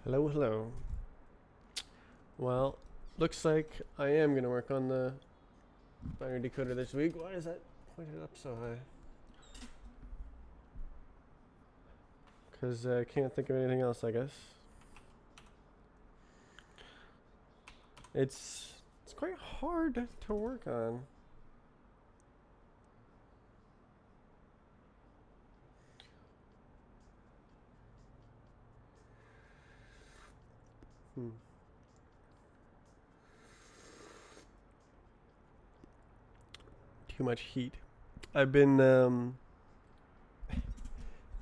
Hello, hello. Well, looks like I am going to work on the binary decoder this week. Why is that pointed up so high? Because I can't think of anything else, I guess. It's quite hard to work on. Hmm. Too much heat. I've been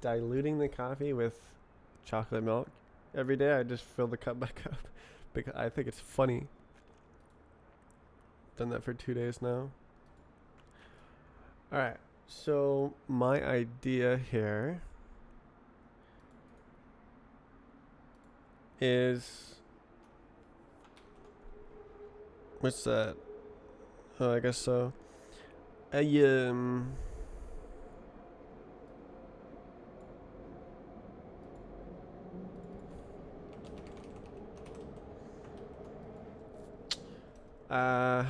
diluting the coffee with chocolate milk every day. I just fill the cup back up because I think it's funny. Done that for 2 days now. All right. So my idea here is what's that? Oh, I guess so. I uh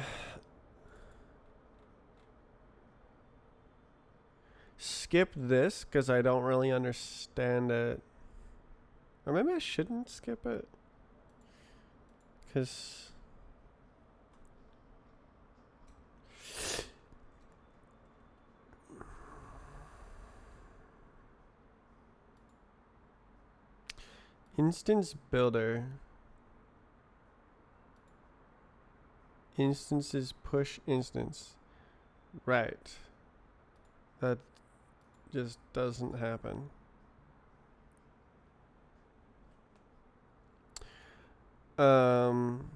skip this because I don't really understand it. Or maybe I shouldn't skip it because instance builder instances push instance. Right. That just doesn't happen. Um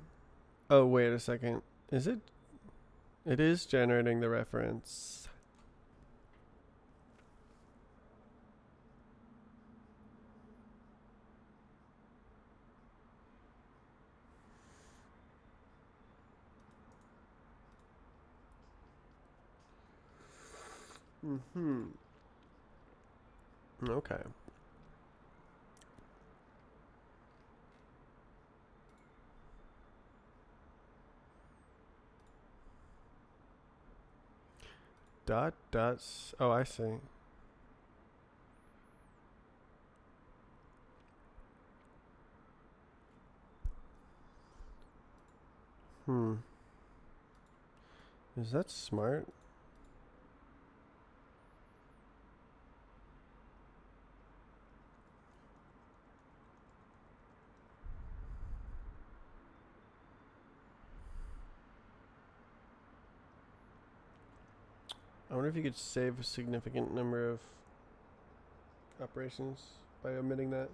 oh wait a second. Is it it is generating the reference. Mhm. Okay. Dot dots. Oh, I see. Hmm. Is that smart? I wonder if you could save a significant number of operations by omitting that.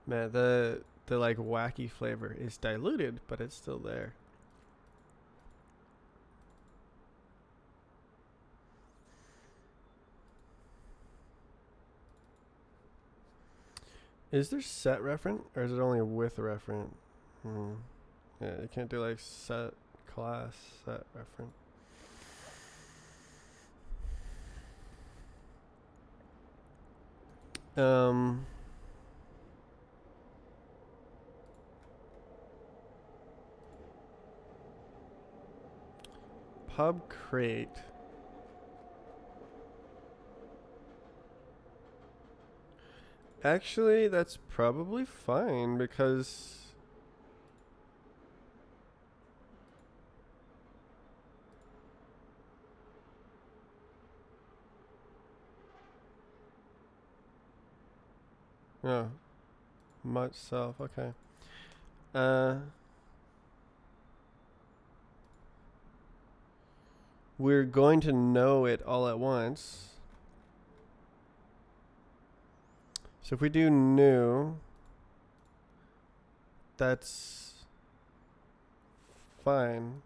Man, the like wacky flavor is diluted, but it's still there. Is there set referent or is it only with referent? Hmm. Yeah, you can't do like set class set referent. Um. Pub crate. Actually, that's probably fine because yeah, much self. Okay. Uh, we're going to know it all at once. So if we do new, that's fine.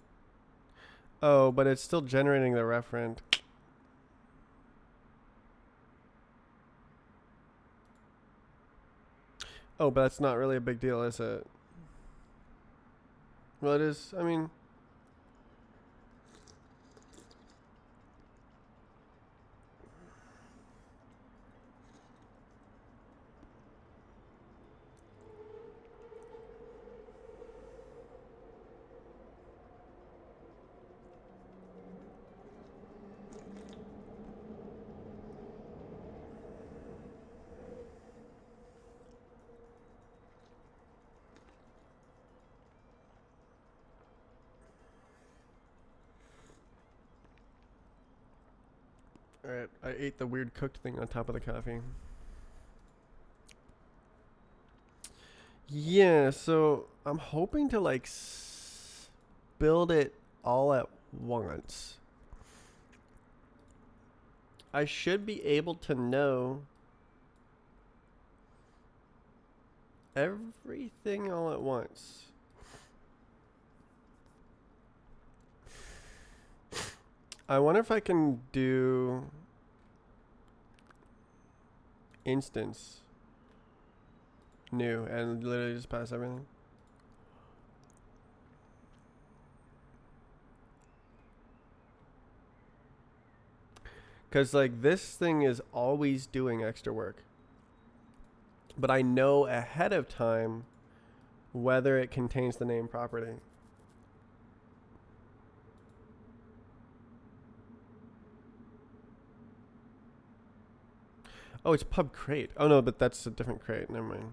Oh, but it's still generating the referent. Oh, but that's not really a big deal, is it? Well, it is. I mean, Alright, I ate the weird cooked thing on top of the coffee. Yeah, so I'm hoping to like build it all at once. I should be able to know everything all at once. I wonder if I can do instance new and literally just pass everything. Because, like, this thing is always doing extra work. But I know ahead of time whether it contains the name property. Oh, it's pub crate. Oh, no, but that's a different crate. Never mind.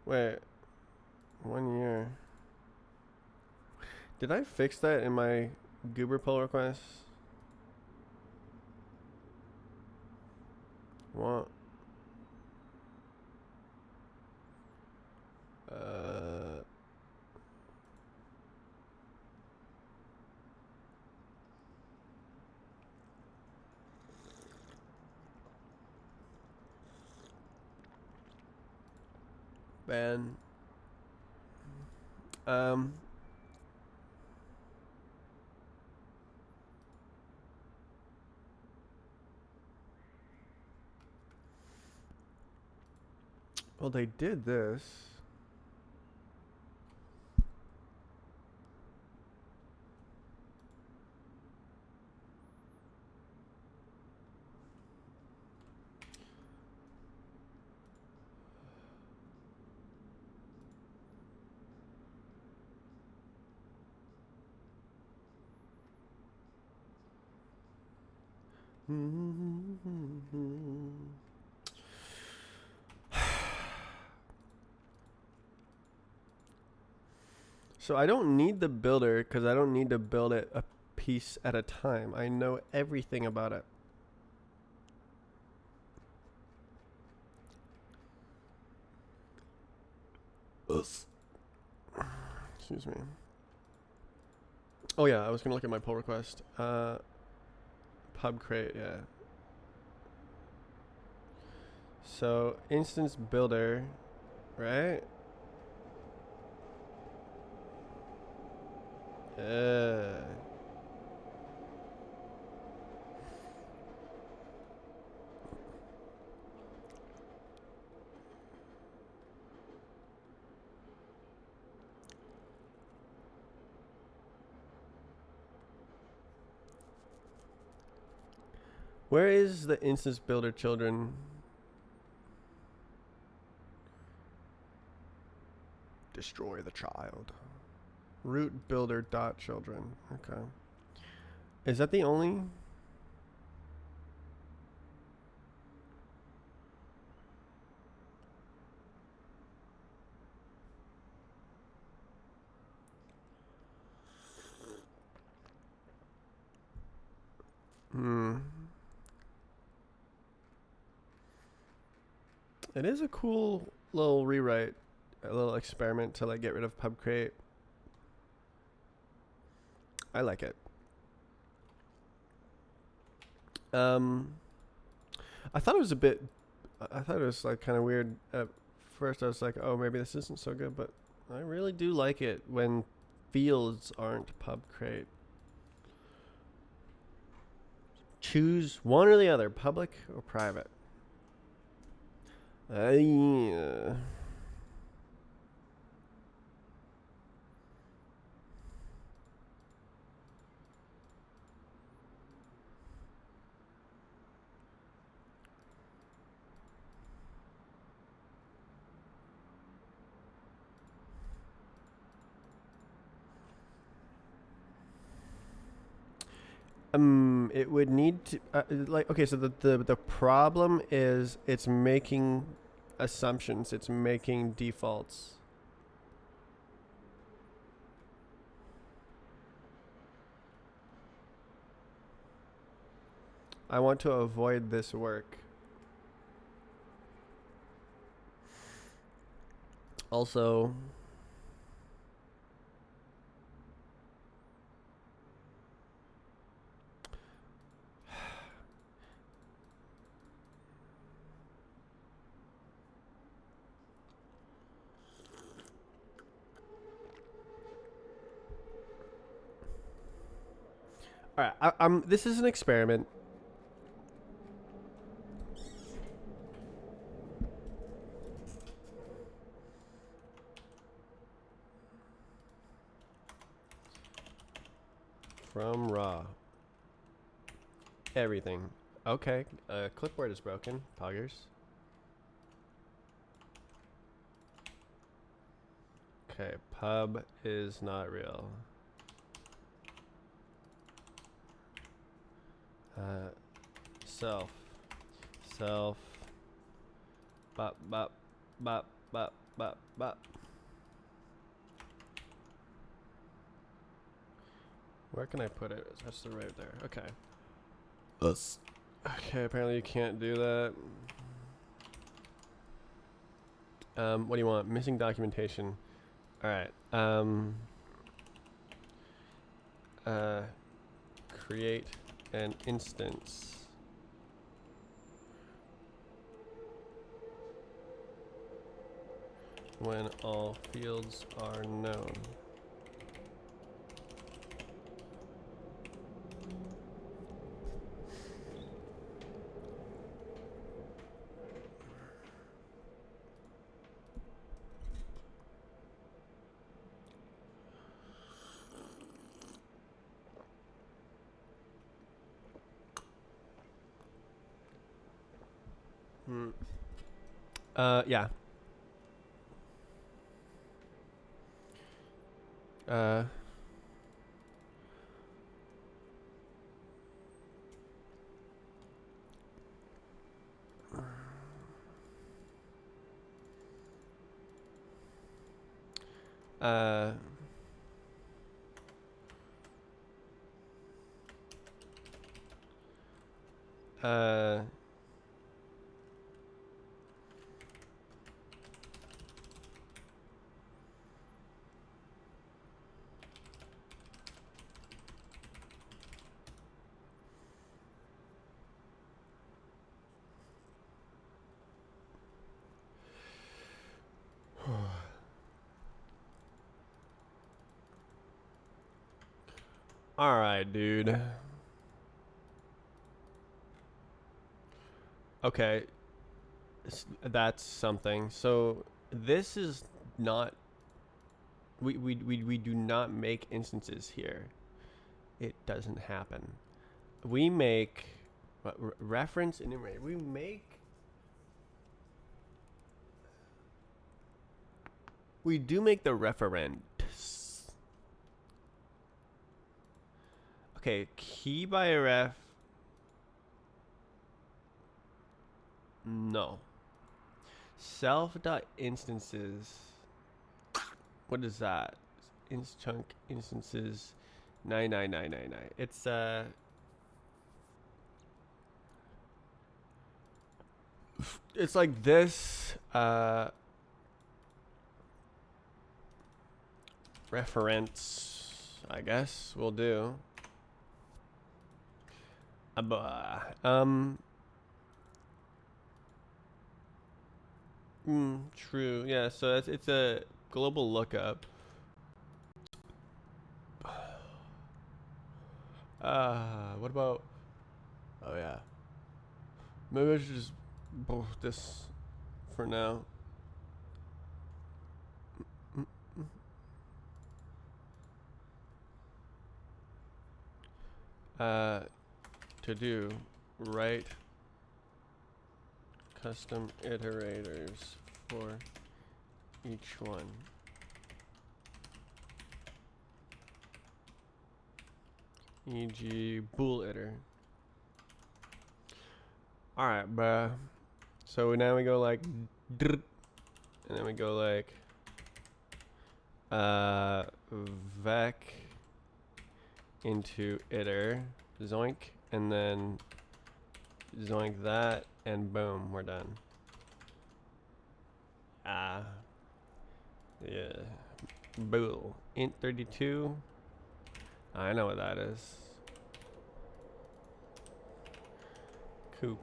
Wait. 1 year. Did I fix that in my Goober pull request? What? Man. Um. Well, they did this. So I don't need the builder because I don't need to build it a piece at a time. I know everything about it. Excuse me. Oh yeah, I was gonna look at my pull request. Pub crate, yeah. So instance builder, right? Where is the instance builder children? Destroy the child. Root builder dot children. Okay. Is that the only? Hmm. It is a cool little rewrite, a little experiment to like get rid of pub crate. I like it. I thought it was a bit. I thought it was like kind of weird at first. I was like, oh, maybe this isn't so good, but I really do like it when fields aren't pub crate. Choose one or the other, public or private. Yeah. It would need to like okay. So the problem is it's making assumptions. It's making defaults. I want to avoid this work. Also, all right. This is an experiment. From raw. Everything. Okay. Clipboard is broken. Poggers. Okay. Pub is not real. Self. Self. Bop, bop, bop, bop, bop, bop. Where can I put it? That's the right there. Okay. Us. Okay, apparently you can't do that. What do you want? Missing documentation. Alright. Create an instance. When all fields are known. Yeah. Uh, uh, uh, Alright, dude. Okay. That's something. So, this is not... We do not make instances here. It doesn't happen. We make... reference enumerate. We make... We do make the referent. Okay, key by ref. No. Self.instances. What is that? Chunk instances 99999. It's like this reference, I guess will do. True. Yeah, so it's a global lookup. What about... Oh yeah. Maybe I should just this for now. To do write custom iterators for each one. e.g. bool iter. All right, bruh. So now we go like, and then we go like, vec into iter, zoink, and then zoink that, and boom, we're done. Yeah. Bool. Int 32. I know what that is. Cool.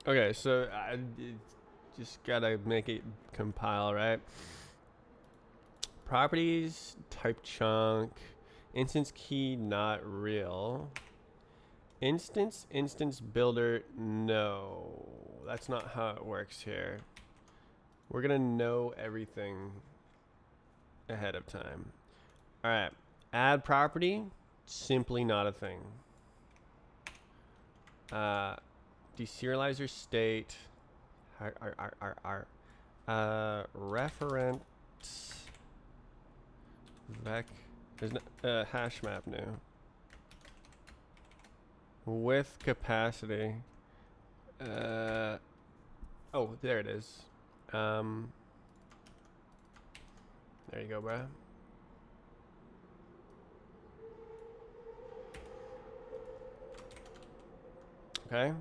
Okay, so I just gotta make it compile, right? Properties, type chunk, instance key not real. Instance builder, no. That's not how it works here. We're gonna know everything ahead of time. All right, add property, simply not a thing. Deserializer state, reference vec. There's no hash map new with capacity. Oh, there it is. There you go, bruh. Okay.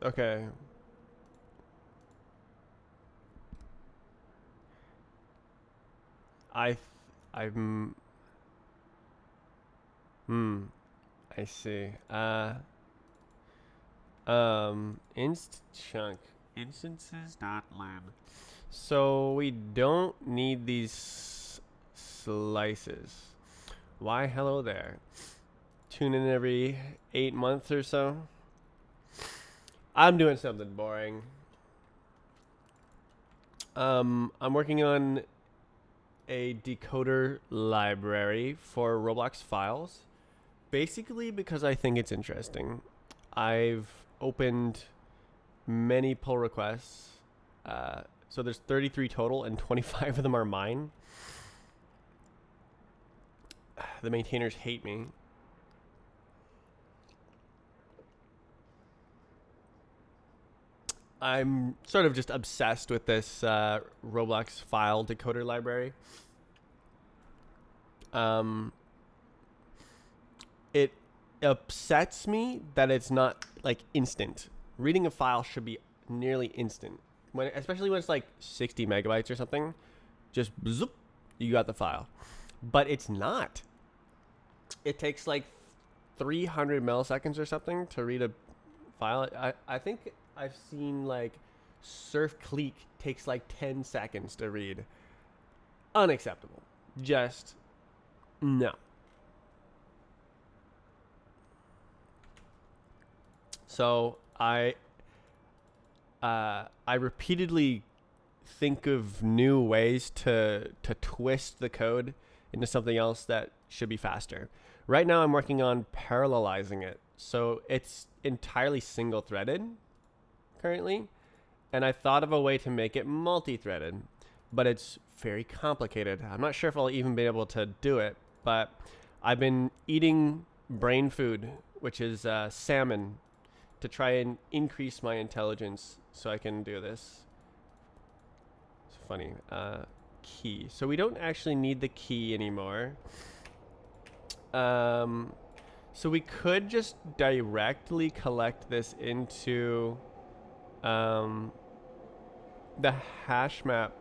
Okay. I see. Inst chunk instances not len. So we don't need these slices. Why hello there. Tune in every 8 months or so. I'm doing something boring. I'm working on a decoder library for Roblox files. Basically because I think it's interesting. I've opened many pull requests. So there's 33 total and 25 of them are mine. The maintainers hate me. I'm sort of just obsessed with this Roblox file decoder library. It upsets me that it's not like instant. Reading a file should be nearly instant. Especially when it's like 60 megabytes or something, just zoop, you got the file. But it's not. It takes like 300 milliseconds or something to read a file. I think I've seen like Surf Clique takes like 10 seconds to read. Unacceptable. Just no. So I repeatedly think of new ways to twist the code into something else that should be faster. Right now I'm working on parallelizing it. So it's entirely single threaded currently. And I thought of a way to make it multi-threaded, but it's very complicated. I'm not sure if I'll even be able to do it, but I've been eating brain food, which is salmon, to try and increase my intelligence so I can do this. It's funny. Key. So we don't actually need the key anymore. So we could just directly collect this into the hash map,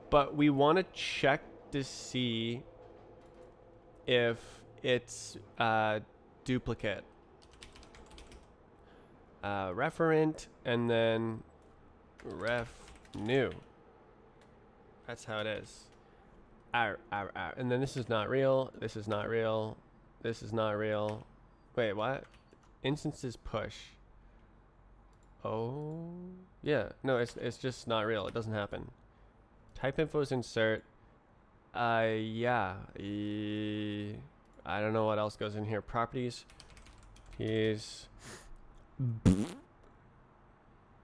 but we want to check to see if it's duplicate. Referent and then ref new. That's how it is. And then this is not real. This is not real. This is not real. Wait, what? Instances push. Oh, yeah. No, it's just not real. It doesn't happen. Type info is insert. Yeah. I don't know what else goes in here. Properties. Is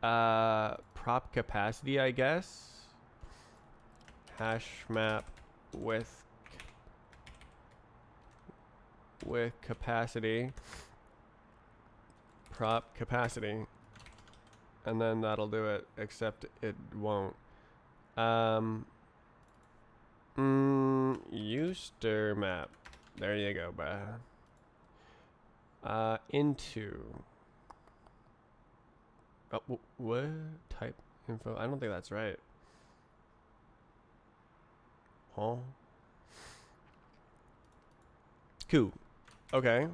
prop capacity, I guess. Hash map with capacity. Prop capacity. And then that'll do it, except it won't. User map. There you go, bruh. Into. Oh, what? Type info. I don't think that's right. Huh? Cool. Okay.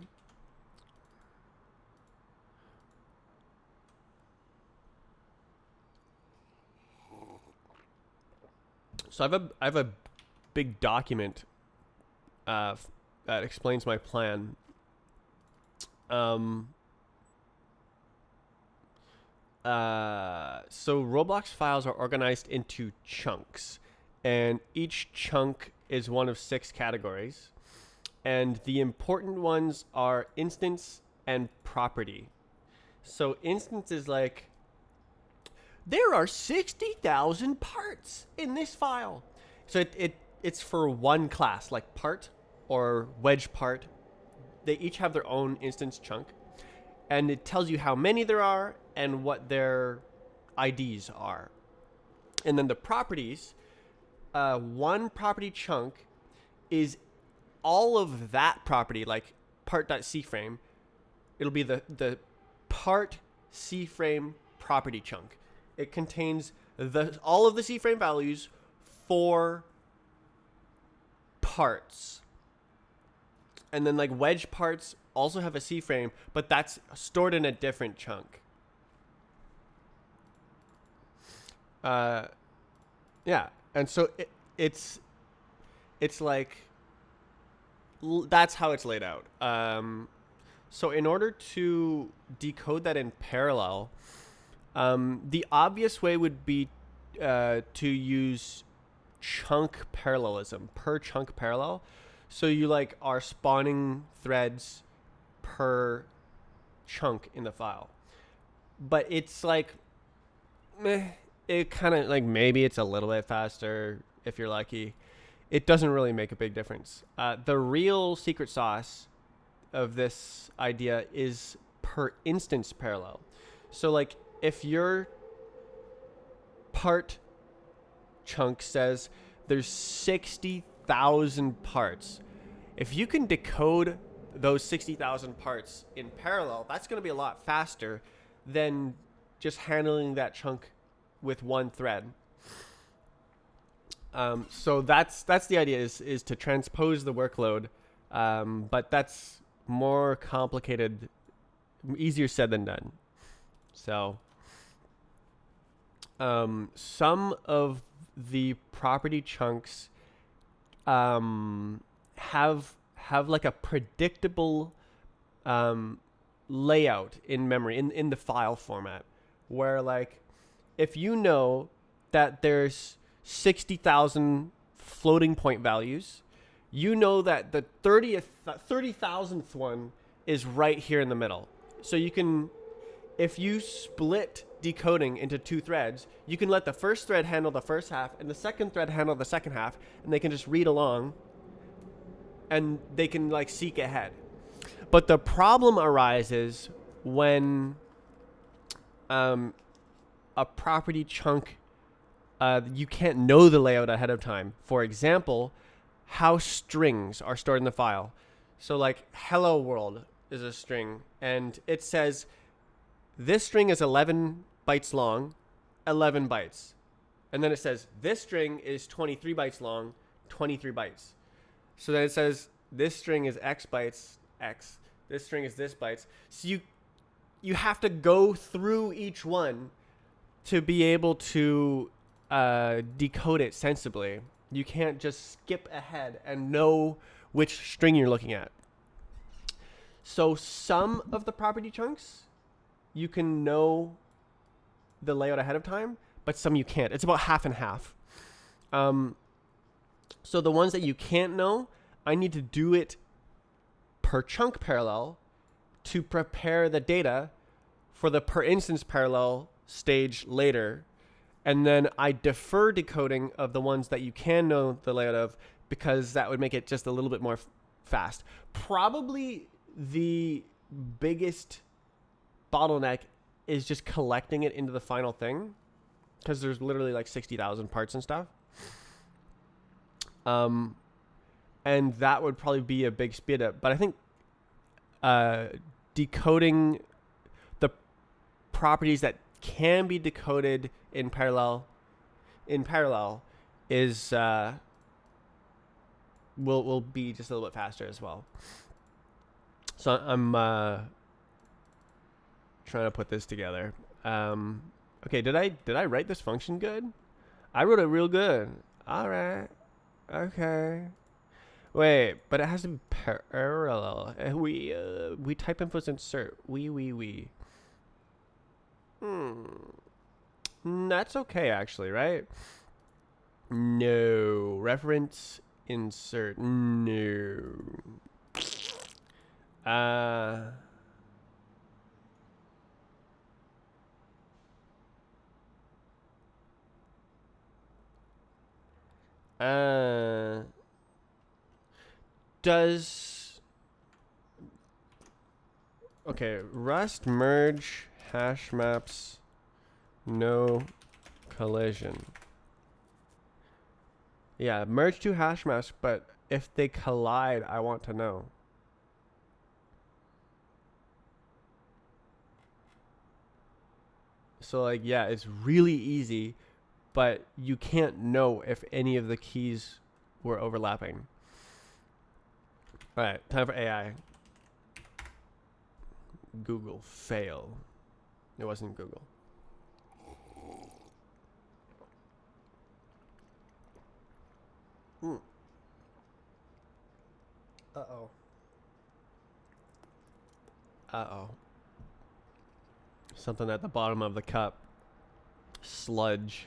So I have a big document that explains my plan. So Roblox files are organized into chunks, and each chunk is one of 6 categories. And the important ones are instance and property. So instance is like, there are 60,000 parts in this file. So it's for one class, like part or wedge part. They each have their own instance chunk. And it tells you how many there are and what their IDs are. And then the properties, one property chunk is all of that property, like part.cframe. It'll be the part cframe property chunk. It contains all of the cframe values for parts. And then like wedge parts also have a cframe, but that's stored in a different chunk. Yeah, and so it's like that's how it's laid out. So in order to decode that in parallel, the obvious way would be to use chunk parallelism, per chunk parallel. So you like are spawning threads per chunk in the file. But it's like, it kind of like, maybe it's a little bit faster if you're lucky. It doesn't really make a big difference. The real secret sauce of this idea is per instance parallel. So like if your part chunk says there's 60,000 parts, if you can decode those 60,000 parts in parallel, that's going to be a lot faster than just handling that chunk with one thread. So that's the idea, is to transpose the workload, but that's more complicated, easier said than done. So some of the property chunks have like a predictable layout in memory, in the file format, where like if you know that there's 60,000 floating point values, you know that the 30,000th one is right here in the middle. So you can, if you split decoding into 2 threads, you can let the first thread handle the first half and the second thread handle the second half, and they can just read along and they can like seek ahead. But the problem arises when a property chunk, you can't know the layout ahead of time. For example, how strings are stored in the file. So like hello world is a string, and it says this string is 11 bytes long, 11 bytes. And then it says this string is 23 bytes long, 23 bytes. So then it says this string is X bytes, X. This string is this bytes. So you have to go through each one to be able to decode it sensibly. You can't just skip ahead and know which string you're looking at. So some of the property chunks, you can know the layout ahead of time, but some you can't. It's about half and half. So the ones that you can't know, I need to do it per chunk parallel to prepare the data for the per instance parallel stage later. And then I defer decoding of the ones that you can know the layout of, because that would make it just a little bit more fast. Probably the biggest bottleneck is just collecting it into the final thing, because there's literally like 60,000 parts and stuff. And that would probably be a big speed up. But I think decoding the properties that can be decoded in parallel is will be just a little bit faster as well. So I'm trying to put this together. Okay, did I write this function good? I wrote it real good. All right. Okay. Wait, but it has to be parallel. We type inputs insert. We. That's okay actually, right? No. Reference insert. No. Does okay, Rust merge hash maps no collision. Yeah, merge two hash maps, but if they collide, I want to know. So like, yeah, it's really easy, but you can't know if any of the keys were overlapping. All right, time for AI. Google fail. It wasn't Google. Uh-oh. Uh-oh. Something at the bottom of the cup. Sludge.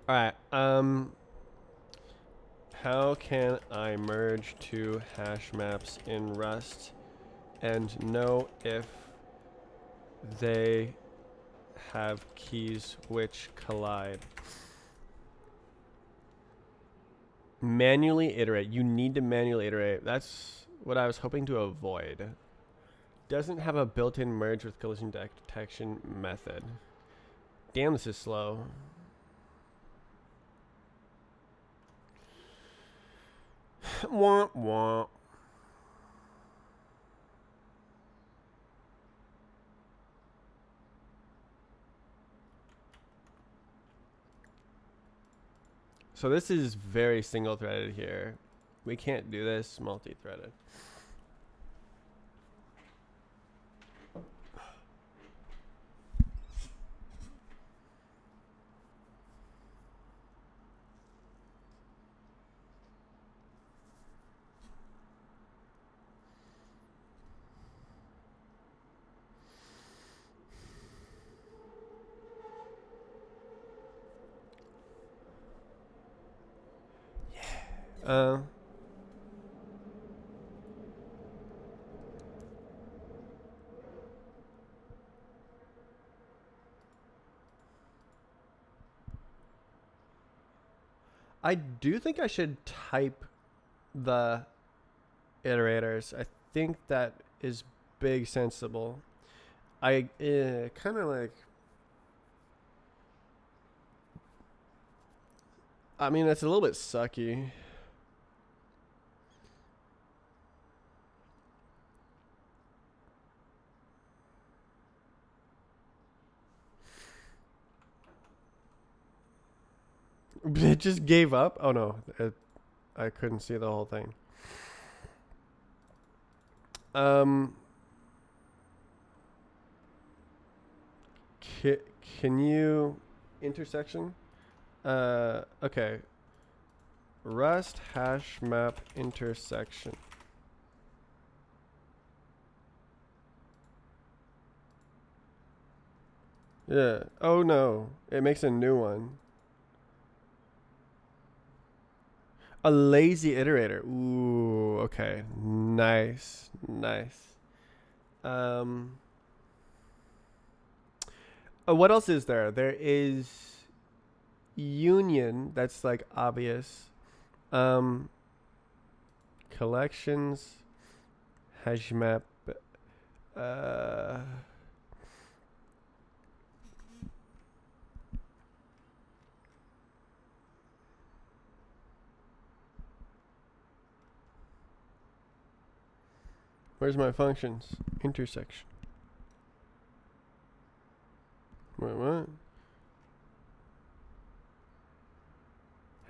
All right. How can I merge two hash maps in Rust and know if they have keys which collide? Manually iterate. You need to manually iterate. That's what I was hoping to avoid. Doesn't have a built-in merge with collision detection method. Damn, this is slow. Womp womp. So this is very single-threaded here. We can't do this multi-threaded. I do think I should type the iterators. I think that is big sensible. I kind of like. I mean, it's a little bit sucky. It just gave up. Oh no, I couldn't see the whole thing. Can you intersection? Okay. Rust hash map intersection. Yeah. Oh no, it makes a new one. A lazy iterator. Ooh, okay. Nice. Nice. Um what else is there? There is union, that's like obvious. Um collections, hash map, uh where's my functions? Intersection. Wait, what?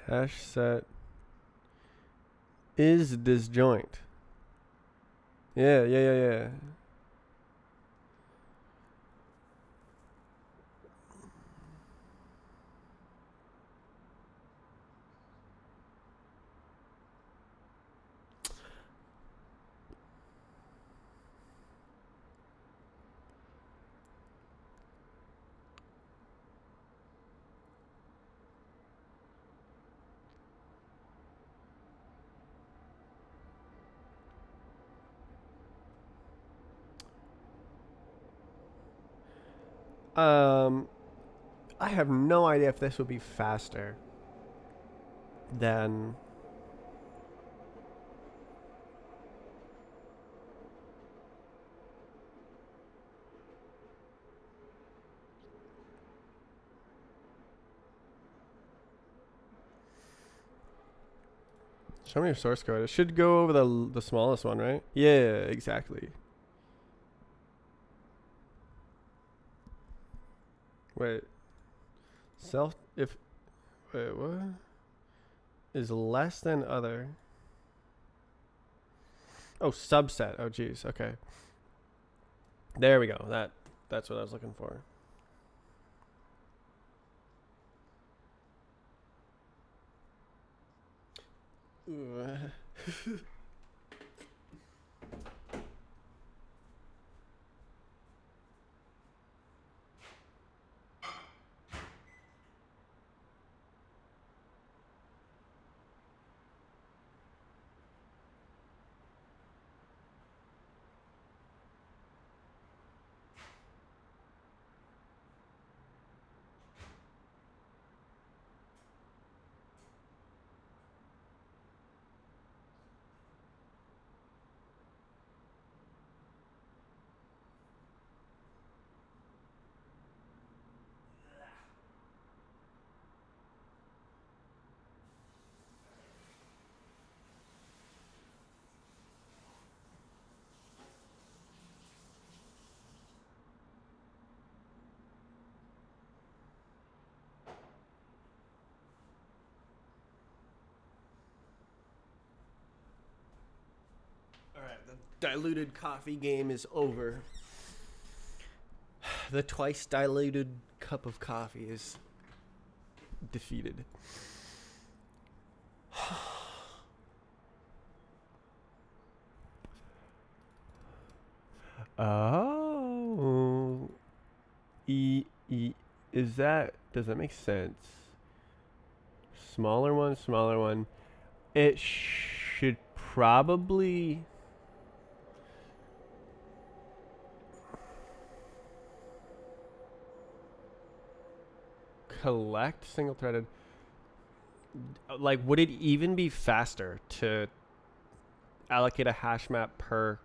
Hash set is disjoint. Yeah. Um, I have no idea if this would be faster than. Show me your source code. It should go over the smallest one, right? Yeah, exactly. Wait, self if wait what is less than other? Oh, subset. Oh, geez. Okay, there we go. That's what I was looking for. All right, the diluted coffee game is over. The twice diluted cup of coffee is defeated. Oh, is that? Does that make sense? Smaller one, smaller one. It should probably. Collect single threaded. Like, would it even be faster to allocate a hash map per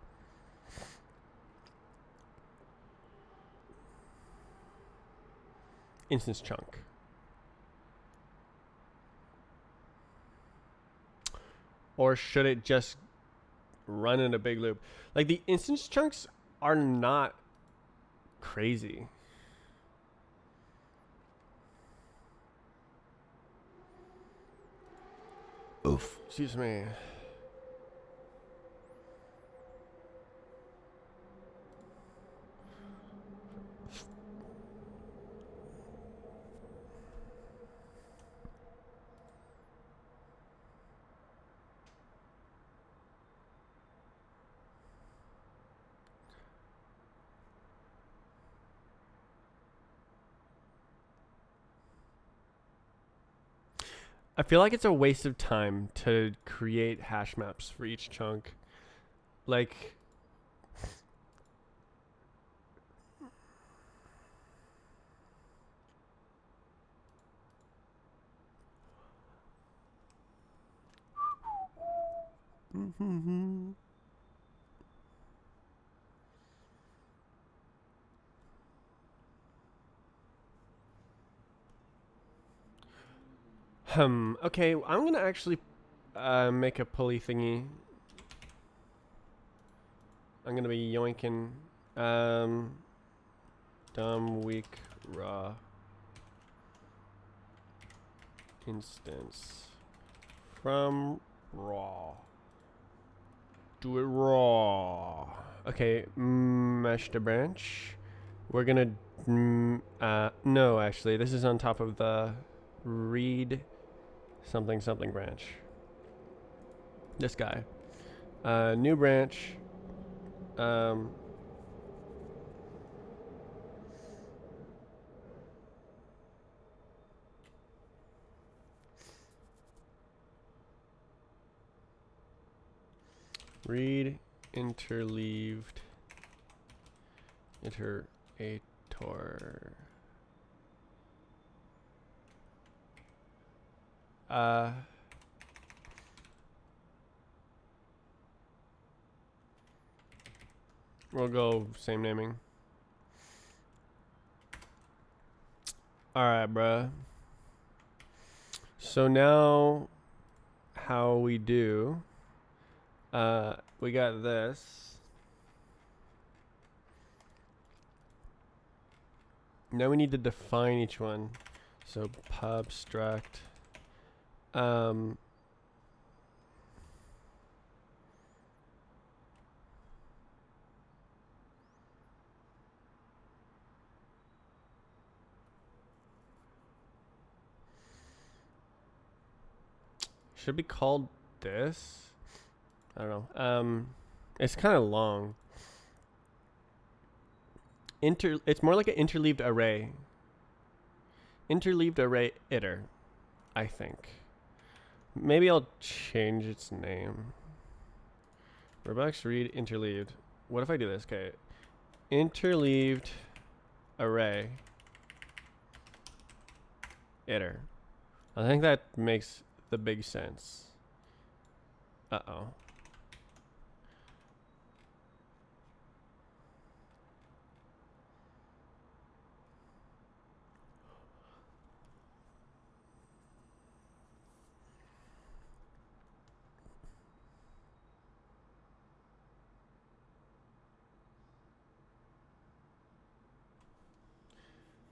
instance chunk? Or should it just run in a big loop? Like, the instance chunks are not crazy. Oof. Excuse me. I feel like it's a waste of time to create hash maps for each chunk. Like, okay, I'm gonna actually make a pulley thingy. I'm gonna be yoinking dumb weak raw instance from raw. Do it raw. Okay, mesh to branch. We're gonna no, actually, this is on top of the read something something branch. This guy. New branch. Um, read interleaved iterator. We'll go same naming. Alright, bruh. So now how we do, we got this. Now we need to define each one. So pubstruct. Should be called this. I don't know. It's kind of long. It's more like an interleaved array. Interleaved array iter, I think. Maybe I'll change its name. Robux read interleaved. What if I do this? Okay. Interleaved array iter. I think that makes the big sense. Uh-oh.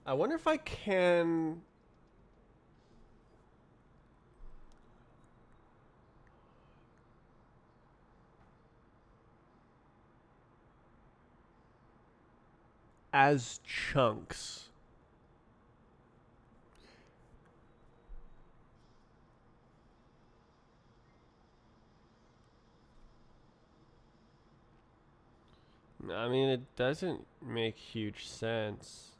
I wonder if I can... as chunks. I mean, it doesn't make huge sense.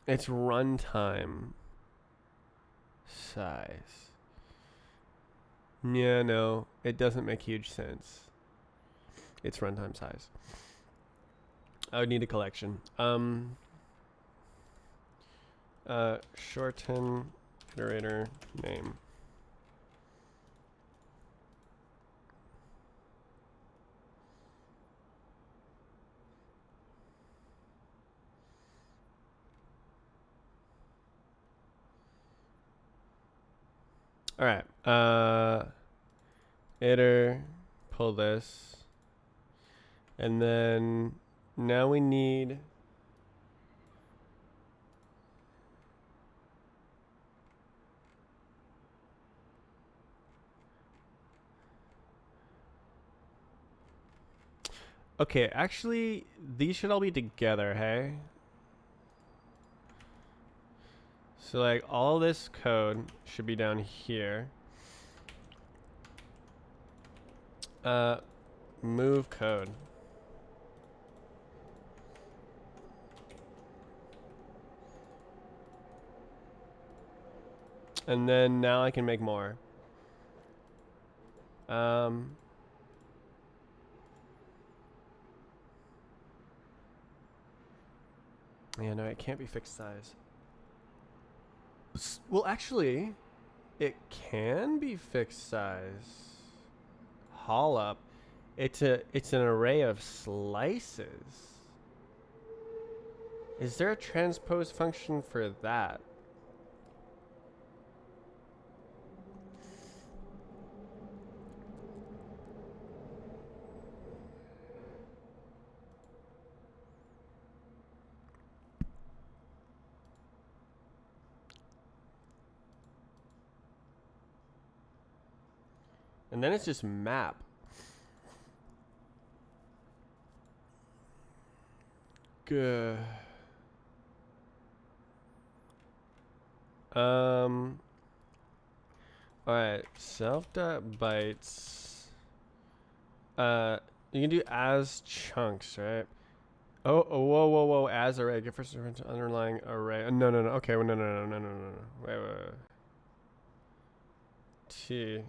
It's runtime size. Yeah, no, it doesn't make huge sense. It's runtime size. I would need a collection. Shorten iterator name. All right. Iter, pull this. And then now we need okay, actually these should all be together, hey? So like all this code should be down here. Move code. And then now I can make more. Yeah, no, it can't be fixed size. Well, actually, it can be fixed size. Haul up. It's an array of slices. Is there a transpose function for that? And then it's just map. Good. Alright, self.bytes. You can do as chunks, right? Whoa. As array. Give first reference to underlying array. No. Okay, no. Wait. T.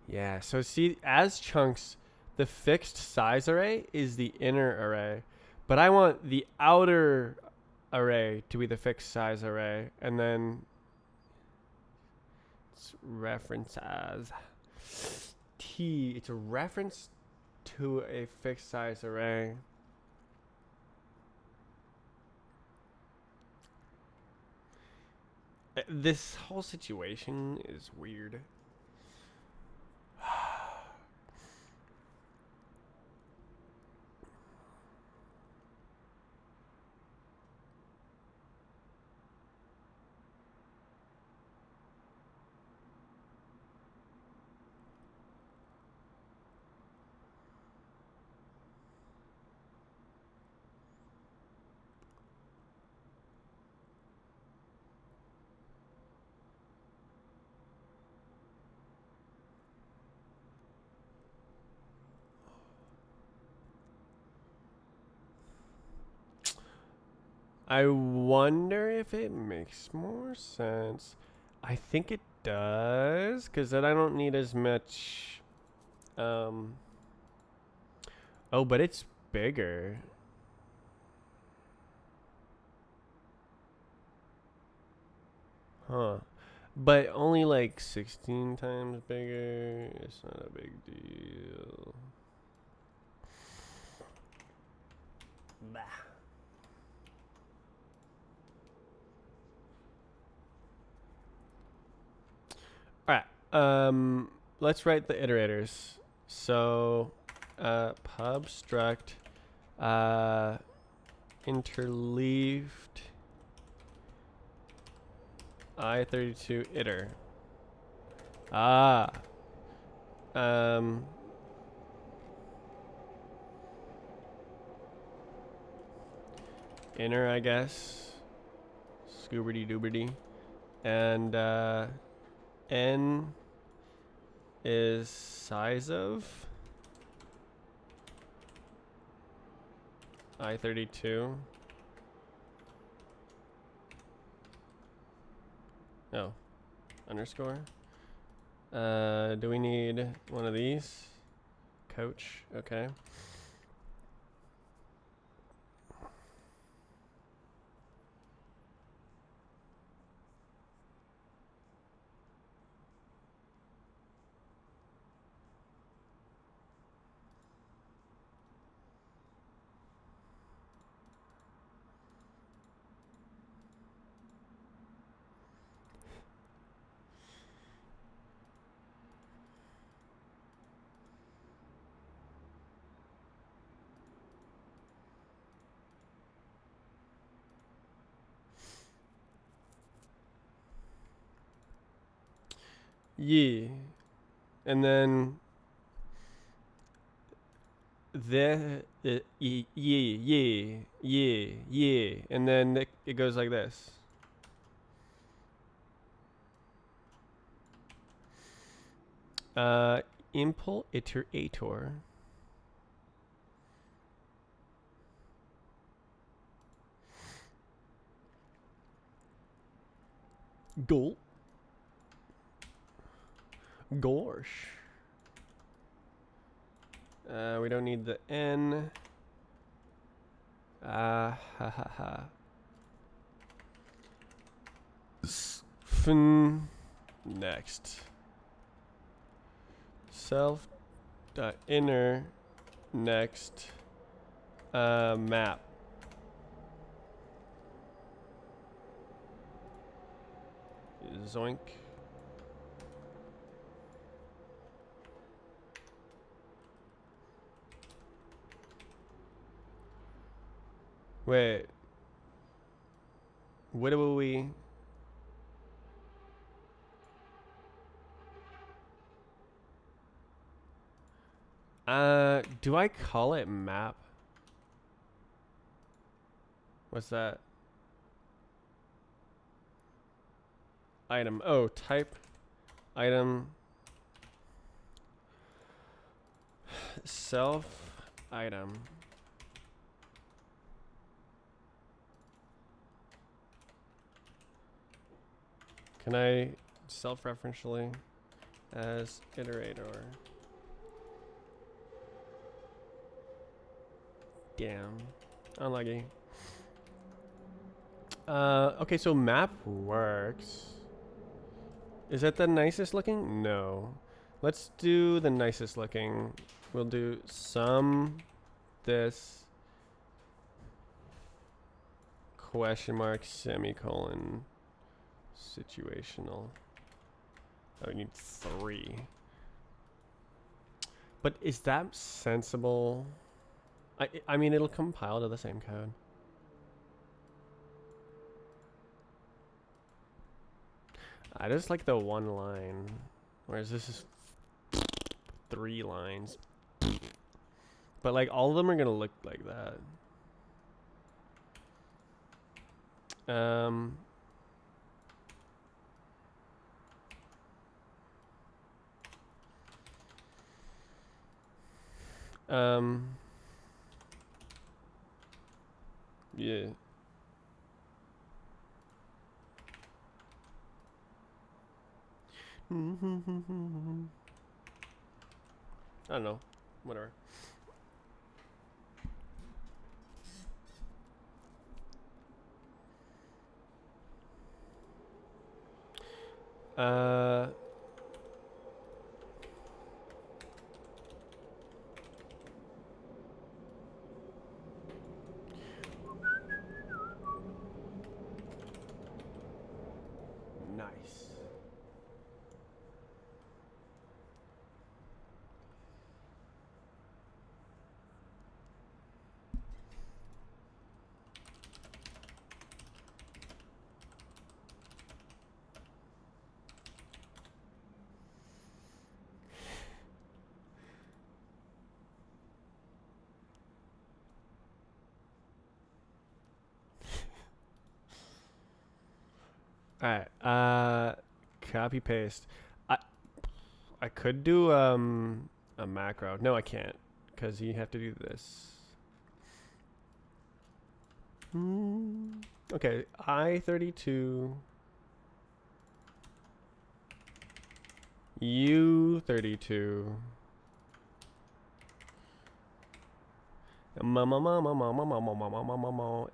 Yeah, so see, as chunks, the fixed size array is the inner array. But I want the outer array to be the fixed size array. And then it's reference as T. It's a reference to a fixed size array. This whole situation is weird. I wonder if it makes more sense. I think it does, because then I don't need as much. Oh, but it's bigger. Huh. But only like 16 times bigger. It's not a big deal. Bah. All right. Let's write the iterators. So, pub struct, interleaved I32 iter. Inner, I guess. Scooberty dooberty. And n is size of I32. Oh, underscore. Do we need one of these? Coach, okay. Yeah. And then yeah. And then it goes like this. Impl iterator. Goal. Gosh. We don't need the N. Ha ha ha. Fin. Next. Self. Inner. Next. Map. Zoink. Wait. What will we? Do I call it map? What's that? Item. Oh, type. Item. Self. Item. Can I self-referentially as iterator? Damn. Unlucky. Okay, so map works. Is that the nicest looking? No. Let's do the nicest looking. We'll do some this question mark semicolon situational. Oh, we need 3. But is that sensible? I mean, it'll compile to the same code. I just like the 1 line, whereas this is 3 lines. But like all of them are gonna look like that. Yeah. I don't know. Whatever. Nice. All right. Copy paste. I could do a macro. No, I can't, because you have to do this. Okay, I32, U32.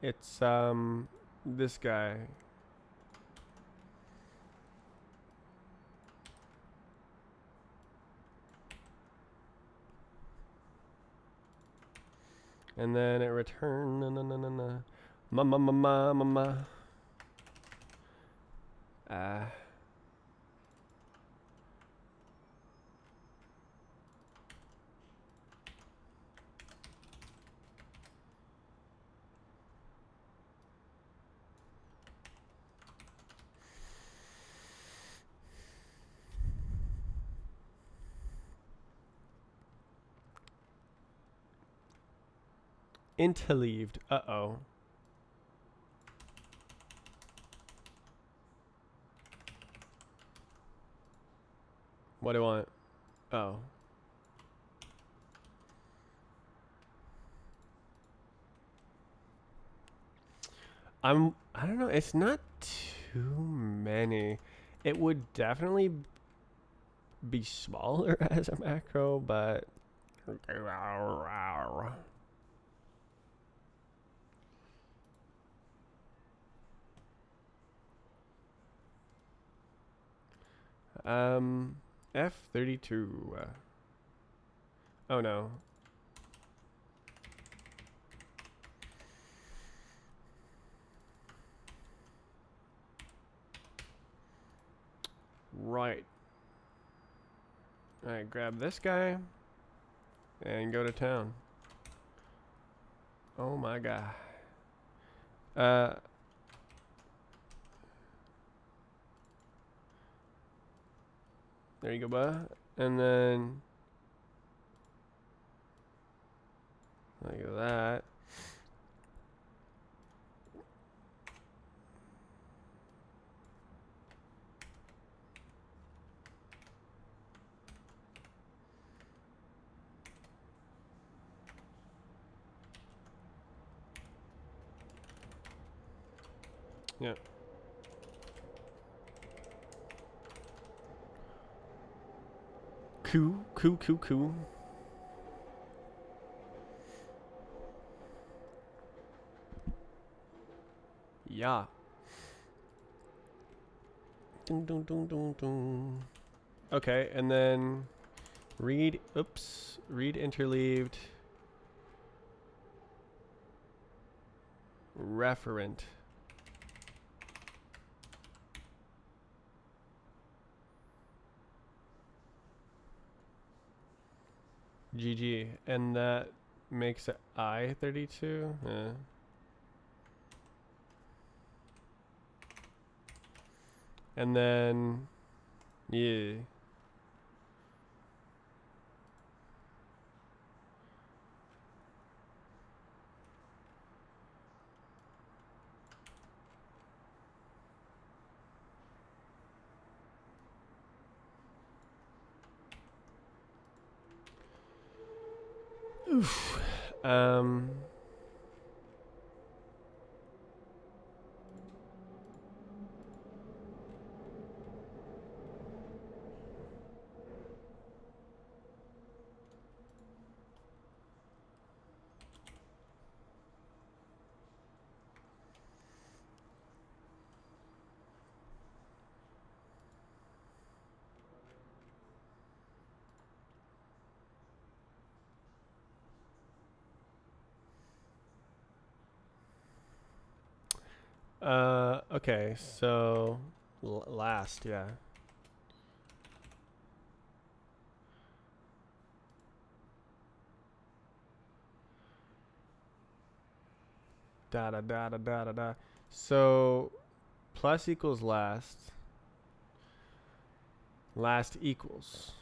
It's this guy. And then it return interleaved. Uh-oh. What do I want? Oh. I don't know. It's not too many. It would definitely be smaller as a macro, but F32. Oh no. Right. Alright, grab this guy and go to town. Oh my god. There you go, bud. And then look at that. Yeah. Cool. Yeah. Dun. Okay, and then read interleaved referent. GG. And that makes it I32? Yeah. And then, yeah. Oof. Okay, so last, yeah. Da. So plus equals last. Last equals.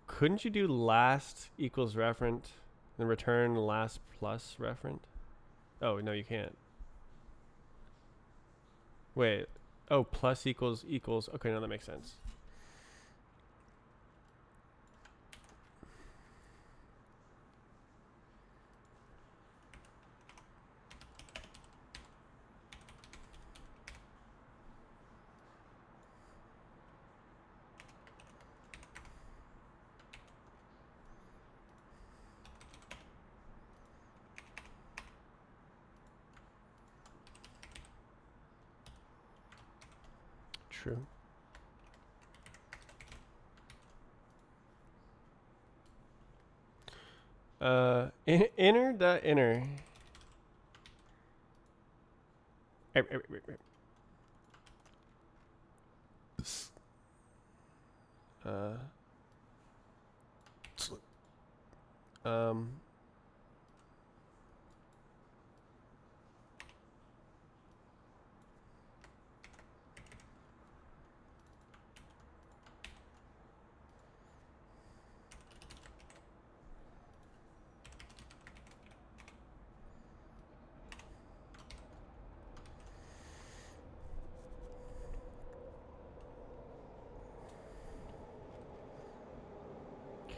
Couldn't you do last equals referent, then return last plus referent? Oh no, you can't. Wait. Oh, plus equals. Okay, no, that makes sense. True. Inner dot inner. Wait. Uh. Um.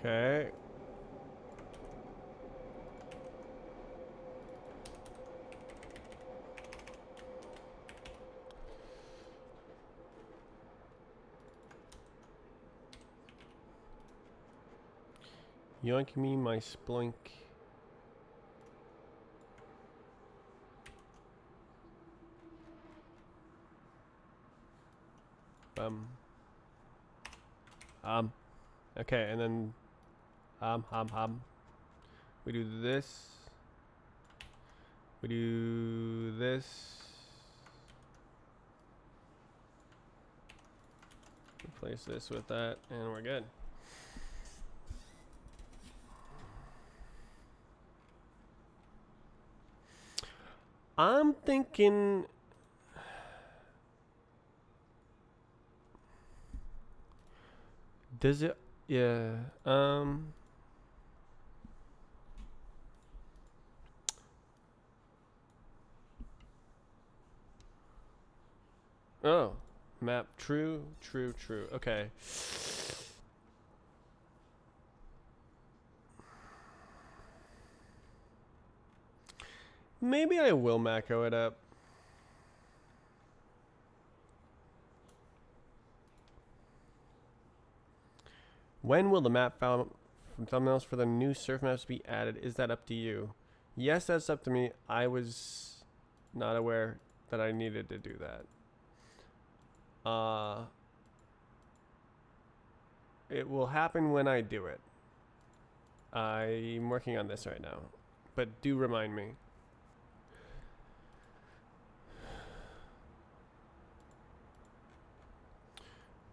Okay. Yoink me my sploink. Um. Okay, and then we do this. We do this. Replace this with that, and we're good. I'm thinking does it yeah. Oh. Map true. Okay. Maybe I will macro it up. When will the map file thumbnails for the new surf maps be added? Is that up to you? Yes, that's up to me. I was not aware that I needed to do that. It will happen when I do it. I'm working on this right now, but do remind me.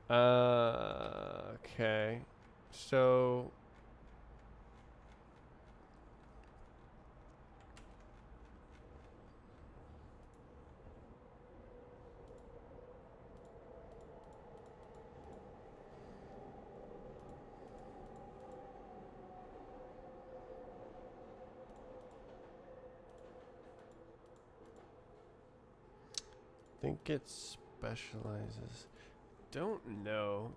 Okay. So I think it specializes. Don't know.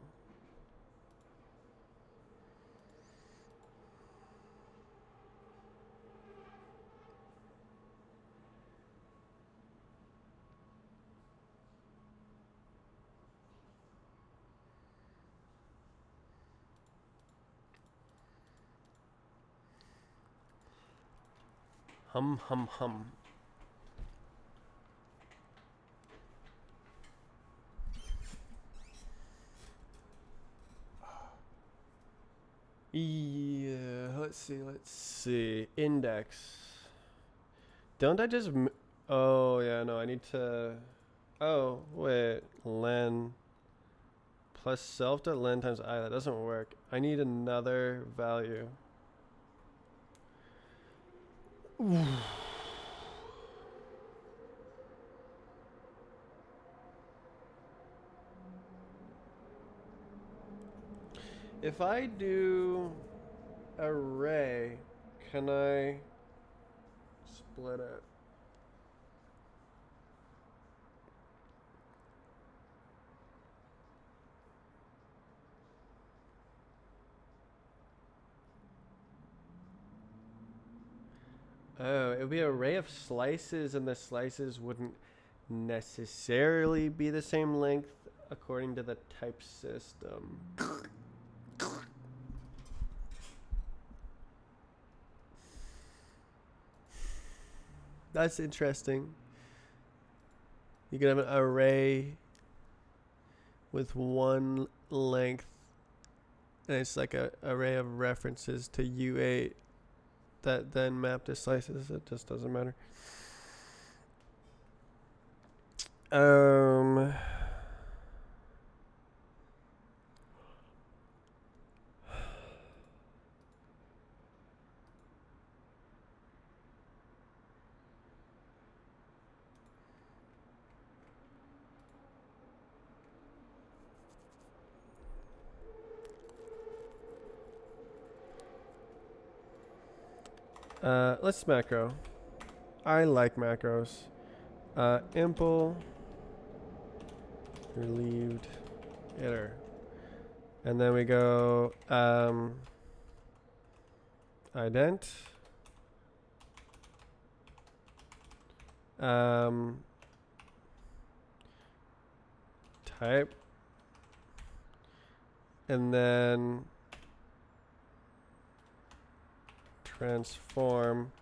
Hum. Yeah, let's see. Index. Don't I just oh, yeah, no, I need to oh, wait. Len plus self dot len times I. That doesn't work. I need another value. If I do array, can I split it? Oh, it would be an array of slices, and the slices wouldn't necessarily be the same length according to the type system. That's interesting. You could have an array with one length, and it's like an array of references to U8 that then map to slices. It just doesn't matter. Let's macro. I like macros. Impl relieved iter. And then we go ident. Type. And then transform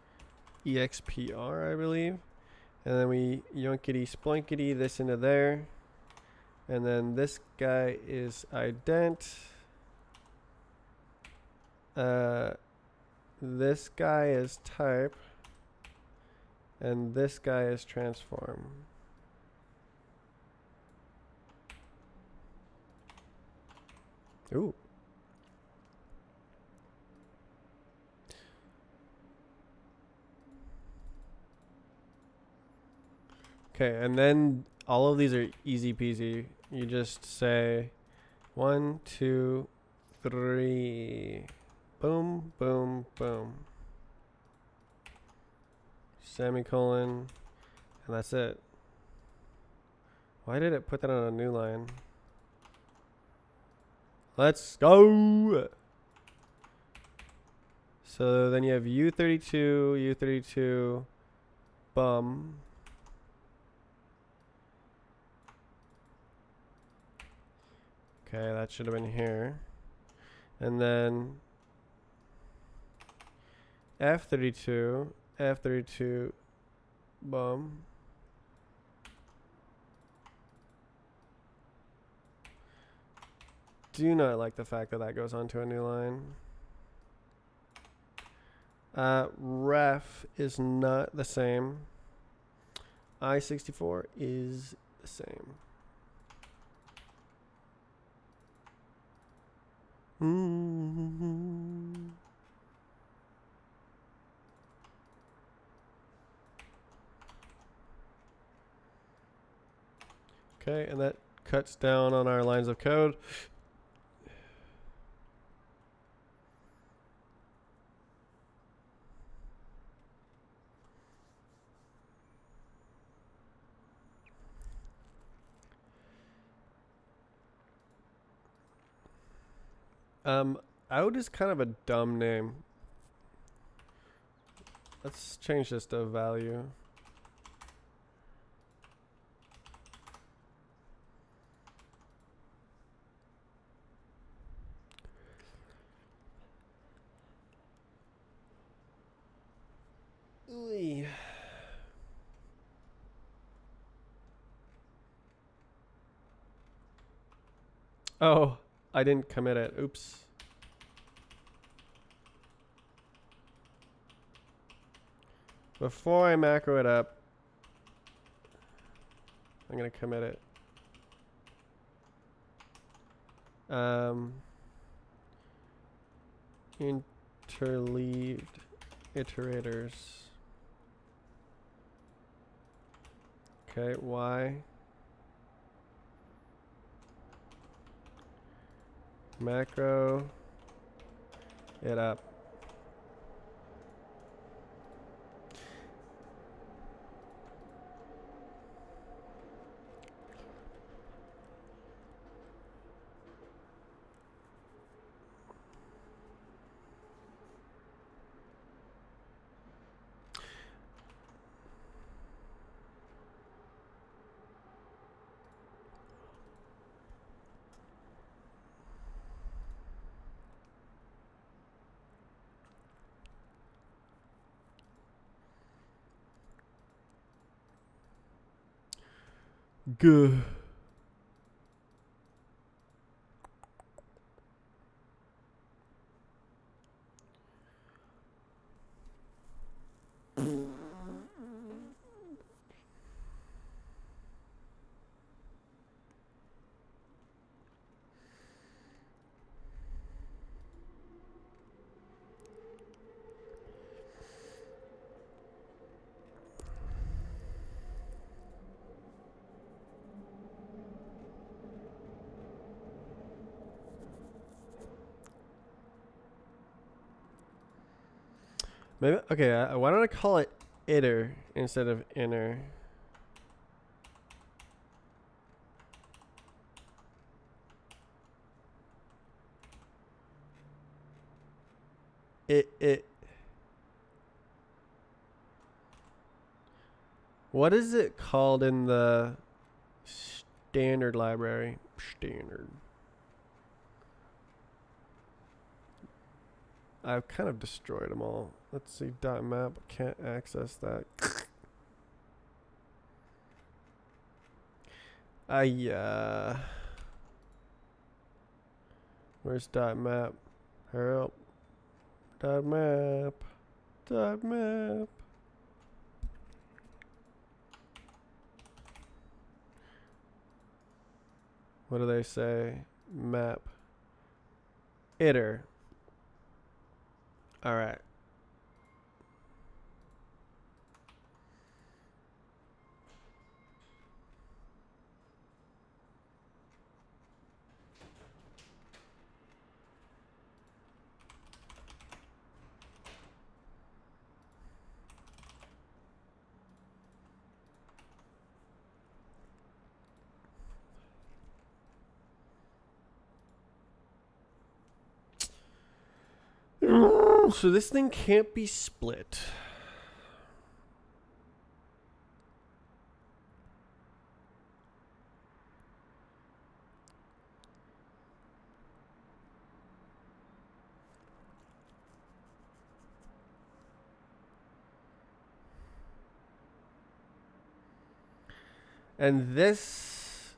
expr, I believe. And then we yoinkity sploinkity this into there. And then this guy is ident. This guy is type. And this guy is transform. Ooh. Okay, and then all of these are easy peasy. You just say 1, 2, 3. Boom, boom, boom. Semicolon. And that's it. Why did it put that on a new line? Let's go! So then you have U32, U32, bum. Okay, that should have been here. And then F32, F32, bum. Do not like the fact that that goes onto a new line. Ref is not the same. I64 is the same. Okay, and that cuts down on our lines of code. Out is kind of a dumb name. Let's change this to value. Ooh. Oh, I didn't commit it. Oops. Before I macro it up, I'm going to commit it. Interleaved iterators. Okay, Y. Macro it up. Good. Maybe okay. Why don't I call it iter instead of inner? It What is it called in the standard library? Standard. I've kind of destroyed them all. Let's see, .map, can't access that. Where's .map? Help. .map. .map. What do they say? Map. Iter. All right. So this thing can't be split. And this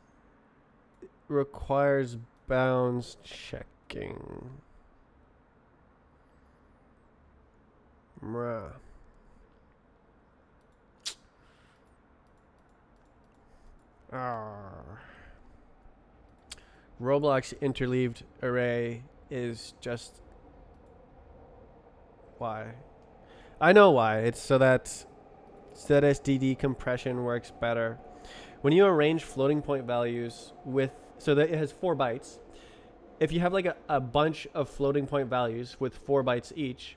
requires bounds checking. Bruh. Roblox interleaved array is just why. I know why. It's so that ZSDD compression works better. When you arrange floating point values with, so that it has 4 bytes. If you have like a bunch of floating point values with 4 bytes each,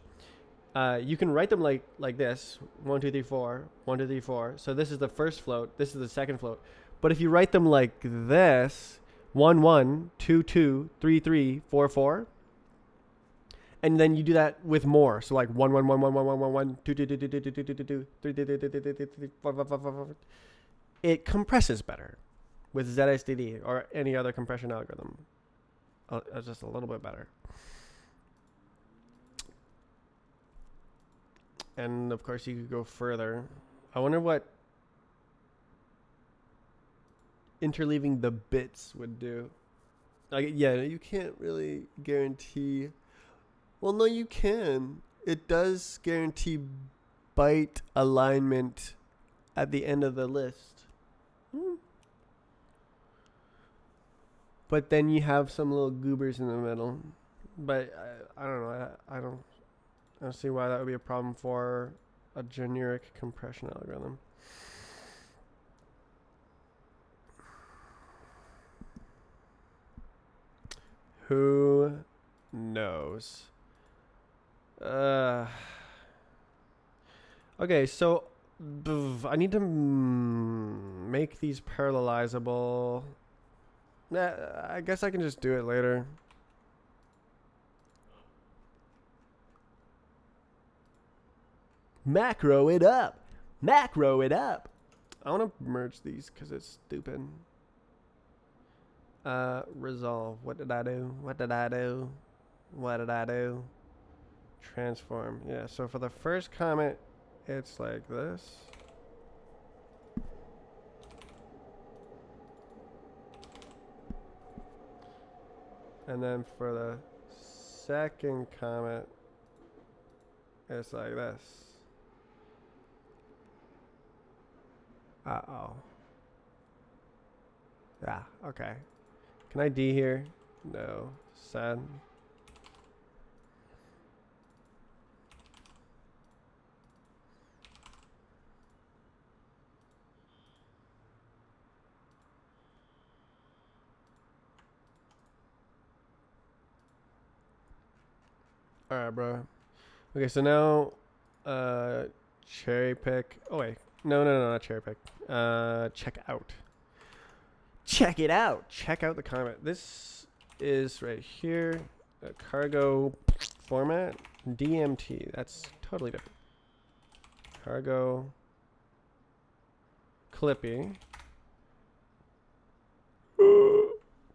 you can write them like this: 1, 2, 3, 4, 1, 2, 3, 4. So this is the first float. This is the second float. But if you write them like this: 1, 1, 2, 2, 3, 3, 4, 4, and then you do that with more. So like 1, 1, 1, 1, 1, 1, 1, 1, 2, 2, 2, 2, 2, 2, 2, 2, 2, 3, 3, 3, 3, 3, 3, 3, 4, 4, 4, 4, 4. It compresses better with ZSDD or any other compression algorithm. Just a little bit better. And of course you could go further. I wonder what interleaving the bits would do. Like, yeah, you can't really guarantee. Well, no, you can. It does guarantee byte alignment at the end of the list. But then you have some little goobers in the middle. But I don't know. I don't see why that would be a problem for a generic compression algorithm. Who knows? Okay, so I need to make these parallelizable. I guess I can just do it later. Macro it up. Macro it up. I want to merge these because it's stupid. Resolve. What did I do? What did I do? What did I do? Transform. Yeah, so for the first comment, it's like this. And then for the second comment, it's like this. Uh-oh. Yeah, okay. Can I D here? No. Sad. Alright, bro. Okay, so now cherry pick. Oh wait. No, not cherry pick. Check out. Check it out. Check out the comment. This is right here. A cargo format. DMT. That's totally different. Cargo Clippy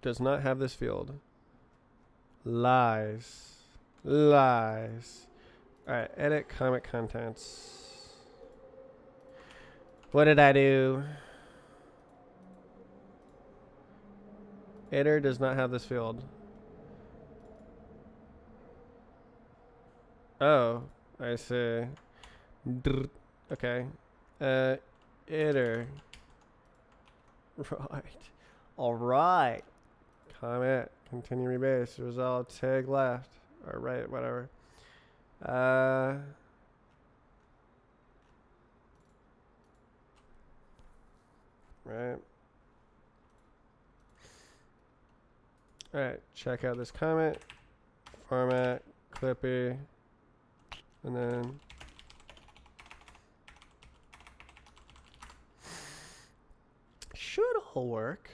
does not have this field. Lies. Lies. Alright, edit comment contents. What did I do? Editor does not have this field. Oh, I see. Okay. Editor. Right. Alright. Comment. Continue rebase. Result. Tag left. Or right. Whatever. Right. Alright. Check out this comment. Format. Clippy. And then. Should all work.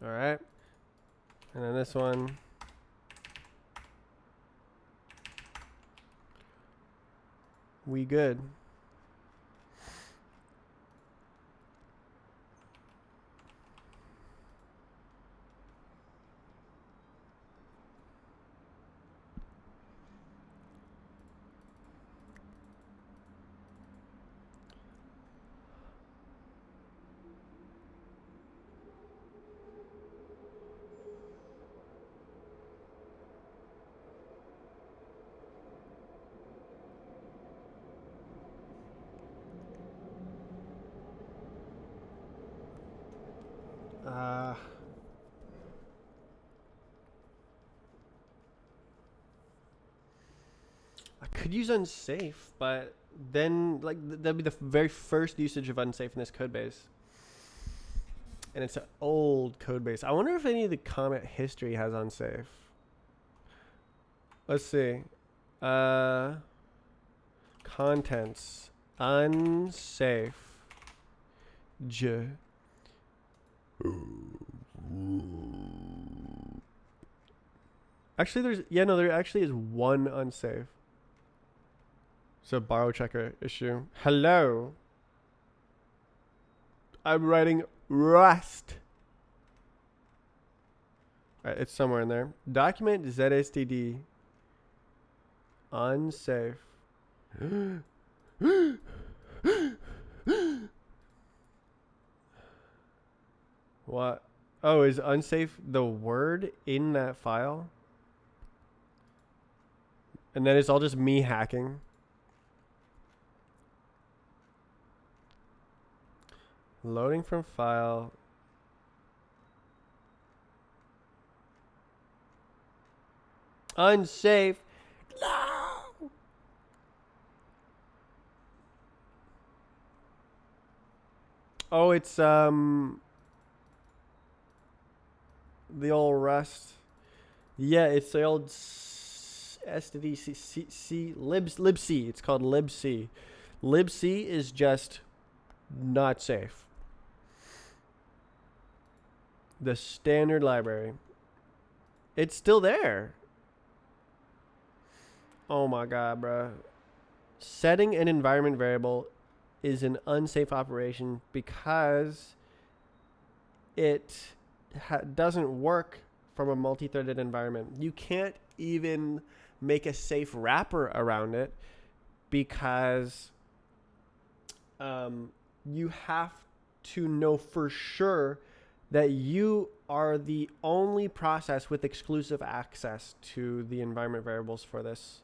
All right. And then this one. We good. I could use unsafe, but then like that'd be the very first usage of unsafe in this code base. And it's an old code base. I wonder if any of the comment history has unsafe. Let's see. Contents. Unsafe. Actually, there actually is one unsafe. So borrow checker issue. Hello. I'm writing Rust. Alright, it's somewhere in there. Document ZSTD. Unsafe. What? Oh, is unsafe the word in that file? And then it's all just me hacking. Loading from file. Unsafe. No. Oh, it's the old Rust. Yeah, it's the old STDC libc. It's called libc. Libc is just not safe. The standard library. It's still there. Oh my god, bro. Setting an environment variable is an unsafe operation because it doesn't work from a multi-threaded environment. You can't even make a safe wrapper around it because you have to know for sure that you are the only process with exclusive access to the environment variables for this.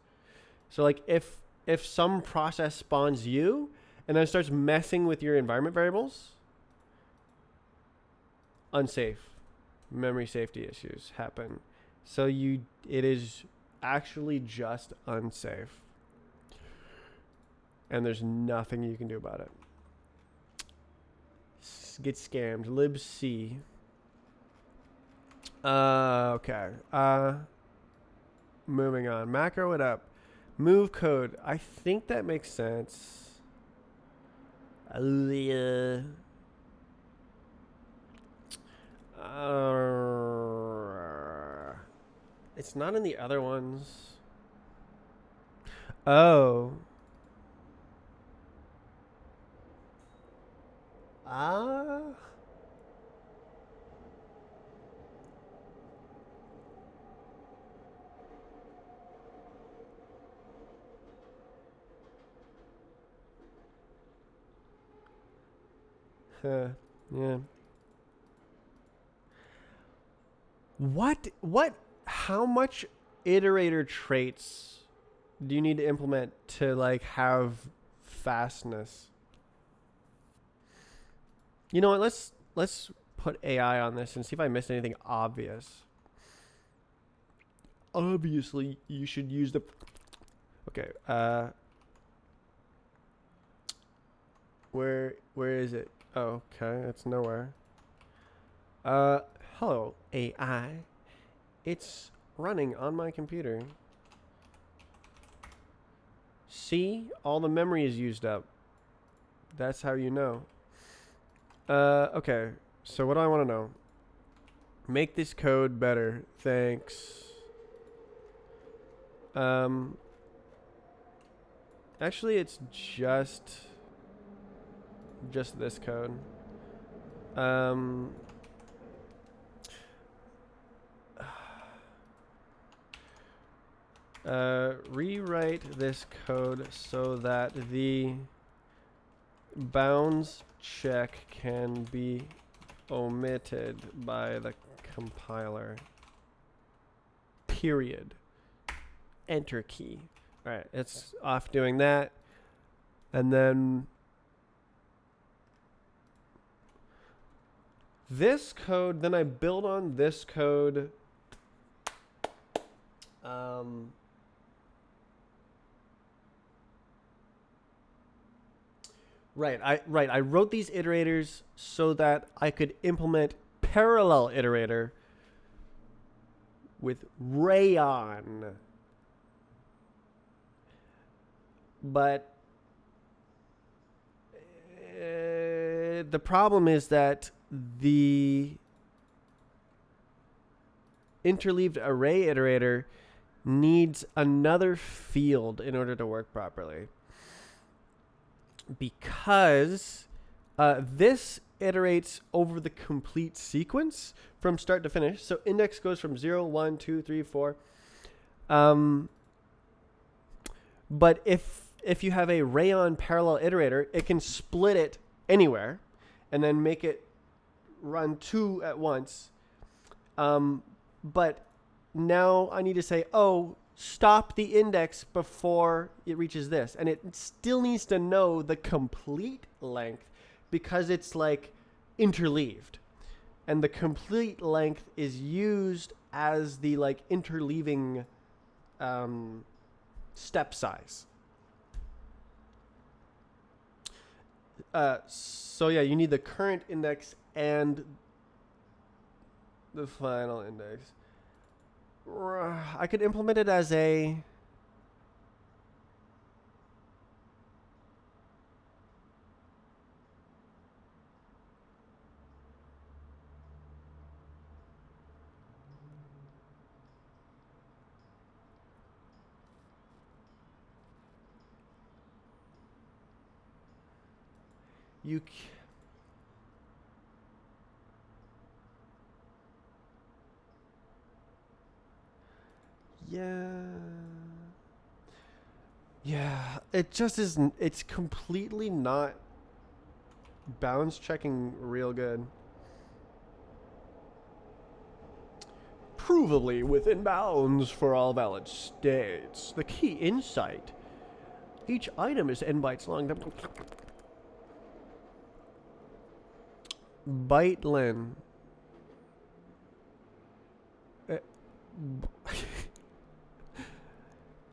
So like if some process spawns you and then starts messing with your environment variables, unsafe. Memory safety issues happen. So it is actually just unsafe. And there's nothing you can do about it. Get scammed. libc. Okay. Moving on. Macro it up. Move code. I think that makes sense. It's not in the other ones. Oh. Ah. Huh. Yeah. What how much iterator traits do you need to implement to like have fastness? You know what? Let's put AI on this and see if I missed anything obvious. Obviously, you should use the okay. Where is it? Oh, okay, it's nowhere. Uh, hello AI. It's running on my computer. See, all the memory is used up. That's how you know. Okay. So what do I want to know? Make this code better. Thanks. Um, actually, it's just this code. Um, rewrite this code so that the bounds check can be omitted by the compiler. Period. Enter key. All right, it's off doing that. And then this code, then I build on this code. Right, I wrote these iterators so that I could implement parallel iterator with Rayon. But the problem is that the interleaved array iterator needs another field in order to work properly. Because this iterates over the complete sequence from start to finish. So index goes from 0, 1, 2, 3, 4. But if you have a Rayon parallel iterator, it can split it anywhere and then make it run 2 at once. But now I need to say, oh, stop the index before it reaches this. And it still needs to know the complete length because it's like interleaved. And the complete length is used as the like interleaving step size. So yeah, you need the current index and the final index. I could implement it as a you. Yeah. Yeah, it just isn't. It's completely not bounds checking real good. Provably within bounds for all valid states. The key insight. Each item is n bytes long. Bytelen.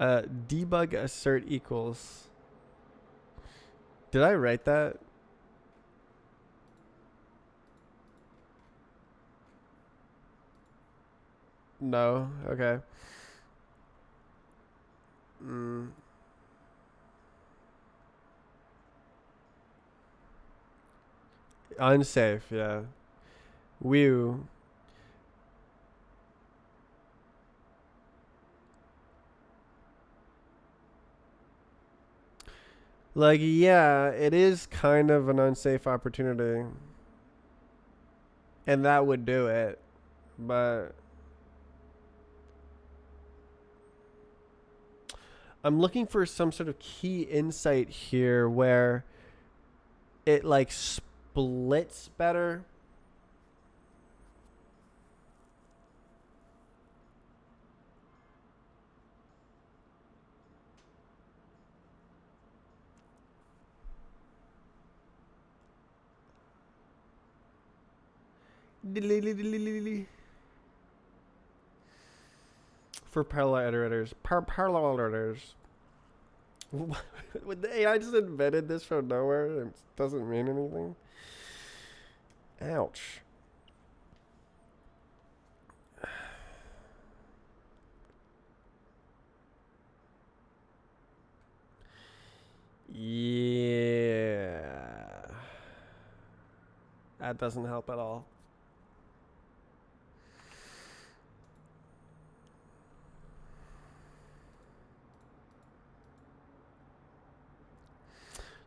Debug assert equals. Did I write that? No. Okay. Unsafe. Yeah. Whew. Like, yeah, it is kind of an unsafe opportunity. And that would do it. But I'm looking for some sort of key insight here where it like splits better. For parallel iterators. Parallel iterators. When the AI just invented this from nowhere and it doesn't mean anything. Ouch. Yeah. That doesn't help at all.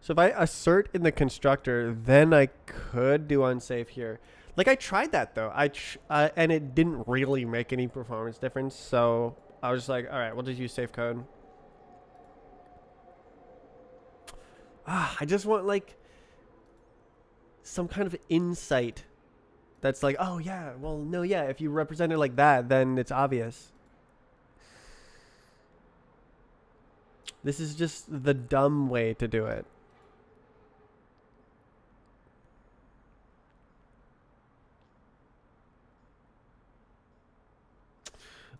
So if I assert in the constructor, then I could do unsafe here. Like I tried that though. And it didn't really make any performance difference. So I was like, all right, we'll just use safe code. I just want like some kind of insight that's like, oh yeah, well no, yeah, if you represent it like that, then it's obvious. This is just the dumb way to do it.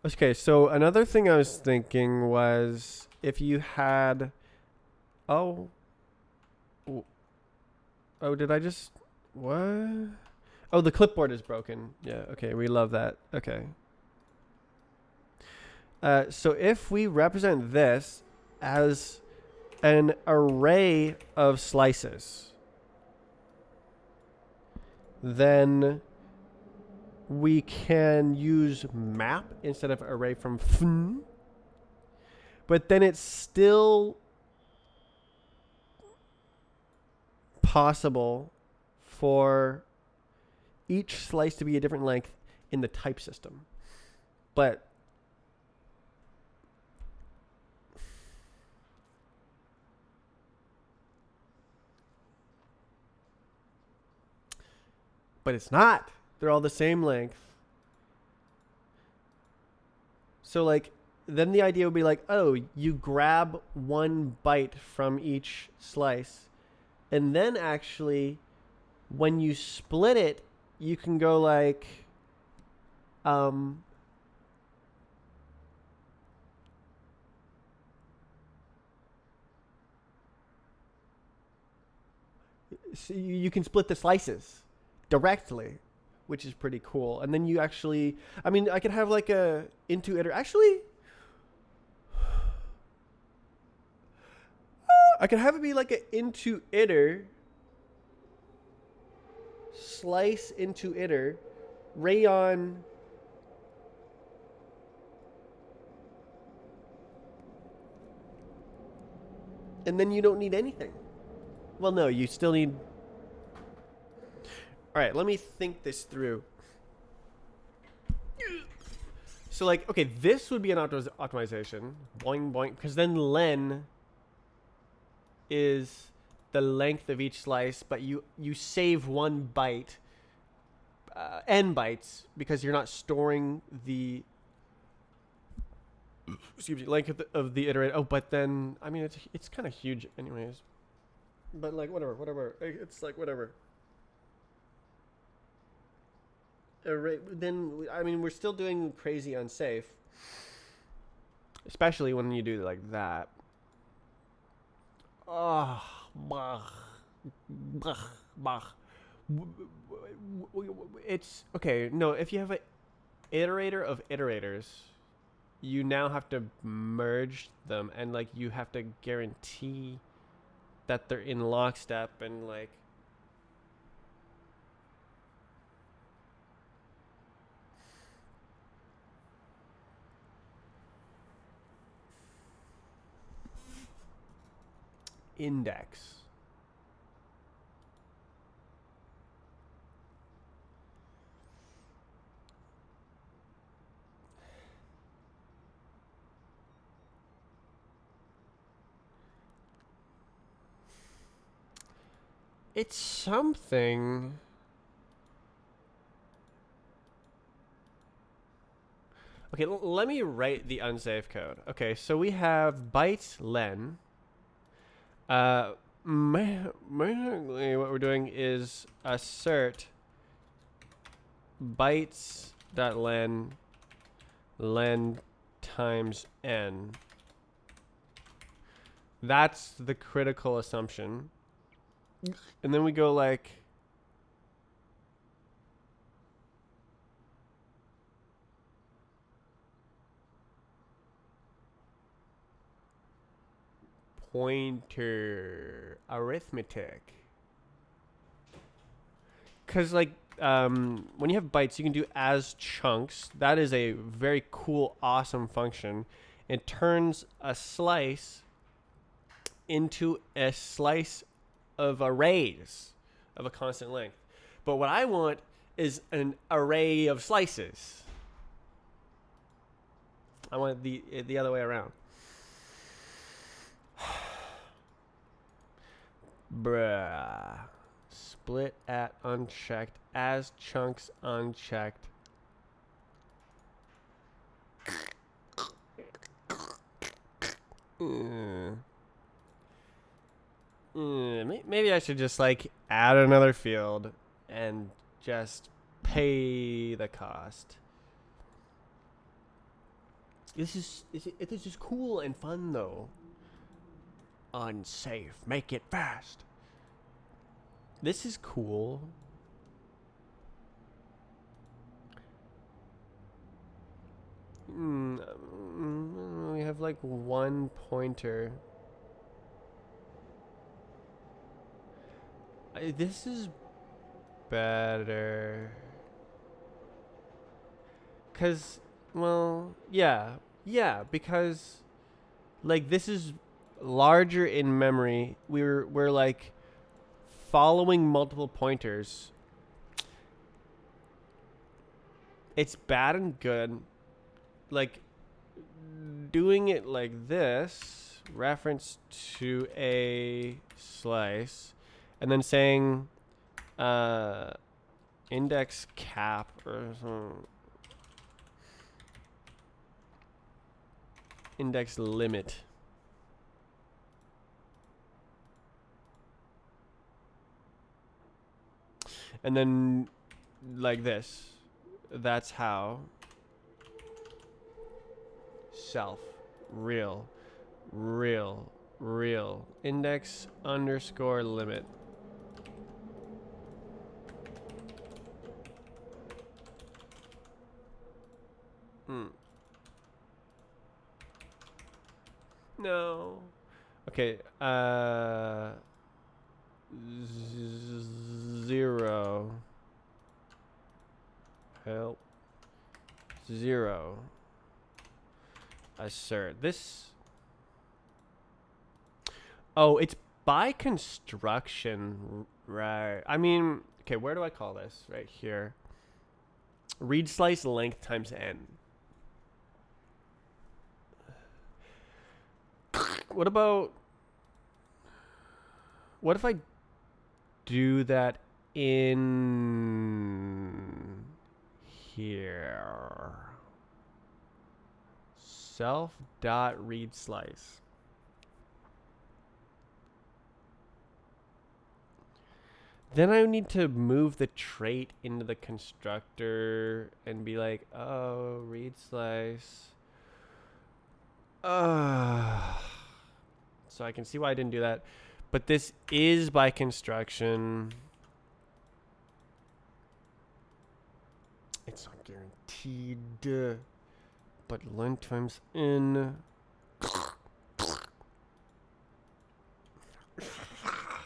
Okay, so another thing I was thinking was if you had, oh, oh, did I just what? Oh, the clipboard is broken. Yeah. Okay, we love that. Okay. So if we represent this as an array of slices, then we can use map instead of array from fn, but then it's still possible for each slice to be a different length in the type system. But it's not. They're all the same length. So like then the idea would be like, oh, you grab one byte from each slice, and then actually when you split it, you can go like so you can split the slices directly, which is pretty cool. And then you actually, I mean, I could have like a into iter. Actually, I could have it be like an into iter, slice into iter, rayon. And then you don't need anything. Well, no, you still need. All right, let me think this through. So, like, okay, this would be an optimization. Boing, boing. Because then len is the length of each slice, but you save one byte, n bytes, because you're not storing the excuse me, length of the iterator. Oh, but then, I mean, it's kind of huge anyways. But, like, whatever. It's like, whatever. Then, I mean, we're still doing crazy unsafe. Especially when you do like that. Oh, bah, bah, bah. It's okay. No, if you have an iterator of iterators, you now have to merge them, and like you have to guarantee that they're in lockstep, and like index. It's something. Okay, let me write the unsafe code. Okay, so we have bytes len. Basically, what we're doing is assert bytes.len len times n. That's the critical assumption. And then we go like pointer arithmetic. Because like when you have bytes, you can do as chunks. That is a very cool, awesome function. It turns a slice into a slice of arrays of a constant length. But what I want is an array of slices. I want the other way around. Bruh. Split at unchecked, as chunks unchecked. Maybe I should just like add another field and just pay the cost. This is cool and fun though. Unsafe. Make it fast. This is cool. We have like one pointer. This is better. Cause, well, yeah, because like this is larger in memory. We're like following multiple pointers. It's bad and good. Like doing it like this, reference to a slice, and then saying index cap or something. Index limit. And then like this. That's how. Self. Real. Index underscore limit. No. Okay. 0. Help. 0. Assert. This. Oh, it's by construction. Right. I mean, okay, where do I call this? Right here. Read slice length times n. What if I do that in here? Self dot read slice. Then I need to move the trait into the constructor and be like, oh, read slice. So I can see why I didn't do that. But this is by construction. It's not guaranteed. But len times n.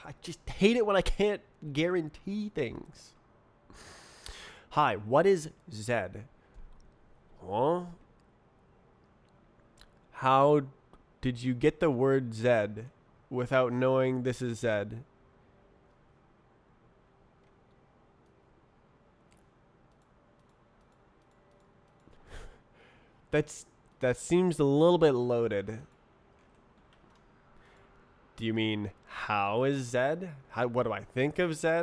I just hate it when I can't guarantee things. Hi, what is Z? Huh? How did you get the word Z? without knowing this is Z. That seems a little bit loaded. Do you mean how is Z? What do I think of Z?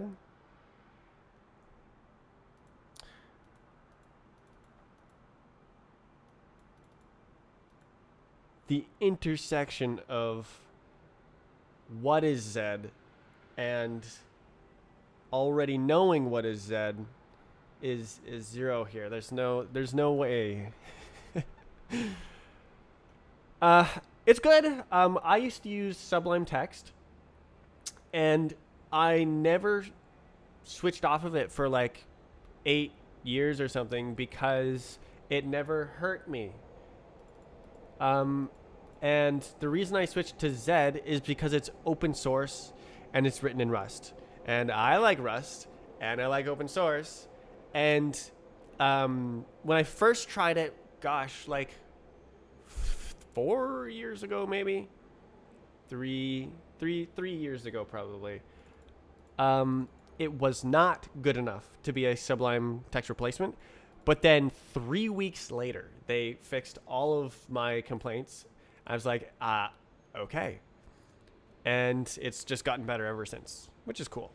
The intersection of what is Z and already knowing what is Z is 0 here. There's no way. It's good. I used to use Sublime Text, and I never switched off of it for like 8 years or something because it never hurt me. And the reason I switched to Z is because it's open source and it's written in Rust. And I like Rust and I like open source. And when I first tried it, gosh, like 4 years ago, maybe 3 years ago, probably. It was not good enough to be a Sublime text replacement. But then 3 weeks later, they fixed all of my complaints. I was like, okay. And it's just gotten better ever since, which is cool.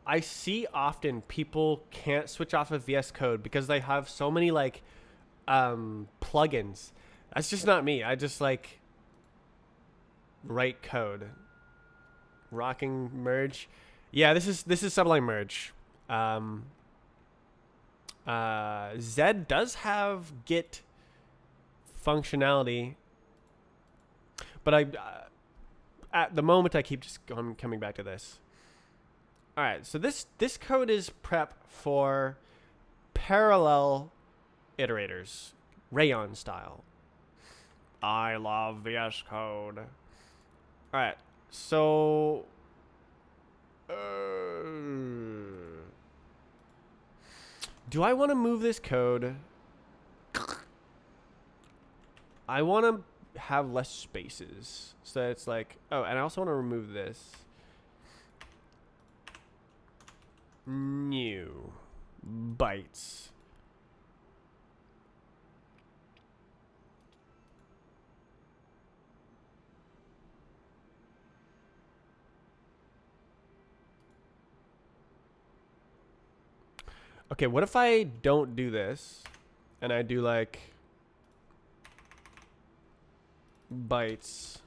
I see often people can't switch off of VS Code because they have so many like plugins. That's just not me. I just like write code. Rocking merge. Yeah, this is Sublime Merge. Z does have Git functionality, but at the moment I keep just coming back to this. All right, so this code is prep for parallel iterators, Rayon style. I love VS Code. All right, so do I want to move this code? I want to have less spaces. So that it's like, oh, and I also want to remove this. New bytes. Okay, what if I don't do this and I do like bytes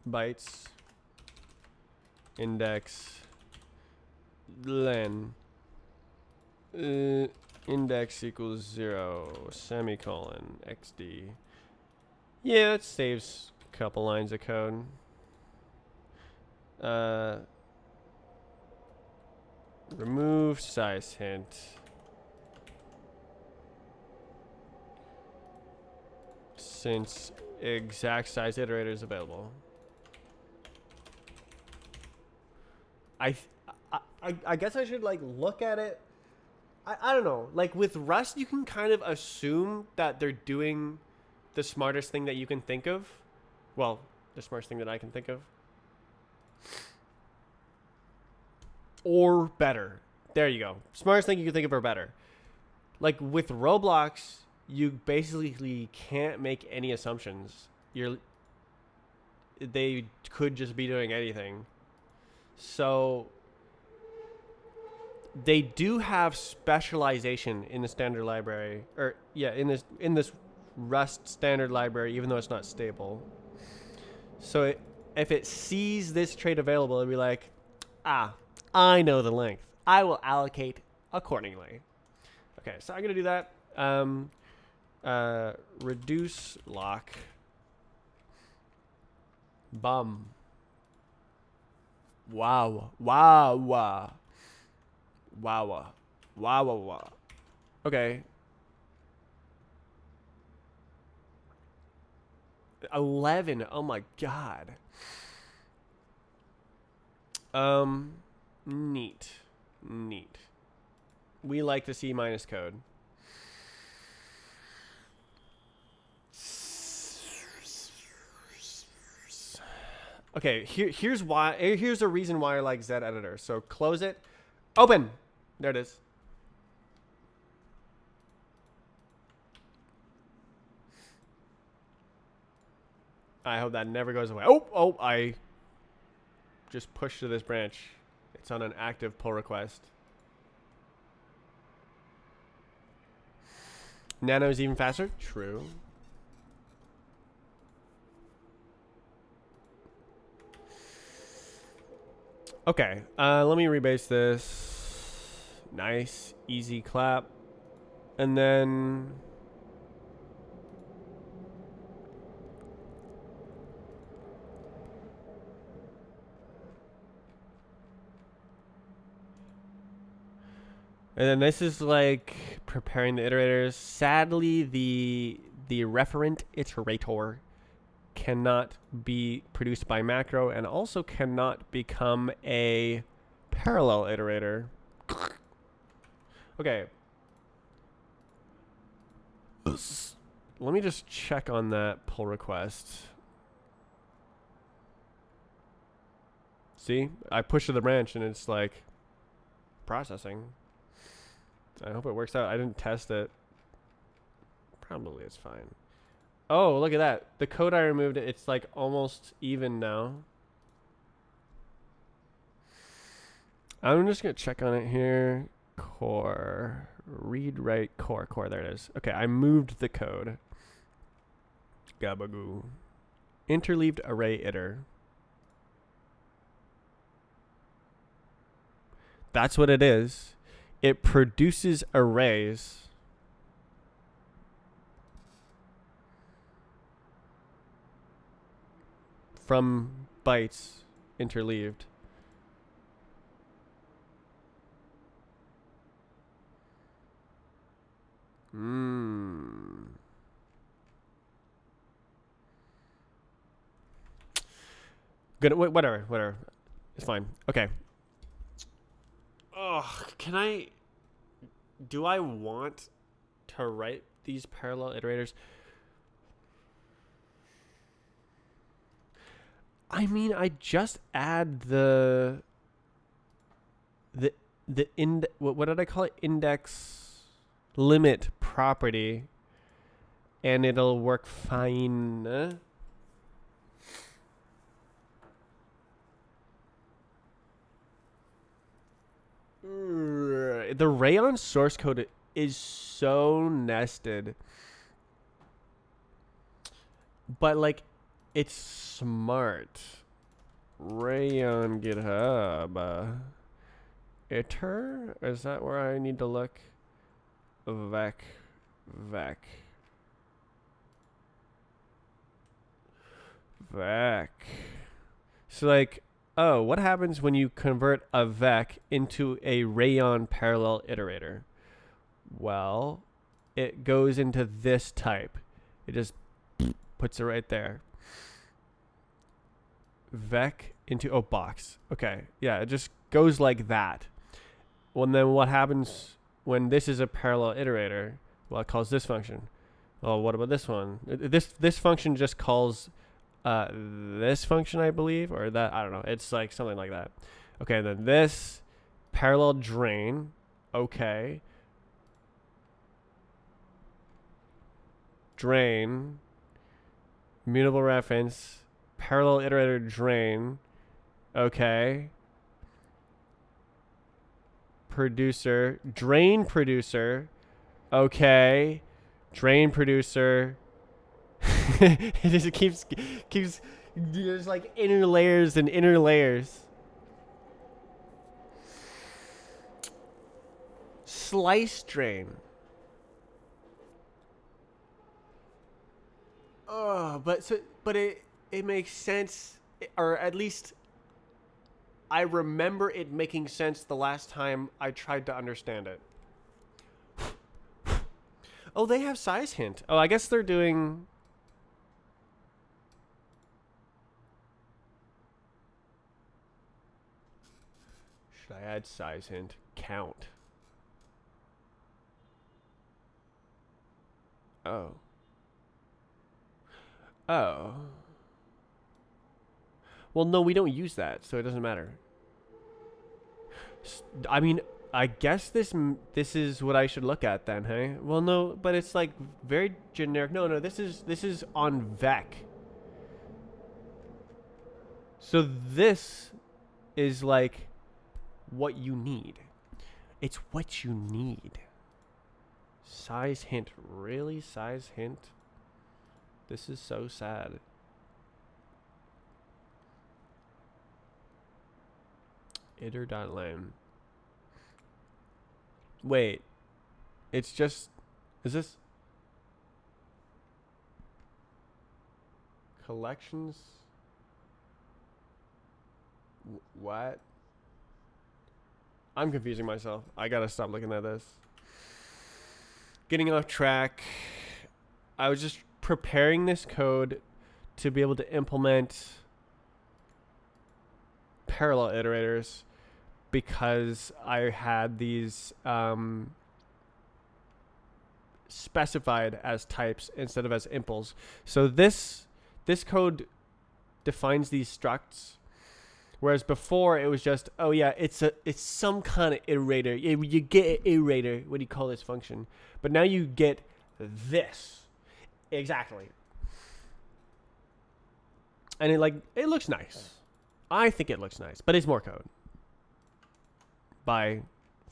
bytes index len index equals 0 semicolon xd. Yeah, it saves a couple lines of code. Remove size hint. Since exact size iterator is available. I guess I should like look at it. I don't know. Like with Rust, you can kind of assume that they're doing the smartest thing that you can think of. Well, the smartest thing that I can think of. Or better. There you go. Smartest thing you can think of or better. Like with Roblox, you basically can't make any assumptions. They could just be doing anything. So they do have specialization in the standard library, or yeah, in this Rust standard library, even though it's not stable. So if it sees this trait available, it'll be like, I know the length. I will allocate accordingly. Okay, so I'm gonna do that. Reduce lock. Bum. Wow. Wow. Wow. Wow. Wow. Wow. Okay. 11. Oh my god. Neat. we like to see minus code. Okay, here's why. Here's a reason why I like Z editor. So close it, open. There it is. I hope that never goes away. Oh, I just pushed to this branch. It's on an active pull request. Nano is even faster. True. Okay, let me rebase this. Nice, easy clap. And then... And then this is like preparing the iterators. Sadly, the referent iterator cannot be produced by macro and also cannot become a parallel iterator. Okay. Let me just check on that pull request. See? I push to the branch and it's like processing. I hope it works out. I didn't test it. Probably it's fine. Oh, look at that. The code I removed, it's like almost even now. I'm just going to check on it here. Core. Read, write, core. Core, there it is. Okay, I moved the code. Gabagoo. Interleaved array iter. That's what it is. It produces arrays. From bytes interleaved. Good. Whatever. It's fine. Okay. Oh, do I want to write these parallel iterators? I mean, I just add what did I call it? Index limit property, and it'll work fine. The Rayon source code is so nested, but like, it's smart. Rayon GitHub. Iter? Is that where I need to look? Vec. So like, oh, what happens when you convert a vec into a Rayon parallel iterator? Well, it goes into this type. It just puts it right there. Vec into box. Okay, yeah, it just goes like that. Well, then what happens when this is a parallel iterator? Well, it calls this function. Oh, what about this one? This function just calls this function, I believe, or that, I don't know. It's like something like that. Okay, then this parallel drain. Okay. Drain. Mutable reference. Parallel iterator drain. Okay. Producer. Drain producer. Okay. Drain producer. It just keeps there's like inner layers and inner layers. Slice drain. Oh, but it makes sense, or at least I remember it making sense the last time I tried to understand it. Oh, they have size hint. Oh, I guess they're doing... Should I add size hint? Count. Oh. Oh. Well, no, we don't use that, so it doesn't matter. I mean, I guess this is what I should look at then, hey? Well, no, but it's like very generic. No, this is on VEC. So this is like what you need. It's what you need. Size hint, really? Size hint? This is so sad. Iter.lame. Wait. It's just... Is this... Collections? What? I'm confusing myself. I gotta stop looking at this. Getting off track. I was just preparing this code to be able to implement parallel iterators because I had these specified as types instead of as impls. So this code defines these structs, whereas before it was just, oh yeah, it's some kind of iterator. You get an iterator when you call this function, but now you get this exactly, and it looks nice. I think it looks nice, but it's more code by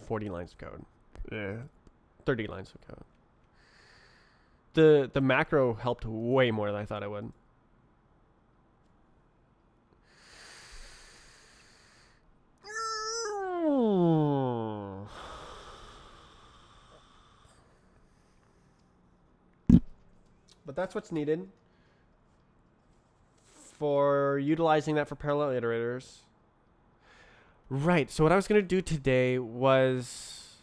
40 lines of code. Yeah, 30 lines of code. The macro helped way more than I thought it would. But that's what's needed for utilizing that for parallel iterators. Right. So what I was going to do today was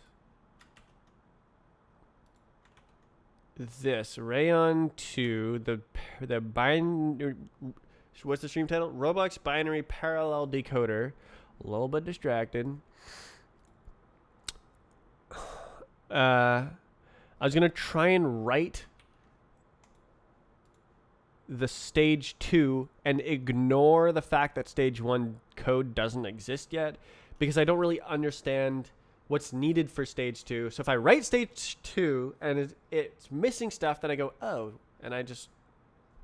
this Rayon 2, the binary. What's the stream title? Roblox binary parallel decoder. A little bit distracted. I was going to try and write the stage 2 and ignore the fact that stage 1 code doesn't exist yet, because I don't really understand what's needed for stage 2. So if I write stage 2 and it's missing stuff, then I go, oh, and I just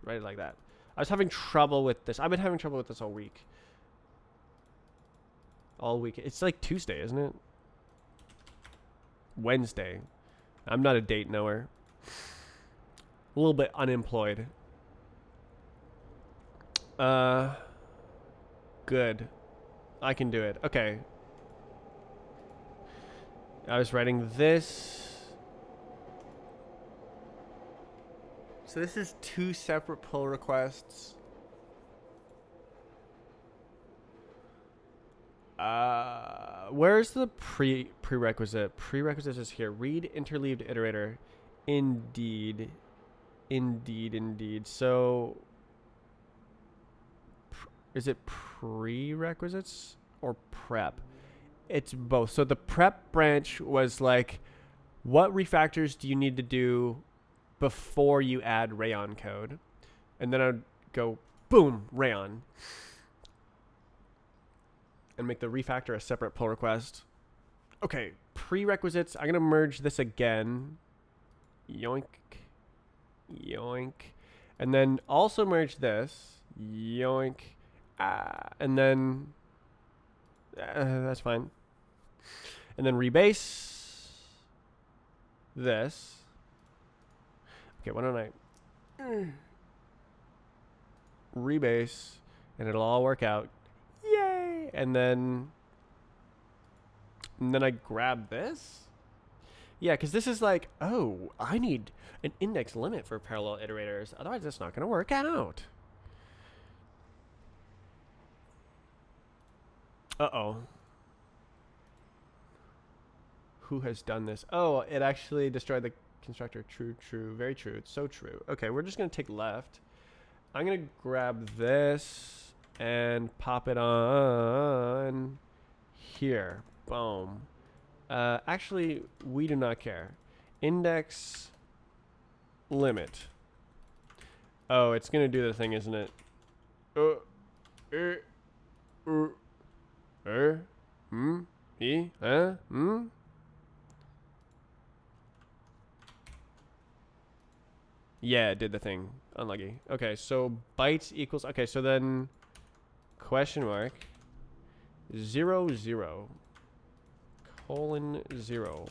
write it like that. I was having trouble with this. I've been having trouble with this all week. It's like Tuesday, isn't it? Wednesday. I'm not a date knower. A little bit unemployed. Good. I can do it. Okay. I was writing this. So this is 2 separate pull requests. Where's the prerequisite? Prerequisite is here. Read interleaved iterator. Indeed. So is it prerequisites or prep? It's both. So the prep branch was like, what refactors do you need to do before you add Rayon code? And then I'd go, boom, Rayon. And make the refactor a separate pull request. Okay, prerequisites. I'm going to merge this again. Yoink. And then also merge this. Yoink. And then that's fine. And then rebase this. Okay, why don't I rebase and it'll all work out. Yay! And then I grab this. Yeah, because this is like, oh, I need an index limit for parallel iterators. Otherwise, it's not going to work out. Uh-oh. Who has done this? Oh, it actually destroyed the constructor. True. Very true. It's so true. Okay, we're just going to take left. I'm going to grab this and pop it on here. Boom. Actually, we do not care. Index limit. Oh, it's gonna do the thing, isn't it? Yeah, it did the thing. Unlucky. Okay, so bytes equals. Okay, so then question mark 0 0 colon 0.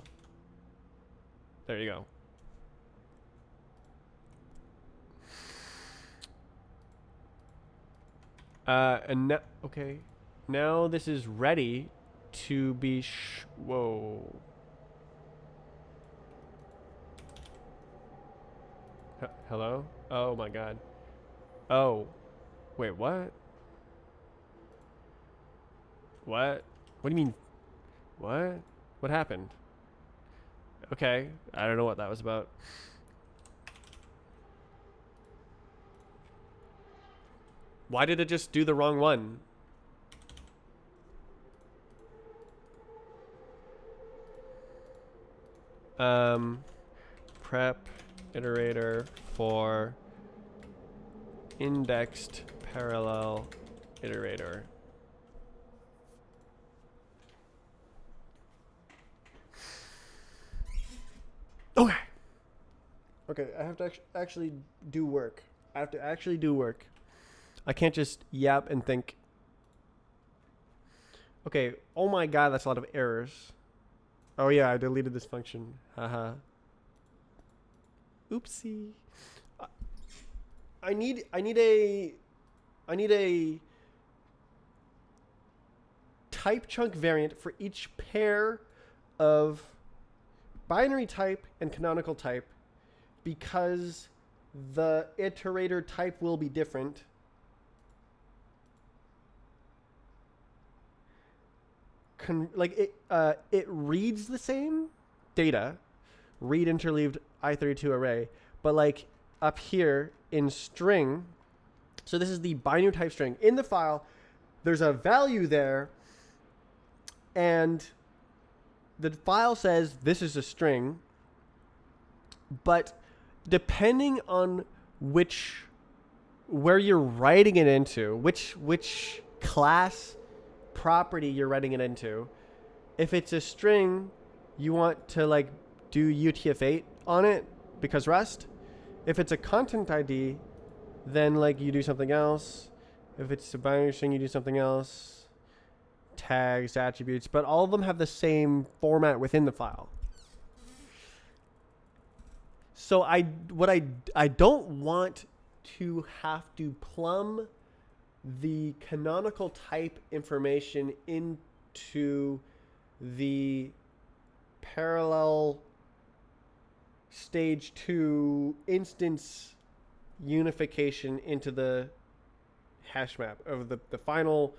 There you go. And now, okay, now this is ready to be. Whoa. Hello? Oh my god. Oh. Wait, what? What? What do you mean? What? What happened? Okay, I don't know what that was about. Why did it just do the wrong one? Prep iterator for indexed parallel iterator. Okay. Okay, I have to actually do work. I have to actually do work. I can't just yap and think. Okay, oh my god, that's a lot of errors. Oh yeah, I deleted this function. Haha. Oopsie. I need a type chunk variant for each pair of binary type and canonical type, because the iterator type will be different. It reads the same data, read interleaved I32 array, but like up here in string, so this is the binary type string. In the file, there's a value there, and the file says this is a string, but depending on where you're writing it into, which class property you're writing it into, if it's a string, you want to like do UTF-8 on it because Rust. If it's a content ID, then like you do something else. If it's a binary string, you do something else. Tags, attributes, but all of them have the same format within the file. So I don't want to have to plumb the canonical type information into the parallel stage 2 instance unification into the hash map of the final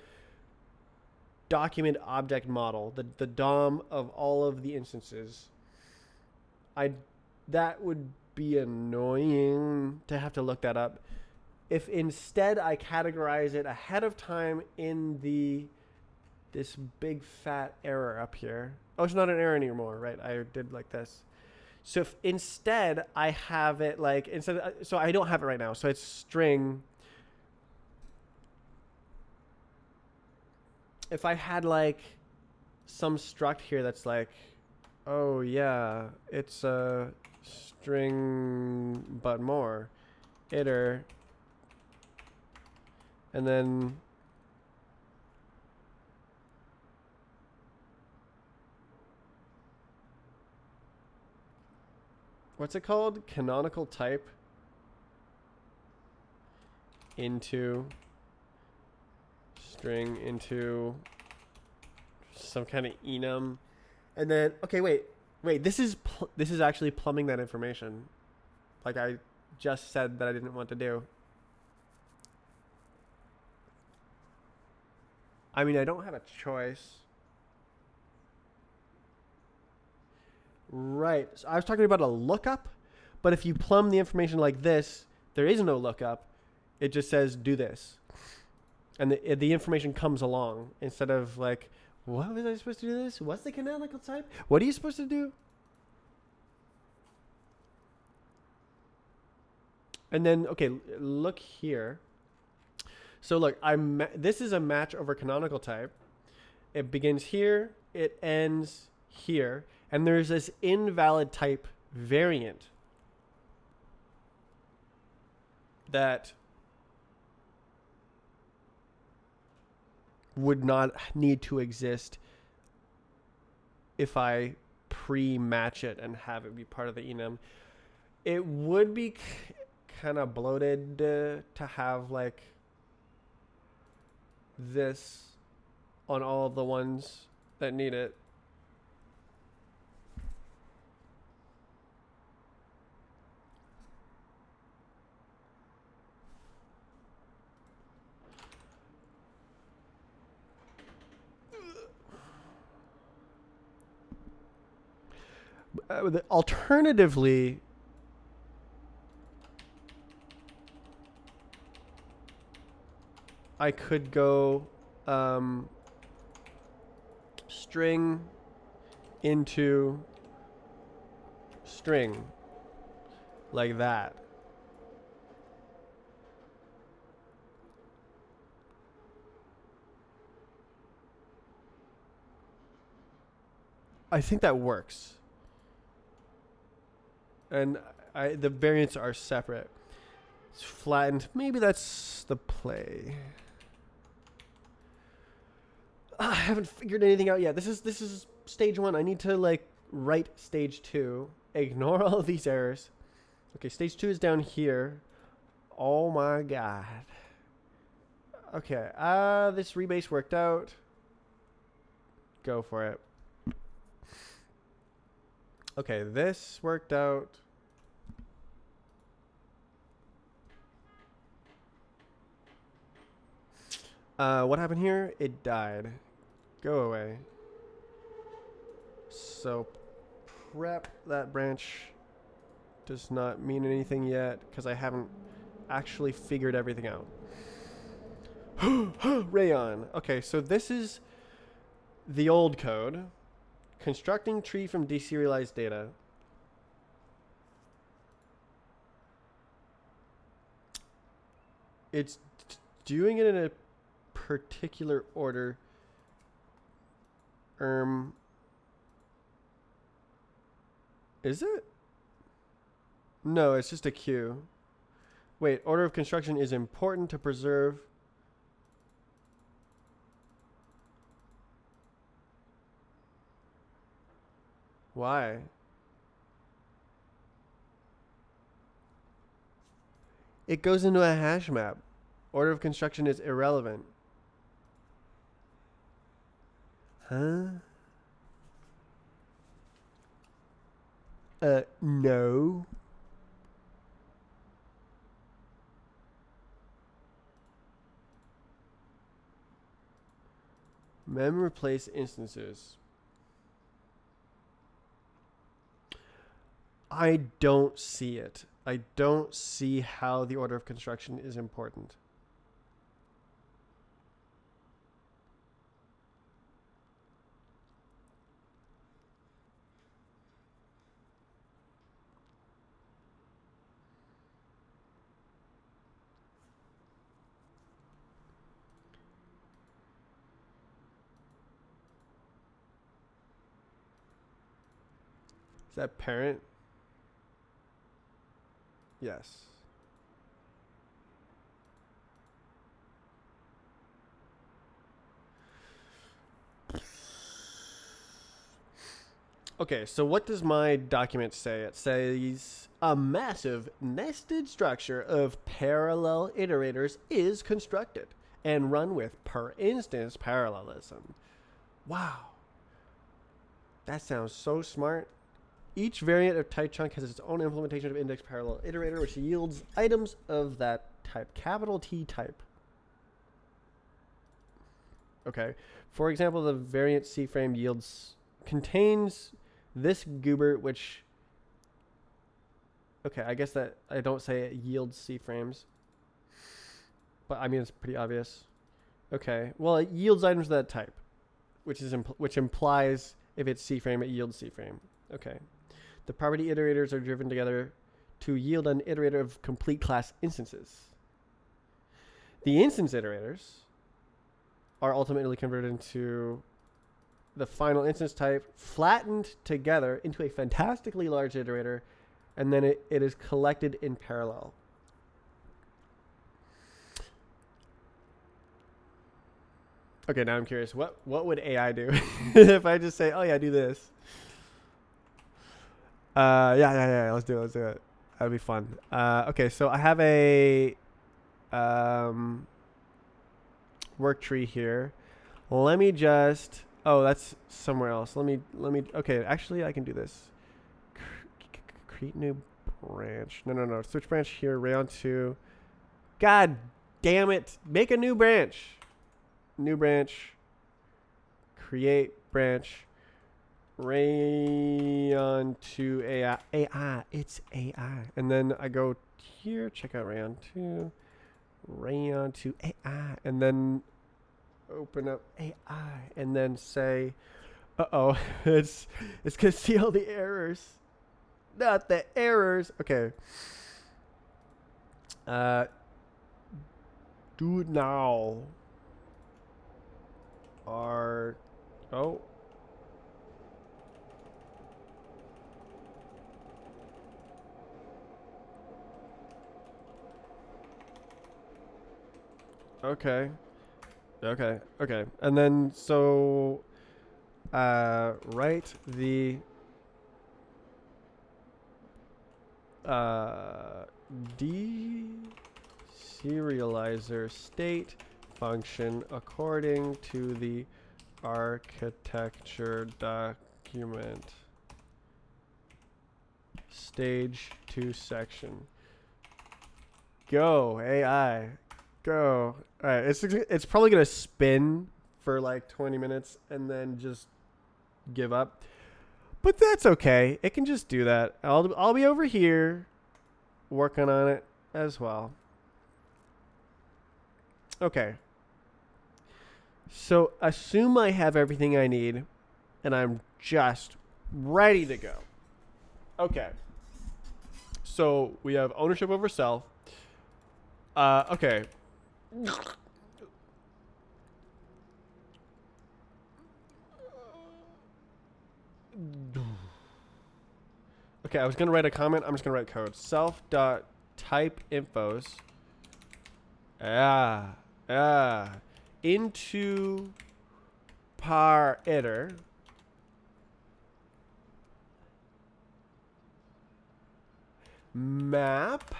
document object model, the DOM of all of the instances. That would be annoying to have to look that up. If instead I categorize it ahead of time in this big fat error up here. Oh, it's not an error anymore, right? I did like this. So if instead I have it like, so I don't have it right now. So it's string. If I had like some struct here that's like, oh yeah, it's a string but more, iter, and then what's it called? Canonical type into string into some kind of enum, and then okay, wait, this is actually plumbing that information, like I just said that I didn't want to do. I mean, I don't have a choice. Right. So I was talking about a lookup, but if you plumb the information like this, there is no lookup. It just says do this. And the information comes along instead of like, what was I supposed to do this? What's the canonical type? What are you supposed to do? And then, okay, look here. So look, this is a match over canonical type. It begins here, it ends here, and there's this invalid type variant that would not need to exist if I pre-match it and have it be part of the enum. It would be kind of bloated to have like this on all of the ones that need it. Alternatively, I could go string into string like that. I think that works. And the variants are separate. It's flattened. Maybe that's the play. I haven't figured anything out yet. This is stage 1. I need to like write stage 2. Ignore all of these errors. Okay, stage 2 is down here. Oh my god. Okay, this rebase worked out. Go for it. Okay, this worked out. What happened here? It died. Go away. So prep that branch does not mean anything yet because I haven't actually figured everything out. Rayon. Okay, so this is the old code. Constructing tree from deserialized data. It's doing it in a particular order. Is it? No, it's just a queue. Wait, order of construction is important to preserve. Why? It goes into a hash map. Order of construction is irrelevant. Huh? No. Mem replace instances. I don't see it. I don't see how the order of construction is important. Is that parent? Yes. Okay, so what does my document say? It says a massive nested structure of parallel iterators is constructed and run with per instance parallelism. Wow. That sounds so smart. Each variant of type chunk has its own implementation of index parallel iterator, which yields items of that type, capital T type. Okay. For example, the variant C frame contains this goober, which, okay, I guess that I don't say it yields C frames, but I mean, it's pretty obvious. Okay. Well, it yields items of that type, which implies if it's C frame, it yields C frame. Okay. The property iterators are driven together to yield an iterator of complete class instances. The instance iterators are ultimately converted into the final instance type, flattened together into a fantastically large iterator, and then it is collected in parallel. Okay, now I'm curious. What would AI do if I just say, "Oh yeah, do this"? Yeah. Let's do it. That'd be fun. Okay, so I have a work tree here. Let me just. Oh, that's somewhere else. Let me. Okay, actually, I can do this. Create new branch. No. Switch branch here. Rayon 2. God damn it! Make a new branch. New branch. Create branch. Rayon 2 AI. It's AI. And then I go here. Check out Rayon 2. Rayon 2 AI. And then open up AI. And then say, uh-oh, it's going to see all the errors. Not the errors. Okay. Do it now. Okay. And then so write the deserializer state function according to the architecture document. Stage 2 section. Go, AI. Go. All right, it's probably going to spin for like 20 minutes and then just give up. But that's okay. It can just do that. I'll be over here working on it as well. Okay. So assume I have everything I need and I'm just ready to go. Okay. So we have ownership over self. Okay. Okay, I was going to write a comment. I'm just going to write code. Self.typeInfos. Into par iter. Map.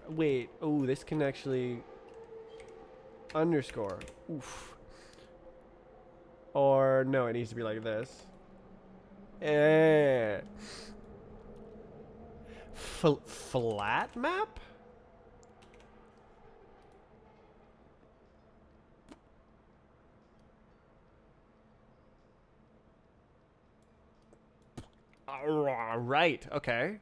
Wait. Oh, this can actually underscore. Oof. Or no, it needs to be like this. Flat map? Right, okay.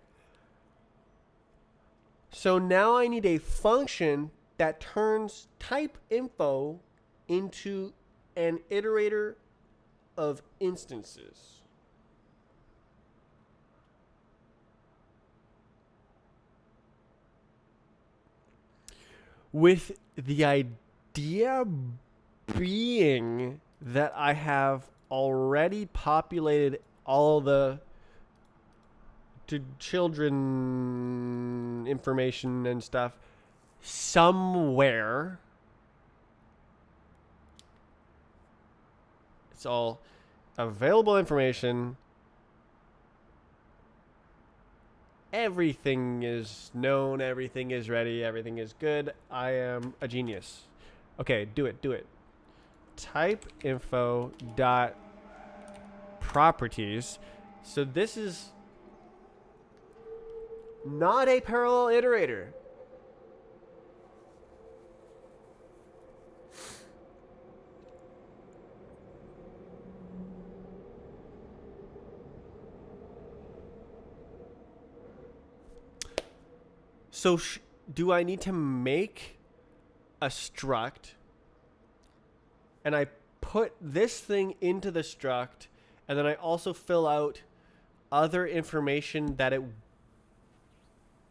So now I need a function that turns type info into an iterator of instances. With the idea being that I have already populated all the children information and stuff somewhere. It's all available information. Everything is known. Everything is ready. Everything is good. I am a genius. Okay, do it. Type info dot properties. So this is not a parallel iterator. So do I need to make a struct and I put this thing into the struct, and then I also fill out other information that it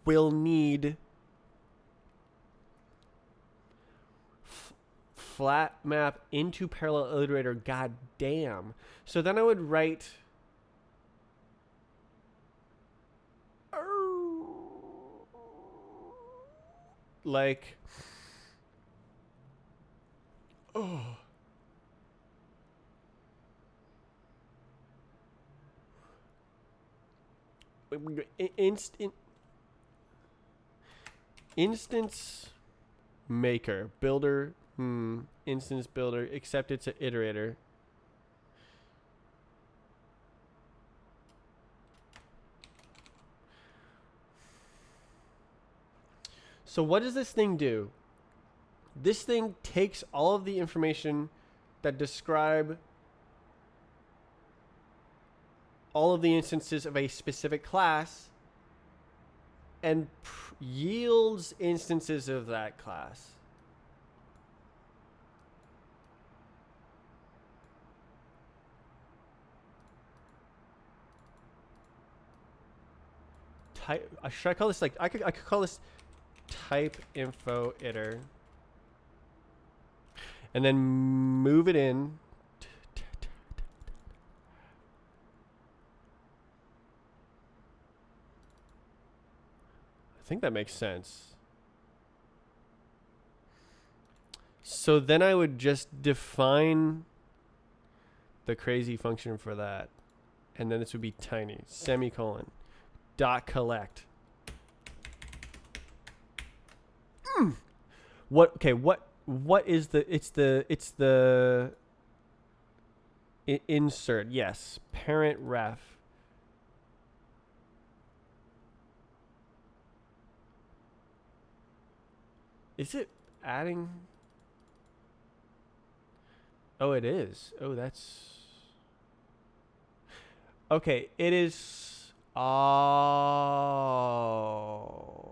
will need. Flat map into parallel iterator. God damn. So then I would write like, oh, instance maker builder, instance builder, except it's an iterator. So what does this thing do? This thing takes all of the information that describe all of the instances of a specific class and yields instances of that class. Should I call this like, I could call this type info iter, and then move it in. I think that makes sense. So then I would just define the crazy function for that, and then this would be tiny, semicolon, dot collect. What is the insert, yes, parent ref. Is it adding? Oh, it is. Oh, that's okay. It is. Oh,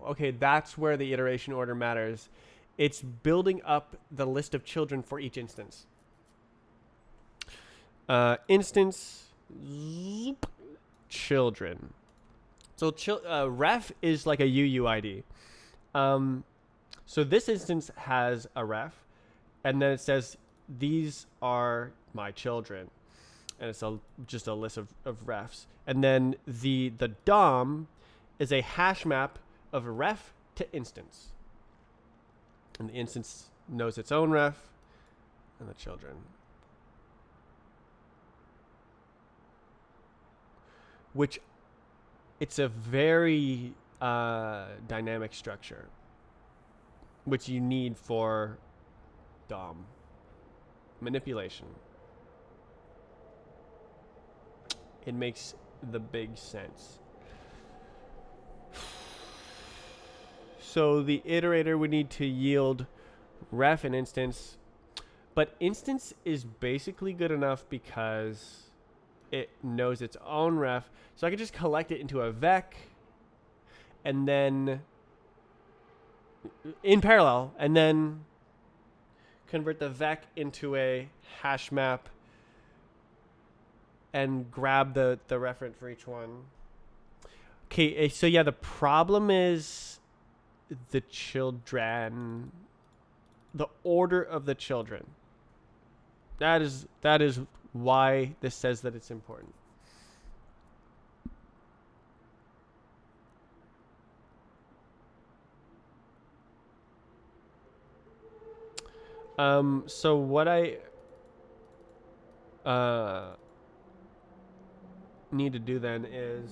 okay. That's where the iteration order matters. It's building up the list of children for each instance. Instance children. So ref is like a UUID. So this instance has a ref, and then it says these are my children, and it's just a list of refs. And then the DOM is a hash map of a ref to instance, and the instance knows its own ref and the children, which it's a very dynamic structure, which you need for DOM manipulation. It makes the big sense. So the iterator would need to yield ref and instance, but instance is basically good enough because it knows its own ref. So I could just collect it into a vec, and then in parallel, and then convert the vec into a hash map and grab the referent for each one. Okay, so yeah, the problem is the children, the order of the children. That is why this says that it's important. So what I need to do then is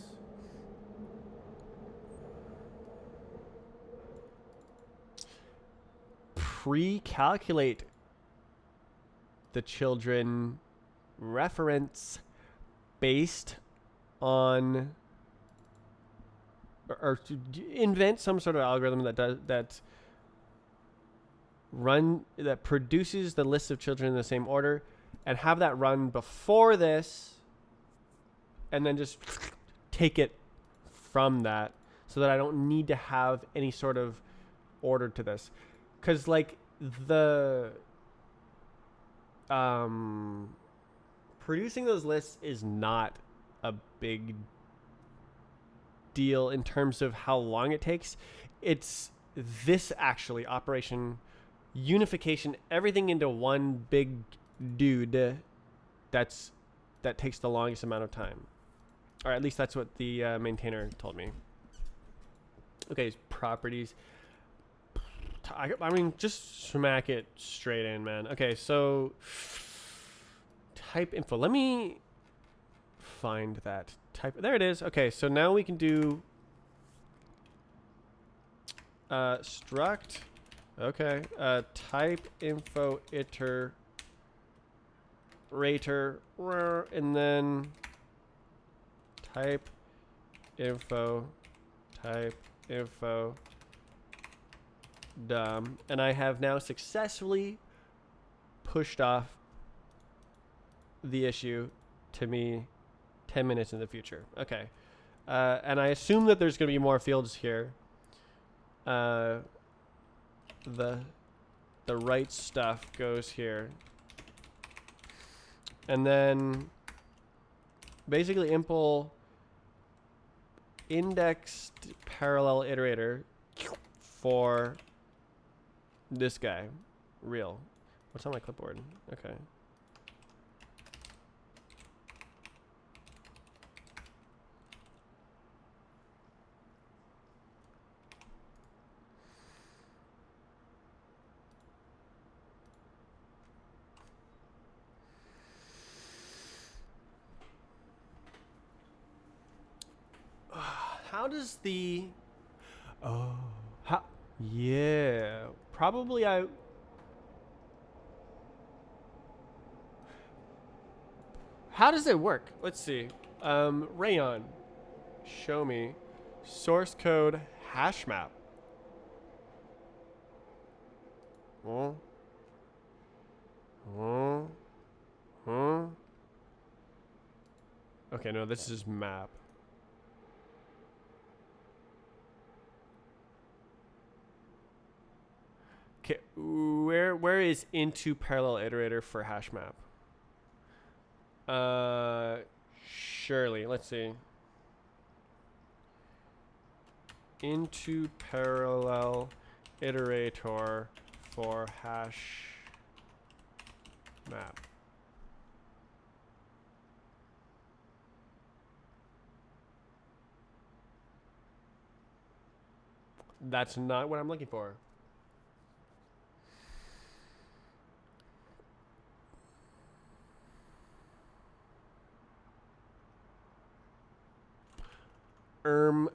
pre-calculate the children reference based on, or to invent some sort of algorithm that produces the list of children in the same order, and have that run before this, and then just take it from that, so that I don't need to have any sort of order to this. Because like um, producing those lists is not a big deal in terms of how long it takes. It's this actually operation unification, everything into one big dude. That takes the longest amount of time, or at least that's what the maintainer told me. Okay, properties. I mean, just smack it straight in, man. Okay, so type info. Let me find that type. There it is. Okay, so now we can do struct. Okay, type info iterator, and then type info dumb, and I have now successfully pushed off the issue to me 10 minutes in the future. Okay. And I assume that there's going to be more fields here. The right stuff goes here. And then basically impl indexed parallel iterator for this guy. Real. What's on my clipboard? Okay. How does the... Oh. How... Yeah. Probably I... How does it work? Let's see. Rayon. Show me. Source code hash map. Oh. Oh. Huh? Okay, no, this is map. Okay, where is into parallel iterator for hash map? Surely, let's see. Into parallel iterator for hash map. That's not what I'm looking for.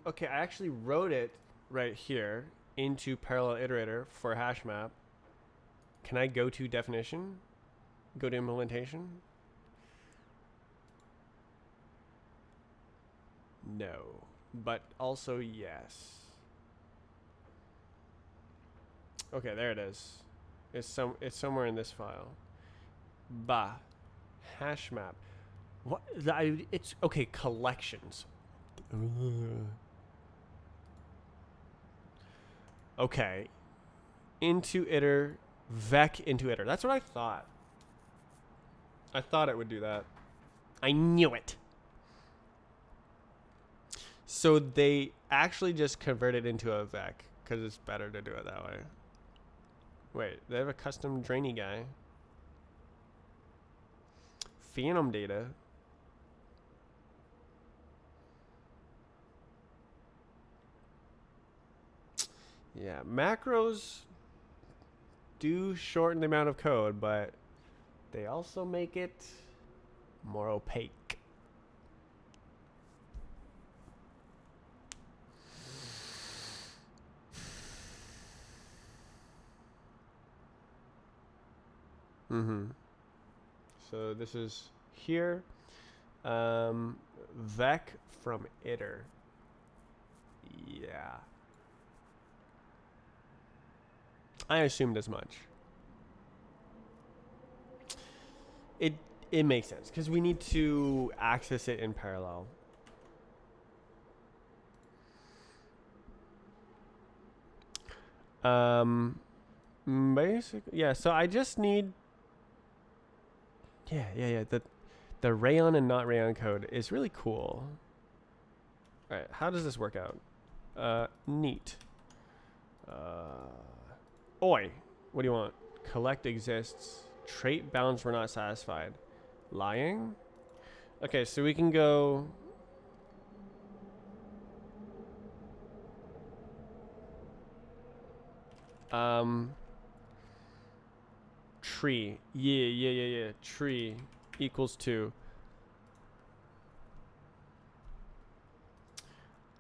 Okay, I actually wrote it right here into parallel iterator for hash map. Can I go to definition? Go to implementation? No, but also yes. Okay, there it is. It's somewhere in this file. Bah, hash map. What? It's okay. Collections. Okay. Into iter, vec into iter. That's what I thought. I thought it would do that. I knew it. So they actually just converted into a vec because it's better to do it that way. Wait, they have a custom drainy guy. Phantom data. Yeah, macros do shorten the amount of code, but they also make it more opaque. So this is here. Vec from iter. Yeah. I assumed as much. It makes sense because we need to access it in parallel. Basically, yeah. So I just need Yeah. The rayon and not rayon code is really cool. All right, how does this work out? Neat. Oi, what do you want? Collect exists. Trait bounds were not satisfied. Lying? Okay, so we can go. Tree. Yeah. Tree equals 2.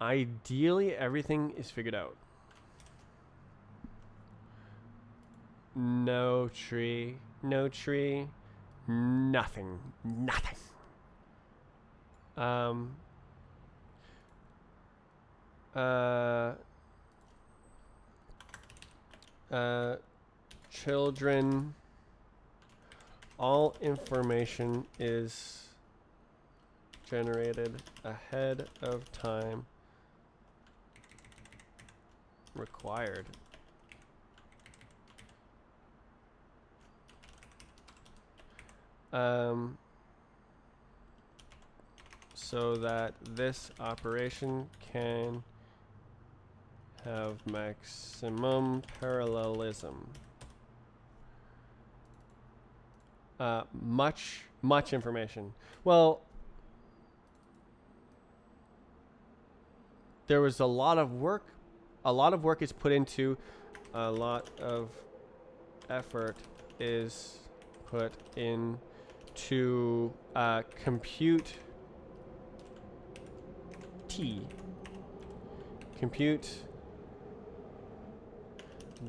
Ideally, everything is figured out. No tree. No tree. Nothing. Nothing. Children. All information is generated ahead of time required. So that this operation can have maximum parallelism. Much information. Well, there was a lot of work. A lot of work is put into. A lot of effort is put into compute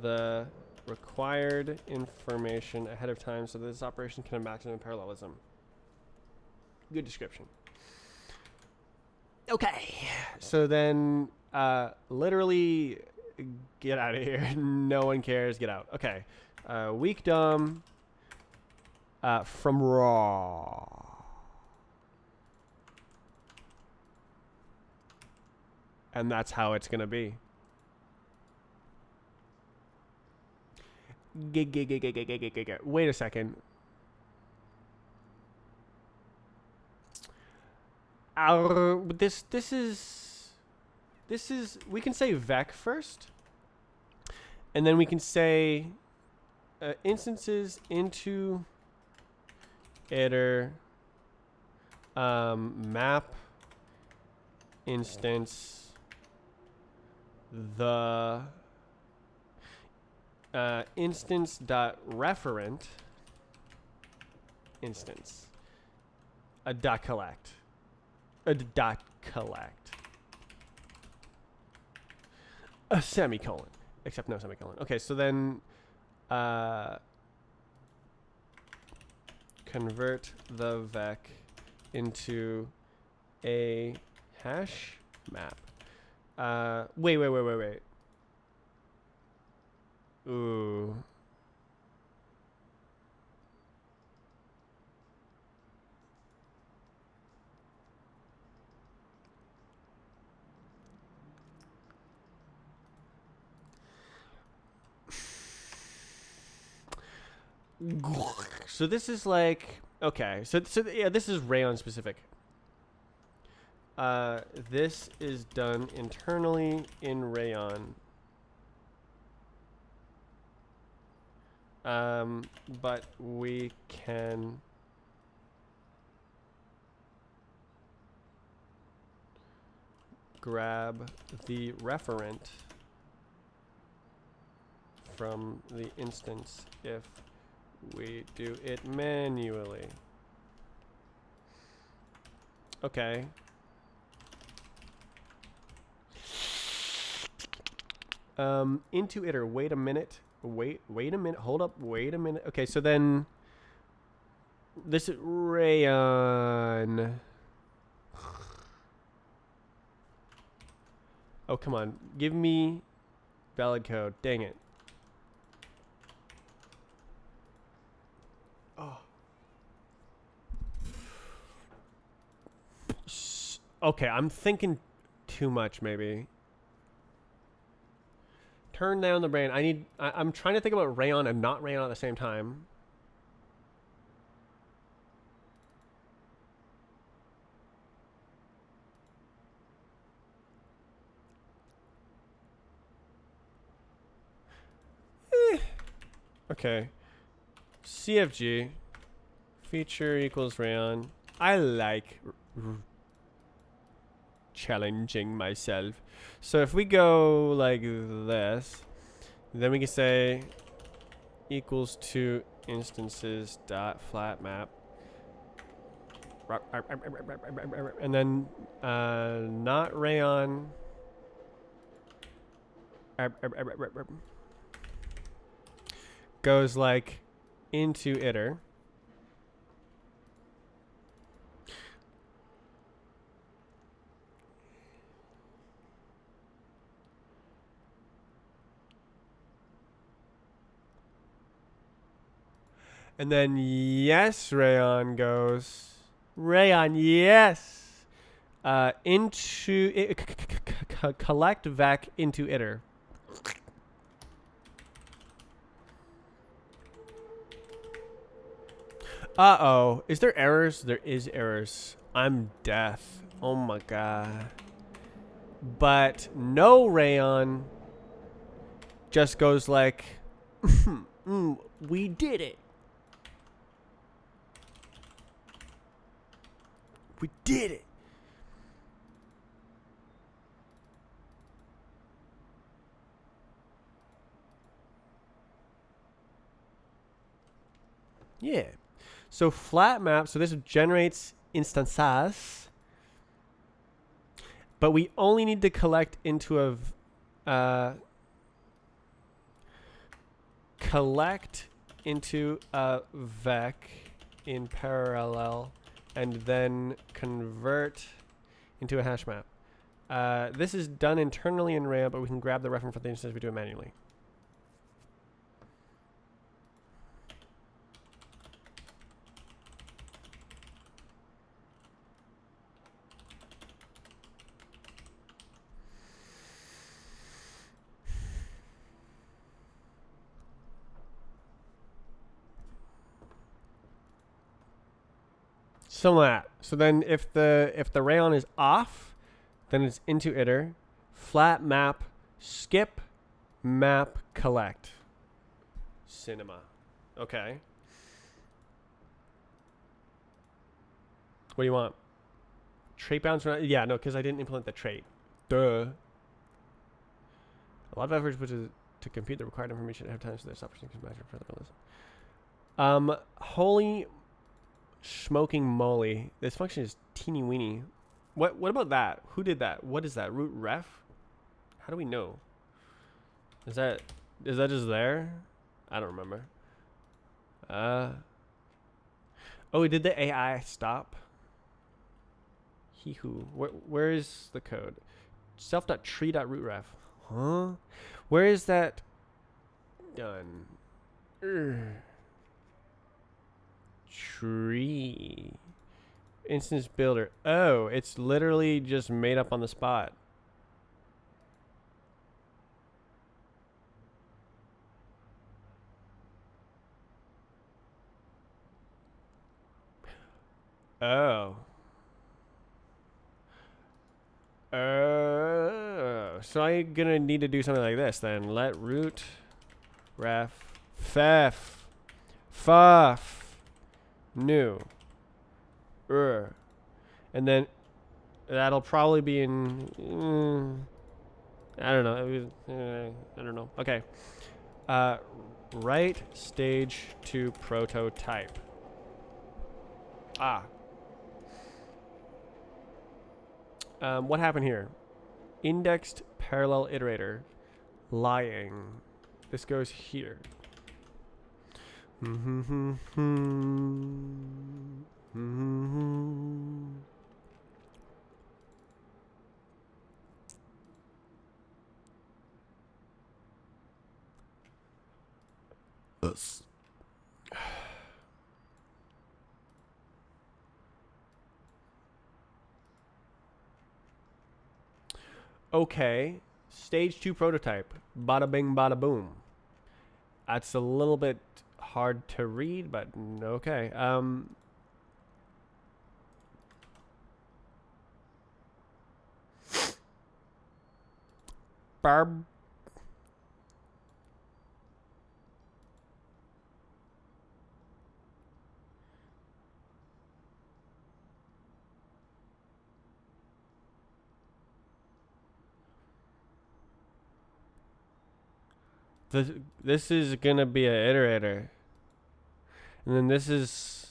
the required information ahead of time so that this operation can have maximum parallelism. Good description. Okay, so then literally get out of here. No one cares. Get out. Okay, weak dumb from raw. And that's how it's gonna be. Wait a second. This is we can say vec first, and then we can say instances into iter map instance the instance dot referent instance a dot collect a semicolon, except no semicolon. Okay, so then convert the vec into a hash map. Wait. Ooh. So this is like, okay, so yeah, this is rayon specific. This is done internally in rayon. But we can grab the referent from the instance if we do it manually. Okay. Into iter. Wait a minute. Wait a minute. Hold up. Wait a minute. Okay, so then this is rayon. Oh, come on. Give me valid code. Dang it. Oh. Okay, I'm thinking too much maybe. Turn down the brain. I'm trying to think about rayon and not rayon at the same time. Okay. CFG. Feature equals rayon. I like challenging myself. So if we go like this, then we can say equals to instances dot flat map. And then not rayon. Goes like into iter. And then yes, rayon goes. Rayon, yes. Into collect vec into iter. Uh-oh. Is there errors? There is errors. I'm deaf. Oh my god. But no rayon just goes like, we did it. We did it. Yeah. So flat map, so this generates instances, but we only need to collect into a vec in parallel and then convert into a hash map. This is done internally in RAM, but we can grab the reference for the instance if we do it manually. Something like that. So then if the rayon is off, then it's into iter, flat map, skip, map, collect. Cinema. Okay. What do you want? Trait bounds? Yeah, no, because I didn't implement the trait. Duh. A lot of effort was to compute the required information ahead of time so that software can measure further listen. Holy smoking moly. This function is teeny weeny. What about that? Who did that? What is that? Root ref? How do we know? Is that just there? I don't remember. Oh, did the AI stop? Hee-hoo. Where is the code? Self.tree.rootref. Huh? Where is that done? Tree. Instance builder. Oh, it's literally just made up on the spot. Oh. So I'm gonna need to do something like this then. Let root ref fef fuff new and then that'll probably be in I don't know. I don't know. Okay. Write stage to prototype. What happened here? Indexed parallel iterator. Lying. This goes here. Okay. Stage 2 prototype. Bada bing, bada boom. That's a little bit hard to read, but okay. Barb. This is gonna be an iterator, and then this is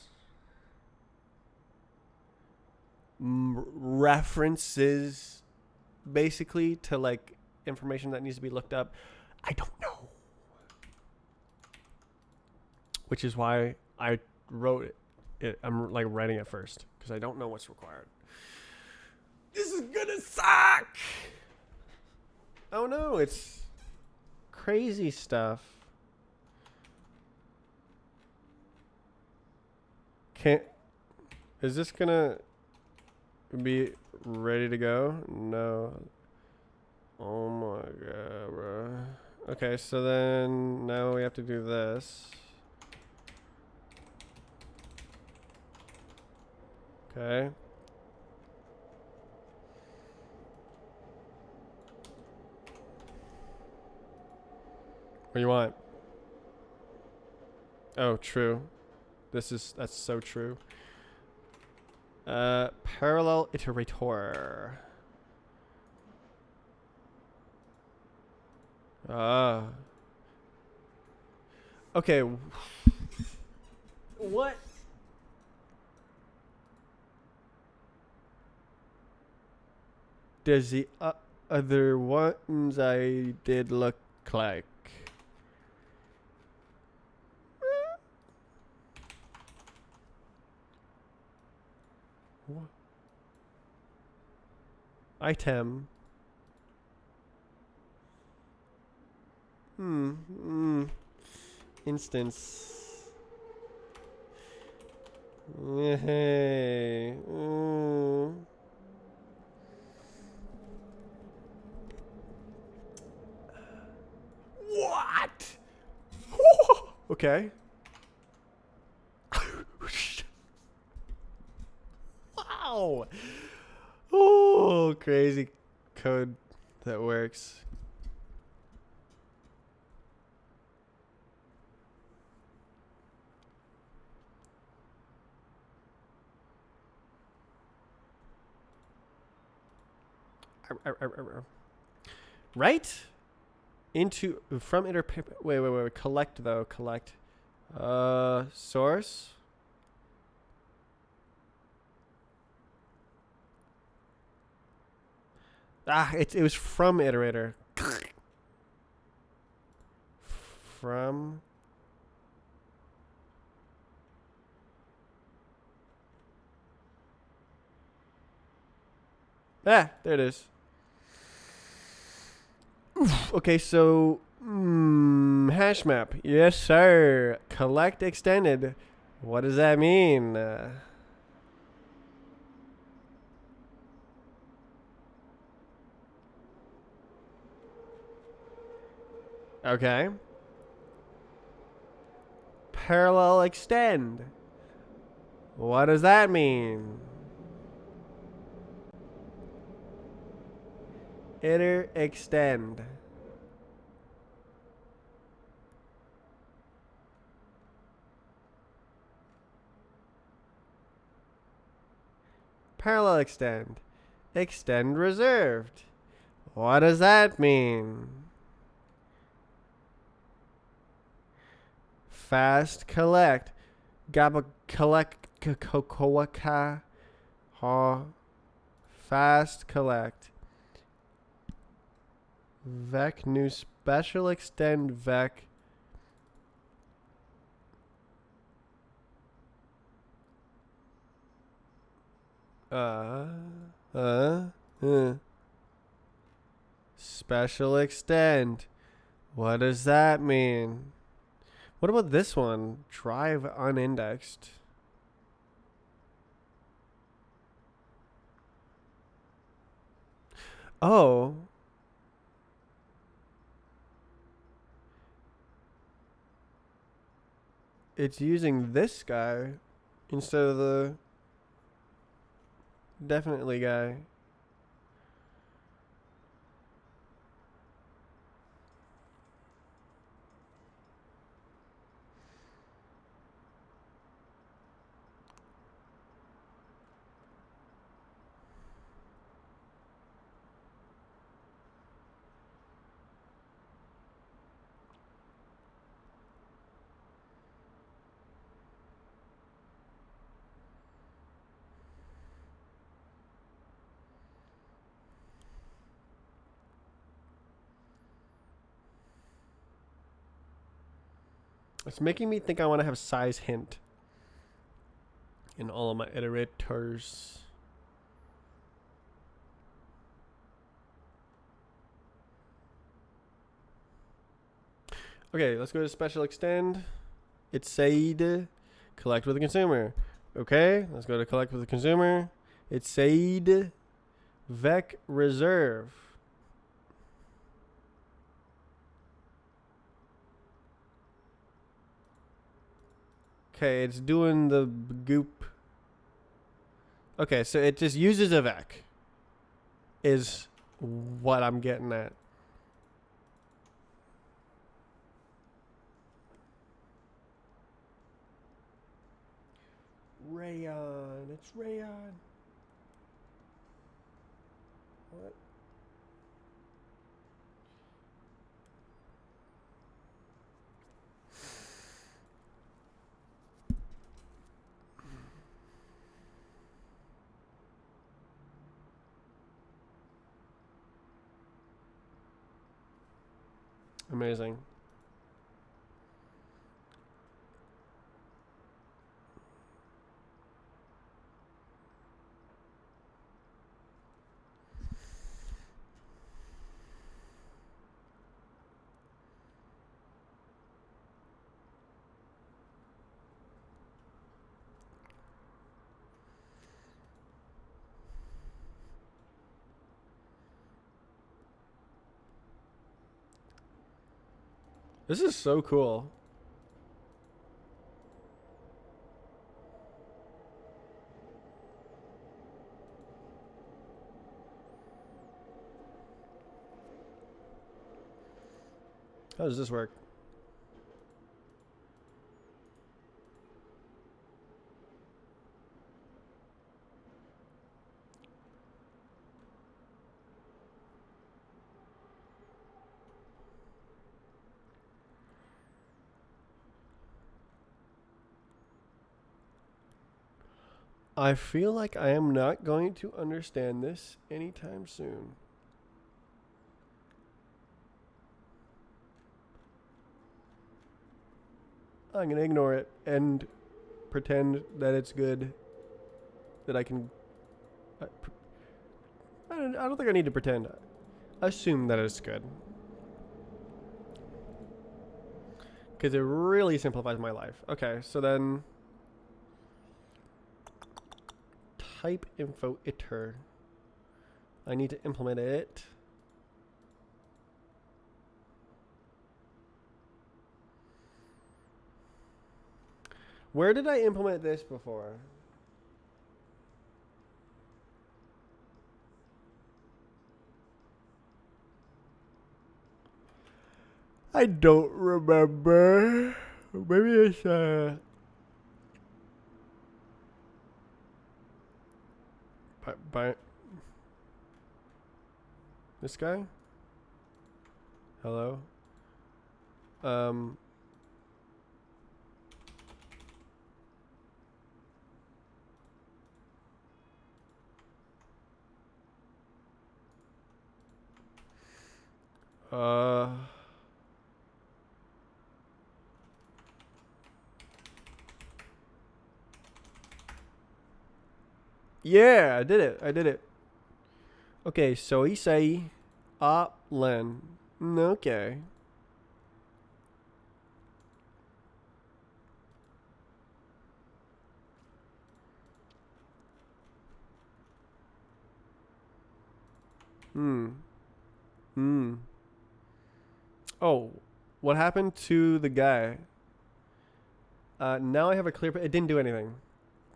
references basically to like information that needs to be looked up. I don't know, which is why I wrote it. I'm like writing it first because I don't know what's required. This is gonna suck. Oh no, it's crazy stuff. Can't. Is this gonna be ready to go? No. Oh my god, bro. Okay, so then now we have to do this. Okay. What do you want? Oh, true. That's so true. Parallel iterator. Ah. Okay. What? Does the other ones I did look like? What? Item. Instance. Hey. What? Okay. Wow. Oh, crazy code that works. Right? Into from inter. Wait. Collect though. Collect. Source. It was from iterator. From. There it is. Oof. Okay, so hash map. Yes, sir. Collect extended. What does that mean? Okay. Parallel extend. What does that mean? Iter extend. Parallel extend. Extend reserved. What does that mean? Fast collect. Gaba collect. Kokowaka. Ha. Fast collect. Vec new special extend vec. Special extend. What does that mean? What about this one? Drive unindexed. Oh. It's using this guy instead of the definitely guy. It's making me think I want to have size hint in all of my iterators. Okay, let's go to special extend. It said collect with the consumer. Okay, let's go to collect with the consumer. It said vec reserve. Okay, it's doing the goop. Okay, so it just uses a vec. Is what I'm getting at. Rayon. It's rayon. What? Amazing. This is so cool. How does this work? I feel like I am not going to understand this anytime soon. I'm going to ignore it and pretend that it's good. That I can... I don't think I need to pretend. Assume that it's good. Because it really simplifies my life. Okay, so then... Type info iter. I need to implement it. Where did I implement this before? I don't remember. Maybe it's by this guy? Hello? Uh Yeah, I did it. I did it. Okay, so he say len. Okay. Hmm. Hmm. Oh, what happened to the guy? Now I have a clear... It didn't do anything.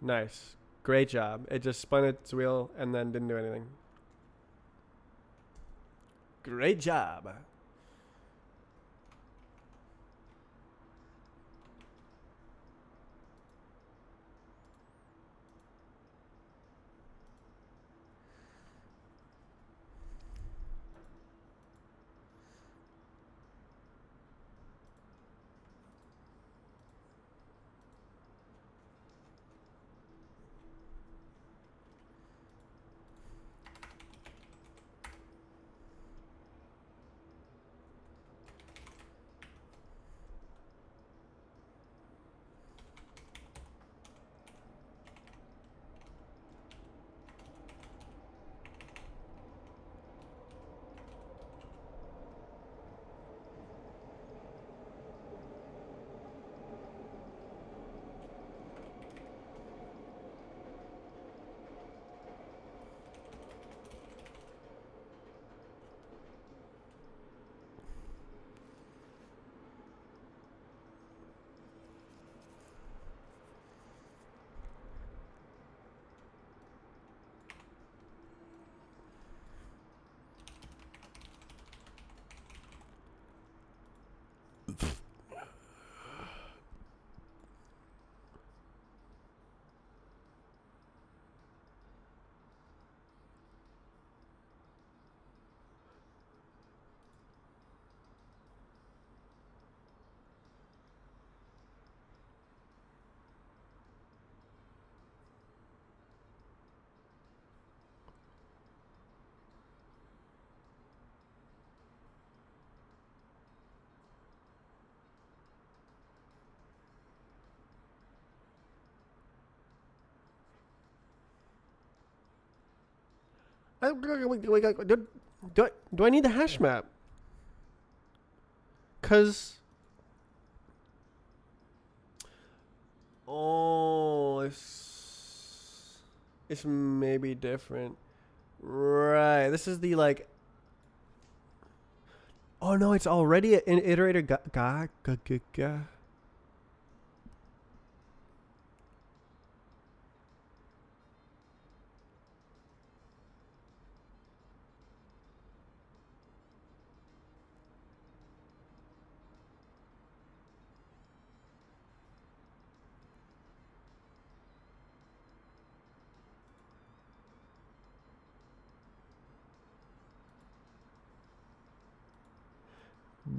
Nice. Great job. It just spun its wheel and then didn't do anything. Great job. Do I need the hash map? Cause oh, it's maybe different. Right. This is the like. Oh no, it's already an iterator. Ga.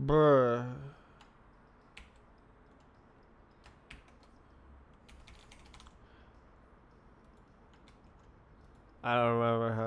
Bruh. I don't remember how.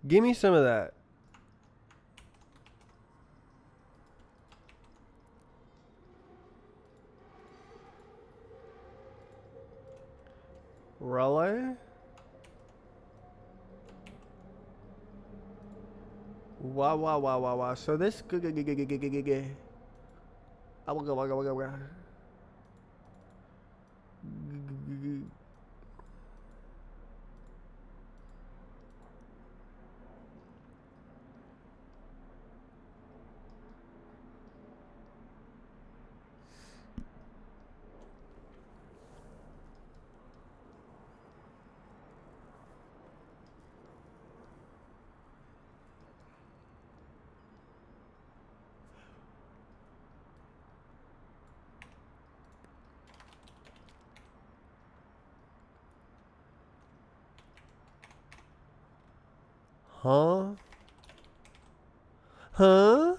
Give me some of that. Relay? Wow. So this. Huh? Huh?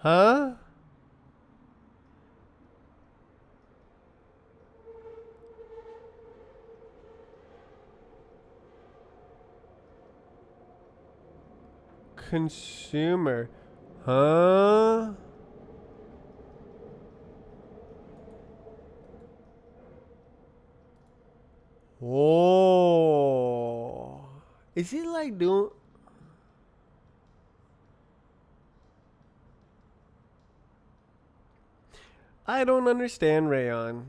Huh? Consumer. Huh? Oh. Is he like doing. I don't understand Rayon.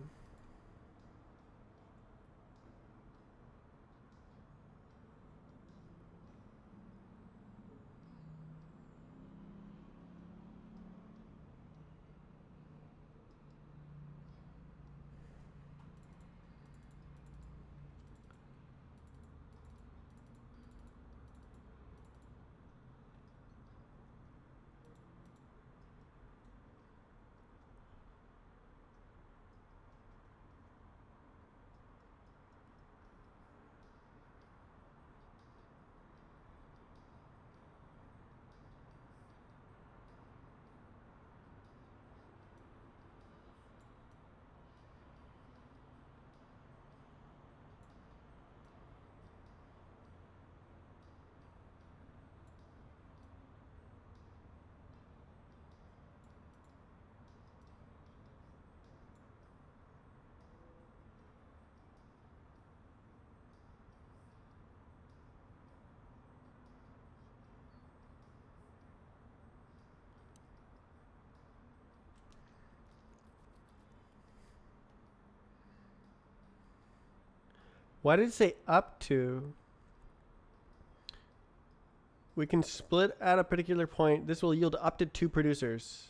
Why did it say up to? We can split at a particular point. This will yield up to 2 producers.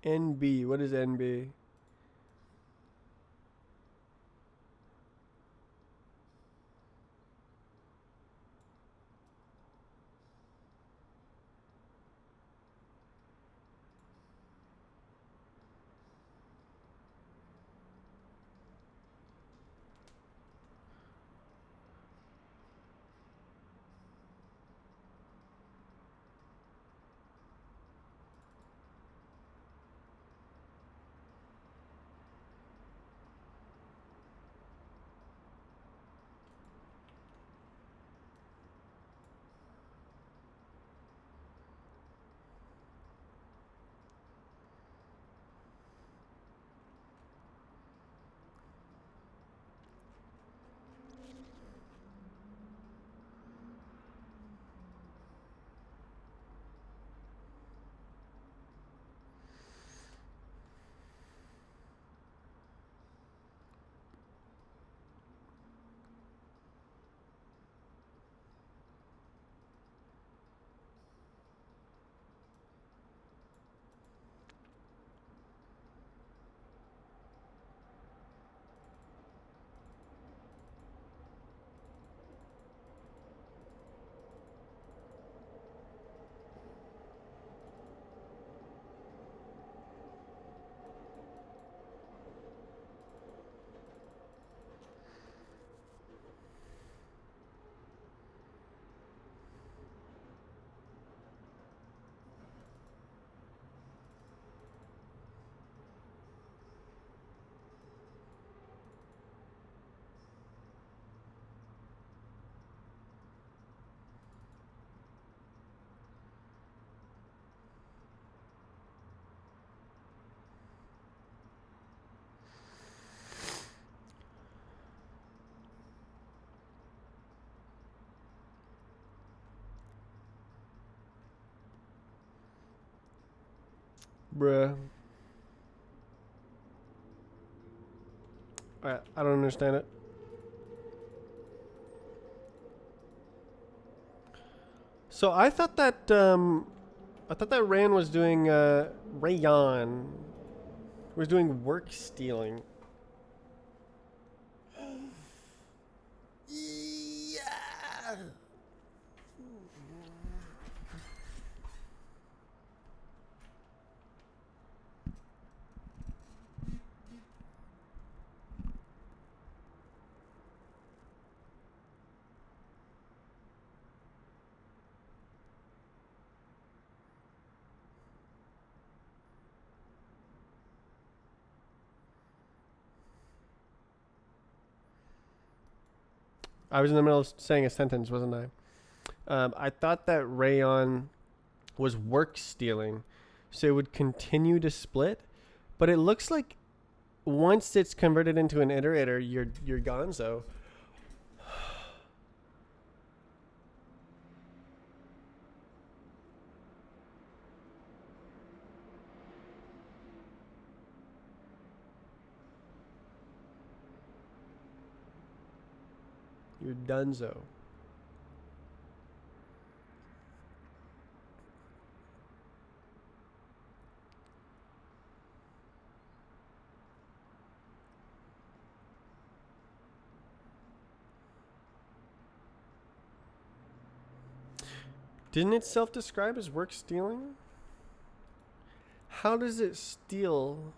NB. What is NB? Bruh. I don't understand it. So I thought that Rand was doing Rayon was doing work stealing. Yeah. I was in the middle of saying a sentence, wasn't I? I thought that Rayon was work stealing, so it would continue to split, but it looks like once it's converted into an iterator, you're gonzo. You're donezo. Didn't it self-describe as work stealing? How does it steal?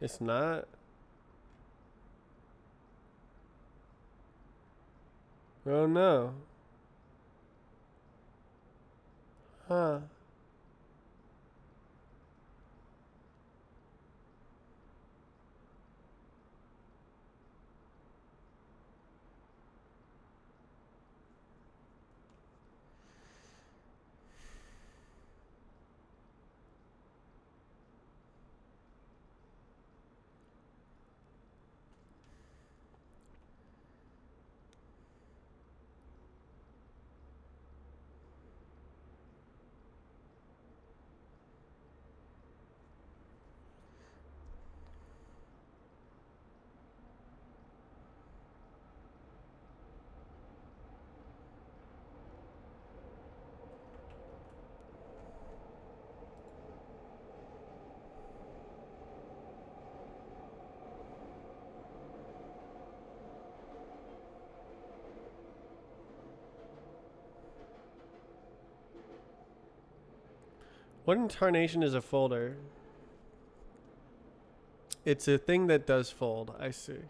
It's not. Oh no. Huh. What in tarnation is a folder? It's a thing that does fold. I see.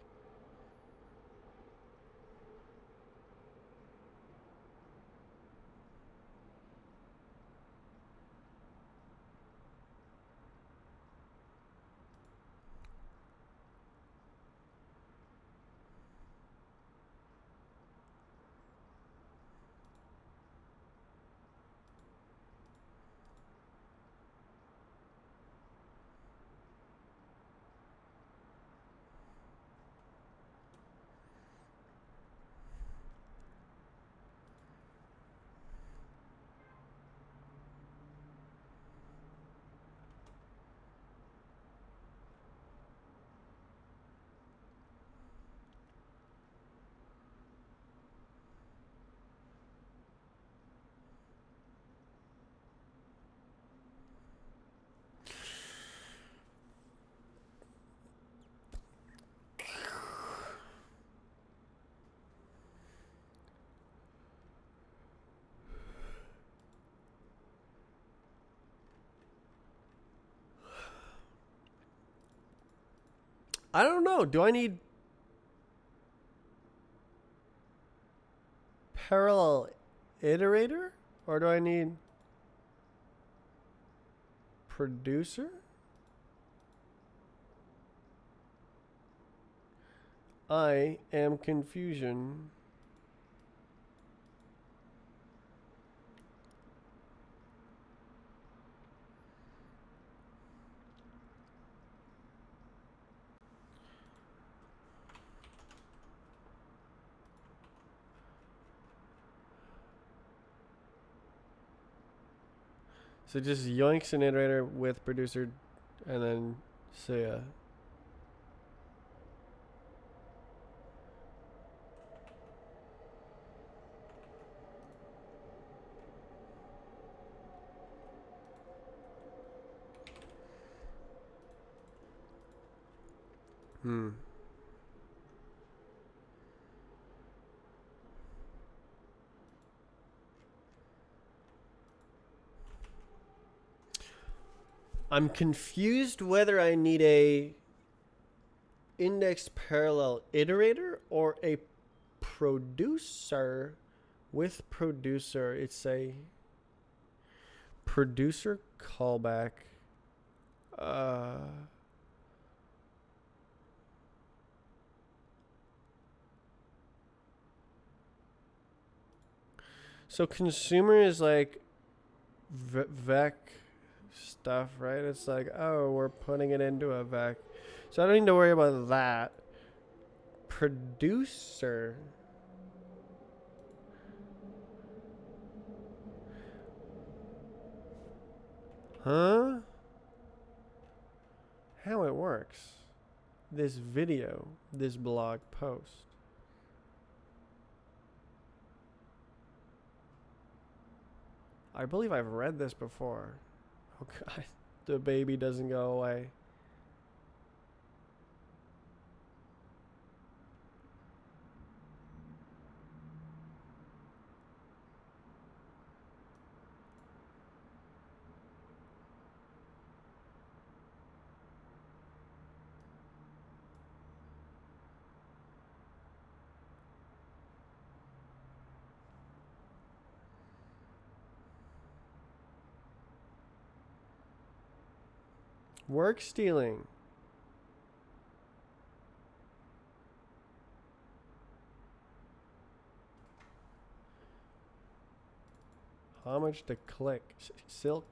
I don't know. Do I need parallel iterator? Or do I need producer? I am confusion. So just yoinks an iterator with producer and then say hmm. I'm confused whether I need a index parallel iterator or a producer. With producer, it's a producer callback. So consumer is like vec stuff, right? It's like, oh, we're putting it into a vec. So I don't need to worry about that. Producer. Huh? How it works. This video, this blog post. I believe I've read this before. Oh god, the baby doesn't go away. Work stealing. How much to click? Silk?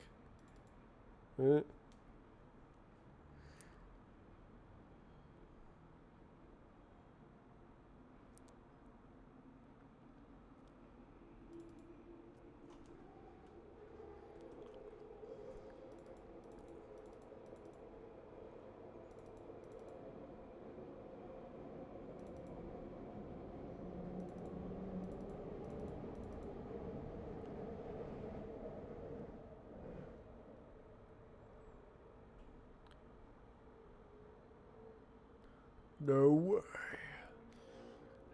No way.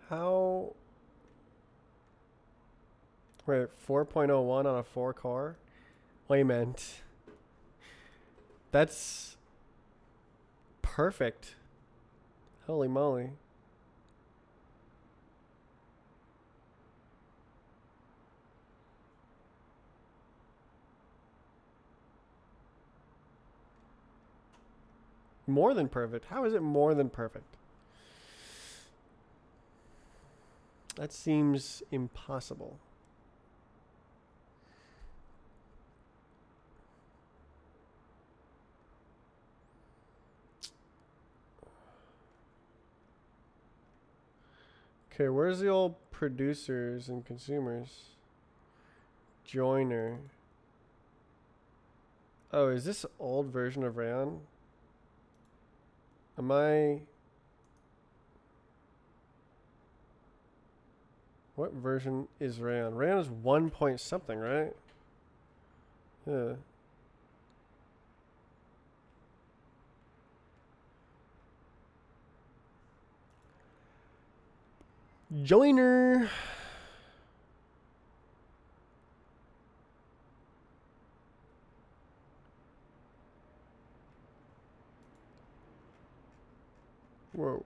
How? Wait, 4.01 on a 4 core? What you meant? That's perfect. Holy moly. More than perfect. How is it more than perfect? That seems impossible. Okay, where's the old producers and consumers? Joiner. Oh, is this old version of Rayon? Am I... What version is Rayon? Rayon is 1 point something, right? Yeah. Joiner. Whoa.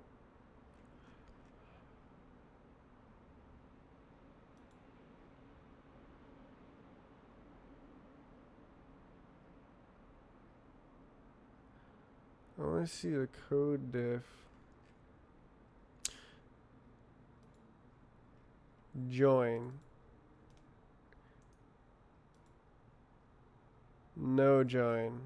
I want to see the code diff. Join. No join.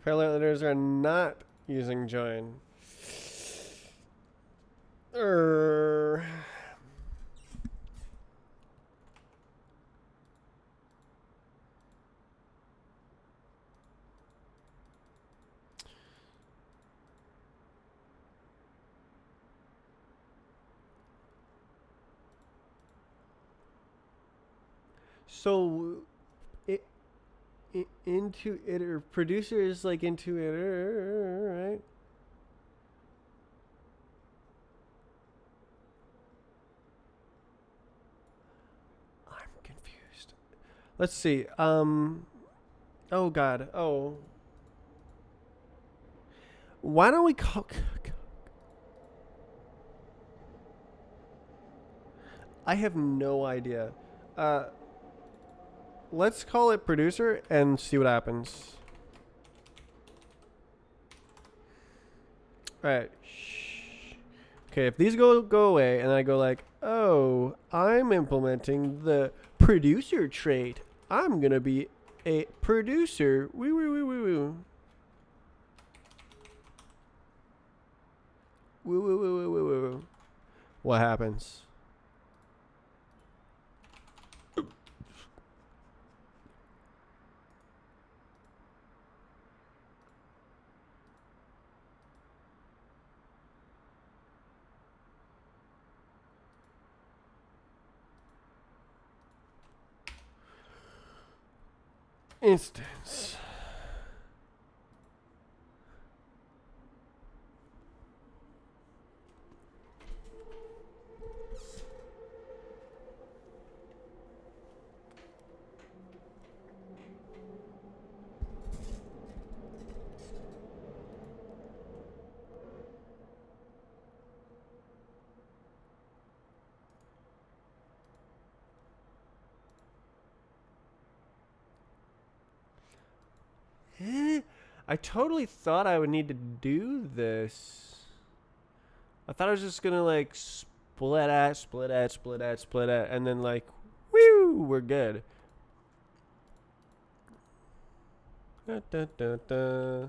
Parallel editors are not using join. So, into editor producer is like into editor, right? I'm confused. Let's see. Oh God. Oh. Why don't we call? I have no idea. Uh, let's call it producer and see what happens. All right. Shh. Okay, if these go away, and I go like, oh, I'm implementing the producer trait. I'm gonna be a producer. Woo woo woo woo woo. Woo woo woo woo woo woo. What happens? Instance. I totally thought I would need to do this. I thought I was just gonna like split at, and then like, whew, we're good. Da, da, da, da.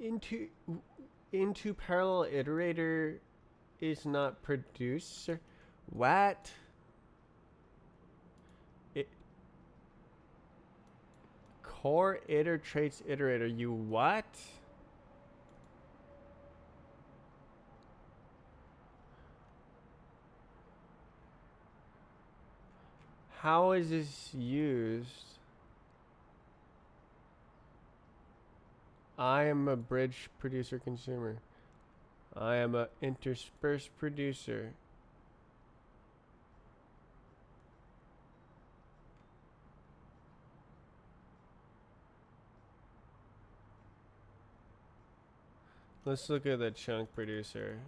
into into parallel iterator is not producer. What? It core iter traits iterator. You what? How is this used? I am a bridge producer consumer. I am a interspersed producer. Let's look at the chunk producer.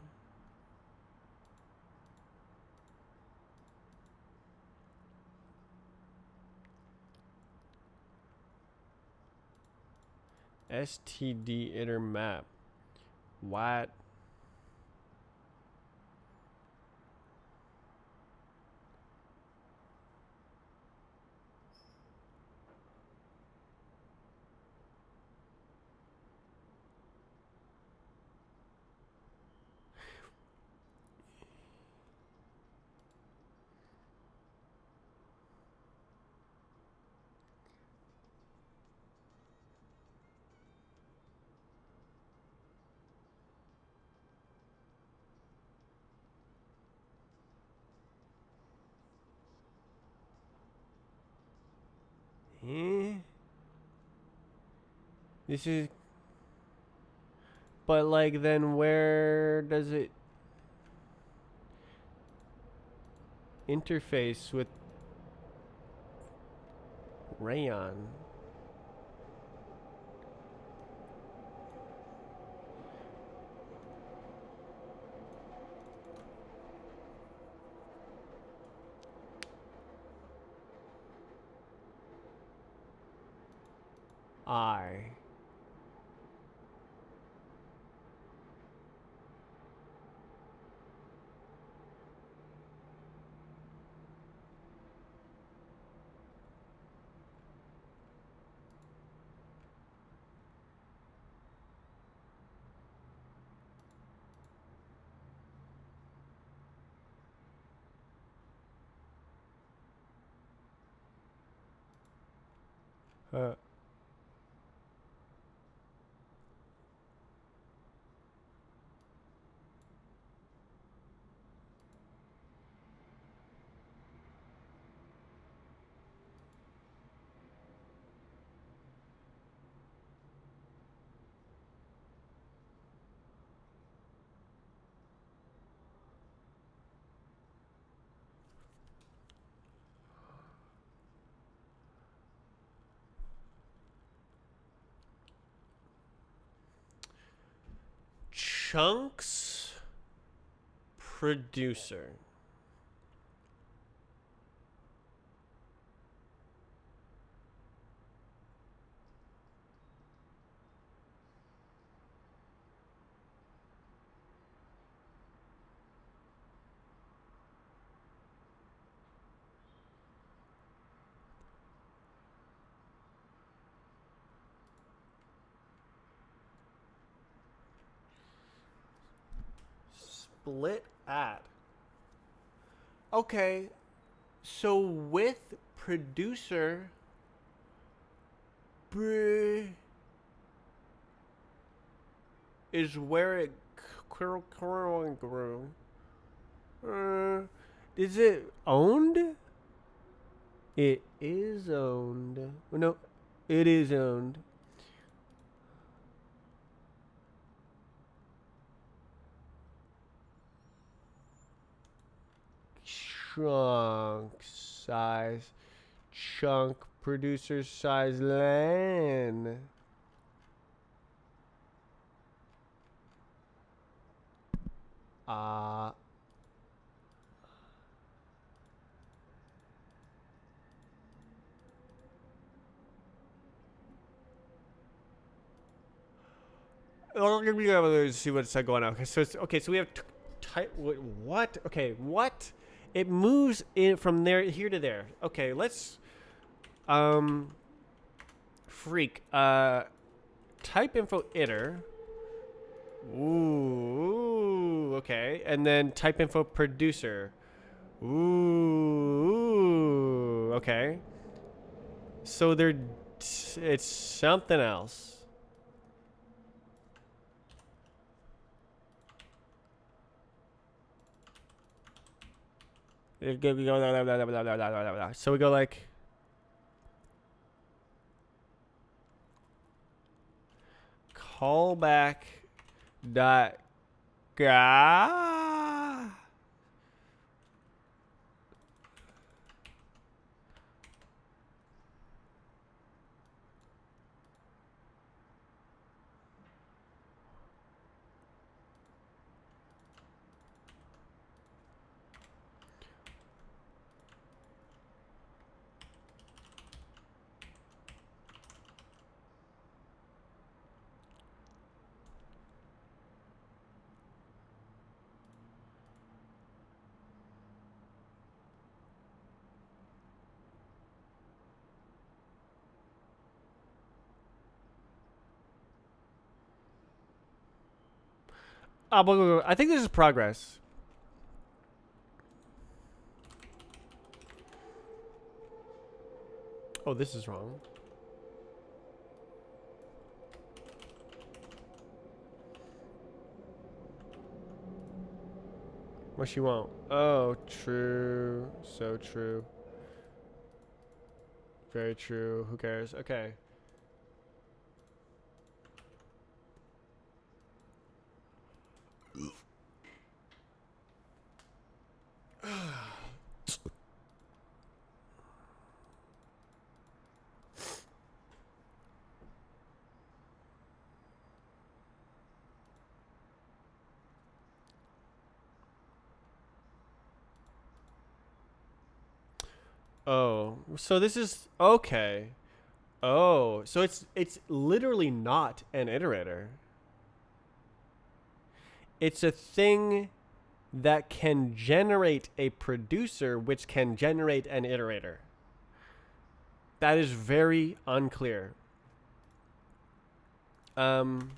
STD iter map. What? Eh? This is. But like, then where does it interface with Rayon? I. Uh, Chunks producer. Split at. Okay, so with producer, is where it grew. Is it owned? It is owned. No, it is owned. Chunk size. Chunk producer size LAN. Let me see what's going on. Okay, so so we have type. What? Okay, what? It moves in from there here to there. Okay, let's freak. Type info iter. Ooh, okay. And then type info producer. Ooh, okay. So it's something else. So we go like callback dot ga. I think this is progress. Oh, this is wrong. What she want? Oh, true. So true. Very true. Who cares? Okay. Oh, so this is okay. Oh, so it's literally not an iterator. It's a thing that can generate a producer which can generate an iterator. That is very unclear. In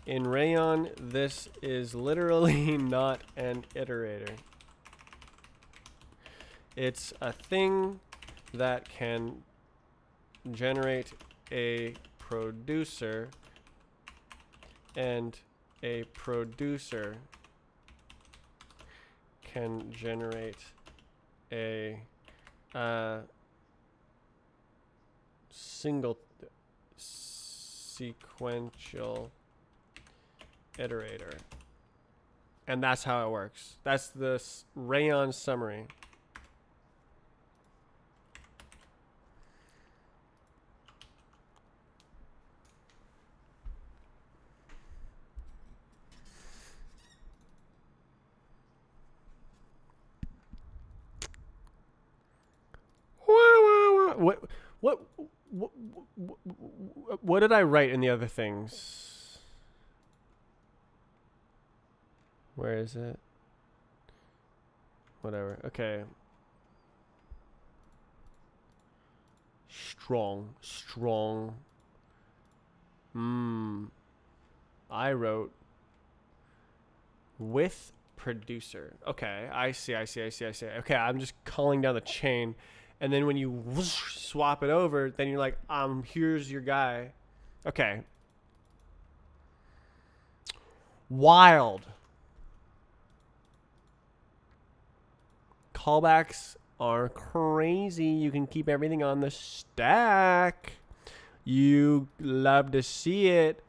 Rayon, this is literally not an iterator. It's a thing that can generate a producer, and a producer can generate a single sequential iterator. And that's how it works. That's the Rayon summary. What what what what did I write in the other things? Where is it? Whatever. Okay. Strong. I wrote with producer. Okay, I see. Okay, I'm just calling down the chain, and then when you whoosh, swap it over, then you're like, here's your guy. Okay. Wild. Callbacks are crazy. You can keep everything on the stack. You love to see it.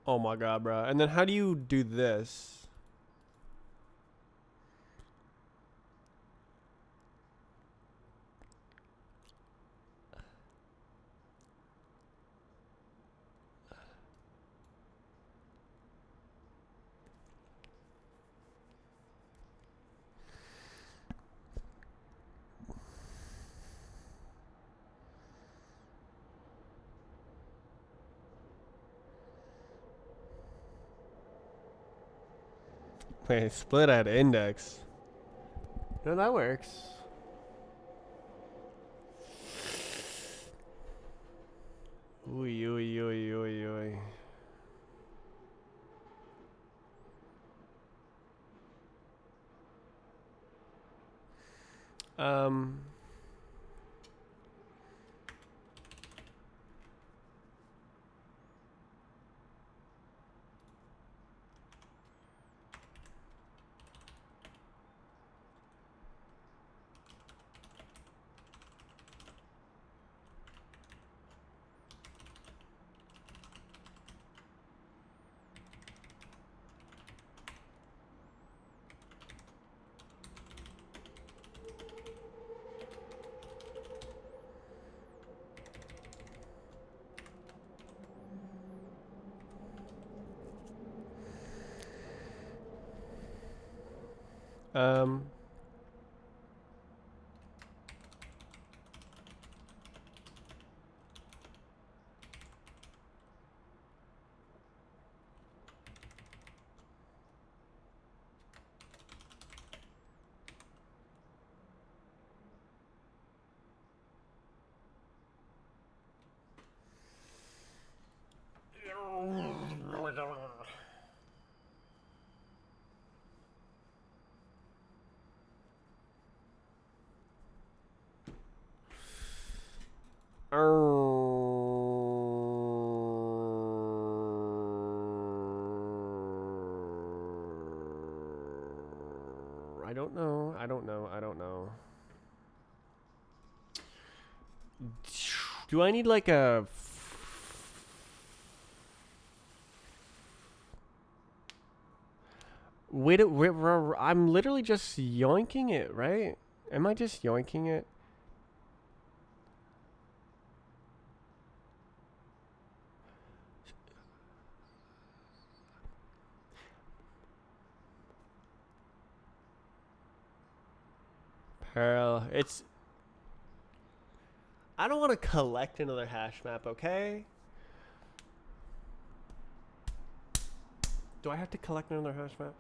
Oh my god, bro. And then how do you do this? Wait, split at index. No, that works. Oy, oy, oy, oy, oy. Um. Um. I don't know. I don't know. I don't know. Do I need like a? Wait, I'm literally just yoinking it, right? Am I just yoinking it? Parallel. It's. I don't want to collect another hash map, okay? Do I have to collect another hash map?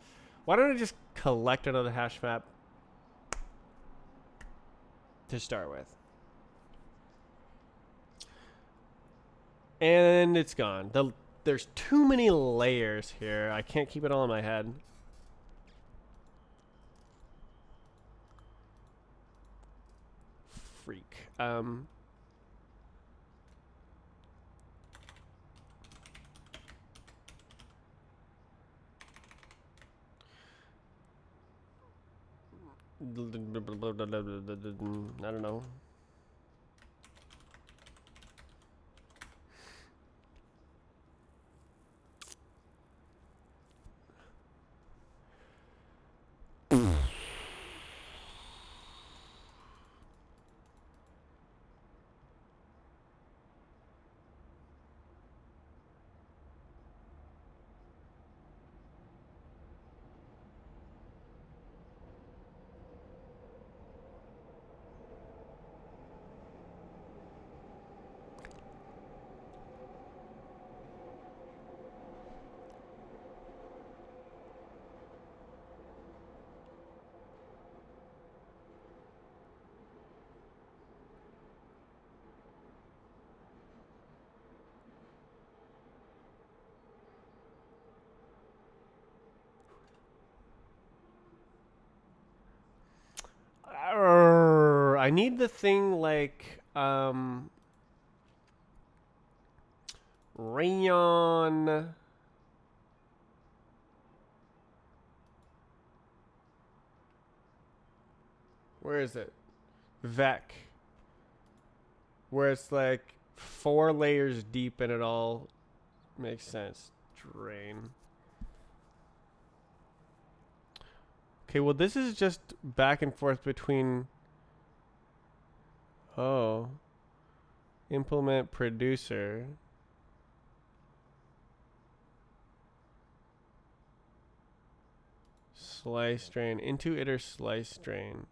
Why don't I just collect another hash map to start with? And it's gone. There's too many layers here. I can't keep it all in my head. Freak. I don't know. I need the thing like rayon. Where is it? Vec. Where it's like 4 layers deep and it all makes sense. Drain. Okay, well this is just back and forth between. Oh. Implement producer. Slice drain. Into iter slice drain.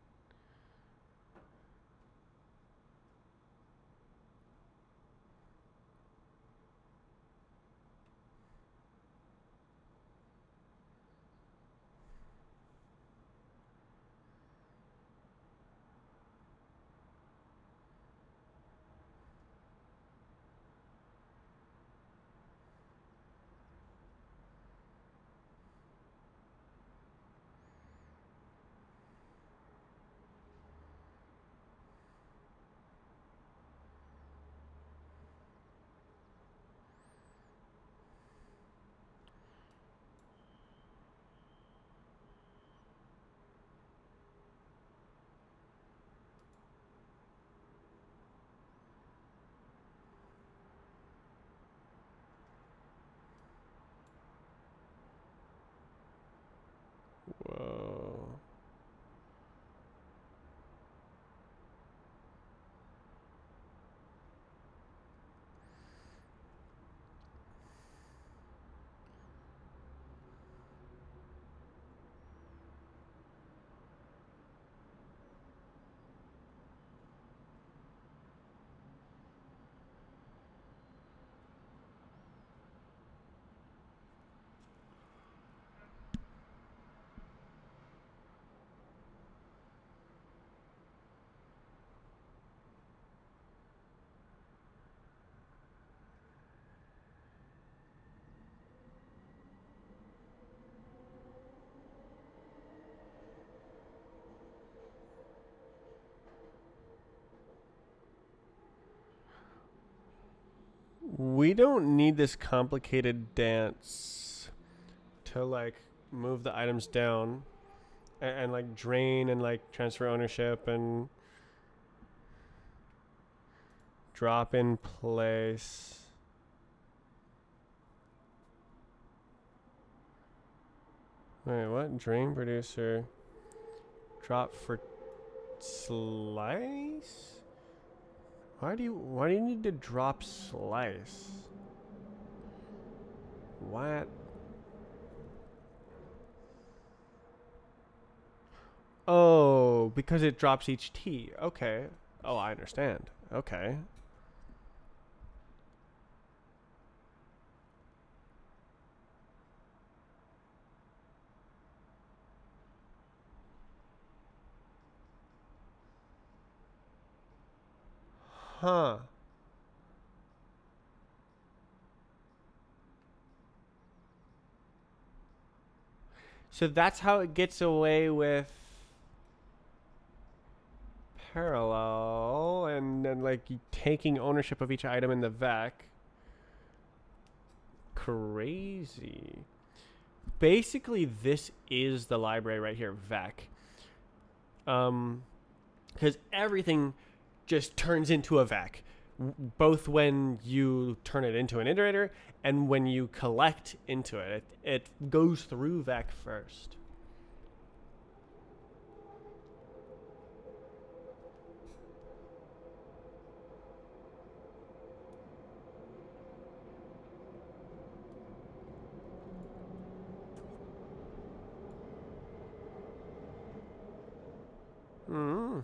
We don't need this complicated dance to like move the items down and like drain and like transfer ownership and drop in place. Wait, what? Drain producer. Drop for slice? Why do you need to drop slice? What? Oh, because it drops each T. Okay. Oh, I understand. Okay. Huh. So that's how it gets away with parallel and then like taking ownership of each item in the vec. Crazy. Basically, this is the library right here, vec. Because everything just turns into a vec, both when you turn it into an iterator and when you collect into it. It goes through vec first. Mm.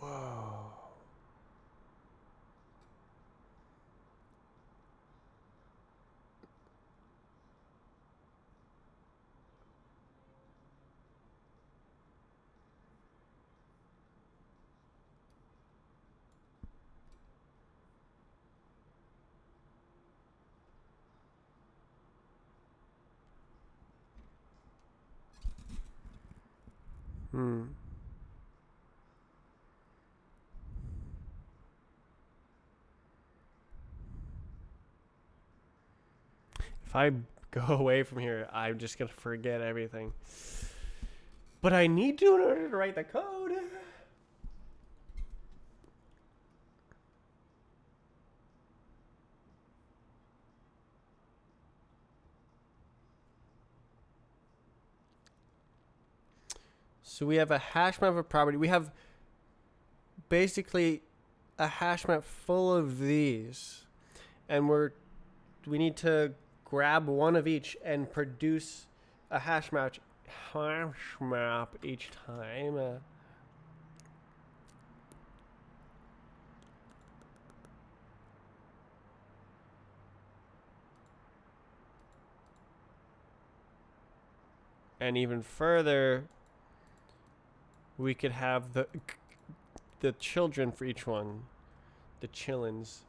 Whoa. Hmm. If I go away from here, I'm just gonna forget everything. But I need to in order to write the code. So we have a hash map of property. We have basically a hash map full of these, and we need to grab one of each and produce a hash map each time. And even further, we could have the children for each one, the chillins.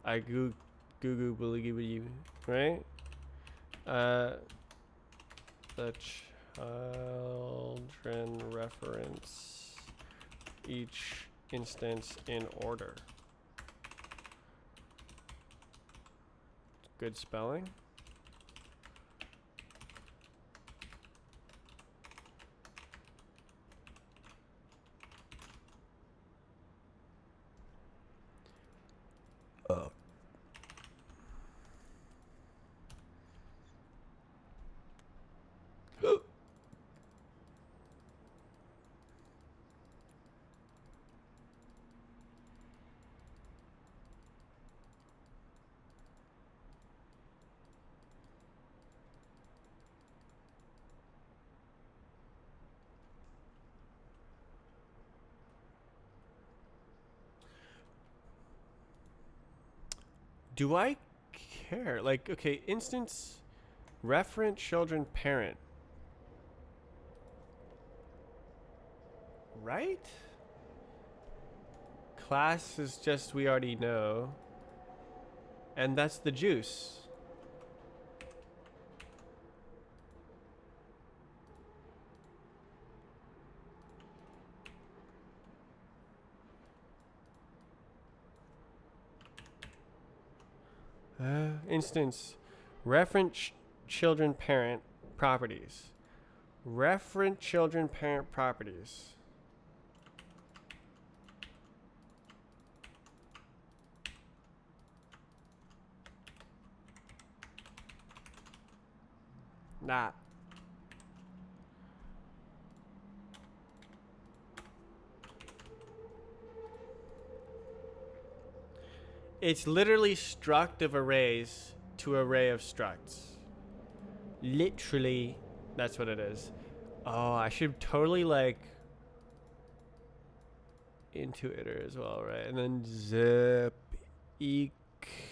I goo boogie, right? The children reference each instance in order. Good spelling. Do I care? Like, okay, instance, referent, children, parent. Right? Class is just we already know. And that's the juice. Instance, referent children parent properties. Referent children parent properties. Nah. It's literally struct of arrays to array of structs. Literally, that's what it is. Oh, I should totally like into iter as well, right? And then zip, eq,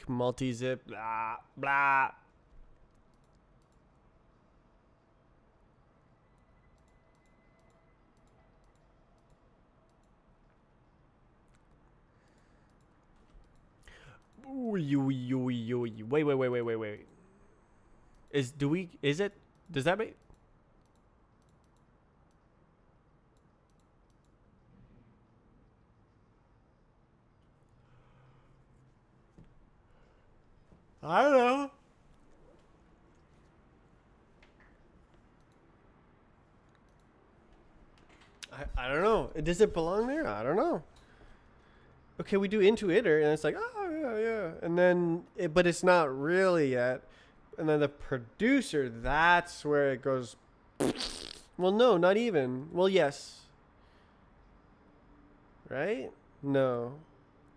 multi-zip, blah, blah. Wait. Does that make, I don't know. I don't know. Does it belong there? I don't know. Okay, we do into iter, and it's like, oh, yeah. And then, but it's not really yet. And then the producer, that's where it goes. Well, no, not even. Well, yes. Right? No.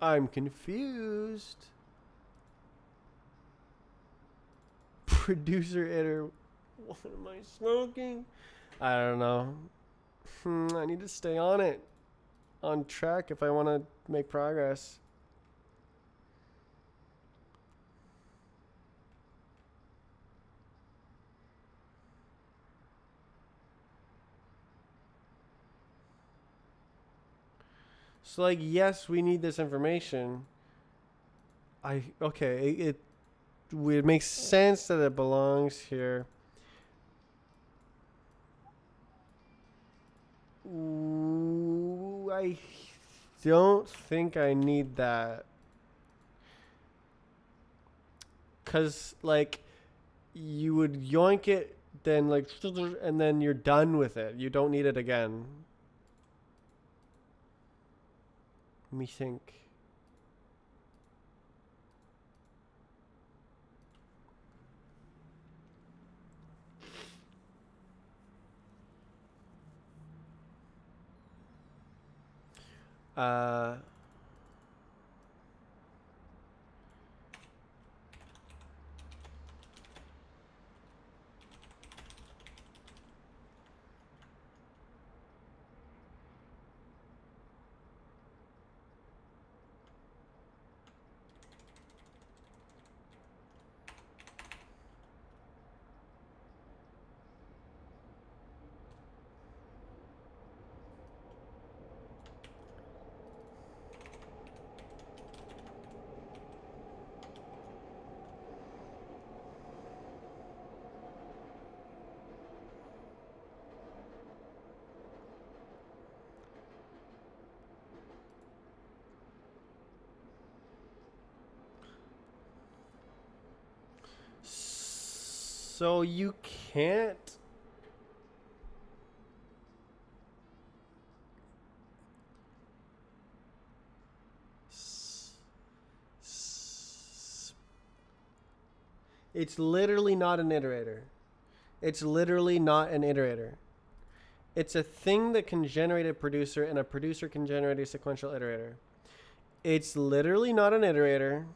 I'm confused. Producer iter. What am I smoking? I don't know. I need to stay on it. On track if I want to make progress. So like, yes, we need this information. It makes sense that it belongs here. Ooh, I don't think I need that. Cause like you would yoink it, then like, and then you're done with it. You don't need it again. Let me think. Uh, so you can't. It's literally not an iterator. It's literally not an iterator. It's a thing that can generate a producer, and a producer can generate a sequential iterator. It's literally not an iterator.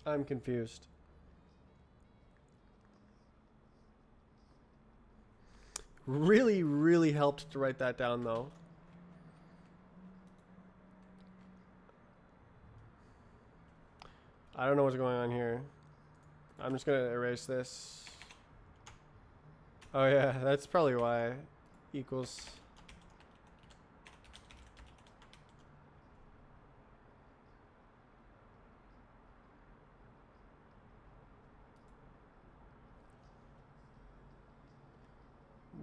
I'm confused. Really, really helped to write that down though. I don't know what's going on here. I'm just gonna erase this. Oh yeah, that's probably why. Equals.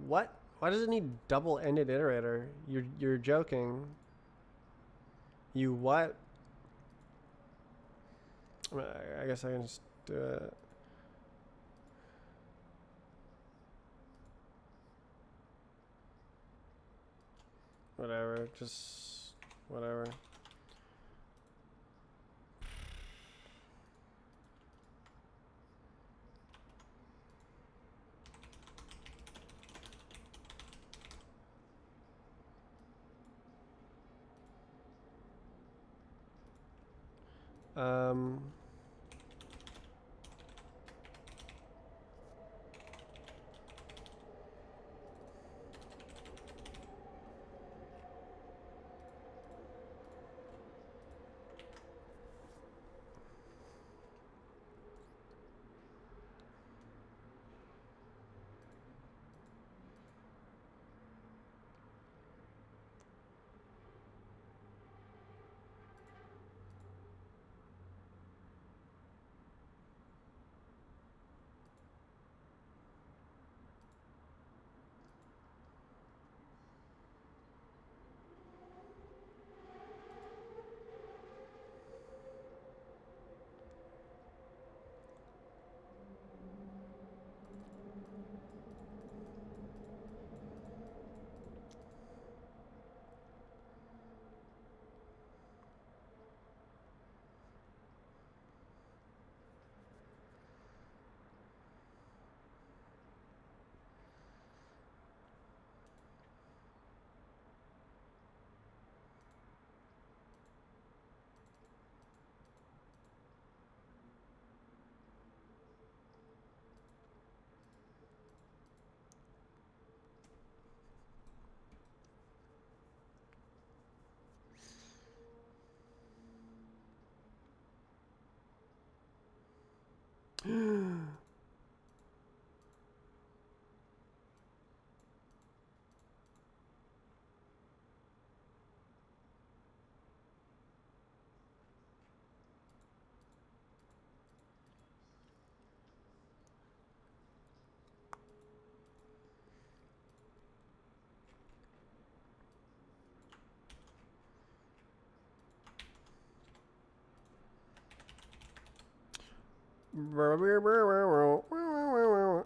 What? Why does it need double-ended iterator? You're joking. You what? I guess I can just do it. Whatever, just whatever. Um,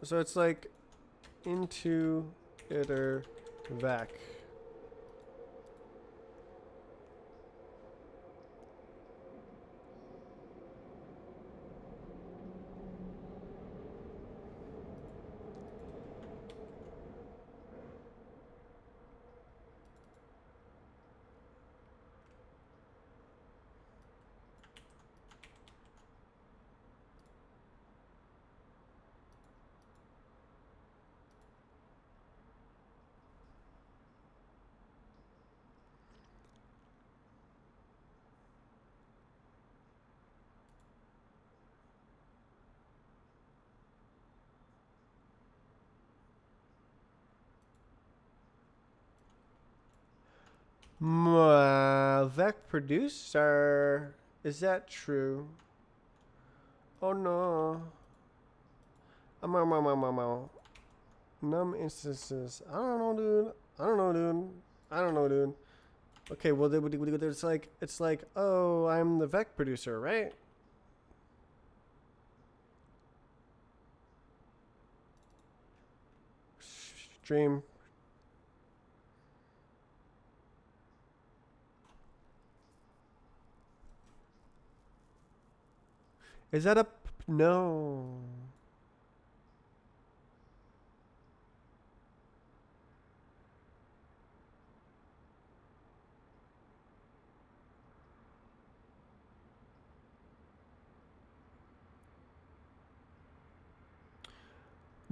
so it's like into iter vec. Vec producer. Is that true? Oh no. Num instances. I don't know, dude. I don't know, dude. I don't know, dude. Okay, well, it's like, oh, I'm the vec producer, right? Stream. Is that a no?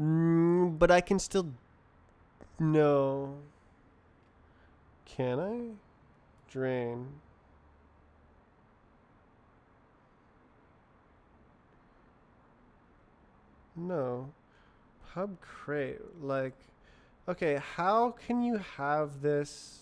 But I can still. No. Can I? Drain. No. Pub crate. Like. Okay, how can you have this?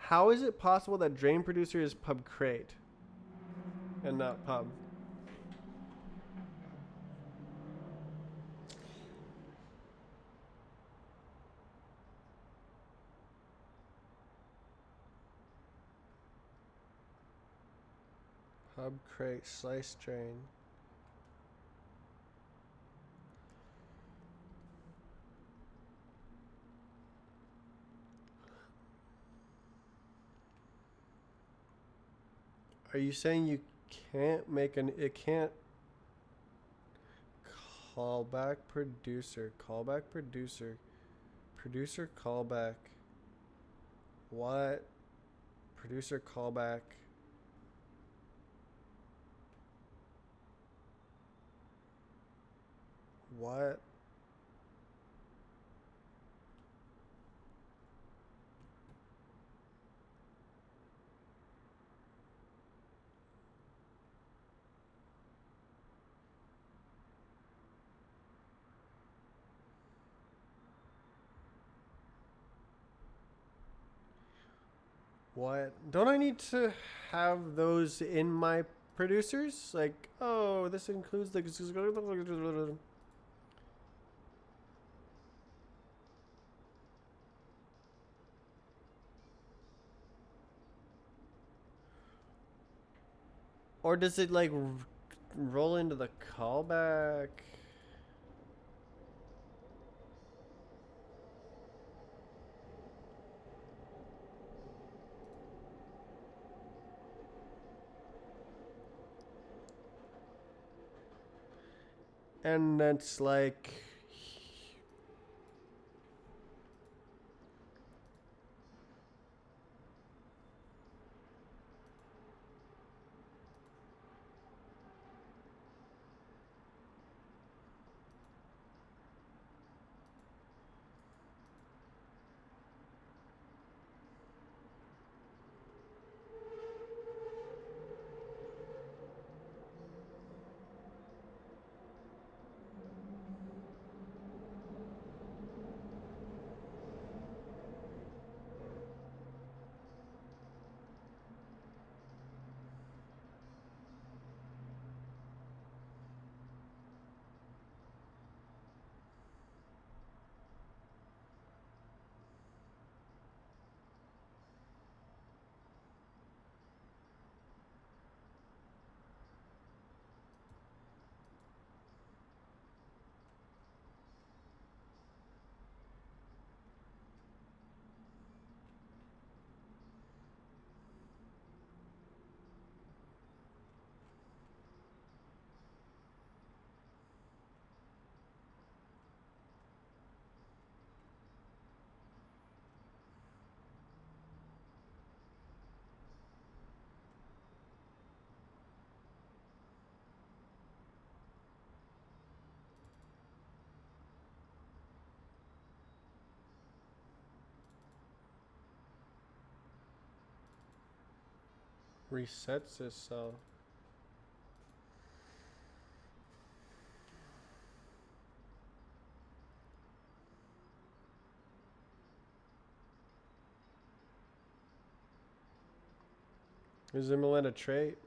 How is it possible that drain producer is pub crate and not pub? Pub crate slice drain. Are you saying you can't make an? It can't callback producer. Callback producer. Producer callback. What? Producer callback. What? What? Don't I need to have those in my producers? Like, oh, this includes the. Or does it like roll into the callback? And that's like. Resets itself. Is Zimmerland a trait?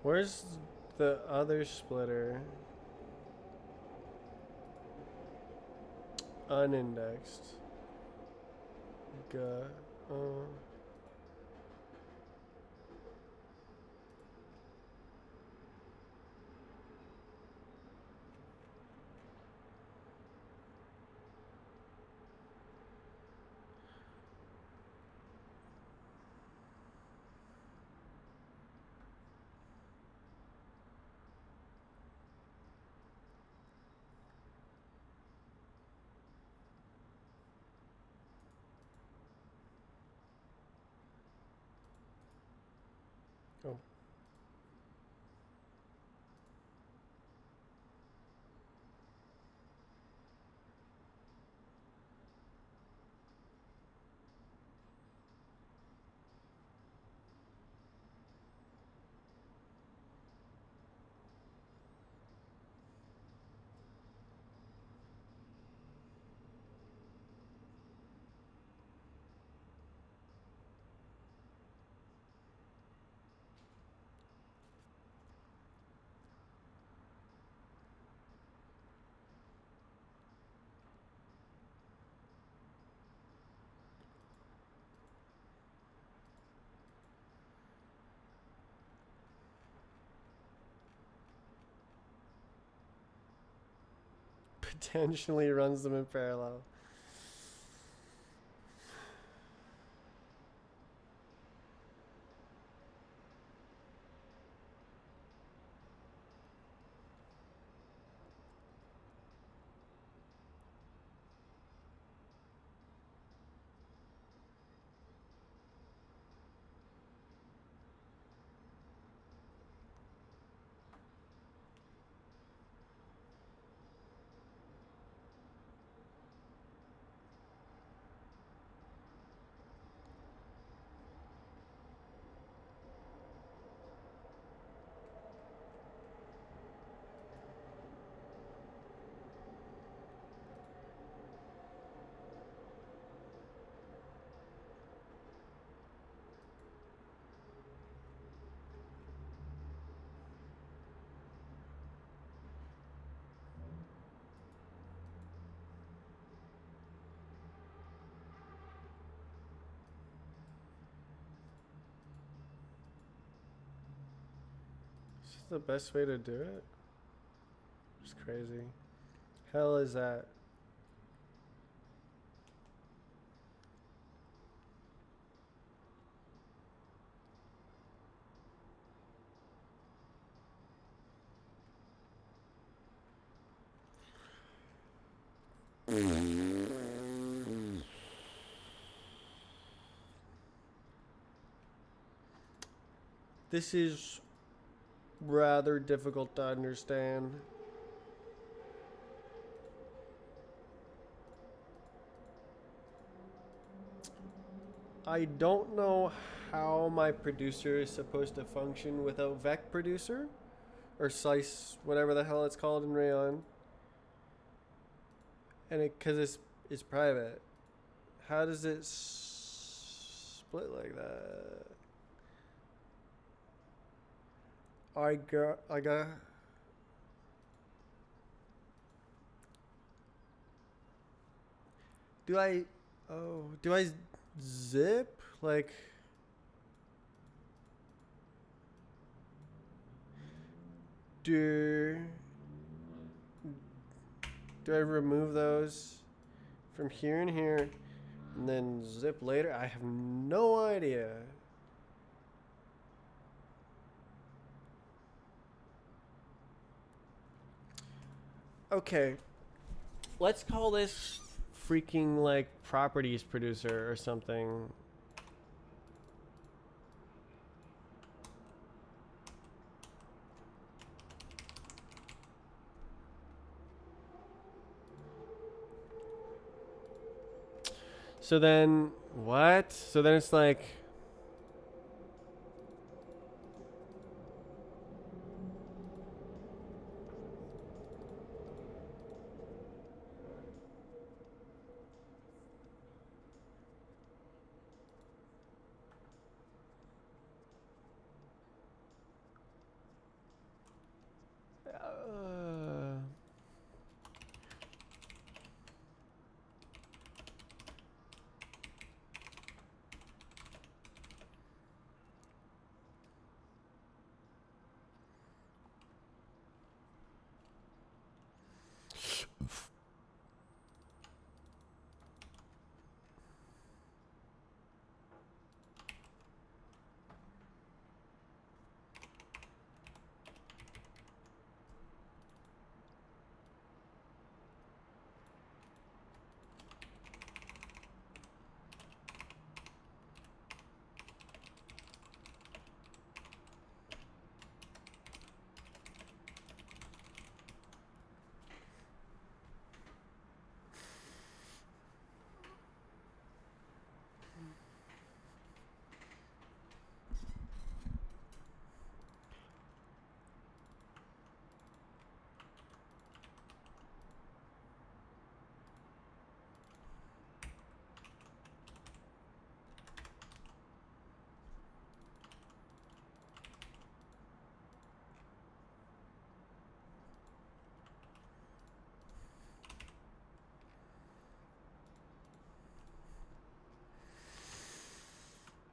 Where's the other splitter? Unindexed. Go. Oh. Potentially runs them in parallel. Is this the best way to do it? It's crazy. Hell is that? This is rather difficult to understand. I don't know how my producer is supposed to function without Vec producer or slice, whatever the hell it's called in Rayon, and it's private. How does it split like that? I got. Do I? Oh, do I zip like? Do do I remove those from here and here, and then zip later? I have no idea. Okay, let's call this freaking like properties producer or something. So then what? So then it's like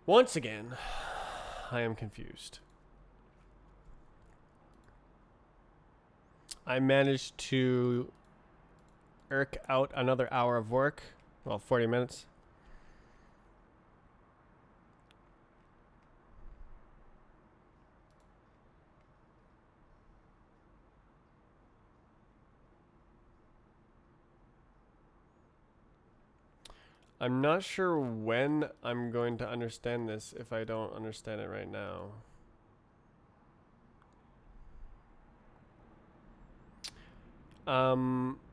Once again, I am confused. I managed to irk out another hour of work. Well, 40 minutes. I'm not sure when I'm going to understand this if I don't understand it right now.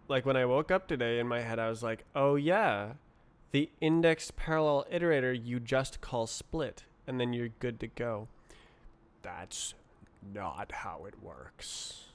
Like when I woke up today in my head, I was like, oh yeah, the index parallel iterator you just call split, and then you're good to go. That's not how it works.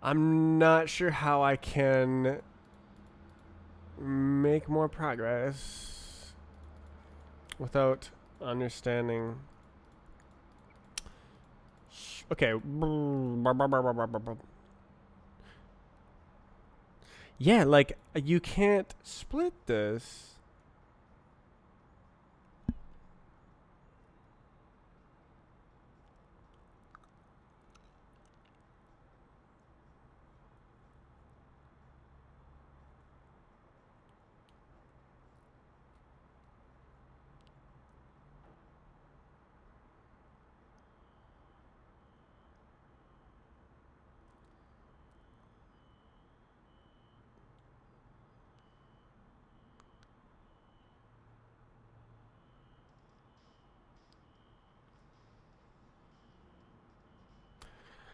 I'm not sure how I can make more progress without understanding. Okay. Yeah, like you can't split this.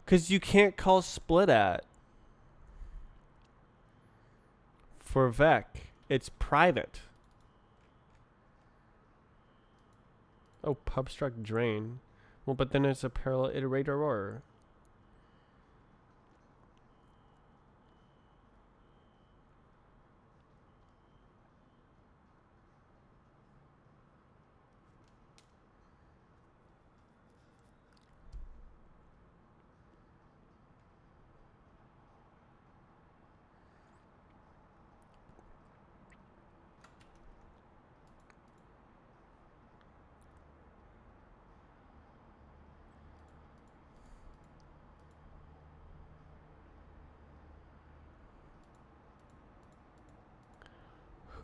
Because you can't call split at for vec. It's private. Oh, pubstruct drain. Well, but then it's a parallel iterator or.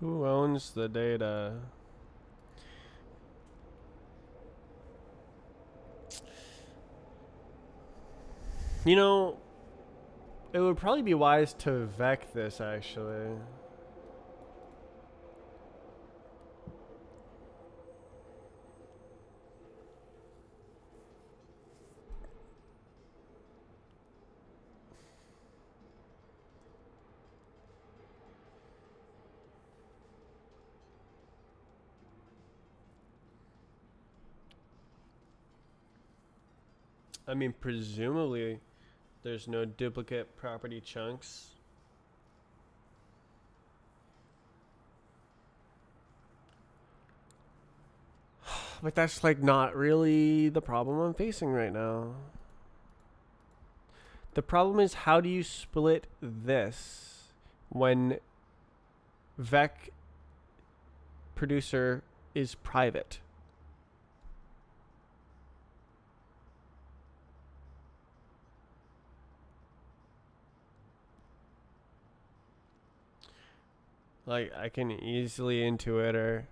Who owns the data? You know, it would probably be wise to vec this actually. I mean, presumably there's no duplicate property chunks. But that's like not really the problem I'm facing right now. The problem is, how do you split this when vec producer is private? Like, I can easily intuit or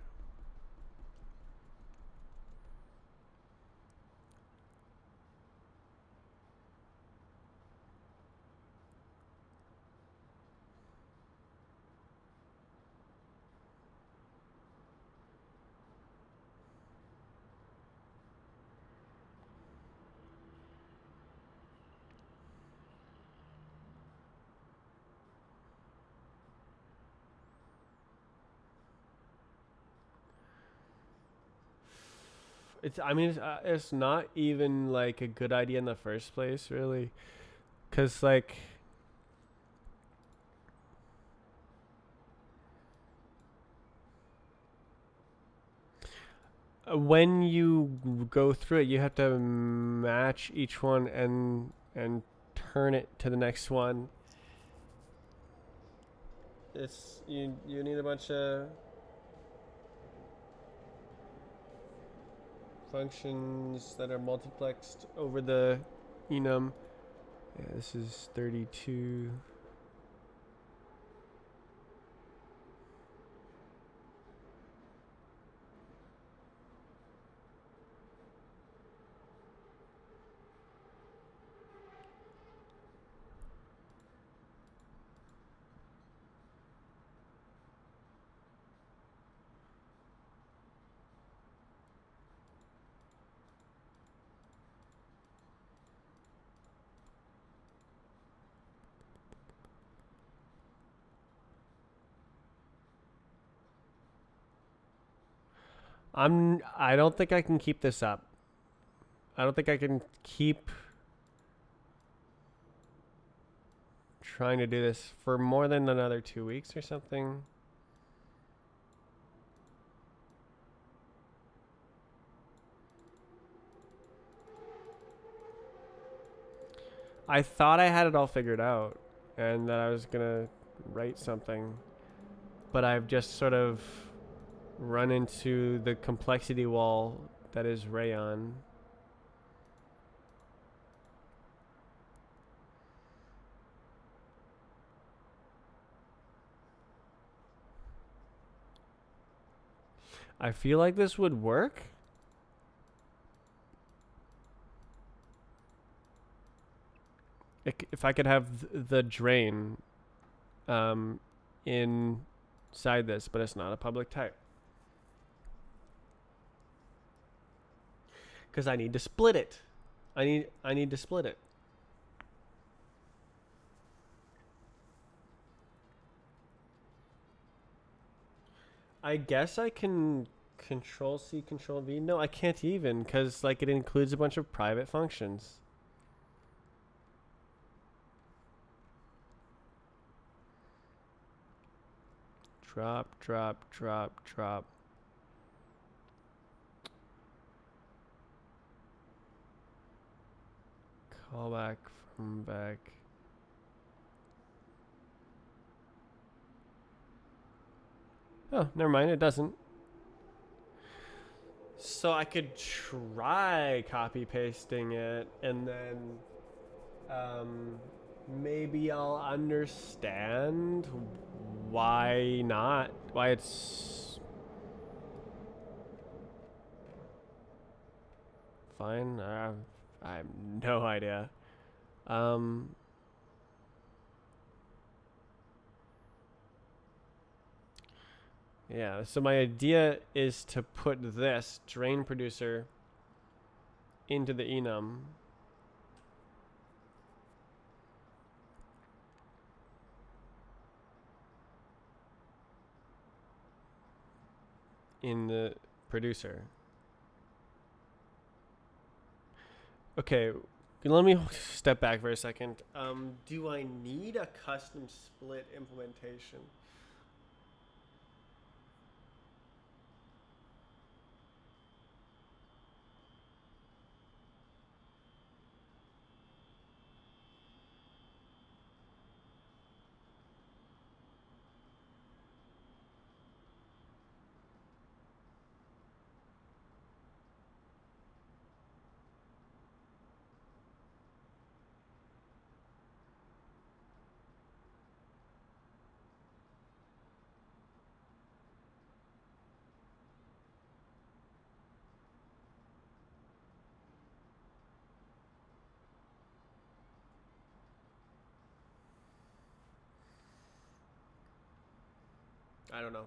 it's. I mean, it's not even like a good idea in the first place, really, because like when you go through it, you have to match each one and turn it to the next one. It's you need a bunch of functions that are multiplexed over the enum. Yeah, this is 32. I don't think I can keep this up. I don't think I can keep trying to do this for more than another 2 weeks or something. I thought I had it all figured out and that I was gonna write something, but I've just sort of run into the complexity wall that is Rayon. I feel like this would work. If I could have the drain inside this, but it's not a public type. Because I need to split it. I need to split it. I guess I can control C, control V. No, I can't even because like it includes a bunch of private functions. Drop, drop, drop, drop. Call back from back. Oh, never mind. It doesn't. So I could try copy pasting it and then maybe I'll understand why not? Why it's fine? I have no idea. Um, yeah, so my idea is to put this drain producer into the enum. In the producer. Okay, let me step back for a second. Do I need a custom split implementation? I don't know.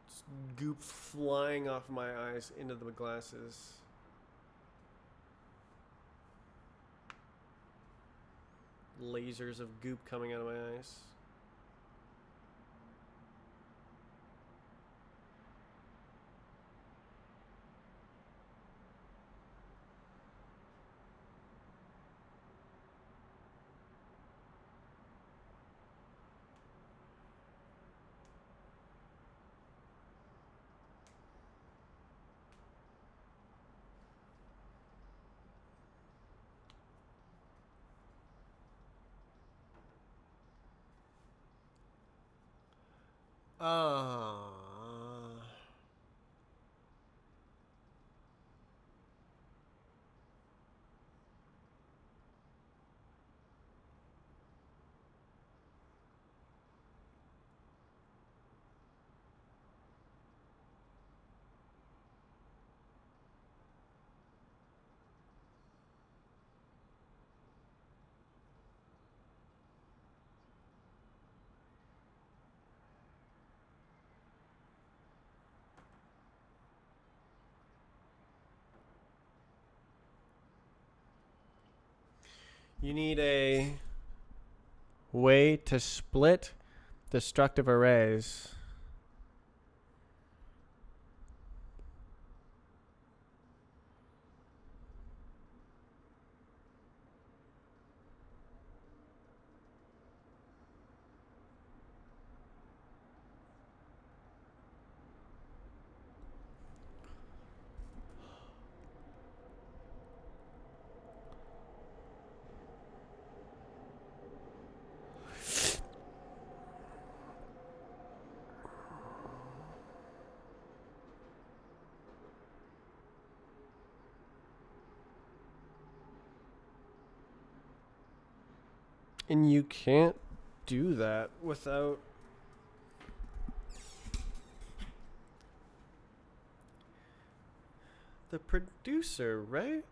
Just goop flying off my eyes into the glasses. Lasers of goop coming out of my eyes. Ah. You need a way to split destructive arrays. And you can't do that without the producer, right?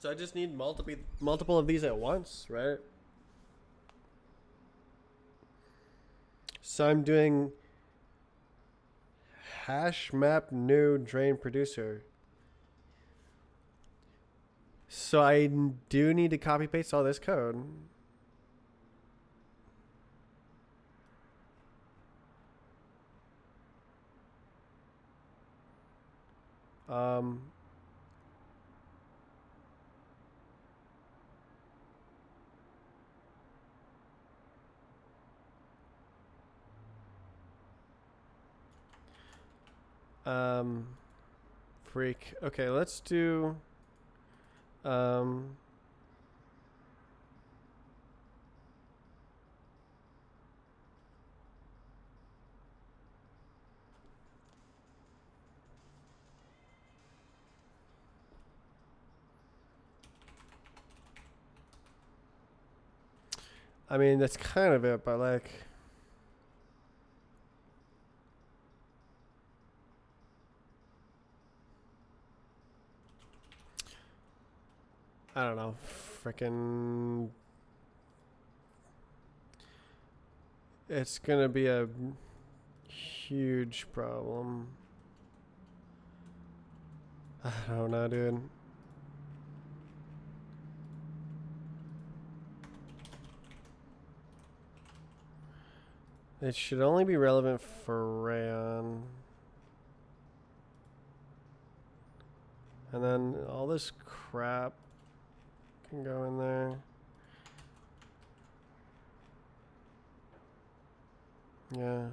So I just need multiple of these at once, right? So I'm doing hash map new drain producer. So I do need to copy paste all this code. Um, um, freak. Okay, let's do. Um, I mean, that's kind of it, but like. I don't know. Freaking. It's gonna be a huge problem. I don't know, dude. It should only be relevant for Rayon. And then all this crap can go in there. Yeah.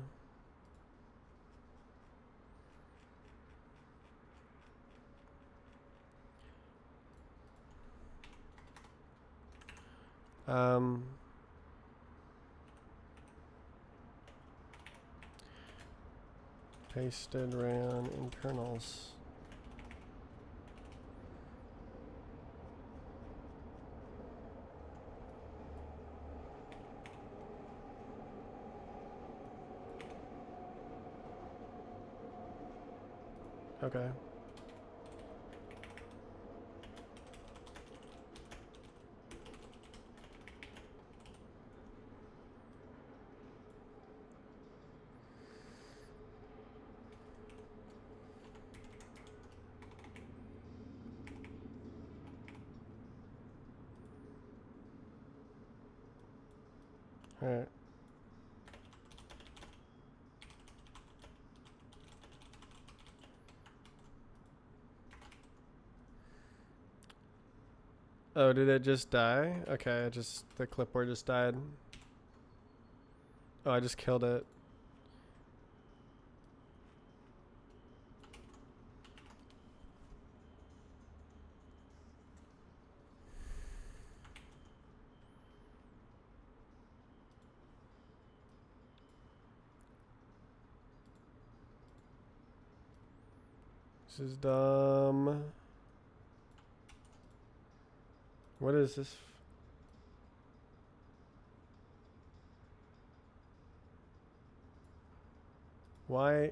Pasted Rayon internals. Okay. All right. Oh, did it just die? Okay, the clipboard just died. Oh, I just killed it. This is dumb. What is this? Why?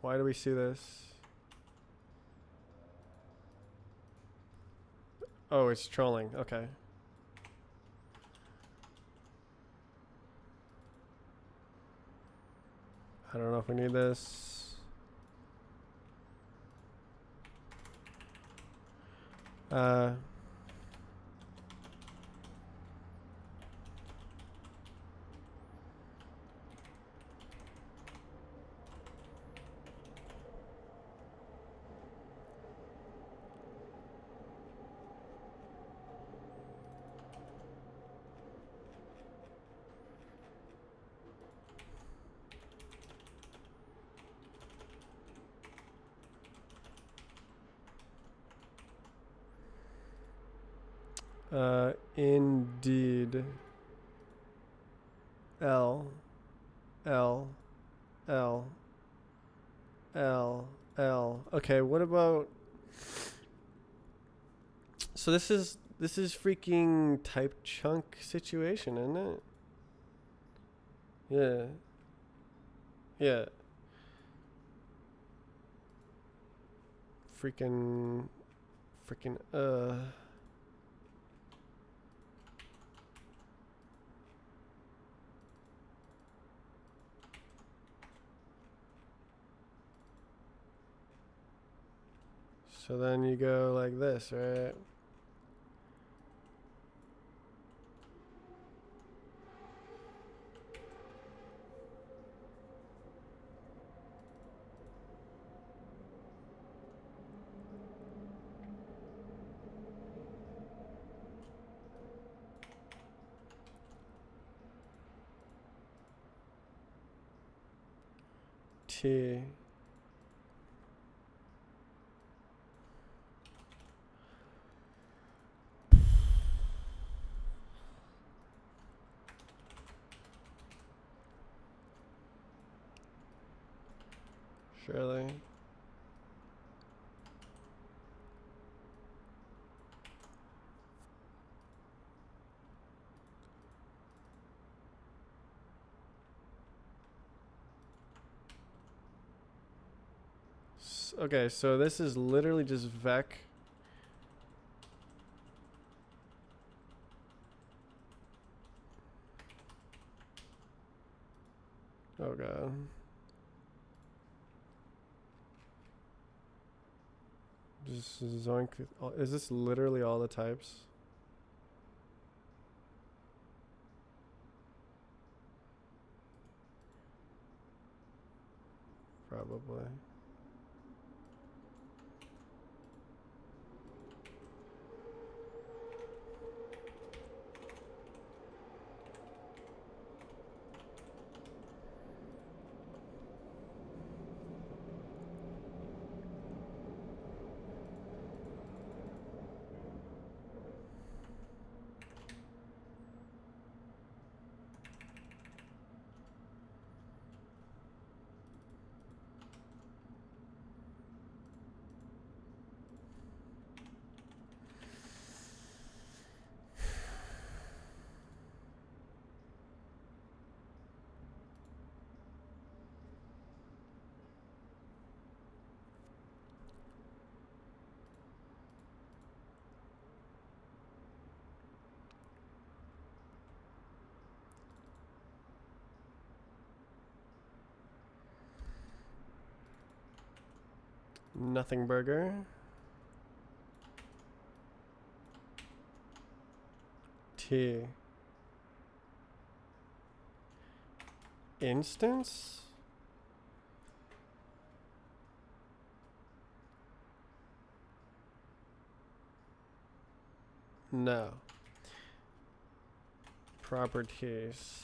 Why do we see this? Oh, it's trolling. Okay. I don't know if we need this. Indeed. L, L, L, L, L. Okay, what about? So this is freaking type chunk situation, isn't it? Yeah. Yeah. Freaking Freaking So then you go like this, right? T. Surely. Okay, so this is literally just vec. Oh god. Just zoink. Is this literally all the types? Probably. Nothing burger. T. Instance? No. Properties.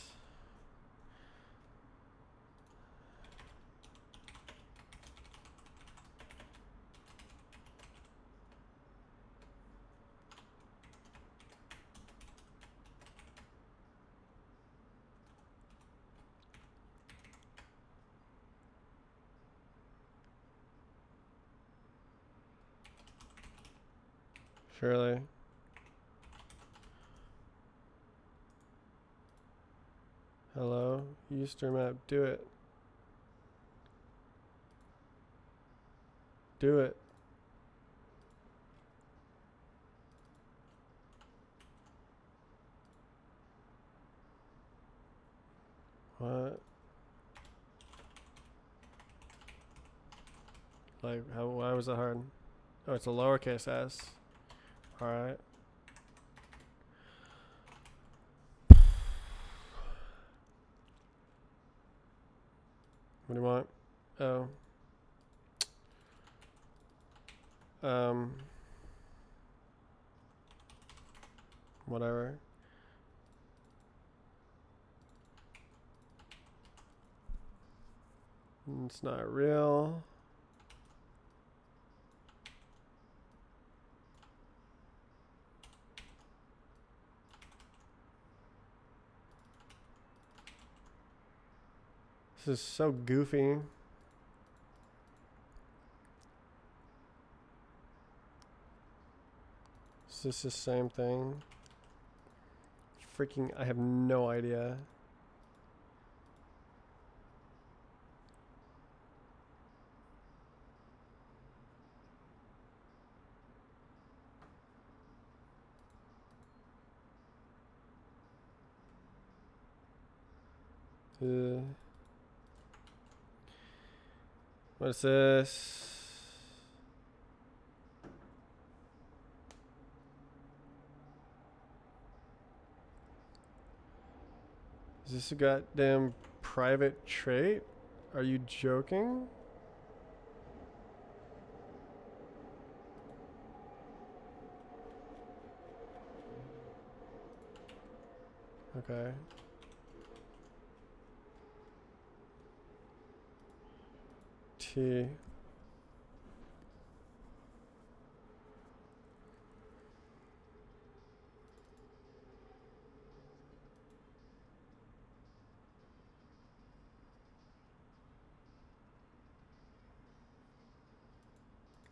Surely. Hello? User map. Do it. Do it. What? Like, how? Why was it hard? Oh, it's a lowercase s. Alright. What do you want? Oh. Whatever. It's not real. This is so goofy. Is this the same thing? Freaking, I have no idea. What's this? Is this a goddamn private trait? Are you joking? Okay. T.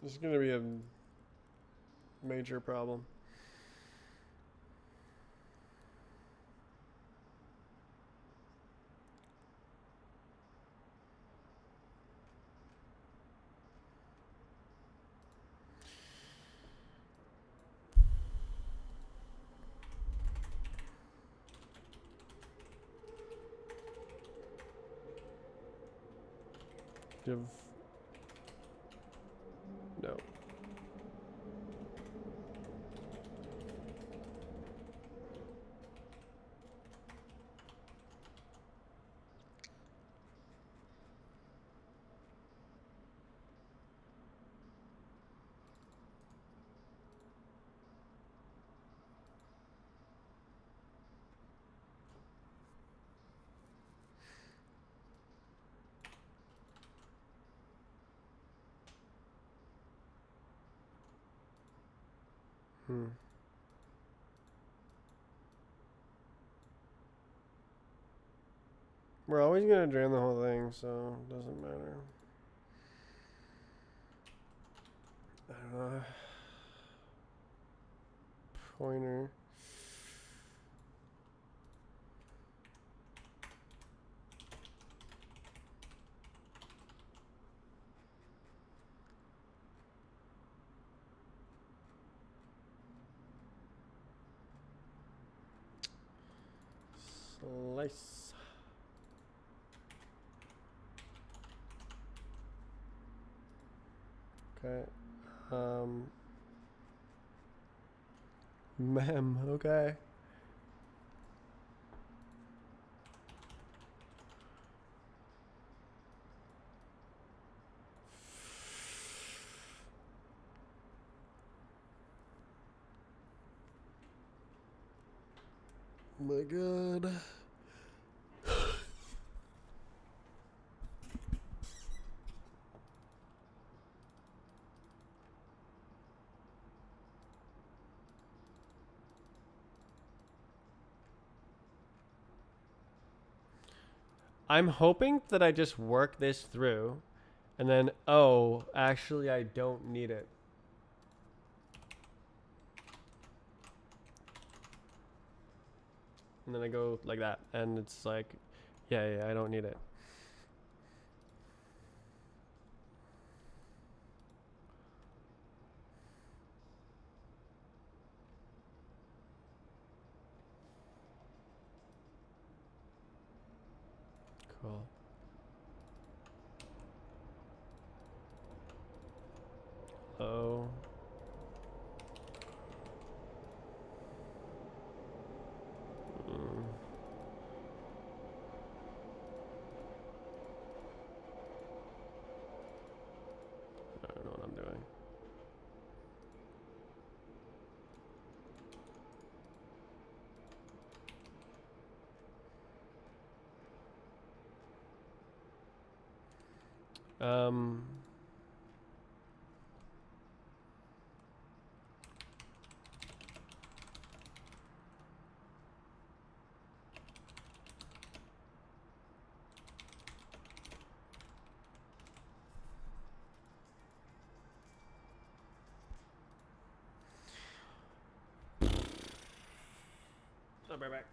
This is gonna be a major problem. Give. No. We're always gonna drain the whole thing, so it doesn't matter. I don't know. Pointer. Slice. Okay. Mem. Okay. Oh my God. I'm hoping that I just work this through and then, oh, actually I don't need it. And then I go like that and it's like, yeah, I don't need it. Cool. Oh. I don't know what I'm doing. Um. I'll be right back.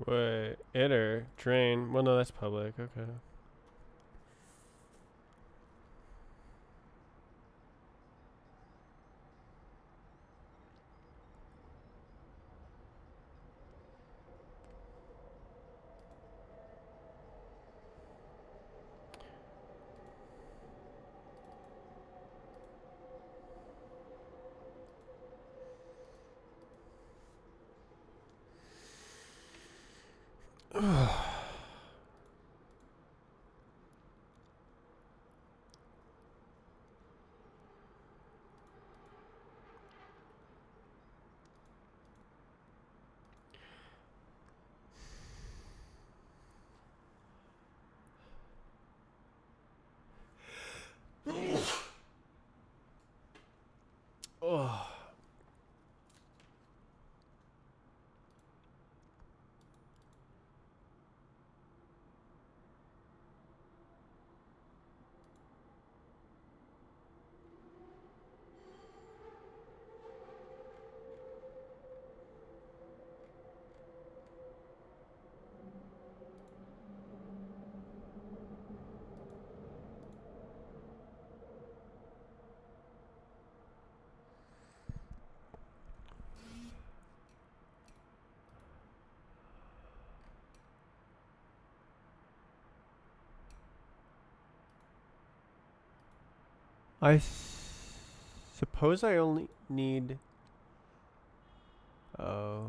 Wait, iter, drain. Well, no, that's public. Okay. Oh. Suppose I only need. Oh.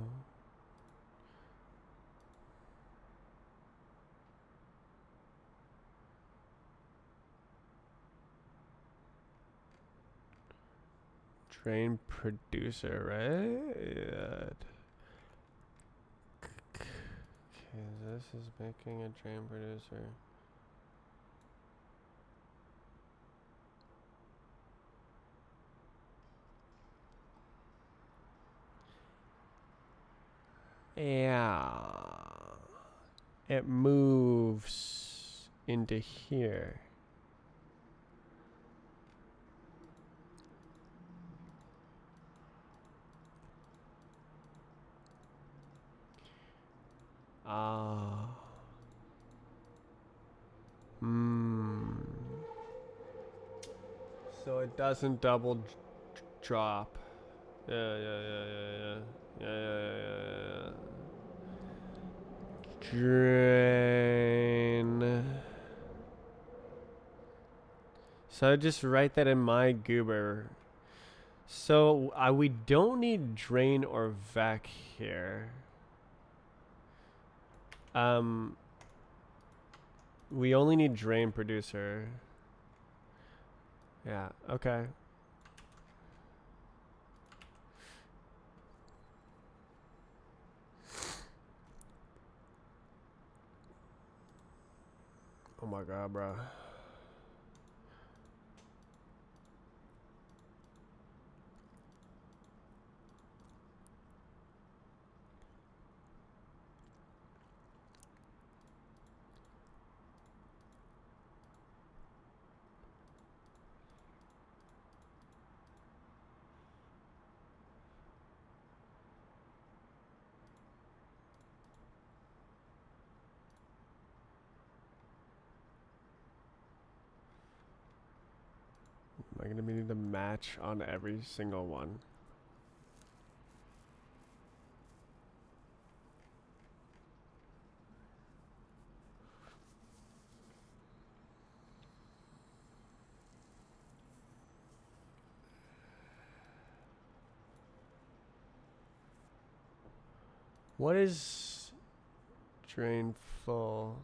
Drain producer, right? Okay, this is making a drain producer. Yeah. It moves into here. Ah. Hmm. So it doesn't double drop. Yeah. Drain. So I just write that in my goober. So we don't need drain or vac here. We only need drain producer. Yeah, okay. Oh my god, bro. Am I gonna need to match on every single one? What is drain full?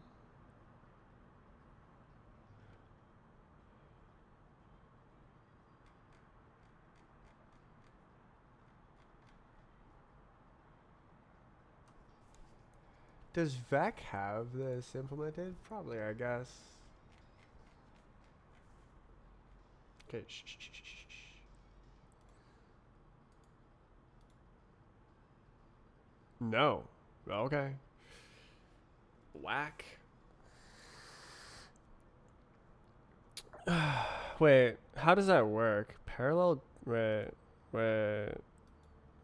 Does VAC have this implemented? Probably, I guess. Okay, shh. No. Okay. Whack. Wait, how does that work? Parallel. Wait.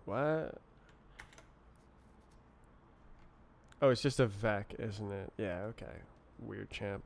What? Oh, it's just a vec, isn't it? Yeah, okay. Weird champ.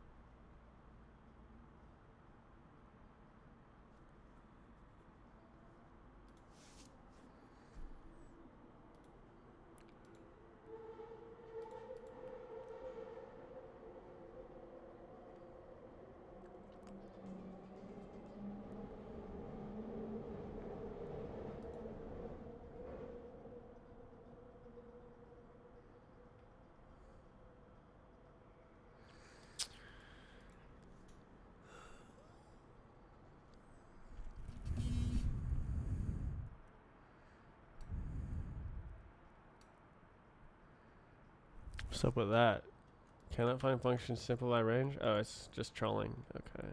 What's up with that? Cannot find function simplify range? Oh, it's just trolling. Okay.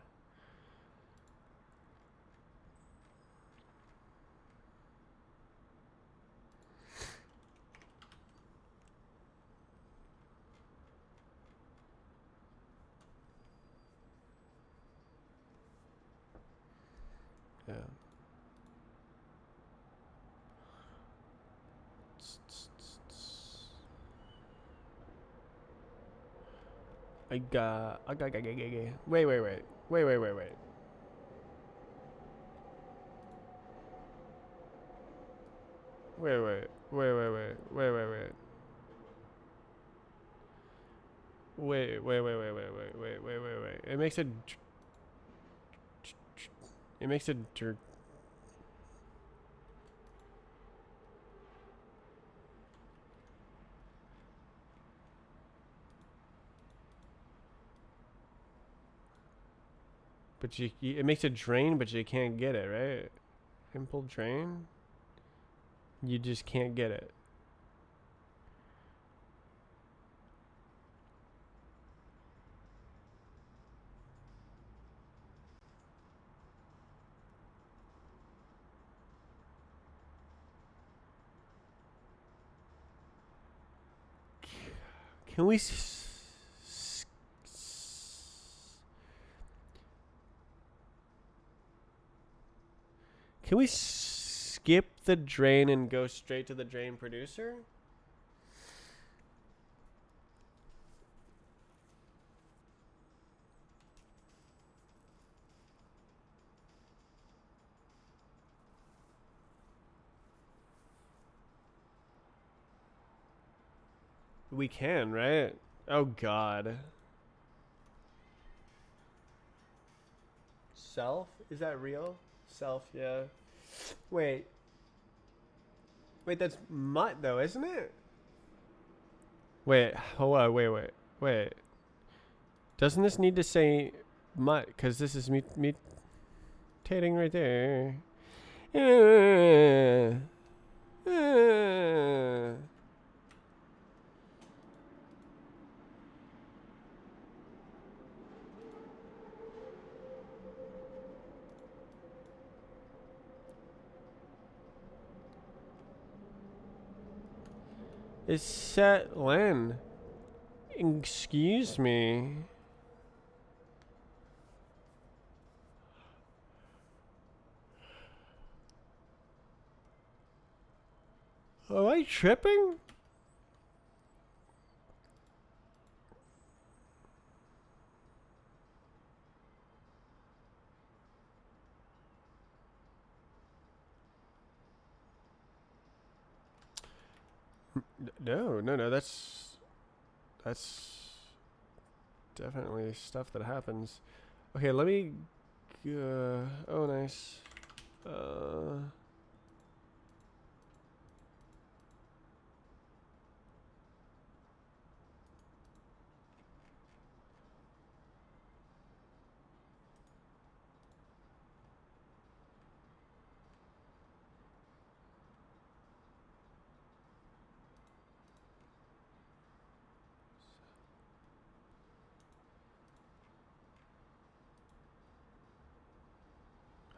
Yeah. Wait, wait, wait. Wait, wait, wait, wait. Wait, wait. Wait, wait, wait. Wait, wait, wait. Wait, wait, wait, wait, wait, wait, wait, wait, wait, wait. It makes a. It makes a. But it makes a drain, but you can't get it, right? Simple drain. You just can't get it. Can we? Can we skip the drain and go straight to the drain producer? We can, right? Oh God. Self? Is that real? Self, yeah. Wait. Wait, that's mutt though, isn't it? Wait, hold on, wait. Doesn't this need to say mutt? Because this is mutating right there. It's set Len. Excuse me. Am I tripping? No. That's definitely stuff that happens. Okay, let me. Oh, nice. Uh.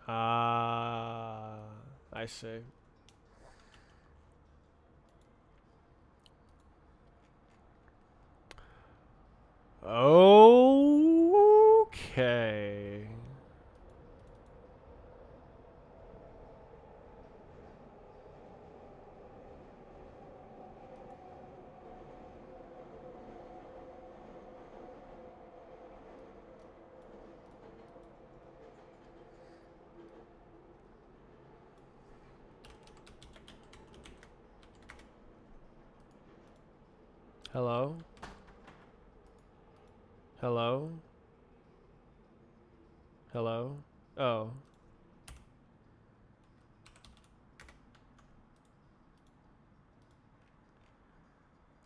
Ah, I see. Okay. Hello? Hello? Hello? Oh.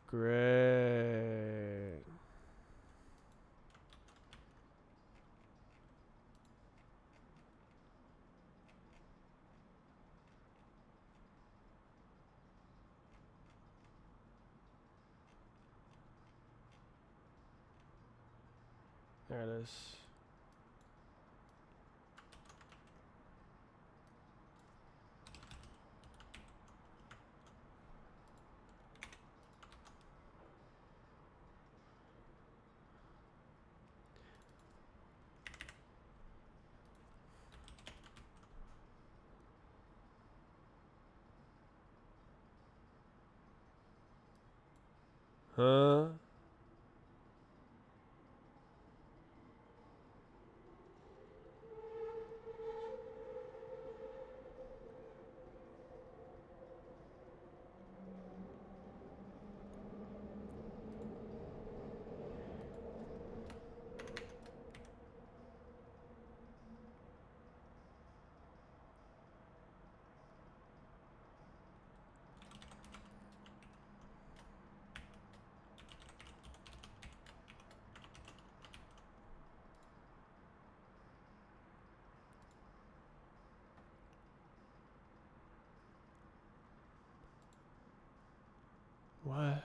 Great. There it is. Huh? What?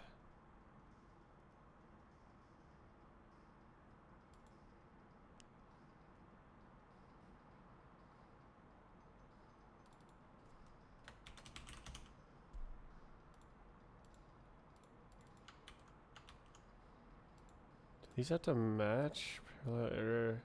Do these have to match? Parallel error.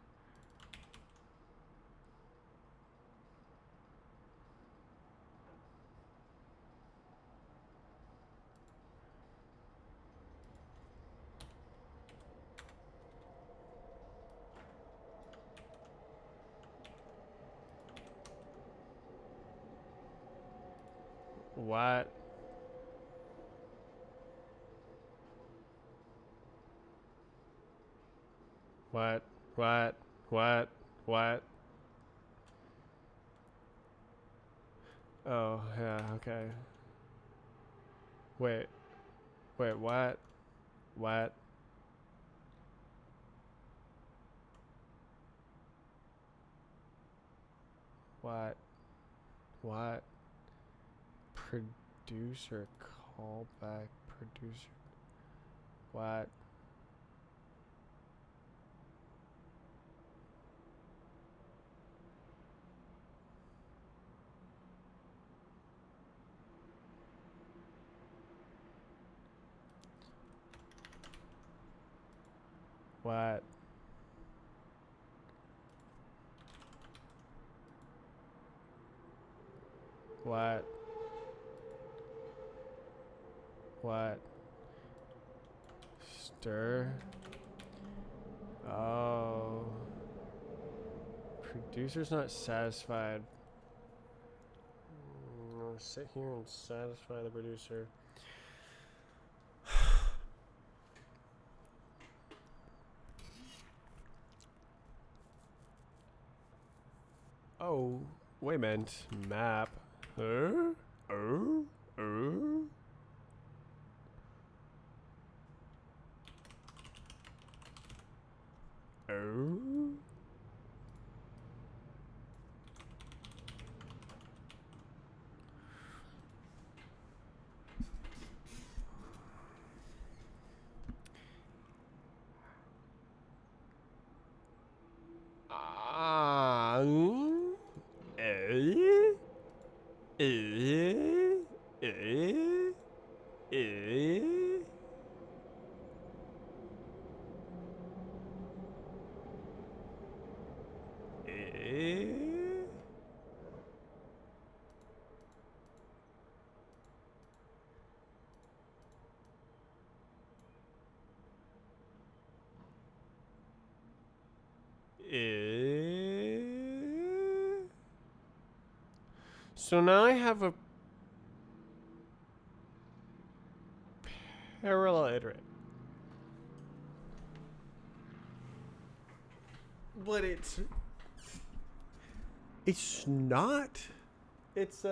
What? What? What? What? What? Oh, yeah, okay. Wait. Wait, what? What? What? What? Producer callback producer. What? What? What? What? Stir? Oh. Producer's not satisfied. I'll sit here and satisfy the producer. Oh, wait a minute. Map. Uh? Uh? Uh? Oh. Ah. Eh? Eh? Eh? Eh? Eh? Eh? So now I have a parallel iterate. But it's not. It's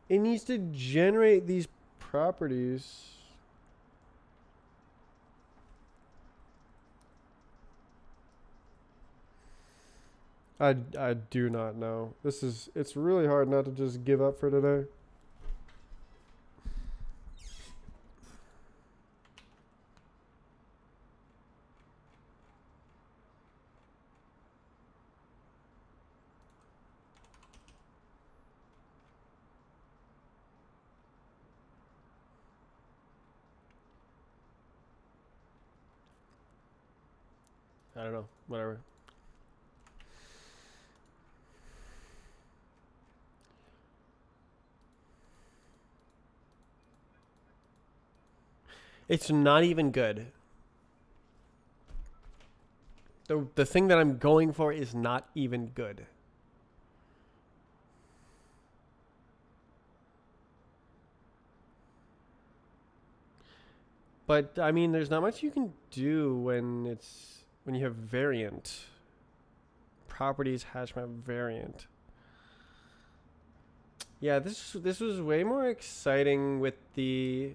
it needs to generate these properties. I do not know. It's really hard not to just give up for today. I don't know. Whatever. It's not even good. The thing that I'm going for is not even good. But I mean, there's not much you can do when you have variant properties hash map variant. Yeah, this was way more exciting with the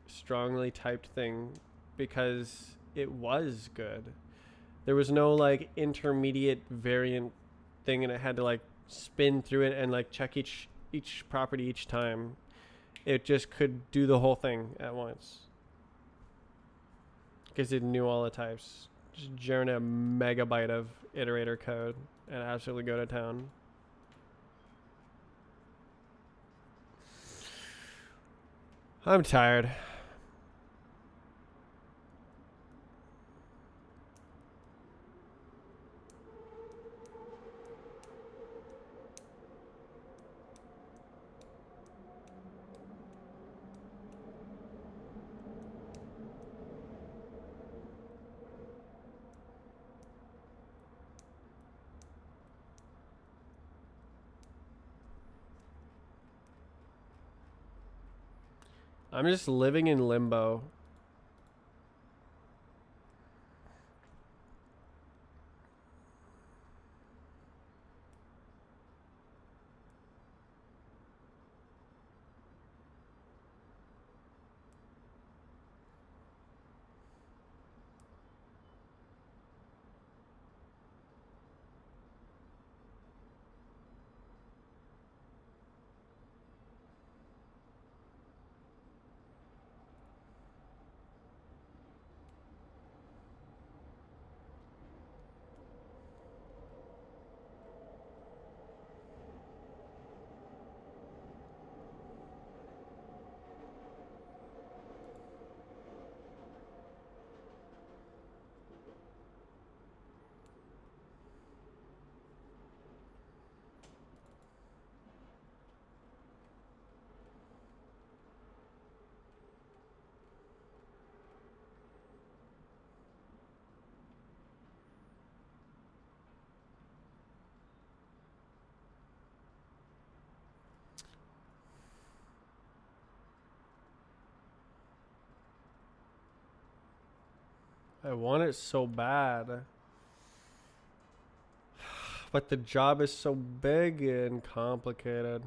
strongly typed thing because it was good. There was no like intermediate variant thing, and it had to like spin through it and like check each property each time. It just could do the whole thing at once because it knew all the types. Just generate a megabyte of iterator code and absolutely go to town. I'm tired. I'm just living in limbo. I want it so bad. But the job is so big and complicated.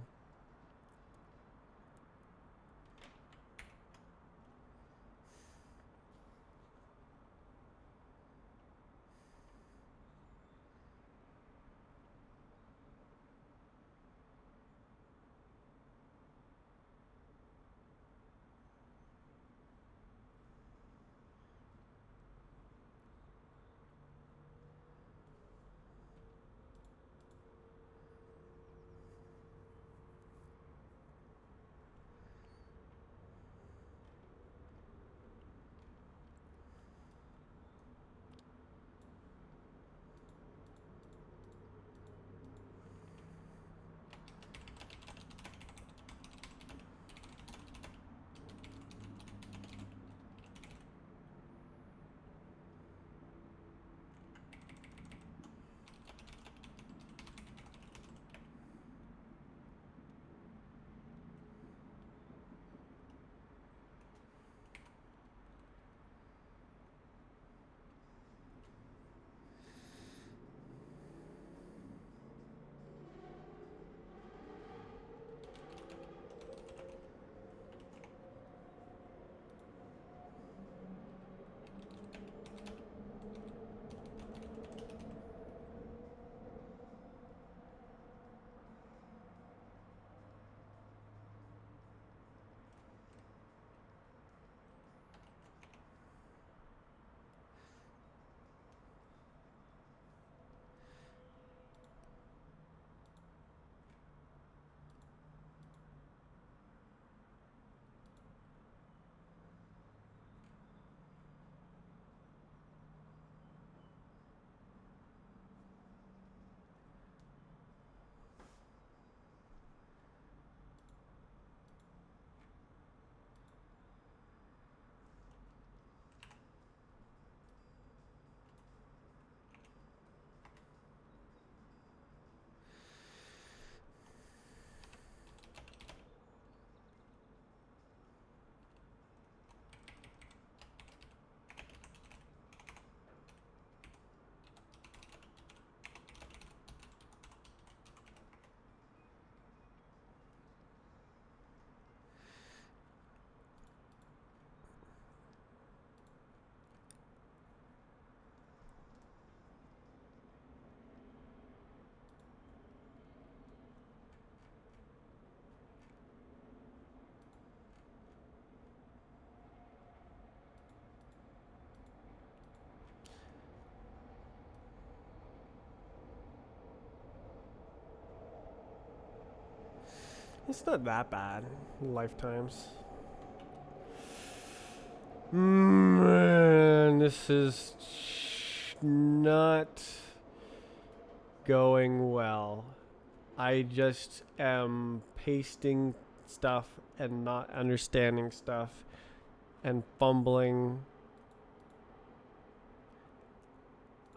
It's not that bad. Lifetimes. Man, this is not going well. I just am pasting stuff and not understanding stuff and fumbling.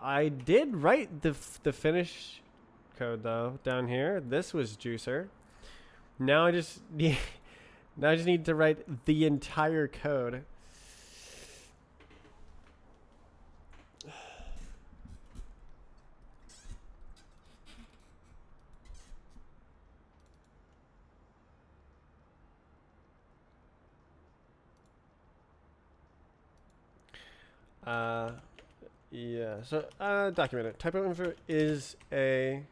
I did write the finish code though down here. This was juicer. Now I just now I just need to write the entire code. Uh, yeah. So, document it. Typo info is a.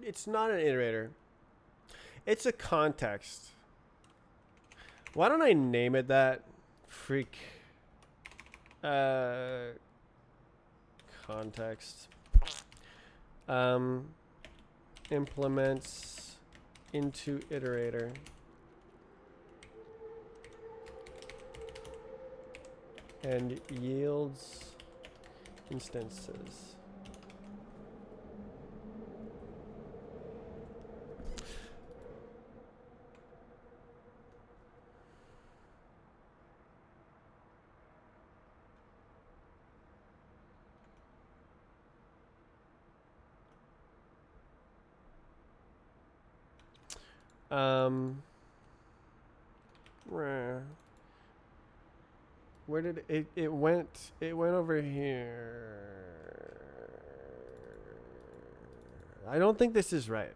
It's not an iterator. It's a context. Why don't I name it that? Freak. Context. Implements into iterator. And yields instances. Where did it went? It went over here. I don't think this is right.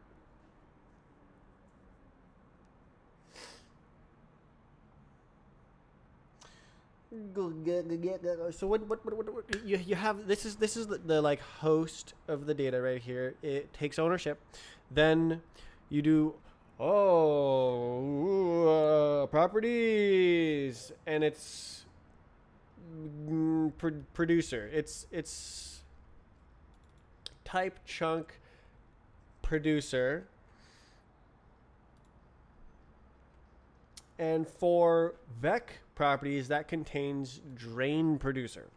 So what you have, this is the like host of the data right here. It takes ownership. Then you do properties, and it's producer. It's type chunk producer. And for vec properties, that contains drain producer.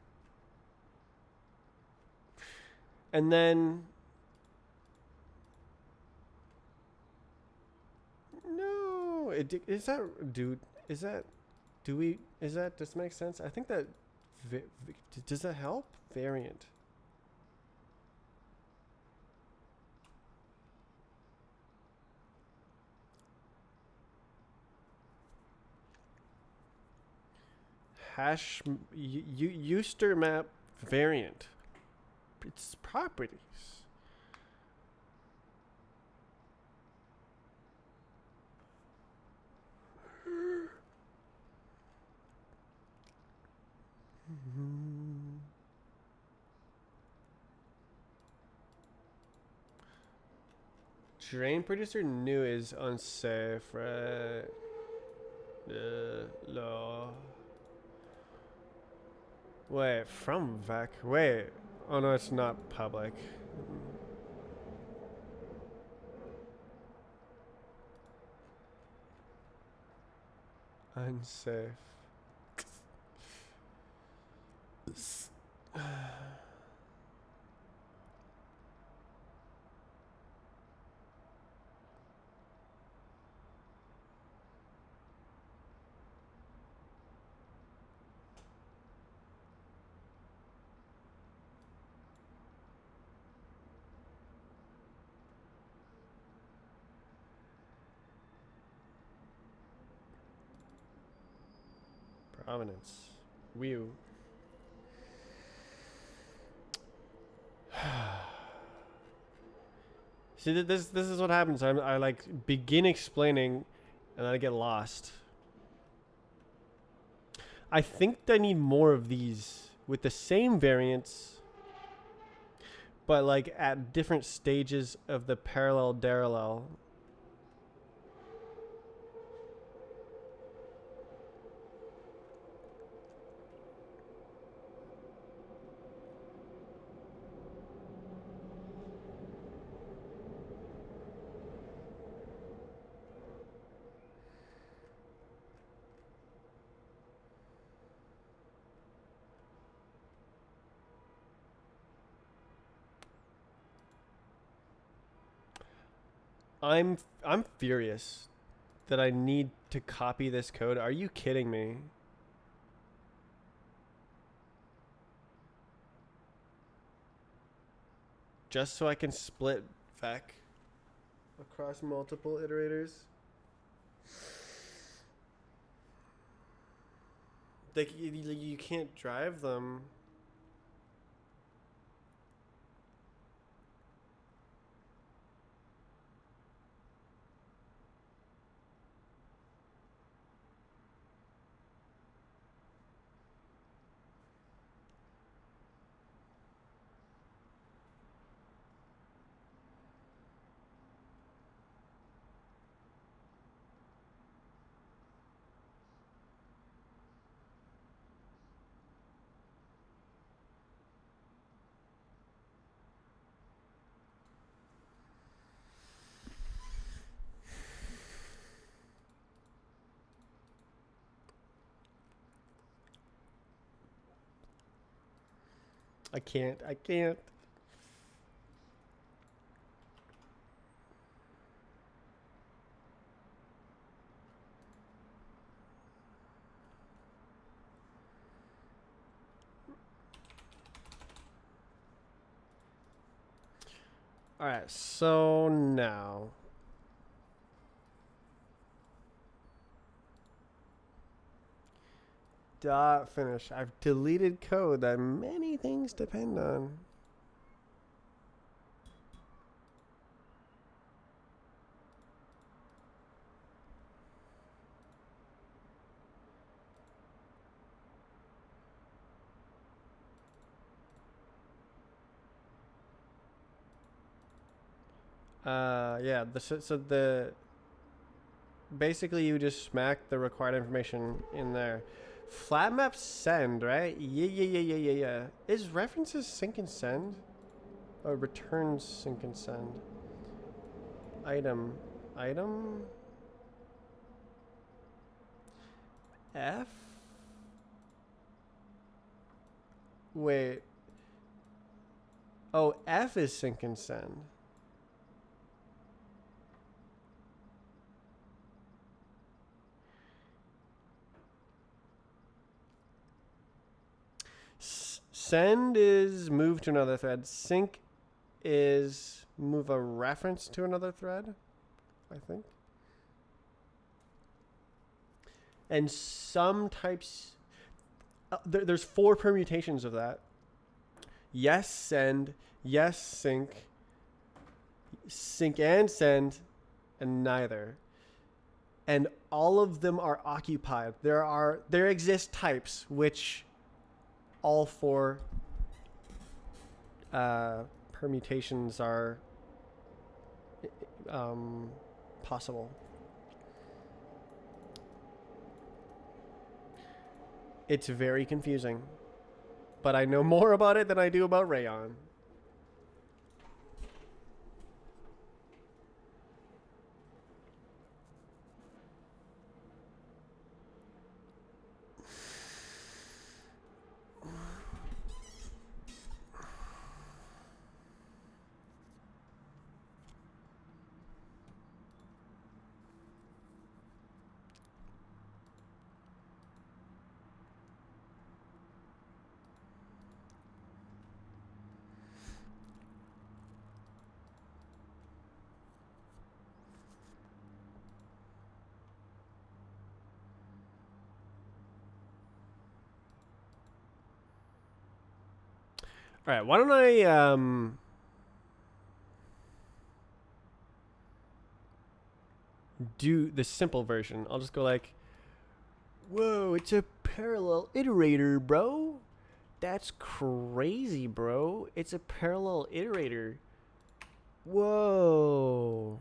And then no, is that dude? Is that do we? Is that does that make sense? I think that does that help? Variant. Hash uster map variant. It's properties. Drain producer new is unsafe, right? Law. Wait, from VAC. Wait. Oh no, it's not public. Unsafe. Provenance. View. See, this is what happens. I like begin explaining, and then I get lost. I think I need more of these with the same variants, but like at different stages of the parallel. I'm furious that I need to copy this code. Are you kidding me? Just so I can split vec across multiple iterators. Like you can't drive them. I can't. I can't. All right. So now dot finish. I've deleted code that many things depend on. Yeah. So the basically you just smack the required information in there. Flat map send, right? Yeah. Is references sync and send? Or returns sync and send? Item. Item? F? Wait. Oh, F is sync and send. Send is move to another thread. Sync is move a reference to another thread, I think. And some types, there's 4 permutations of that. Yes, send. Yes, sync. Sync and send, and neither. And all of them are occupied. There exist types which all 4 permutations are possible. It's very confusing, but I know more about it than I do about Rayon. All right, why don't I do the simple version? I'll just go like, whoa, it's a parallel iterator, bro. That's crazy, bro. It's a parallel iterator. Whoa.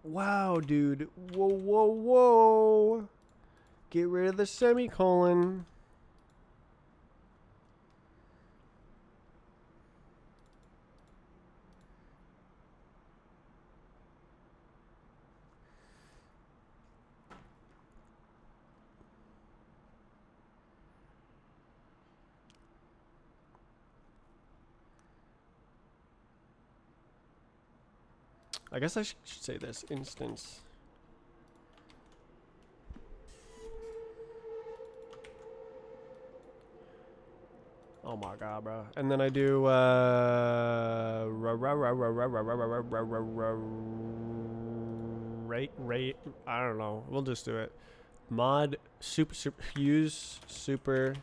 Wow, dude. Whoa. Get rid of the semicolon. I guess I should say this instance. Oh my god, bro. And then I do rate I don't know. We'll just do it. Mod super use super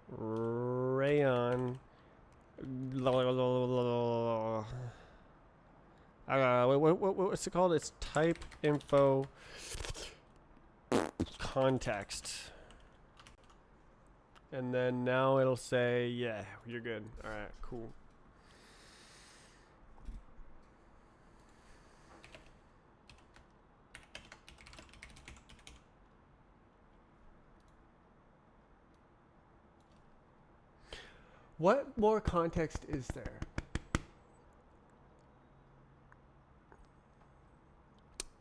rayon what's it called? It's type info context. And then now it'll say, yeah, you're good. All right, cool. What more context is there?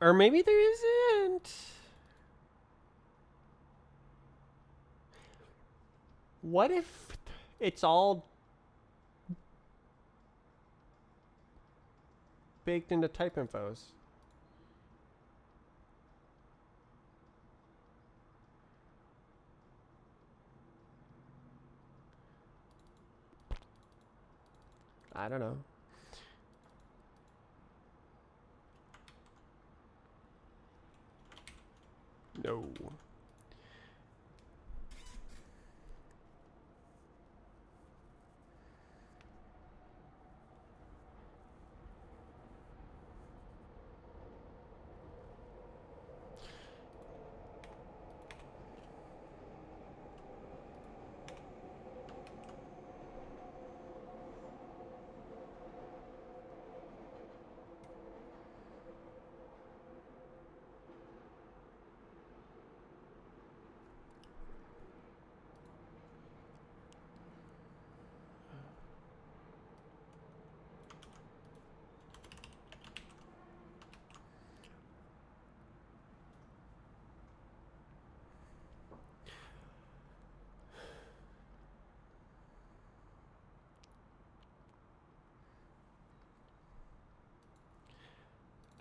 Or maybe there isn't. What if it's all baked into type infos? I don't know. No.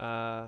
Uh,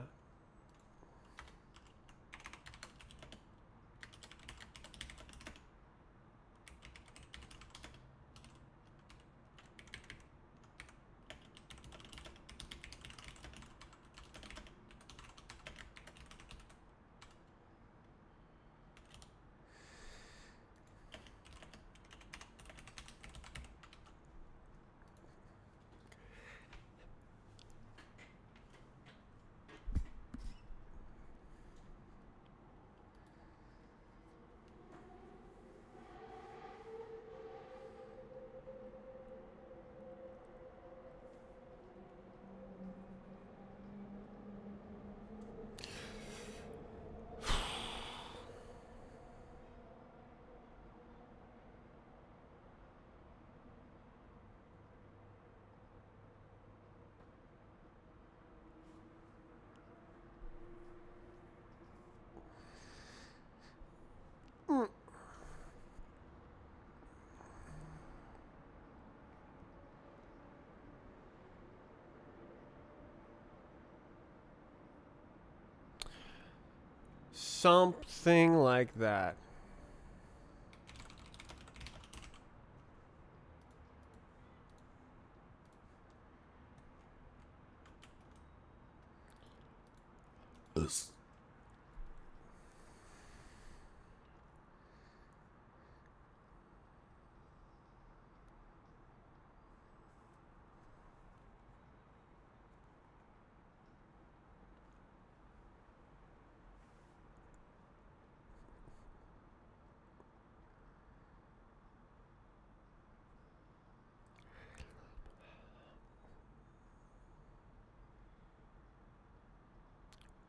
something like that.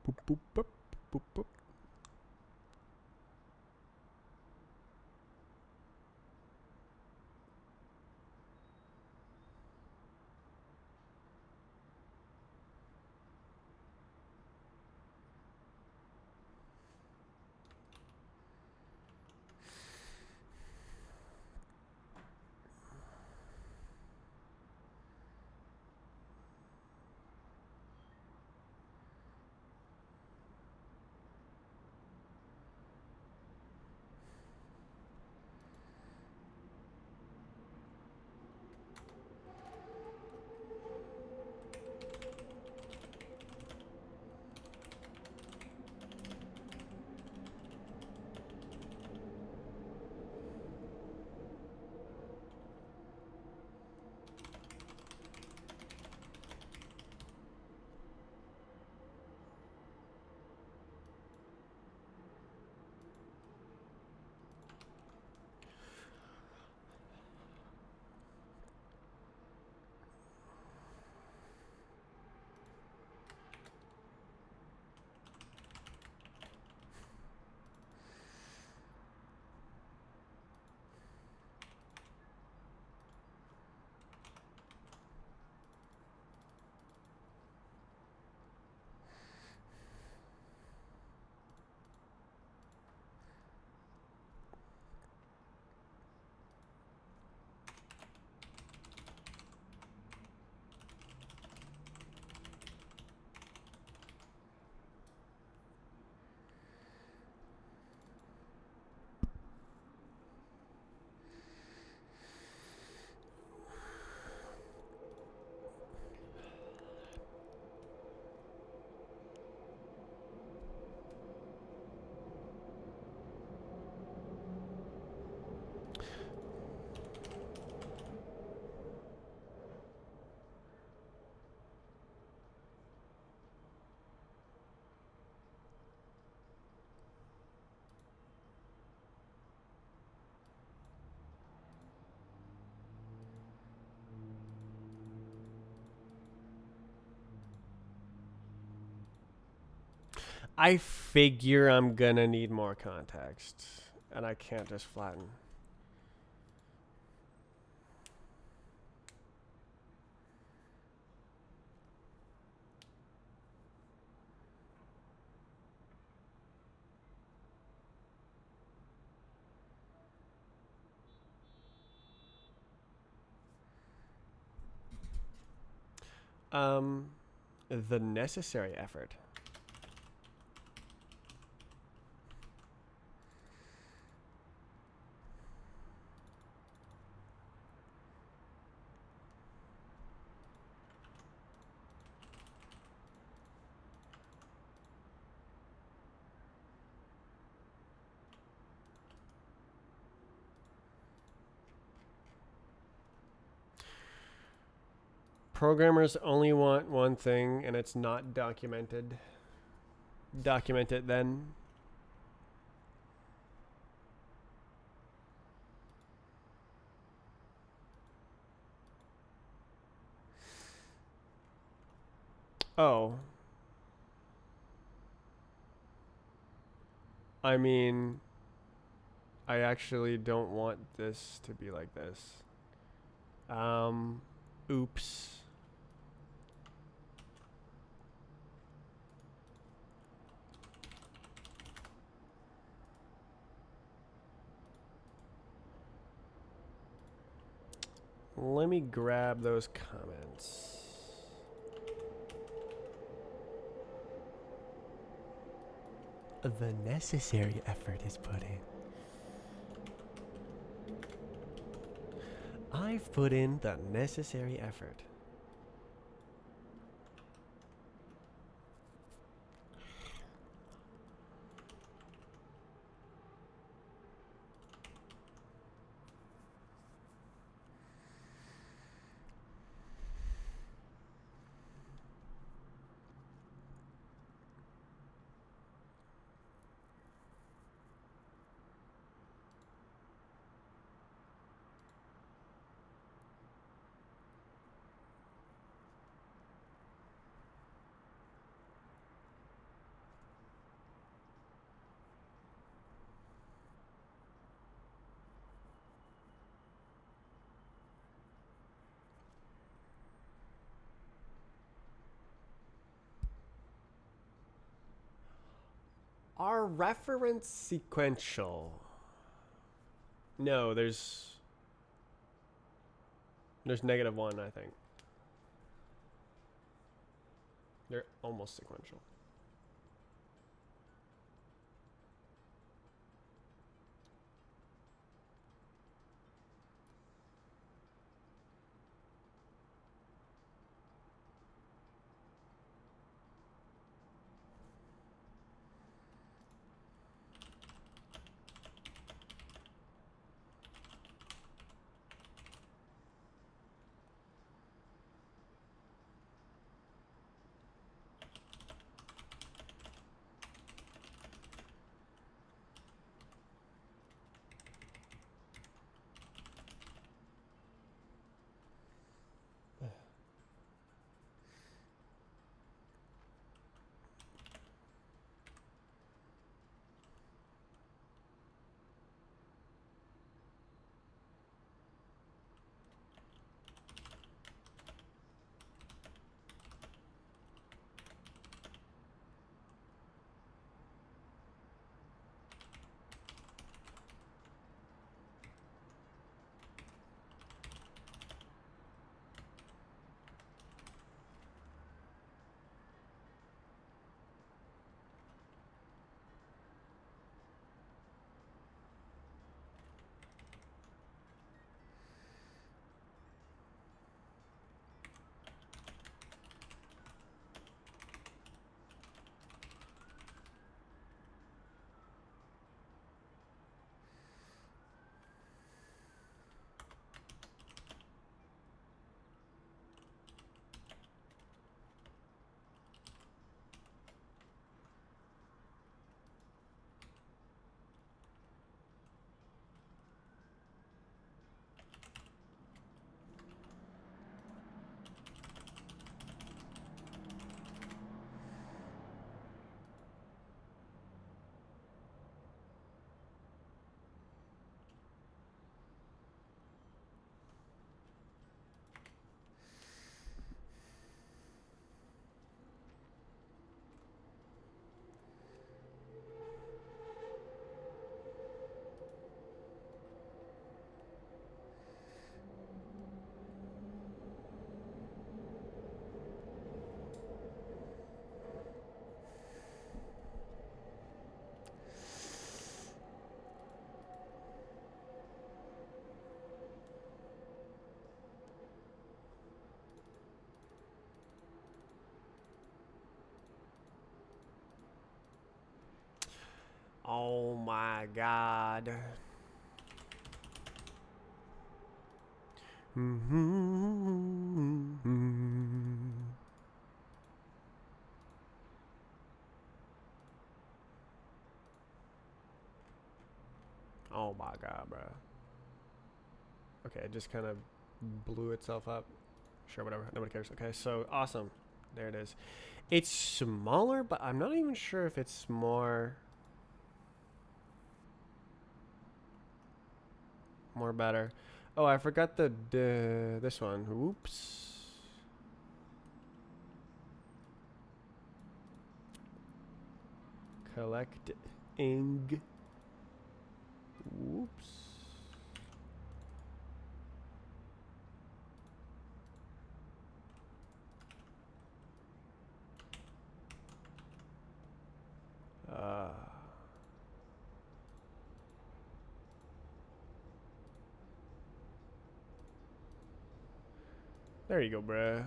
Boop, boop, boop, boop, boop. I figure I'm gonna need more context, and I can't just flatten. The necessary effort. Programmers only want one thing, and it's not documented. Document it then. Oh. I mean, I actually don't want this to be like this. Oops. Let me grab those comments. The necessary effort is put in. I've put in the necessary effort. Are reference sequential? No, there's -1, I think. They're almost sequential. Oh my god. Oh my god, bro. Okay, it just kind of blew itself up. Sure, whatever. Nobody cares. Okay, so awesome. There it is. It's smaller, but I'm not even sure if it's more better. Oh, I forgot the this one. Oops. Collecting. Whoops. Uh, there you go, bruh.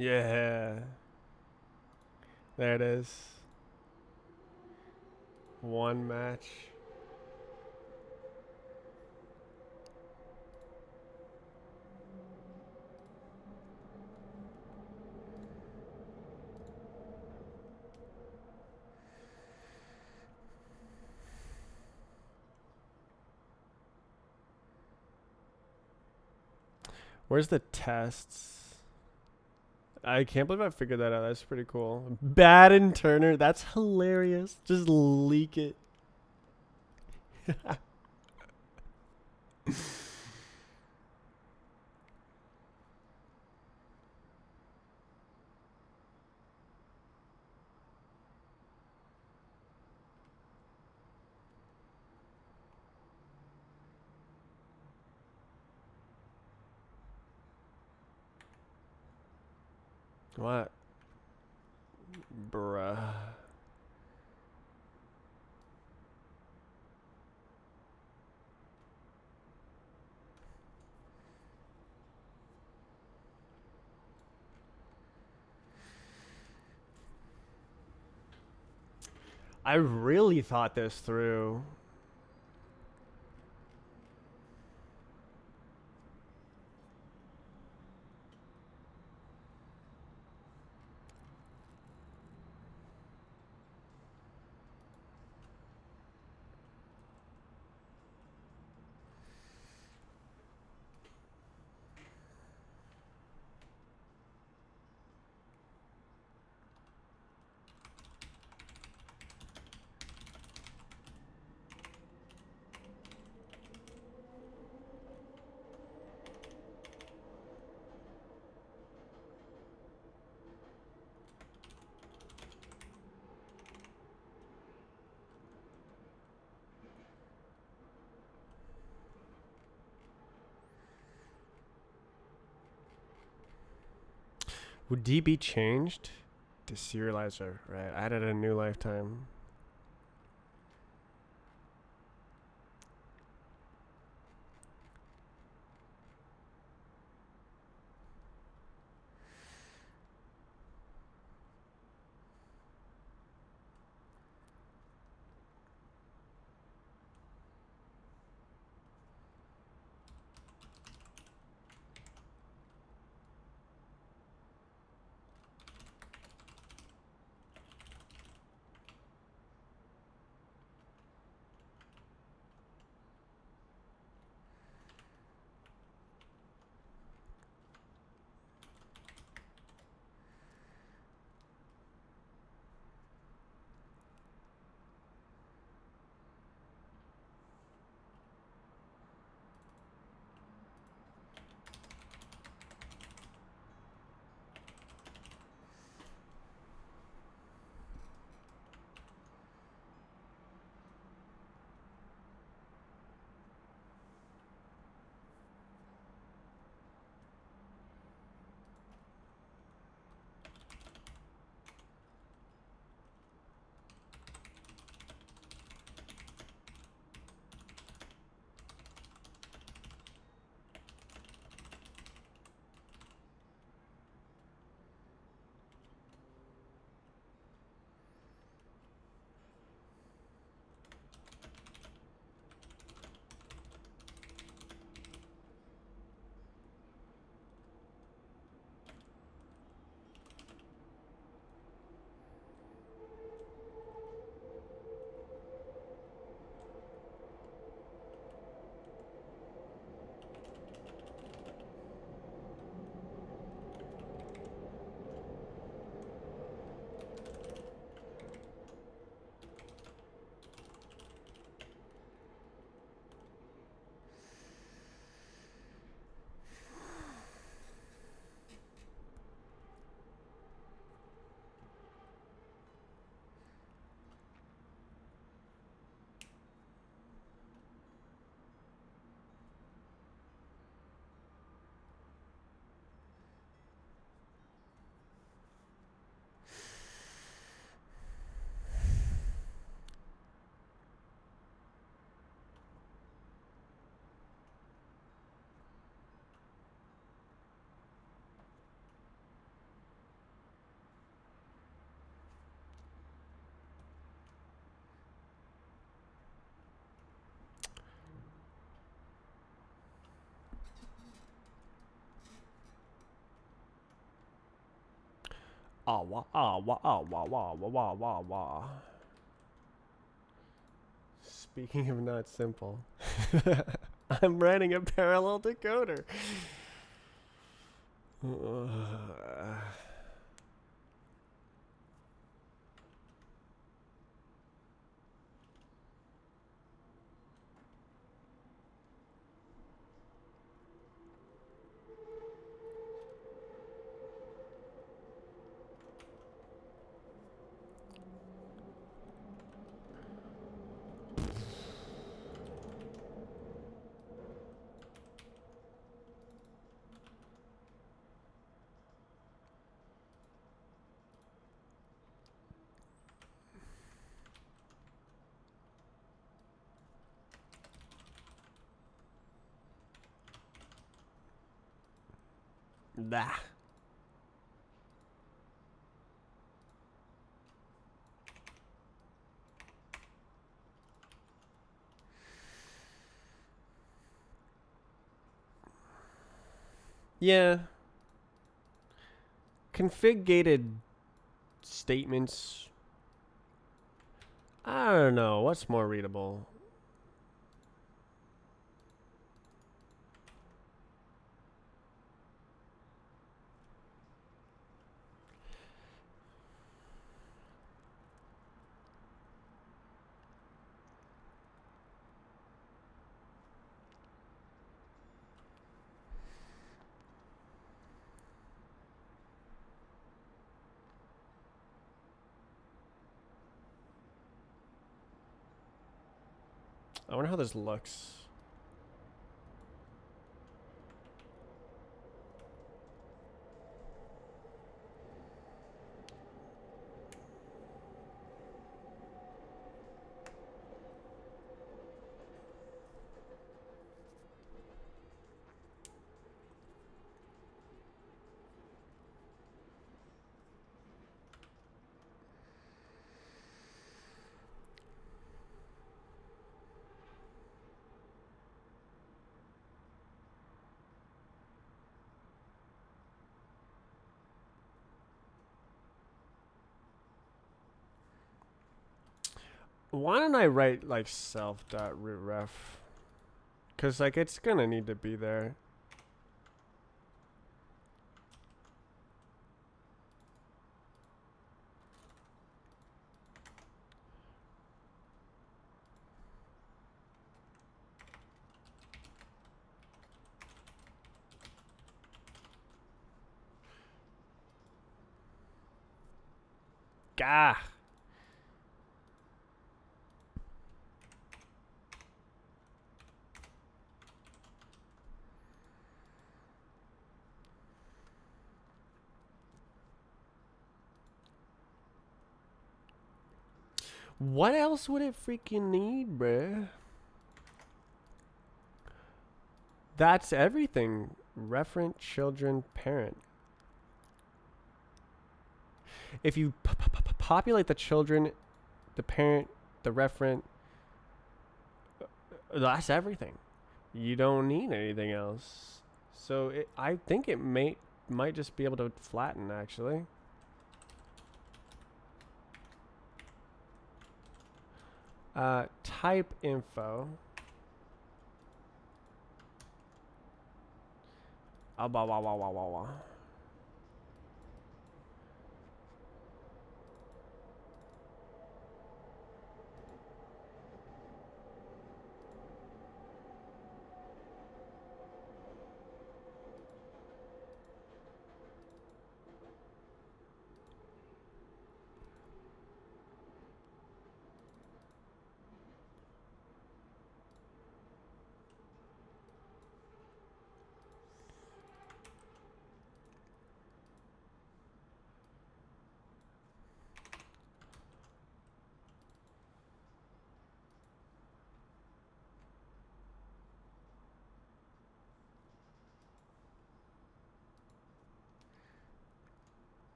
Yeah. There it is. One match. Where's the tests? I can't believe I figured that out. That's pretty cool. Baden Turner. That's hilarious. Just leak it. What? Bruh. I really thought this through. Would D be changed? Deserializer, right? Added a new lifetime. Ah wah ah wah ah wah wah wah wah wah wah. Speaking of not simple, I'm writing a parallel decoder. Nah. Yeah. Config gated statements. I don't know. What's more readable? I wonder how this looks. Why don't I write like self.rootref? Because like it's gonna need to be there. Gah. What else would it freaking need, bruh? That's everything. Referent, children, parent. If you populate the children, the parent, the referent, that's everything. You don't need anything else. So I think it might just be able to flatten actually. Type info. Wah, wah, wah, wah, wah, wah.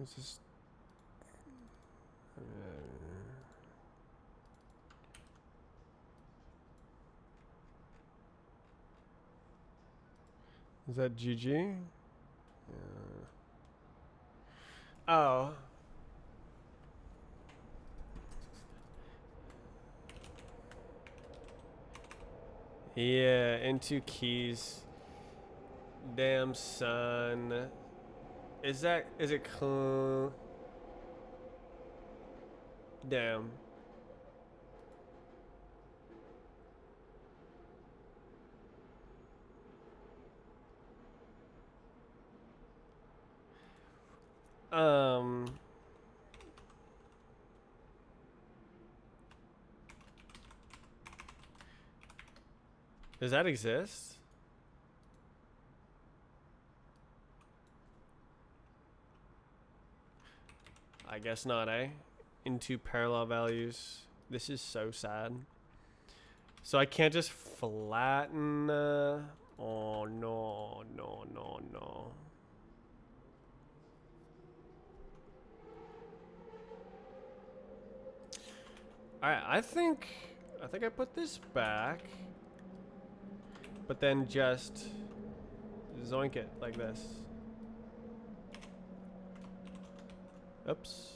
This is. Is that GG? Oh. Yeah, into keys. Damn son. Is it damn. Um Does that exist? I guess not, eh? Into parallel values. This is so sad. So I can't just flatten. Oh no, no, no, no. Alright, I think I put this back, but then just zoink it like this. Oops.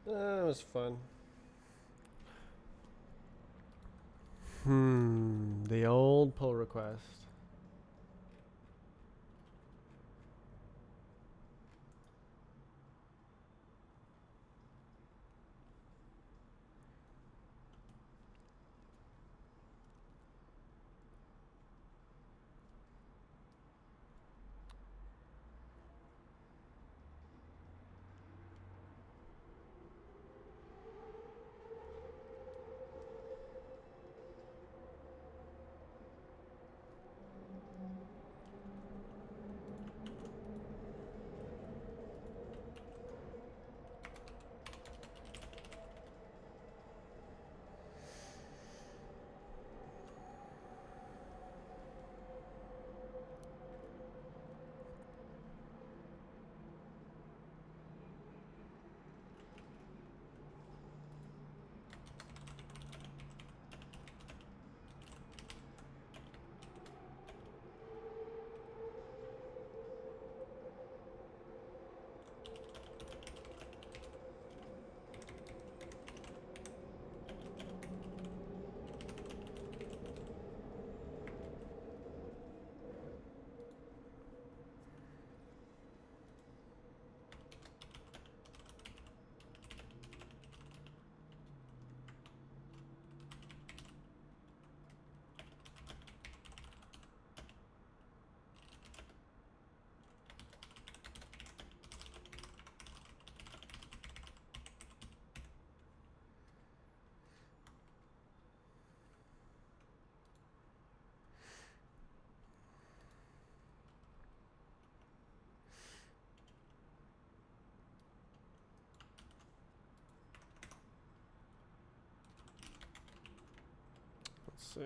That was fun. The old pull request. see.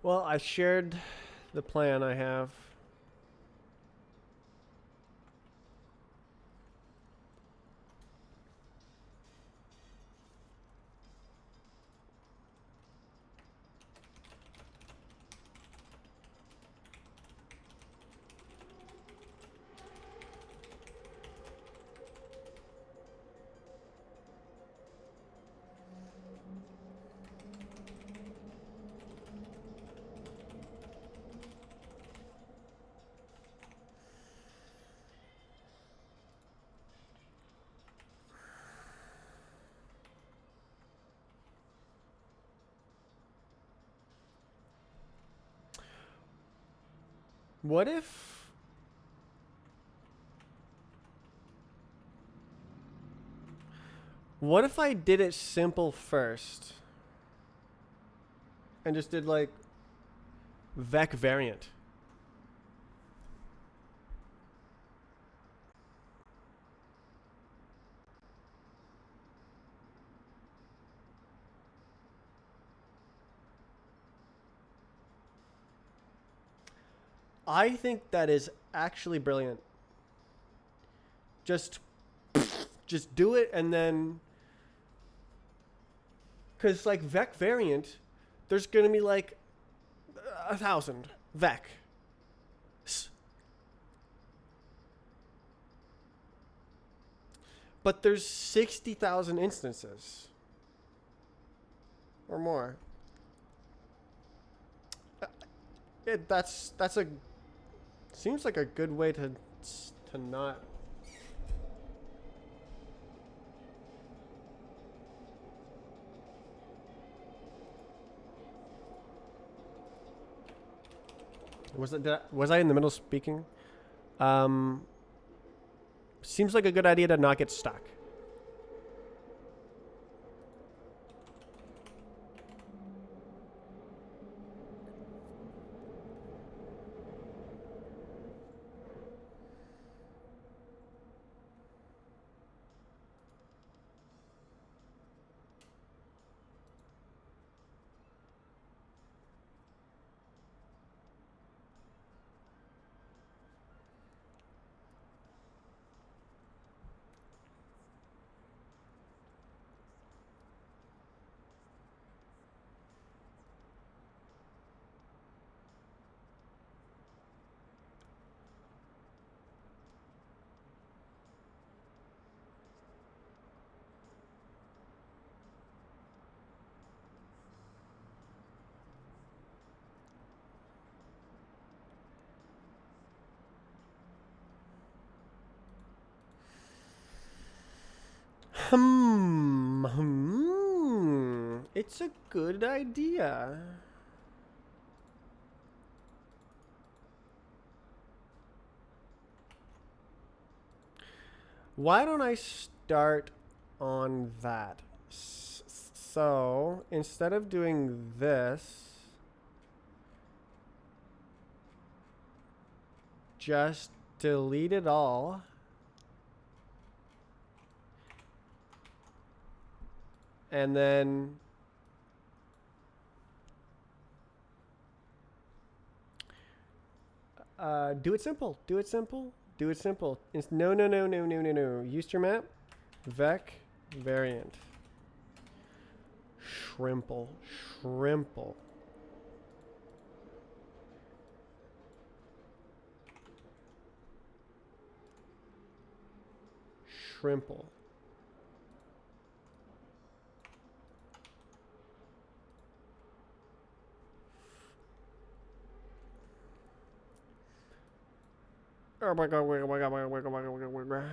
Well, I shared the plan I have. What if... What if I did it simple first? And just did like vec variant. I think that is actually brilliant. Just do it and then, because like vec variant, there's gonna be like 1,000 vec. But there's 60,000 instances or more. That's a seems like a good way to not. Was I in the middle speaking? Seems like a good idea to not get stuck. It's a good idea. Why don't I start on that? So instead of doing this, just delete it all. And then do it simple. Do it simple. Do it simple. It's no. Use your map. Vec variant. Shrimple. Shrimple. Shrimple. Oh my god, oh my god, oh my god, oh my god, oh my god.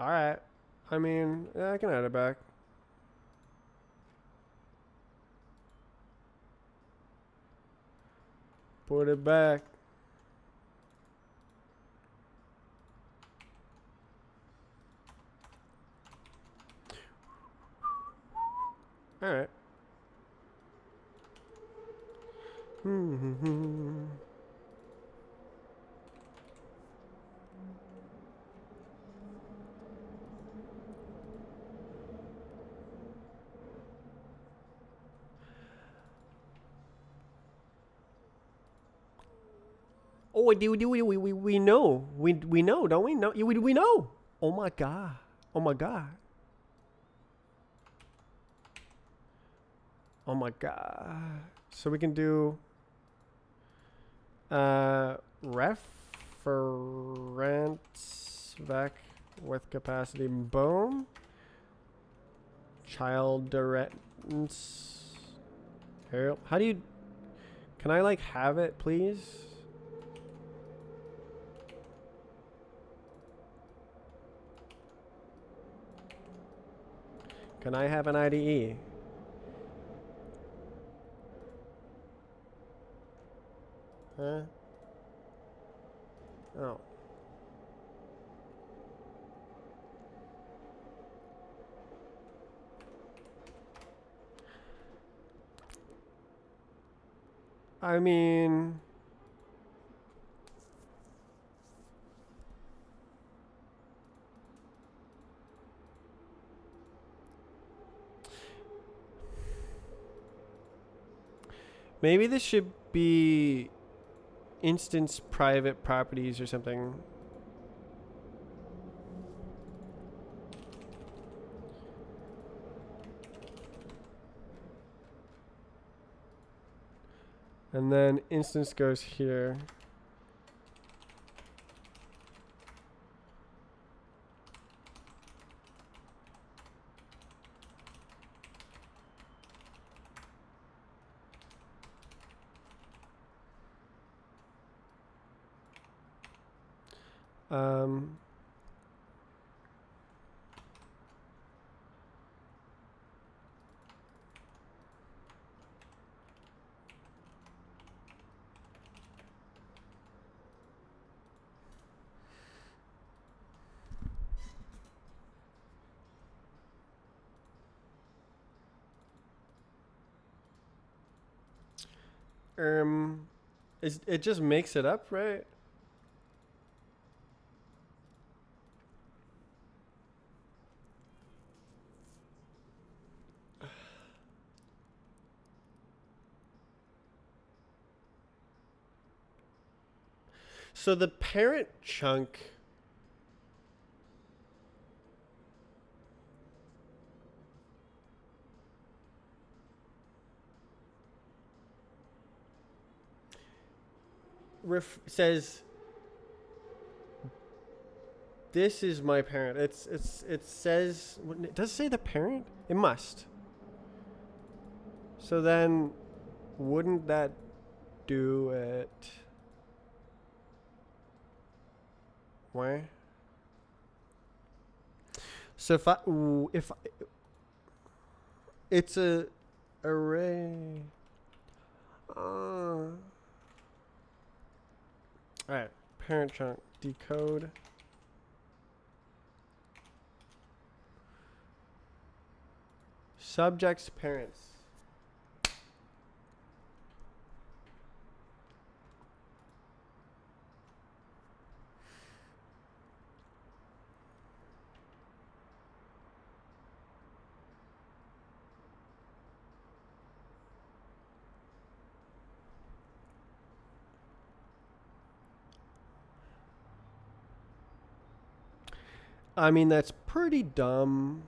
Alright. I mean, yeah, I can add it back. Put it back. Alright. Oh, we know. We know, don't we? No, we know. Oh my god. Oh my god. Oh my god. So we can do reference vec with capacity. Boom. Child directness. Here. How do you? Can I like have it, please? Can I have an IDE? Huh? Oh. I mean, maybe this should be instance private properties or something. And then instance goes here. Um, it just makes it up, right? So the parent chunk. Says this is my parent. It says, does it say the parent? It must. So then, wouldn't that do it? Where? So if it's a array. All right, parent chunk decode. Subjects parents. I mean, that's pretty dumb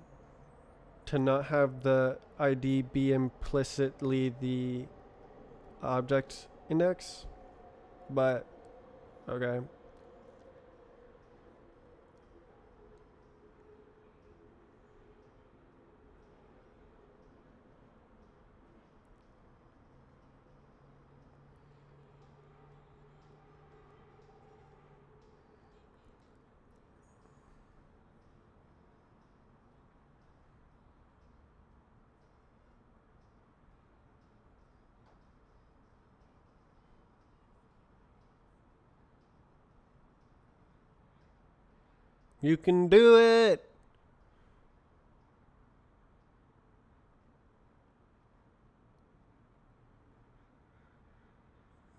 to not have the ID be implicitly the object index, but okay. You can do it.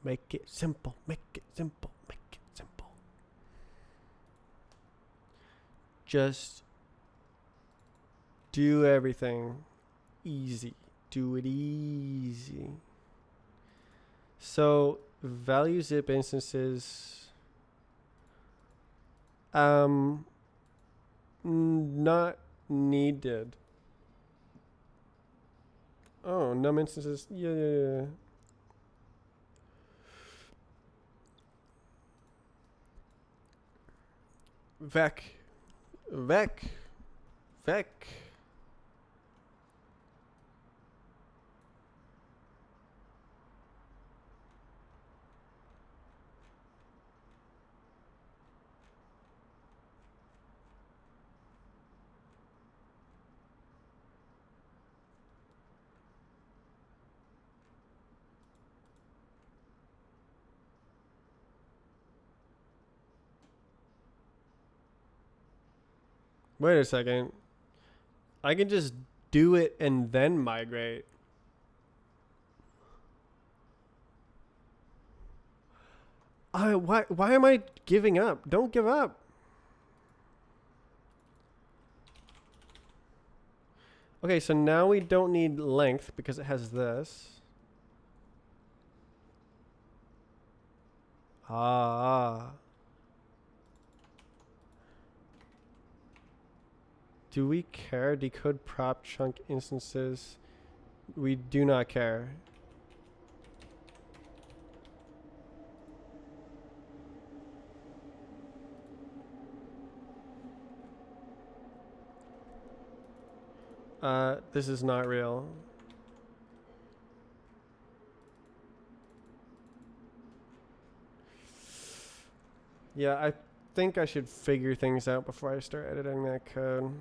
Make it simple. Make it simple. Make it simple. Just do everything easy. Do it easy. So value zip instances. Not needed. Oh, num instances. Yeah. Vec. Wait a second. I can just do it and then migrate. Why am I giving up? Don't give up. Okay, so now we don't need length because it has this. Ah. Do we care? Decode prop chunk instances. We do not care. This is not real. Yeah, I think I should figure things out before I start editing that code.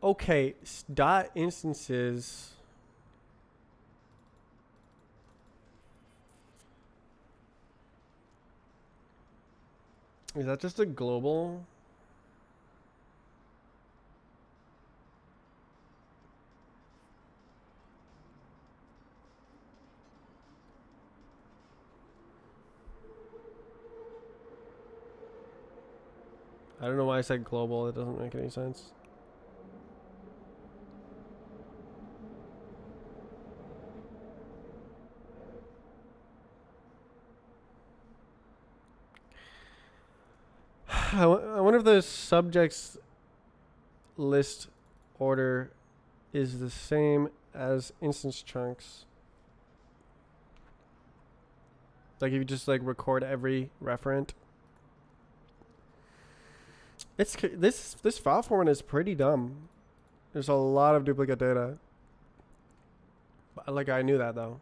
Okay, dot instances. Is that just a global? I don't know why I said global. It doesn't make any sense. I wonder if the subjects list order is the same as instance chunks. Like if you just like record every referent. This file format is pretty dumb. There's a lot of duplicate data. Like I knew that though.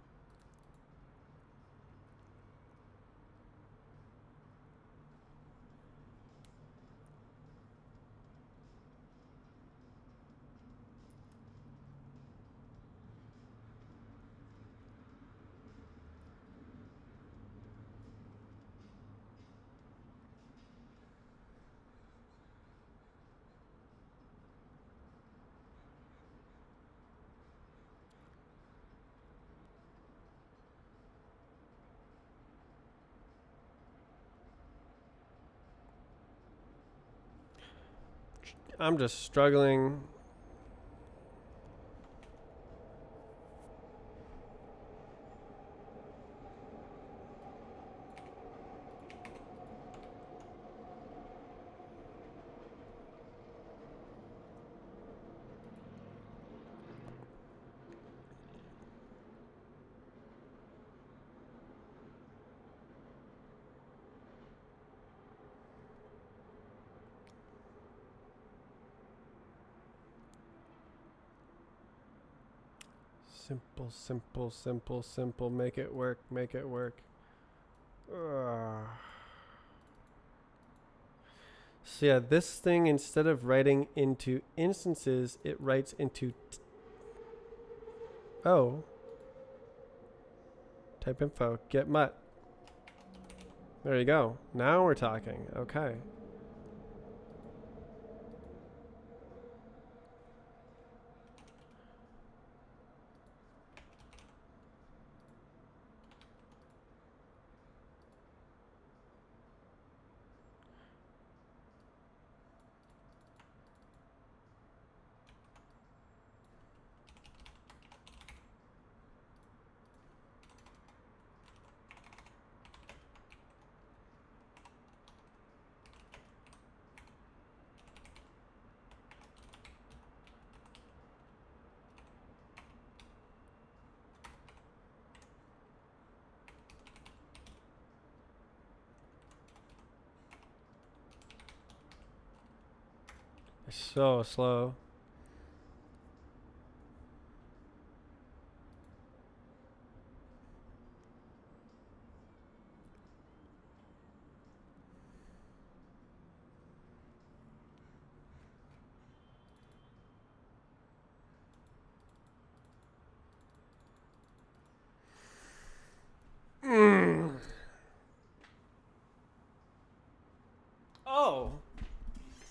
I'm just struggling. Simple. Make it work. Ugh. So yeah, this thing, instead of writing into instances, it writes into type info, get mutt. There you go. Now we're talking. Okay. so slow. Mm. Oh.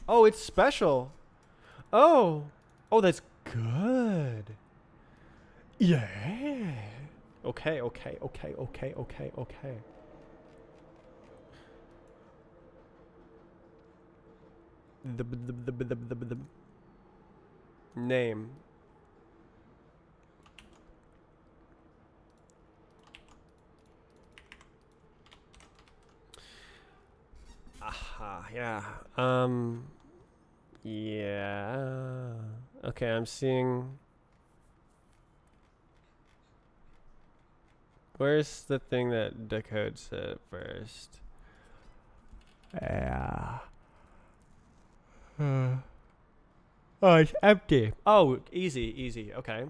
Oh, it's special. Oh. Oh, that's good. Yeah. Okay, okay, okay, okay, okay, okay. The name. Aha, yeah. Yeah. Okay, I'm seeing. Where's the thing that decodes it first? Yeah. Oh, it's empty. Oh, easy, easy. Okay.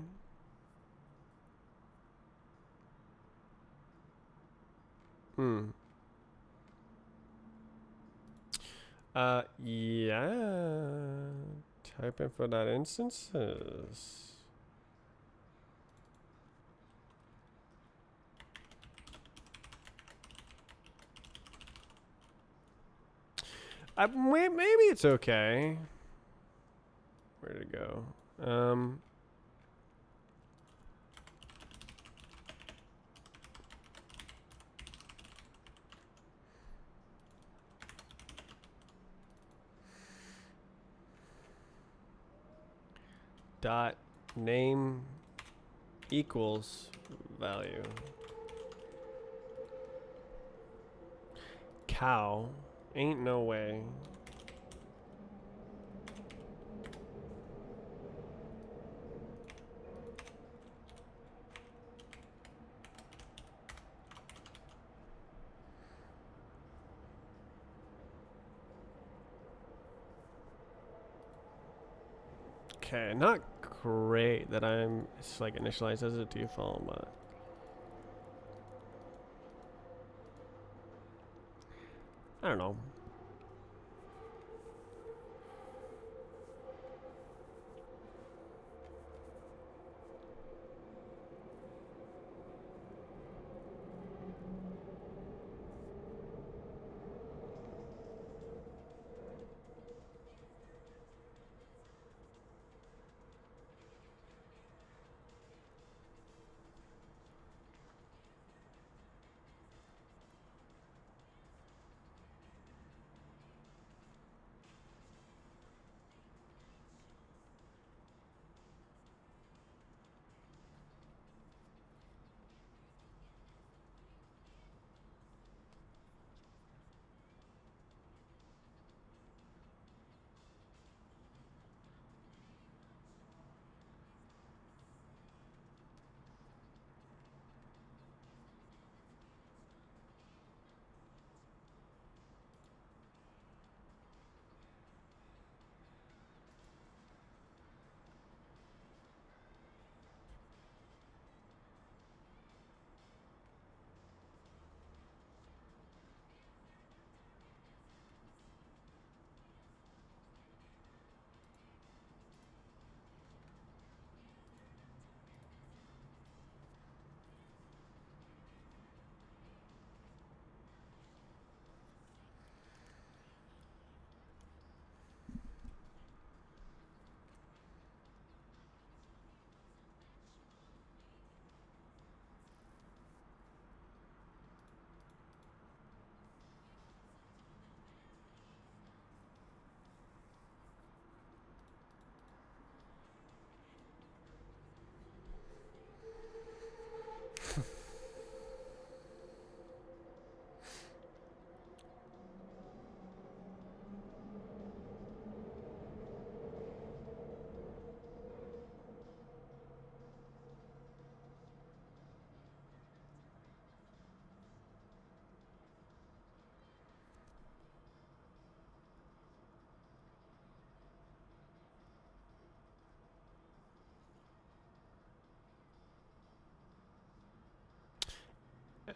Hmm. Yeah. Type in for that instances. Maybe it's okay. Where to go? Dot name equals value. Cow. Ain't no way. Okay, not great that it's like initialized as a default, but I don't know.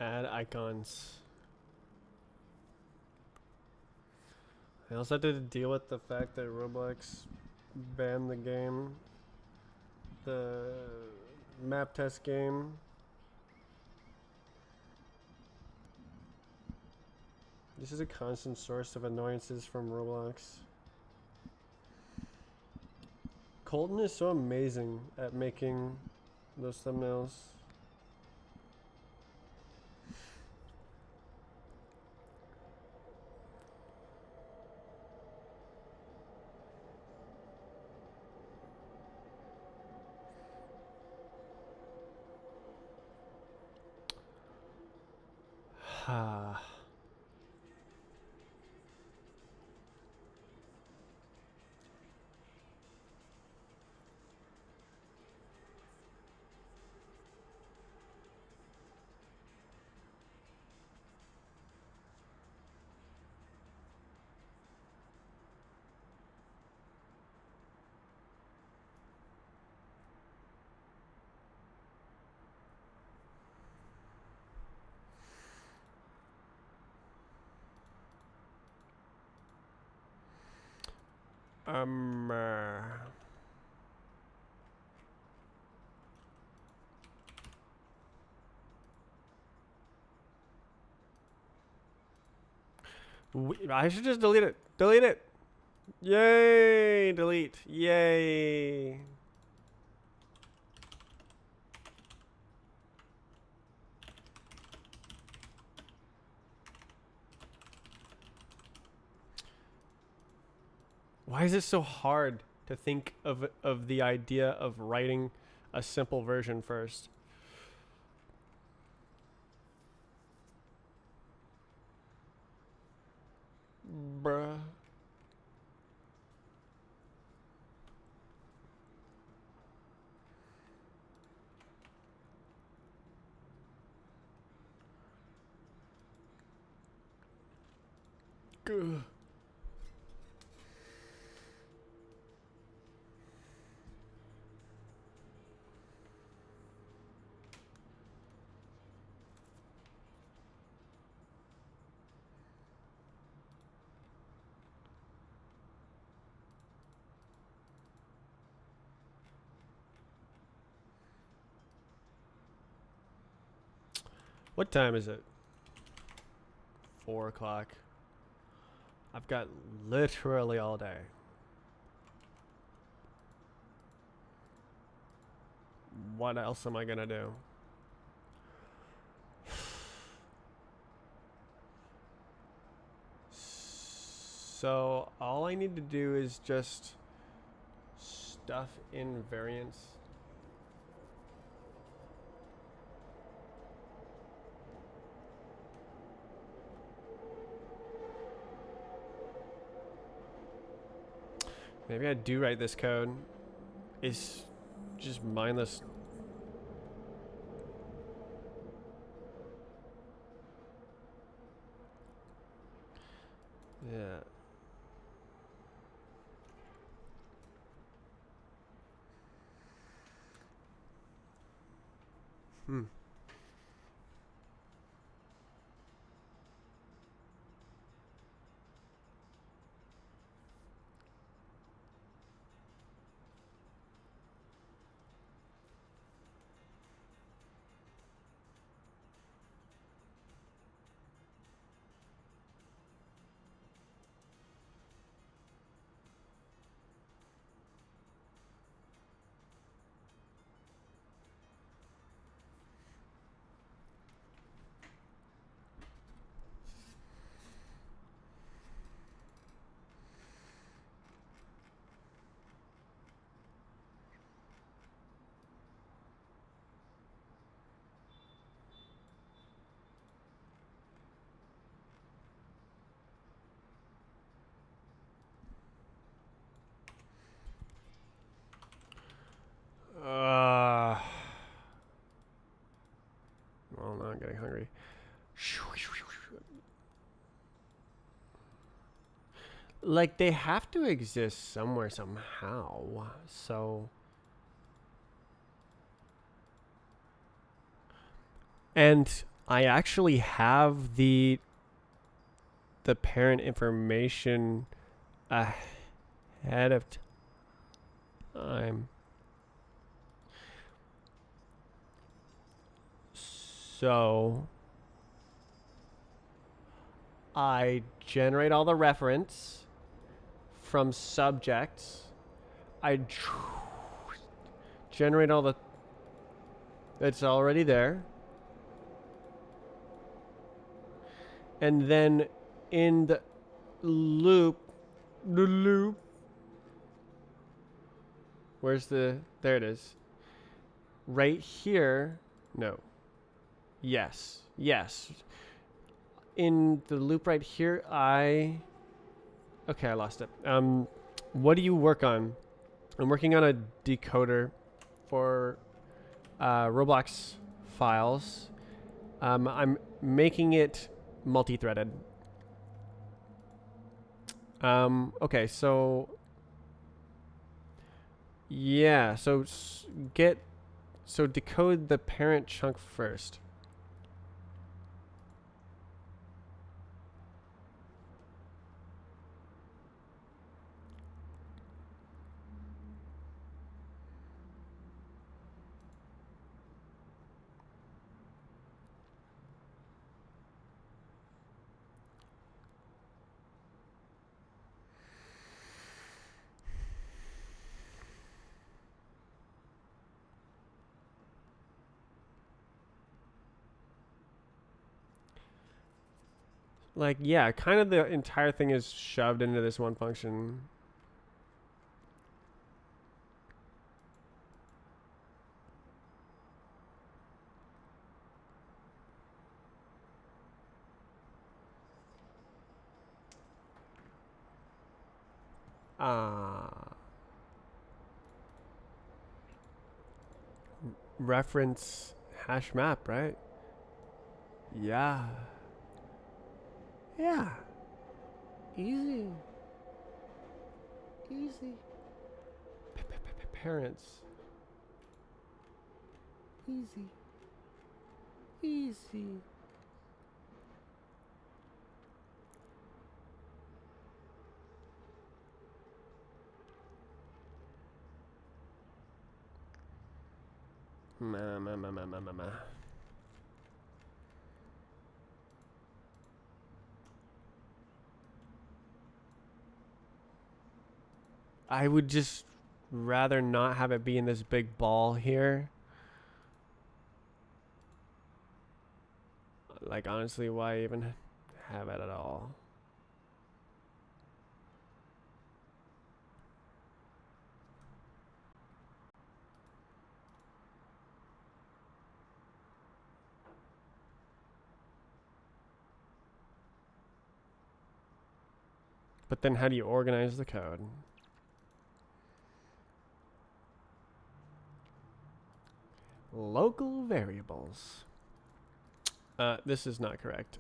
Add icons. I also had to deal with the fact that Roblox banned the game, the map test game. This is a constant source of annoyances from Roblox. Colton is so amazing at making those thumbnails. Ha. Um. uh, I should just delete it. Delete it. Yay! Delete. Yay! Why is it so hard to think of the idea of writing a simple version first? Bruh. Gah. What time is it? 4 o'clock. I've got literally all day. What else am I gonna do? So all I need to do is just stuff in variants. Maybe I do write this code. It's just mindless. Yeah. Hmm. Well, now I'm getting hungry. Like, they have to exist somewhere somehow. So. And I actually have the parent information ahead of time. So I generate all the reference from subjects. I generate all the, it's already there. And then in the loop, where's there it is. Right here, no. Yes. In the loop right here, okay, I lost it. What do you work on? I'm working on a decoder for Roblox files. I'm making it multi-threaded. Okay, so yeah, so decode the parent chunk first. Like, yeah, kind of the entire thing is shoved into this one function. Reference hash map, right? Yeah. Yeah. Easy. Parents. Easy. Ma. I would just rather not have it be in this big ball here. Like, honestly, why even have it at all? But then how do you organize the code? Local variables. This is not correct.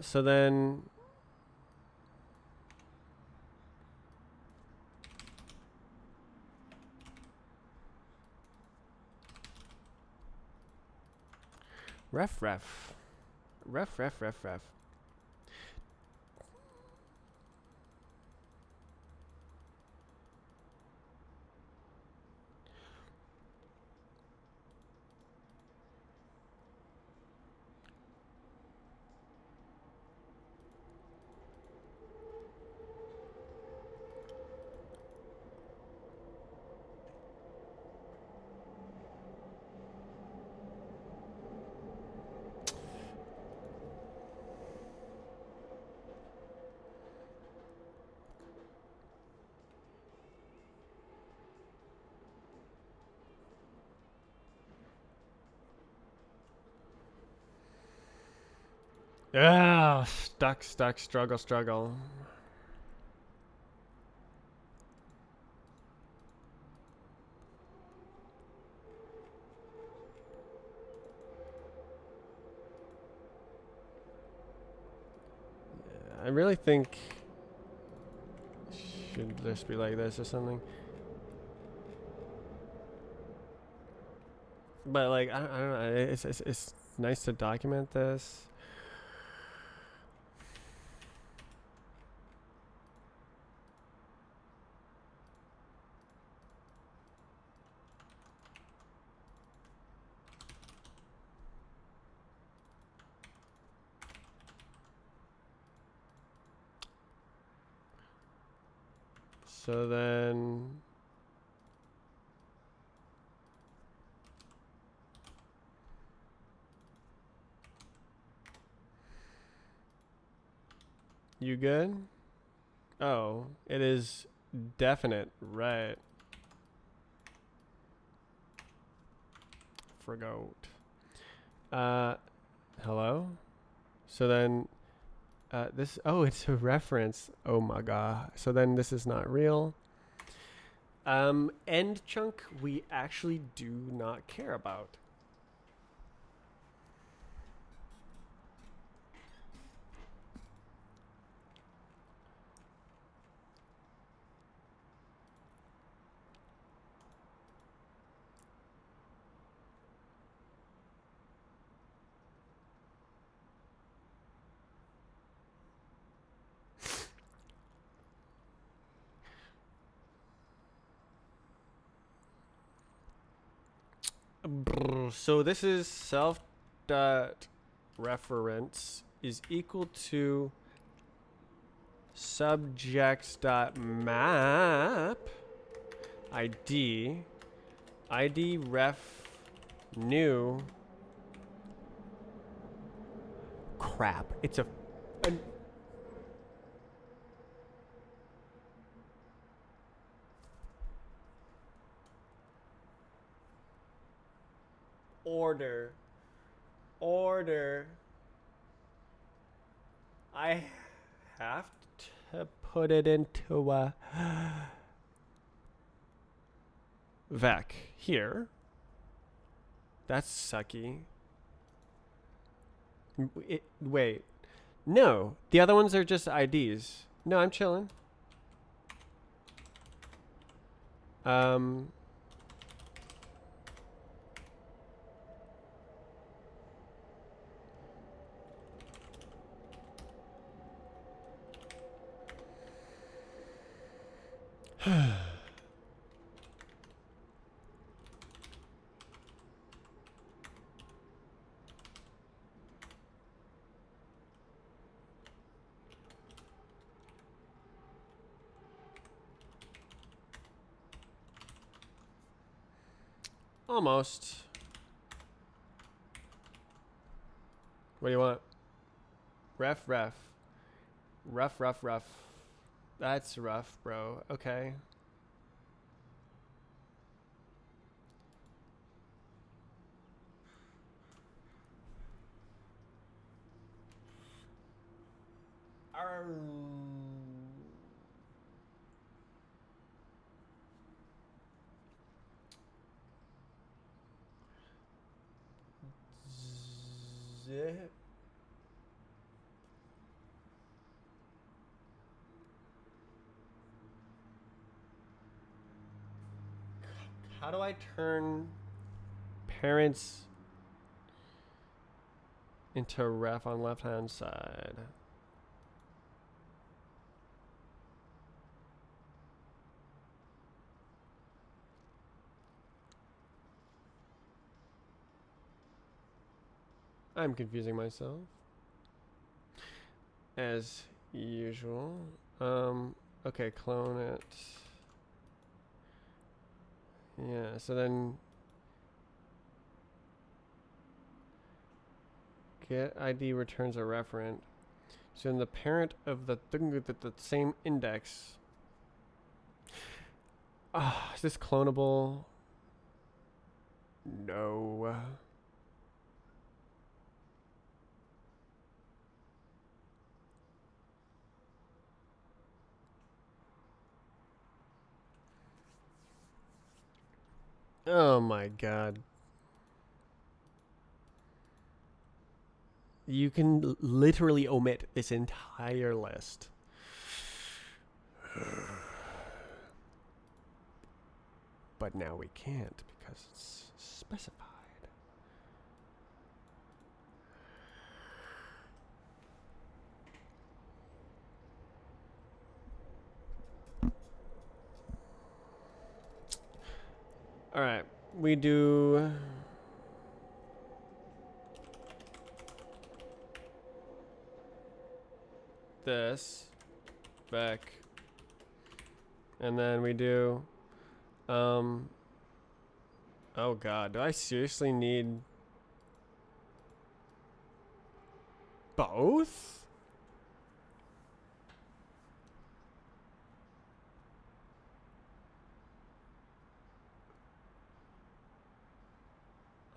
So then ref. Stuck, struggle. I really think should this be like this or something? But like I don't know. It's nice to document this. So then you good? Oh, it is definite, right? Forgot. Hello? So then this, oh, it's a reference. Oh my god. So then this is not real. End chunk we actually do not care about. So this is self dot reference is equal to subjects dot map id ref new crap. It's an order. I have to put it into a vec here. That's sucky. Wait. No, the other ones are just IDs. No, I'm chilling. Um, almost. What do you want? Ref. Rough. That's rough, bro. Okay. Zip. How do I turn parents into ref on left hand side? I'm confusing myself as usual. Okay, clone it. Yeah, so then get ID returns a referent. So in the parent of the same index. Is this clonable? No. Oh my god. You can literally omit this entire list. But now we can't because it's specified. All right, we do this back, and then we do oh god, do I seriously need both?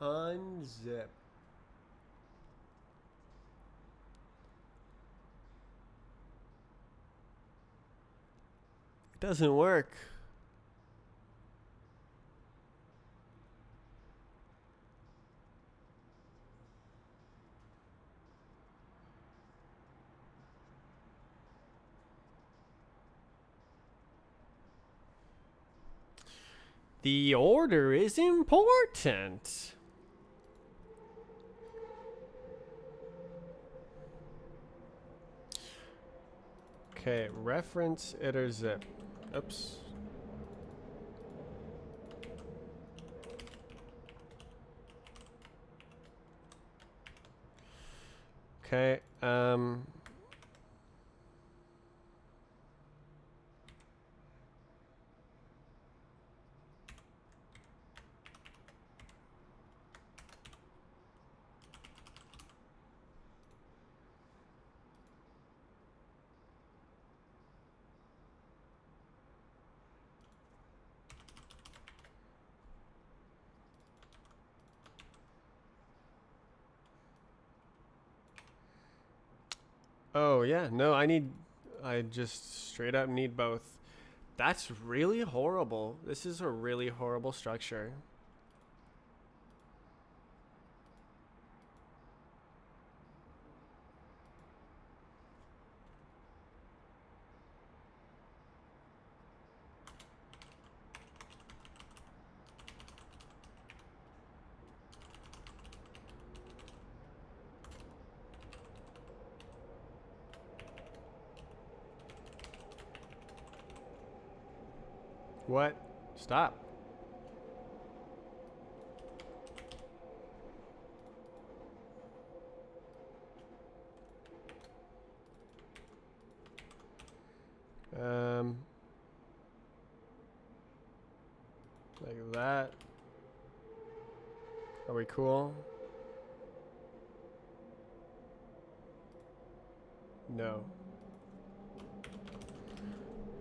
Unzip. It doesn't work. The order is important. Okay, reference iter zip. Oops. Okay, oh yeah, no, I just straight up need both. That's really horrible. This is a really horrible structure. What? Stop. Like that. Are we cool? No.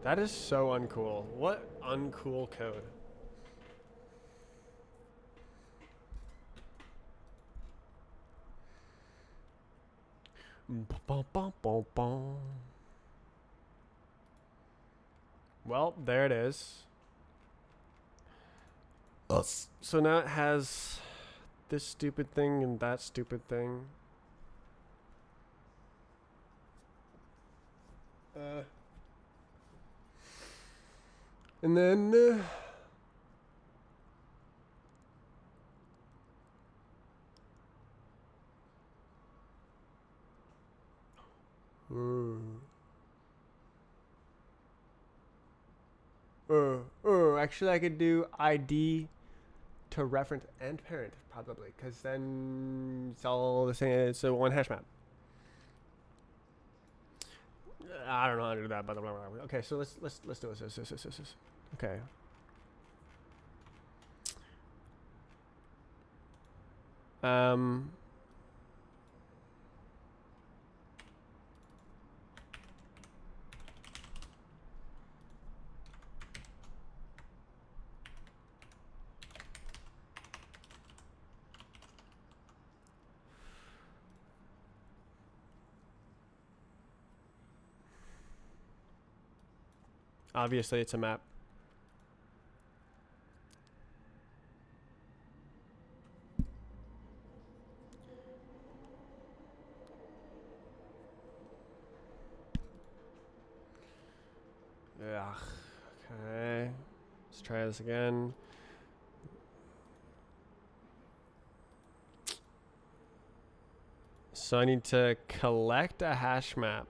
That is so uncool. What uncool code? Well, there it is. So now it has this stupid thing and that stupid thing. And then actually I could do ID to reference and parent probably, because then it's all the same. It's a one hash map. I don't know how to do that, but okay. So let's do this. Okay. Obviously, it's a map. try this again. So I need to collect a hash map.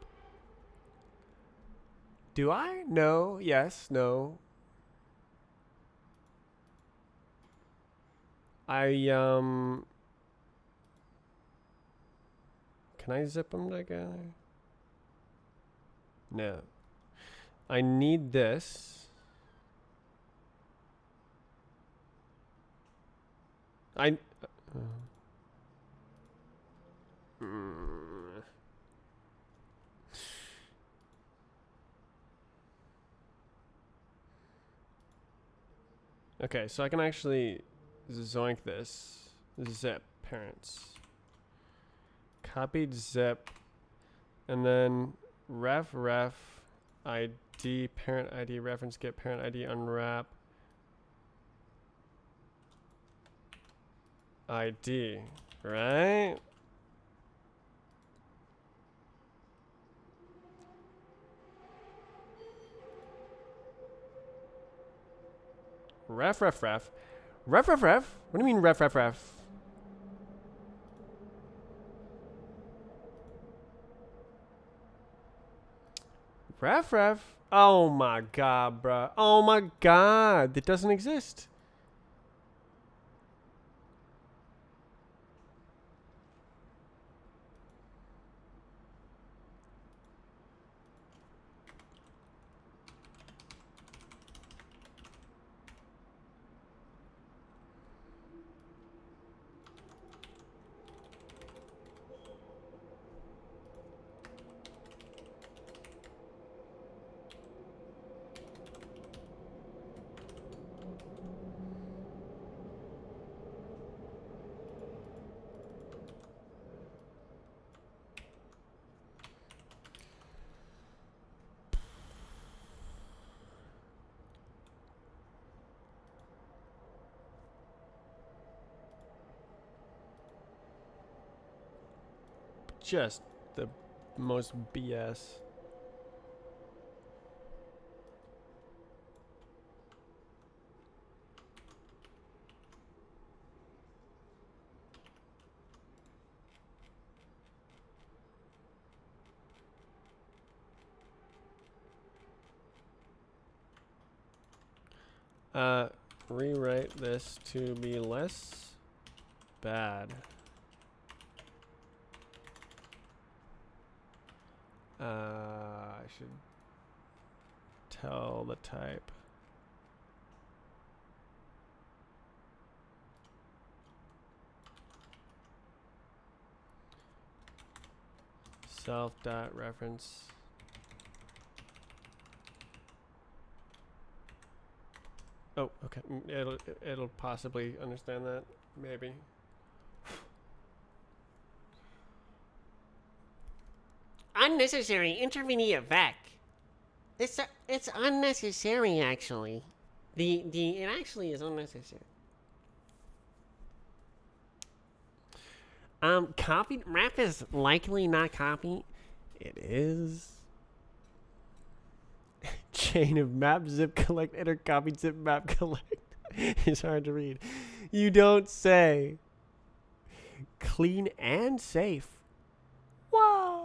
Do I? No. Yes. No. Can I zip them together? No. I need this. Okay, so I can actually zoink this. Zip parents. Copied zip. And then ref ID parent ID reference get parent ID unwrap ID, right? Ref. What do you mean ref? Ref. Oh my god, bruh. Oh my god. It doesn't exist. Just the most BS. Rewrite this to be less bad. I should tell the type. Self.reference. Oh, okay. It'll possibly understand that, maybe. Unnecessary intermediate vec. It's unnecessary actually. It actually is unnecessary. Copy wrap is likely not copy. It is. Chain of map zip collect enter copy zip map collect. It's hard to read. You don't say. Clean and safe. Wow.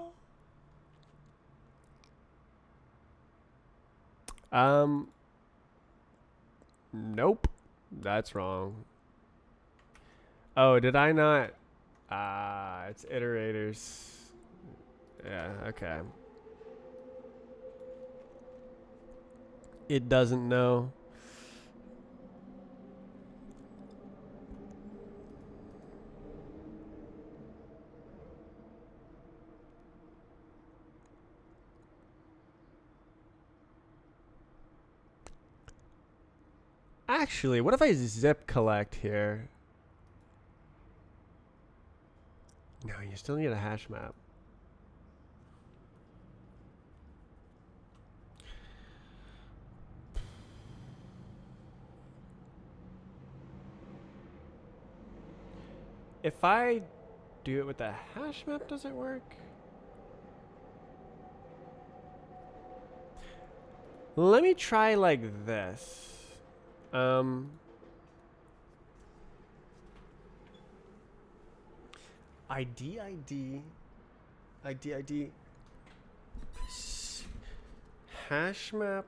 Nope. That's wrong. Oh, did I not? It's iterators. Yeah, okay. It doesn't know. Actually, what if I zip collect here? No, you still need a hash map. If I do it with the hash map, does it work? Let me try like this. Um, ID, hash map.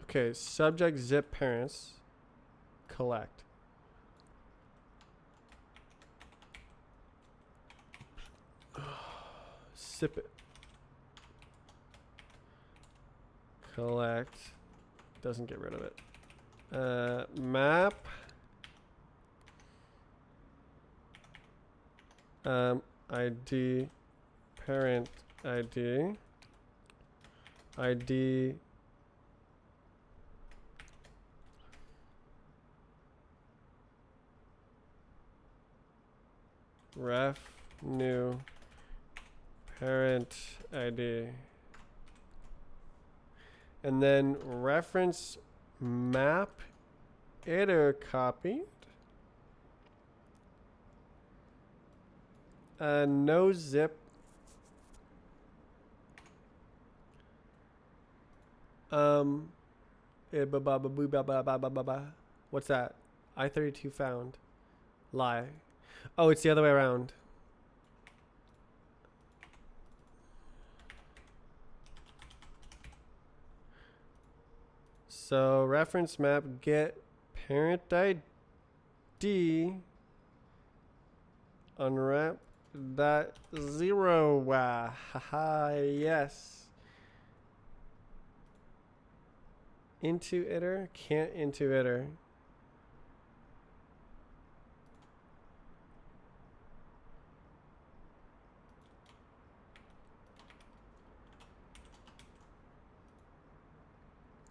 Okay, subject zip parents collect. Zip it. Collect. Doesn't get rid of it. Map. ID. Parent ID. ID. Ref. New. Parent ID. And then reference map iter copied. No zip. What's that? I-32 found. Lie. Oh, it's the other way around. So reference map get parent ID unwrap that 0. Haha, yes. Into iter, can't into iter.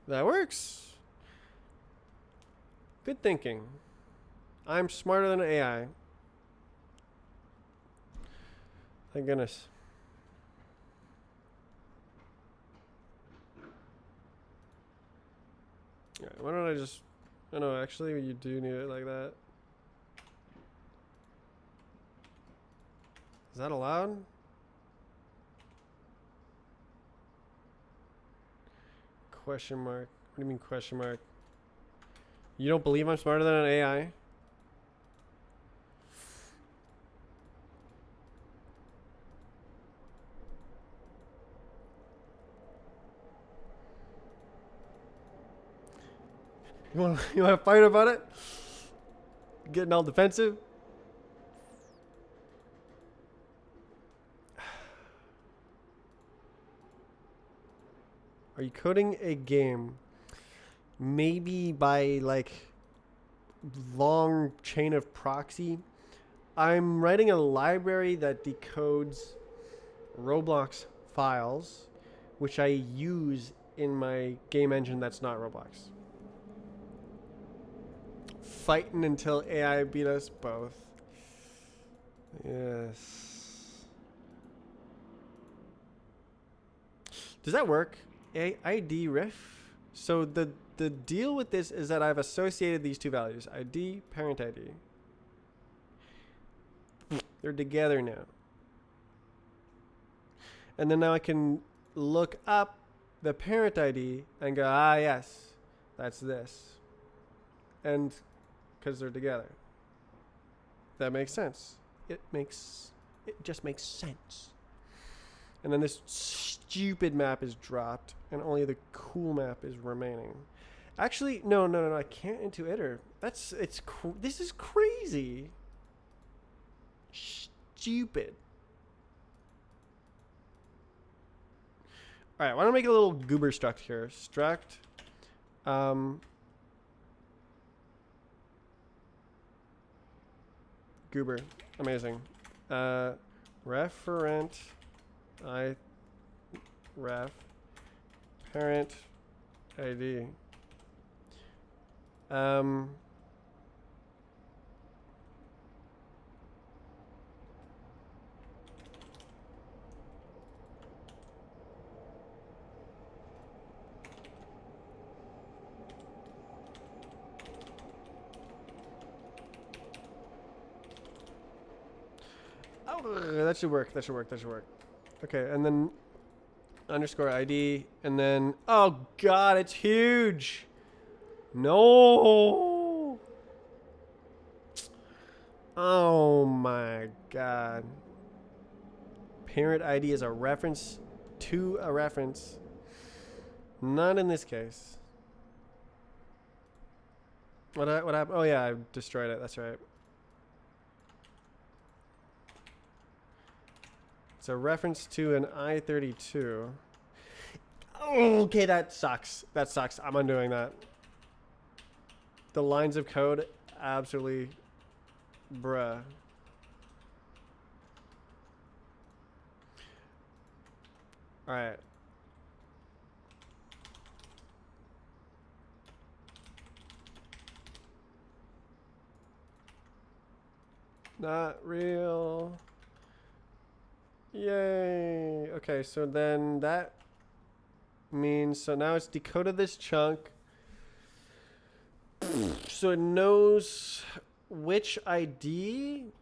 That works. Good thinking. I'm smarter than AI. Thank goodness. Alright, why don't I just... Oh no, actually you do need it like that. Is that allowed? Question mark. What do you mean question mark? You don't believe I'm smarter than an AI? You want to fight about it? Getting all defensive? Are you coding a game? Maybe by like long chain of proxy. I'm writing a library that decodes Roblox files, which I use in my game engine that's not Roblox. Fighting until AI beat us both. Yes. Does that work? ID ref? So the deal with this is that I've associated these two values, ID, parent ID. They're together now. And then now I can look up the parent ID and go, ah, yes, that's this. And because they're together. That makes sense. It just makes sense. And then this stupid map is dropped and only the cool map is remaining. Actually, no, I can't into iter. This is crazy. Stupid. All right, why don't I make a little goober struct here? Struct, goober, amazing. Referent, ref, parent, ID. Oh, that should work. Okay, and then underscore ID, and then, oh God, it's huge. No. Oh my God. Parent ID is a reference to a reference. Not in this case. What happened? Oh yeah, I destroyed it. That's right. It's a reference to an I-32. Okay, that sucks. That sucks. I'm undoing that. The lines of code, absolutely, bruh. All right. Not real. Yay. Okay, so then that means, so now it's decoded this chunk. So it knows which ID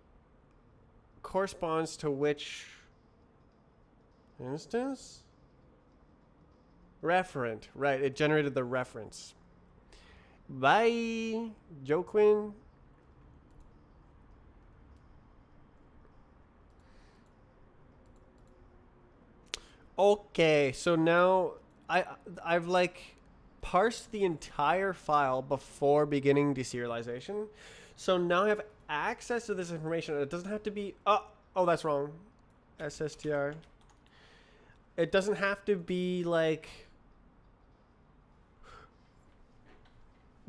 corresponds to which instance? Referent. Right, it generated the reference. Bye, Joe Quinn. Okay, so now I've like parsed the entire file before beginning deserialization. So now I have access to this information. It doesn't have to be oh that's wrong. SSTR. It doesn't have to be like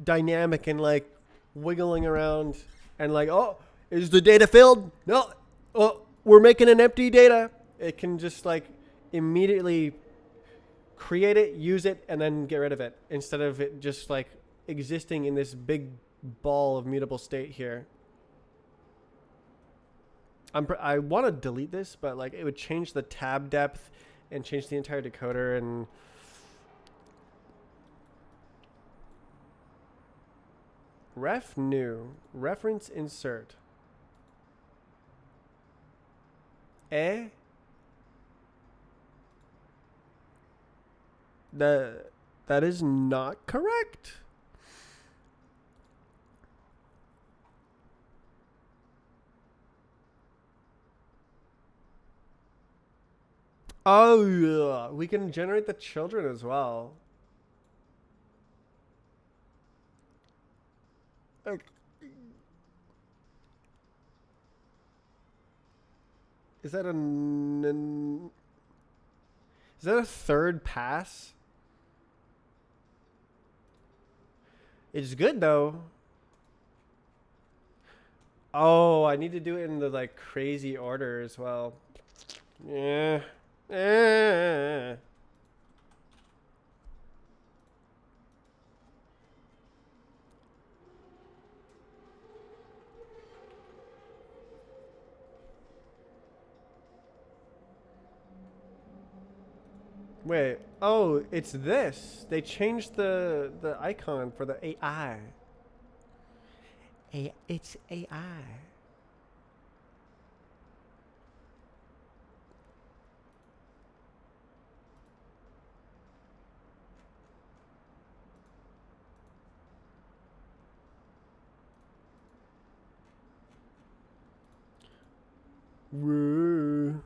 dynamic and like wiggling around and like, oh, is the data filled? No. Oh, we're making an empty data. It can just like immediately create it, use it, and then get rid of it instead of it just like existing in this big ball of mutable state here. I want to delete this, but like it would change the tab depth and change the entire decoder and ref new reference insert. That is not correct. Oh yeah, we can generate the children as well. Like, is that is that a third pass? It's good though. Oh, I need to do it in the like crazy order as well. Yeah. Wait. Oh, it's this. They changed the icon for the AI. It's AI. Woo.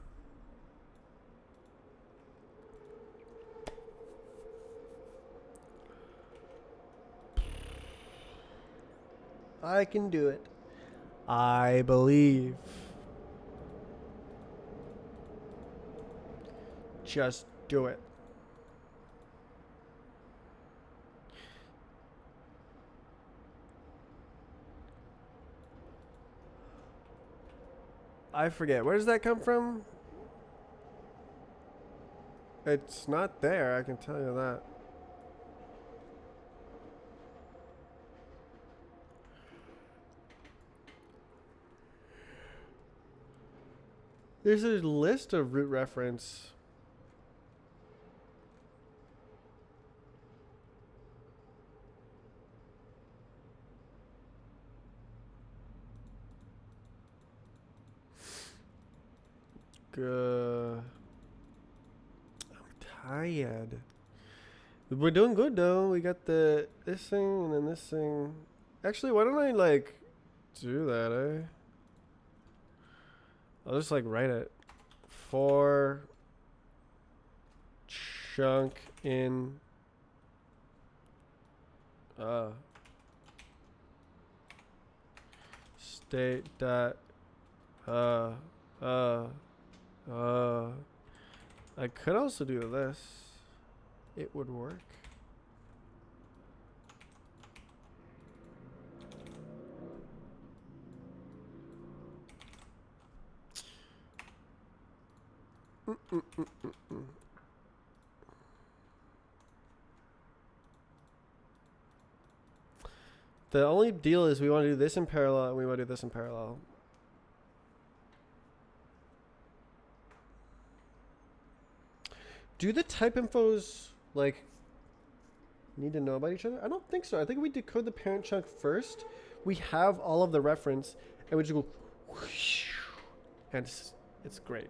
I can do it. I believe. Just do it. I forget. Where does that come from? It's not there, I can tell you that. There's a list of root reference. I'm tired. We're doing good though. We got this thing and then this thing. Actually, why don't I like do that, eh? I'll just like write it. For chunk in state that uh uh I could also do this. It would work. The only deal is we want to do this in parallel and we want to do this in parallel. Do the type infos like need to know about each other? I don't think so. I think we decode the parent chunk first. We have all of the reference and we just go whoosh, and it's great.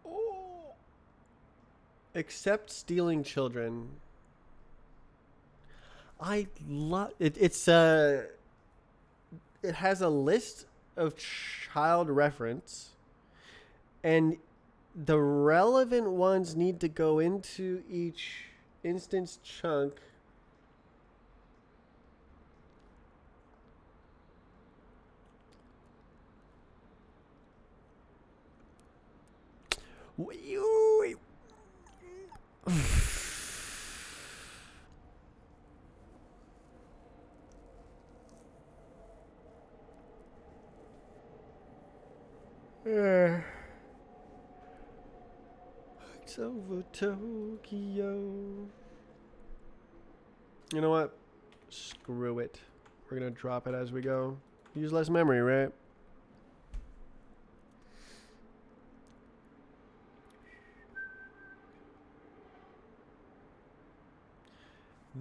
Oh. Except stealing children. I love it. It has a list of child reference, and the relevant ones need to go into each instance chunk. It's over Tokyo. You know what? Screw it. We're gonna drop it as we go. Use less memory, right?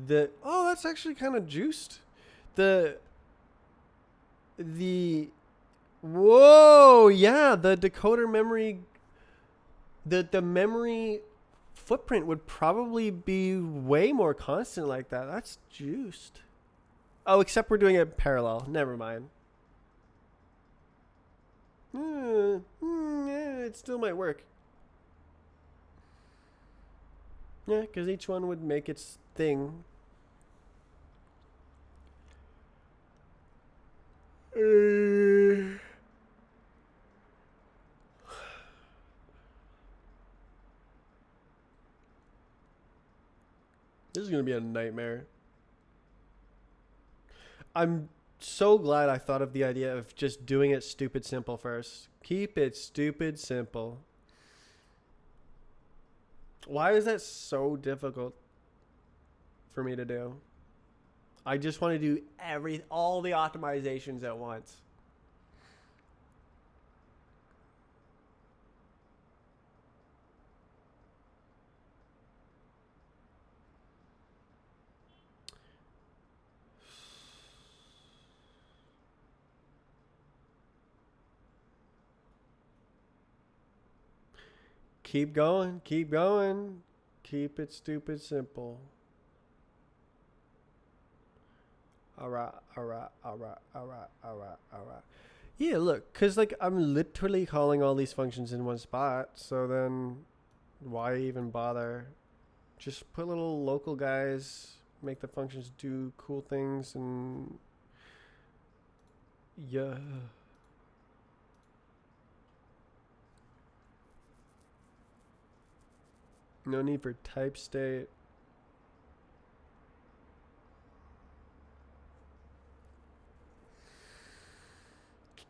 That's actually kind of juiced. The whoa, yeah, the decoder memory, the memory footprint would probably be way more constant like that. That's juiced. Oh, except we're doing it parallel. Never mind. It still might work. Yeah, because each one would make its thing. This is going to be a nightmare. I'm so glad I thought of the idea of just doing it stupid simple first. Keep it stupid simple. Why is that so difficult for me to do? I just want to do all the optimizations at once. Keep going, keep going. Keep it stupid simple. Alright. Yeah, look, because like I'm literally calling all these functions in one spot, so then why even bother? Just put little local guys, make the functions do cool things, and yeah. No need for type state.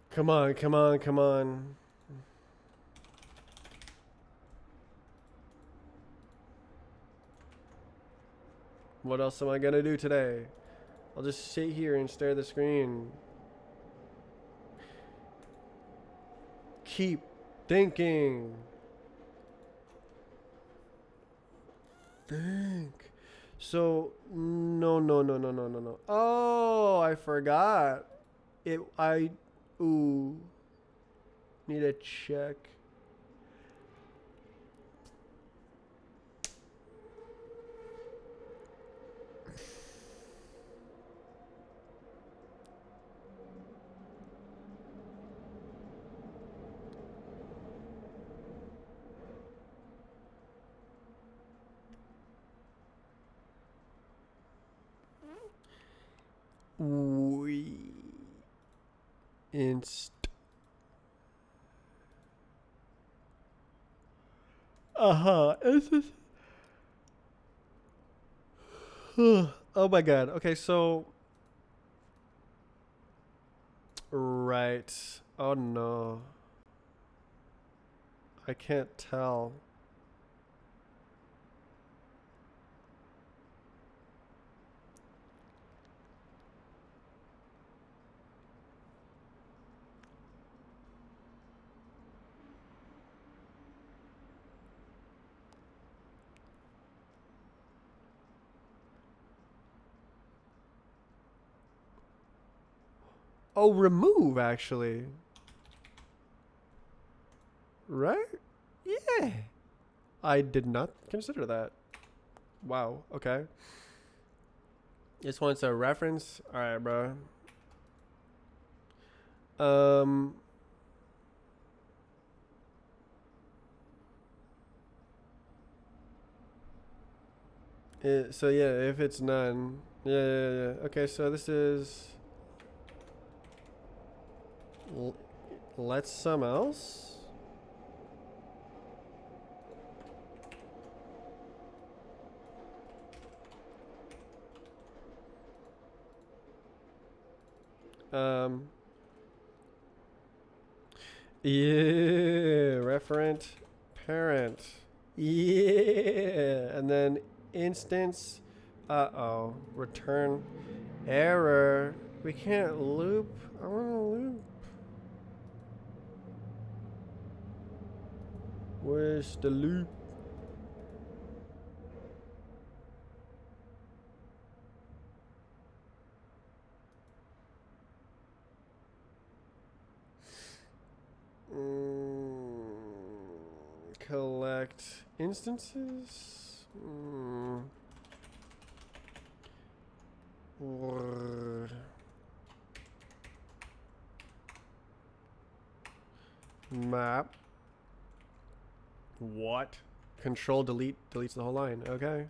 Come on, come on, come on. What else am I gonna do today? I'll just sit here and stare at the screen. Keep thinking. Think. So no, no, no, no, no, no, no. Oh, I forgot. Ooh, need to check. We inst. Is this? Oh my god. Okay, so right. Oh no. I can't tell. Oh, remove actually. Right? Yeah. I did not consider that. Wow. Okay. This one's a reference. All right, bro. Um. So yeah, if it's none. Yeah, yeah, yeah. Okay, so this is. Let some else. Um. Yeah, referent parent. Yeah, and then instance. Uh-oh, return error. We can't loop. I want to loop. Where's the loop? Collect instances. Map. What? Control delete deletes the whole line. Okay.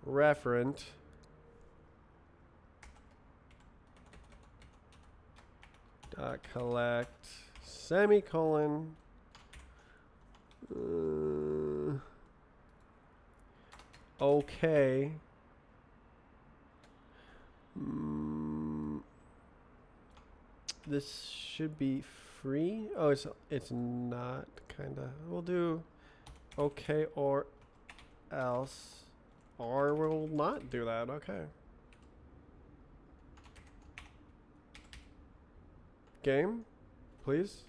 Referent. Dot collect semicolon. Okay. This should be free. Oh, it's not kinda. We'll do okay or else, or we'll not do that. Okay. Game, please.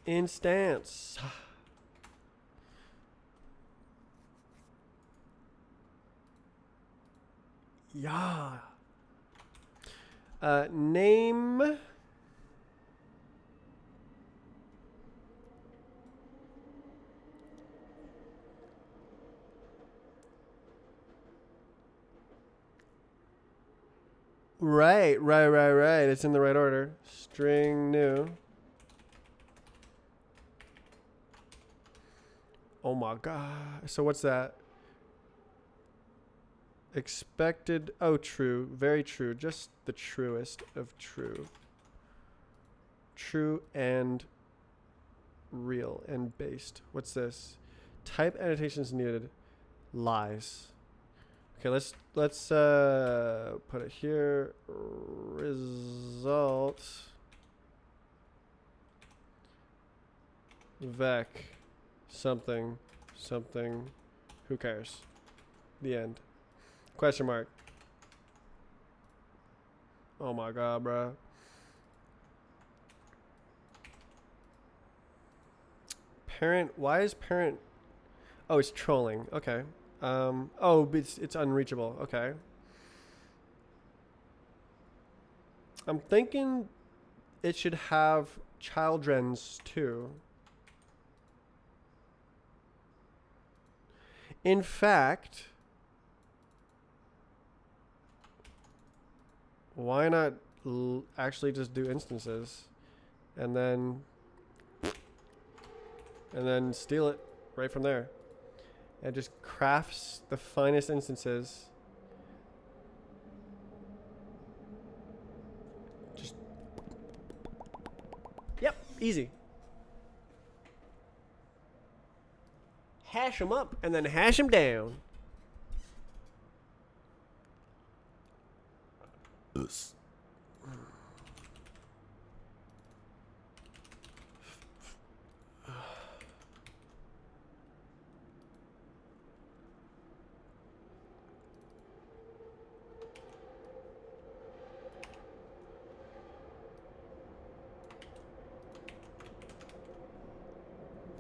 Instance. Yeah. Name. Right. It's in the right order. String new. Oh my god. So what's that? Expected. Oh, true. Very true. Just the truest of true. True and real and based. What's this? Type annotations needed. Lies. Okay, let's put it here. Result. Vec. Something. Who cares? The end. Question mark. Oh my god, bro. Parent, why is parent? Oh, it's trolling. Okay. Oh, it's unreachable. Okay. I'm thinking it should have children's too. In fact, why not actually just do instances and then steal it right from there? And just crafts the finest instances. Just yep, easy. Hash them up and then hash them down.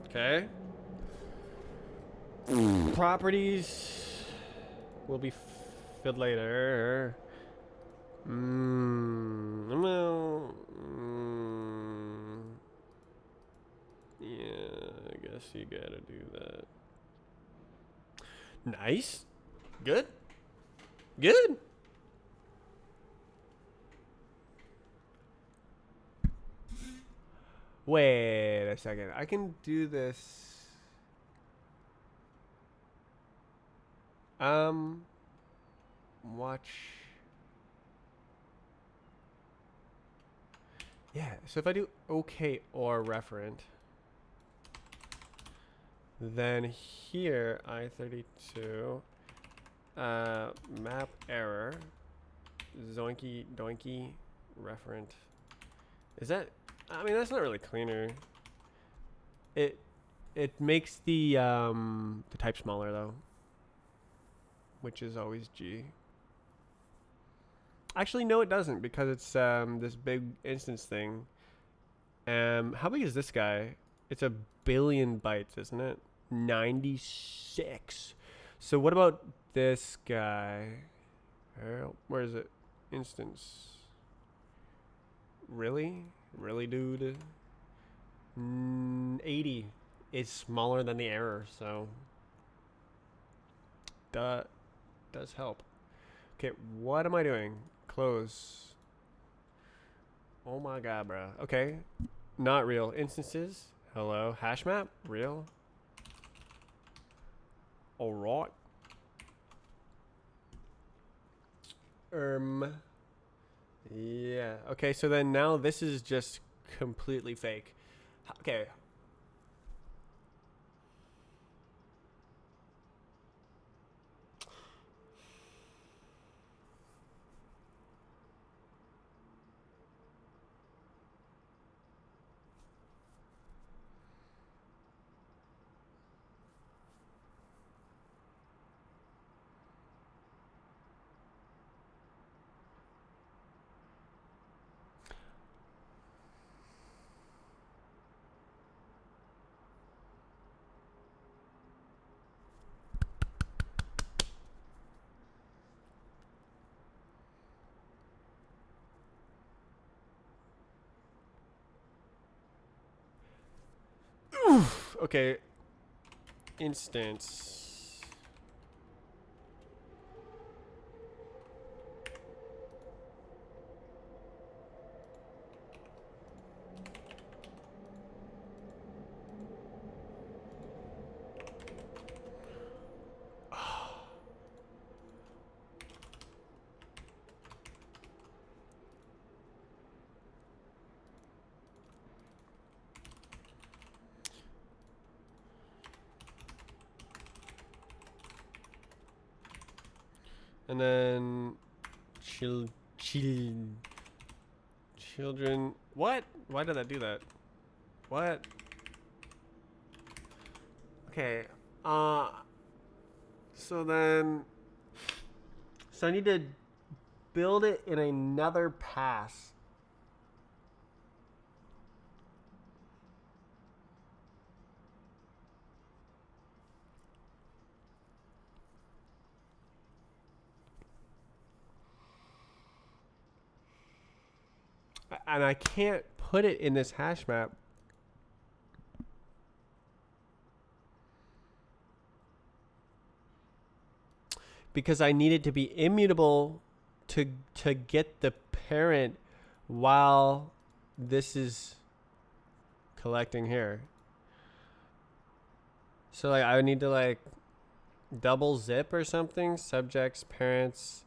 Okay. Properties will be filled later. Well, yeah, I guess you gotta do that. Nice. Good. Good. Wait a second. I can do this. Watch. Yeah, so if I do okay or referent, then here I32 map error zoinky doinky referent. Is that, I mean, that's not really cleaner. It makes the type smaller though, which is always G. Actually, no, it doesn't because it's this big instance thing. How big is this guy? It's 1,000,000,000 bytes, isn't it? 96. So what about this guy? Where is it? Instance. Really? Really, dude? 80 is smaller than the error, so that does help. Okay, what am I doing? Close. Oh my god, bro. Okay, not real. Instances. Hello. Hash map. Real. All right. Yeah. Okay, so then now this is just completely fake. Okay. Okay. Instance. And then children. What? Why did I do that? What? Okay. Uh so then so I need to build it in another pass. And I can't put it in this hash map because I need it to be immutable to get the parent while this is collecting here. So like I would need to like double zip or something. Subjects, parents.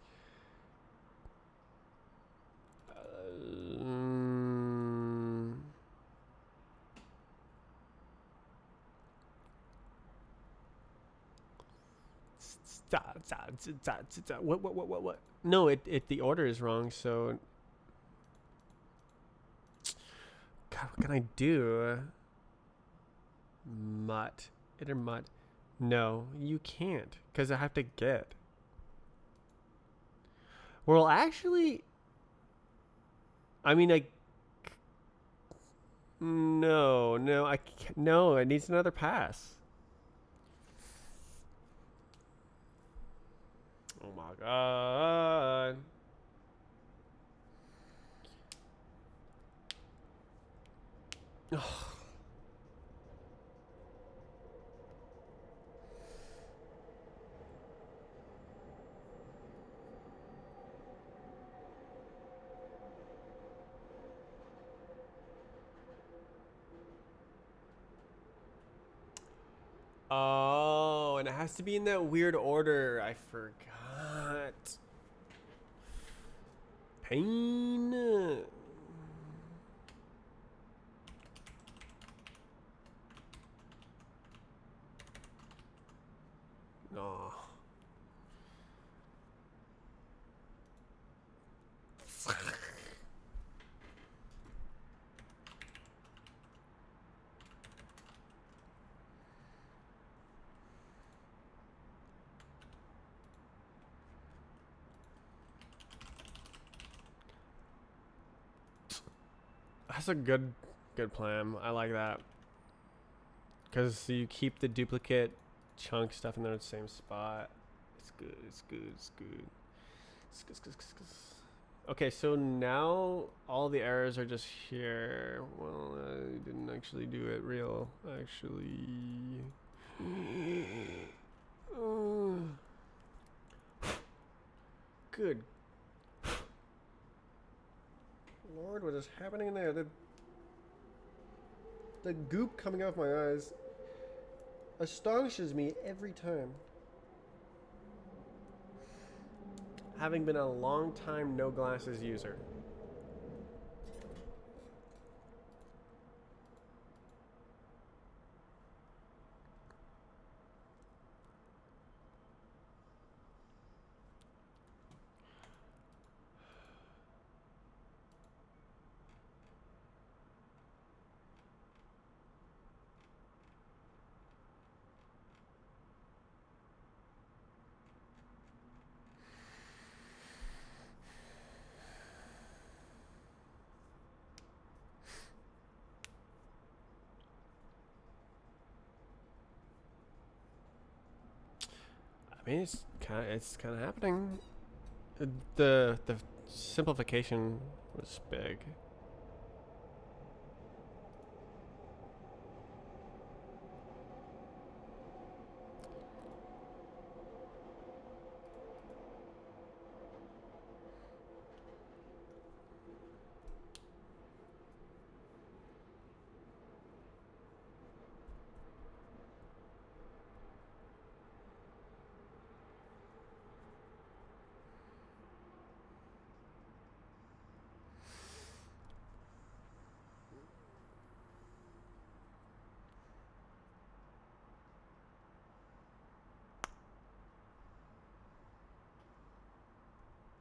What? No, it the order is wrong. So, God, what can I do? Mutt, iter mutt. No, you can't, because I have to get. Well, actually, I mean, no, I can't, no. It needs another pass. Oh my god. Oh, and it has to be in that weird order. I forgot. Pain. Oh. That's a good plan. I like that. Because you keep the duplicate chunk stuff in the same spot. It's good. It's good. It's good. It's good. It's good. It's good. Okay, so now all the errors are just here. Well, I didn't actually do it real. Actually. Good Lord, what is happening in there? The goop coming off my eyes astonishes me every time. Having been a long time no glasses user. I mean, it's kind of happening. The simplification was big.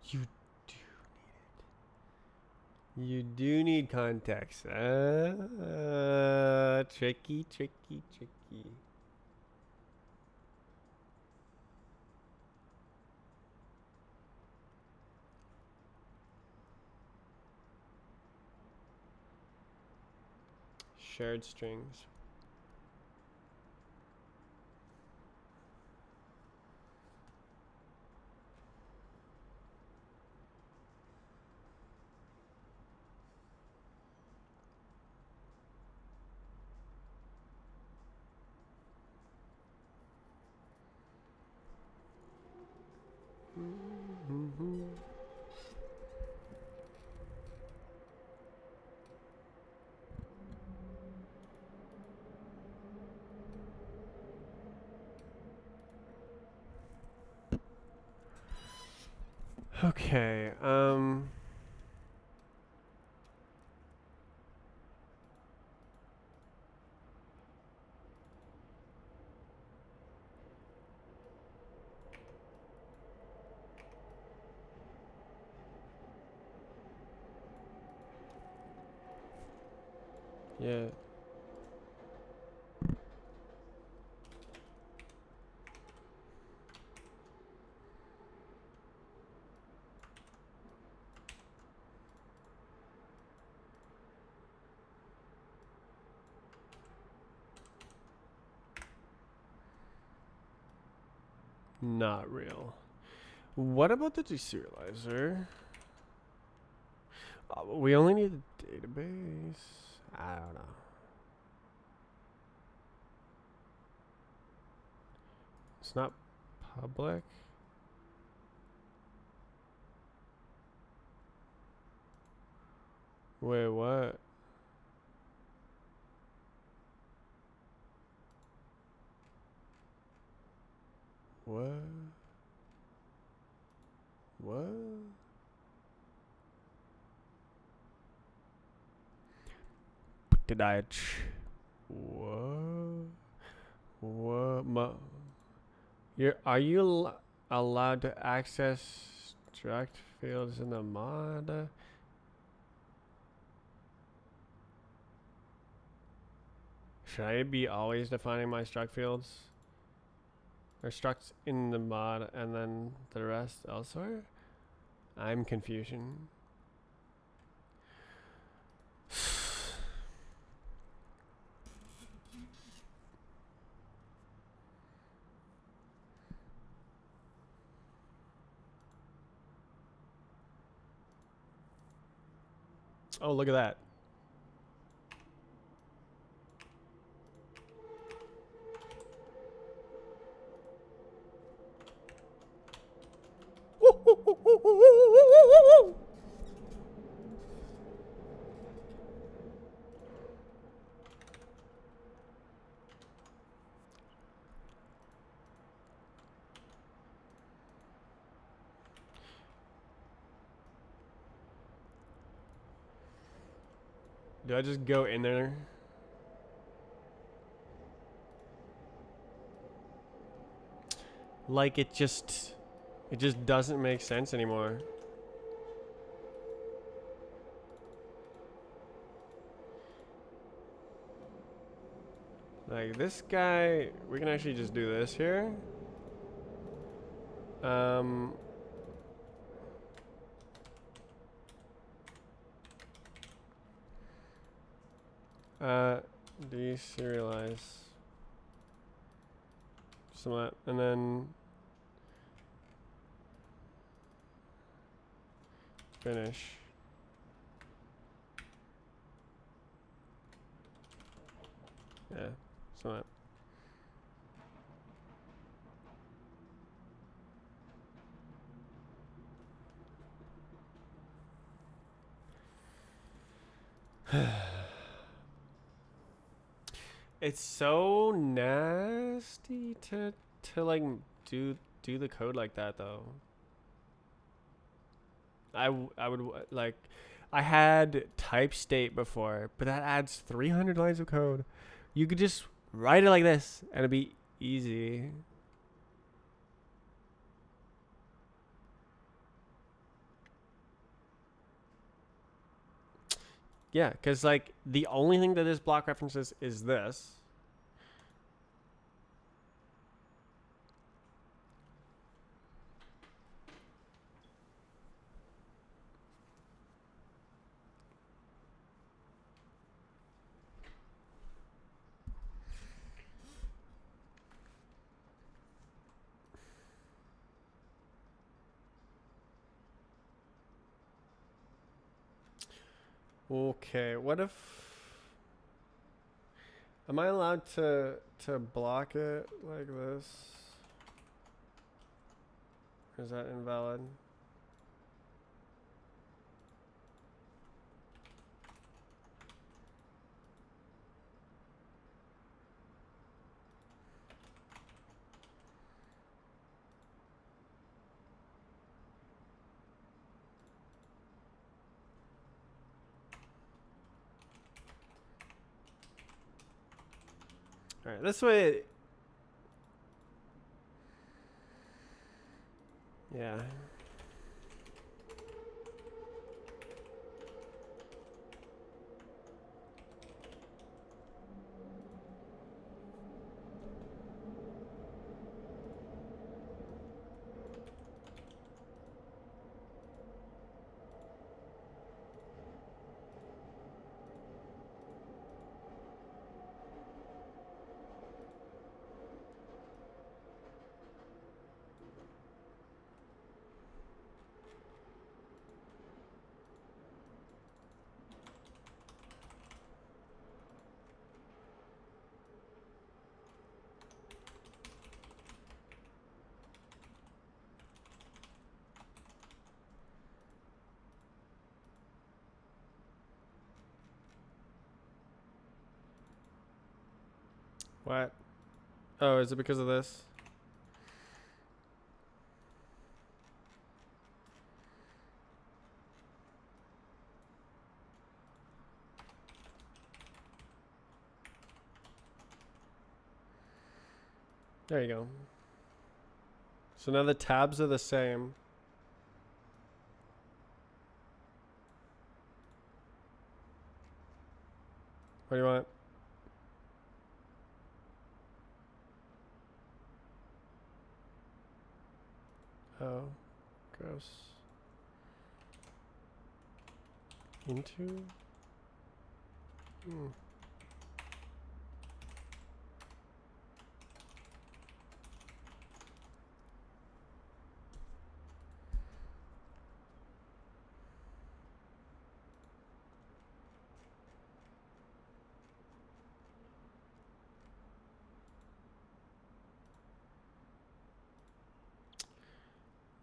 You do need it. You do need context. Tricky. shared strings. Okay, yeah. Not real. What about the deserializer? We only need a database. I don't know. It's not public. Wait, what? What? What? Did I? What? What? Are you allowed to access struct fields in the mod? Should I be always defining my struct fields? Or structs in the mod and then the rest elsewhere? I'm confusion. Oh, look at that. Do I just go in there? Like it just doesn't make sense anymore. Like this guy, we can actually just do this here. Um, deserialize some of that, and then finish. Yeah, some of that. It's so nasty to like do the code like that though. I would like I had type state before, but that adds 300 lines of code. You could just write it like this and it'd be easy. Yeah, because like the only thing that this block references is this. Okay, what if... Am I allowed to block it like this? Or is that invalid? All right, this way. Yeah. What? Oh, is it because of this? There you go. So now the tabs are the same. What do you want? Oh, gross. Into? Hmm.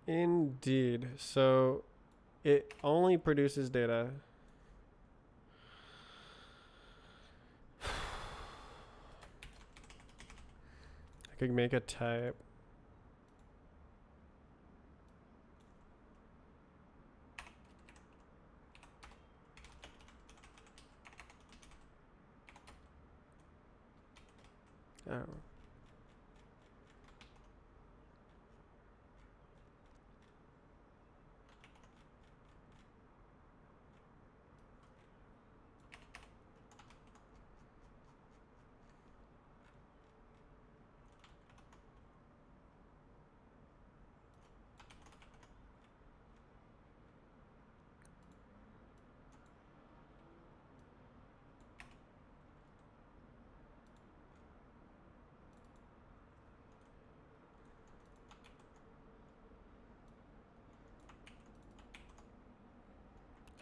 Indeed. So it only produces data. I could make a type. Oh.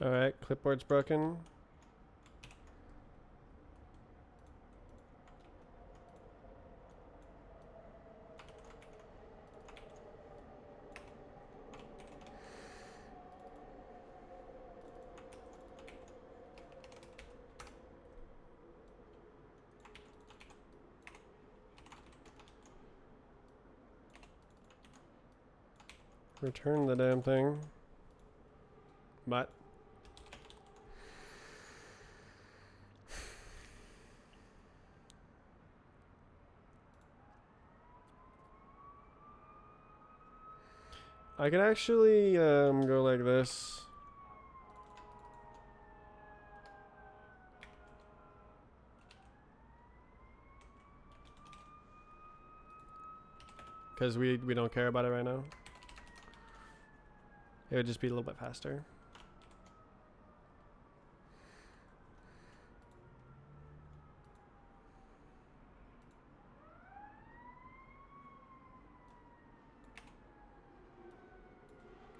All right, clipboard's broken. Return the damn thing. But I could actually go like this. Because we don't care about it right now. It would just be a little bit faster.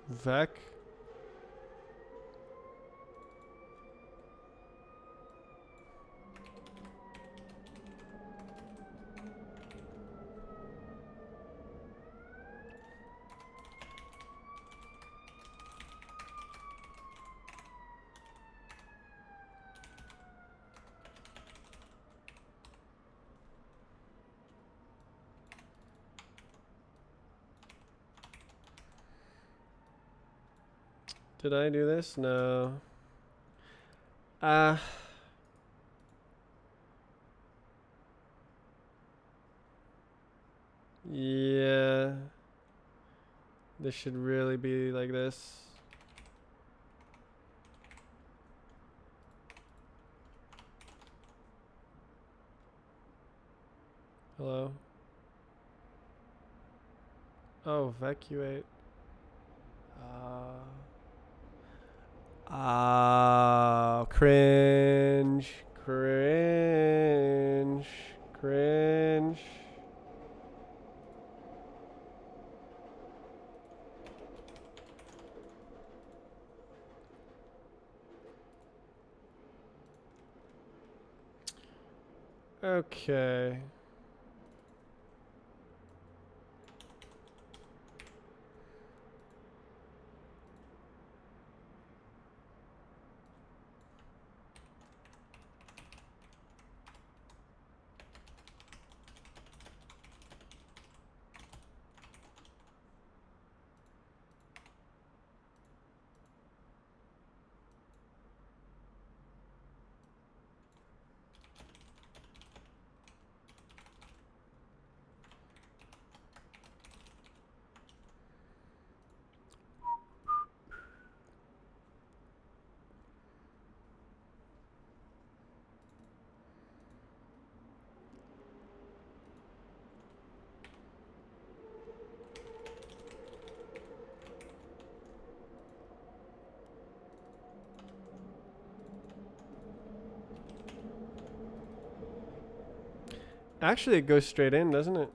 Vec. Did I do this? No. Uh, yeah. This should really be like this. Hello? Oh, evacuate. Cringe. Cringe. Cringe. Okay. Actually, it goes straight in, doesn't it?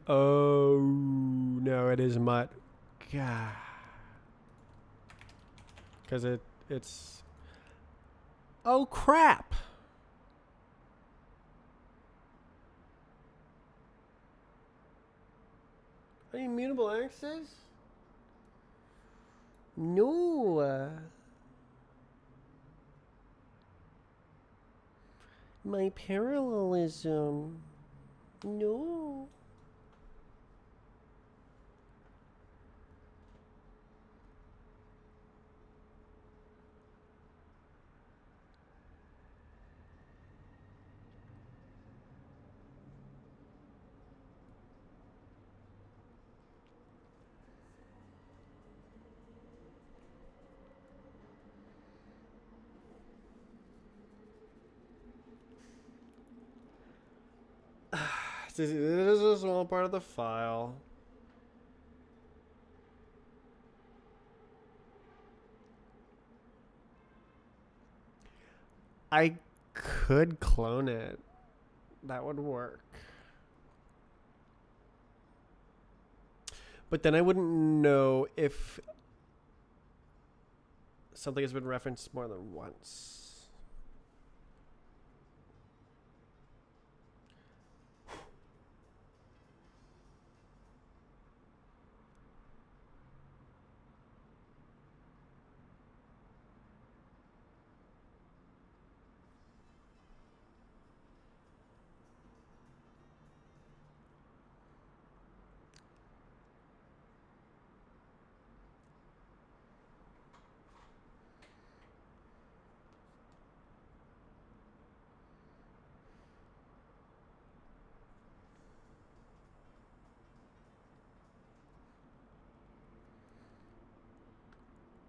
Oh, no, it is mud. God. Because it's... Oh, crap. Immutable access? No. My parallelism. No. This is a small part of the file. I could clone it. That would work. But then I wouldn't know if something has been referenced more than once.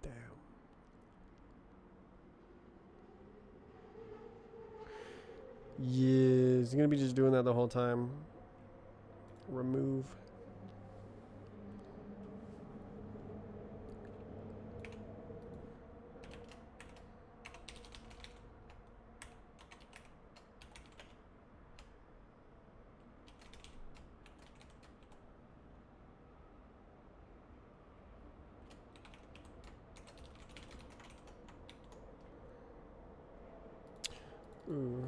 Damn. Yeah, it's gonna be just doing that the whole time. Remove. Ooh.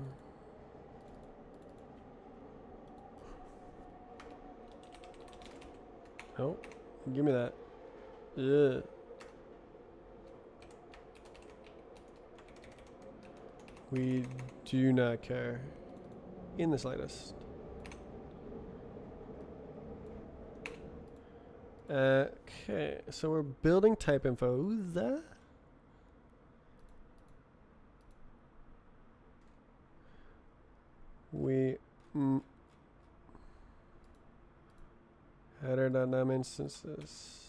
Oh, give me that. Ugh. We do not care in the slightest. Okay, so we're building type info. Who's that? We header.num instances.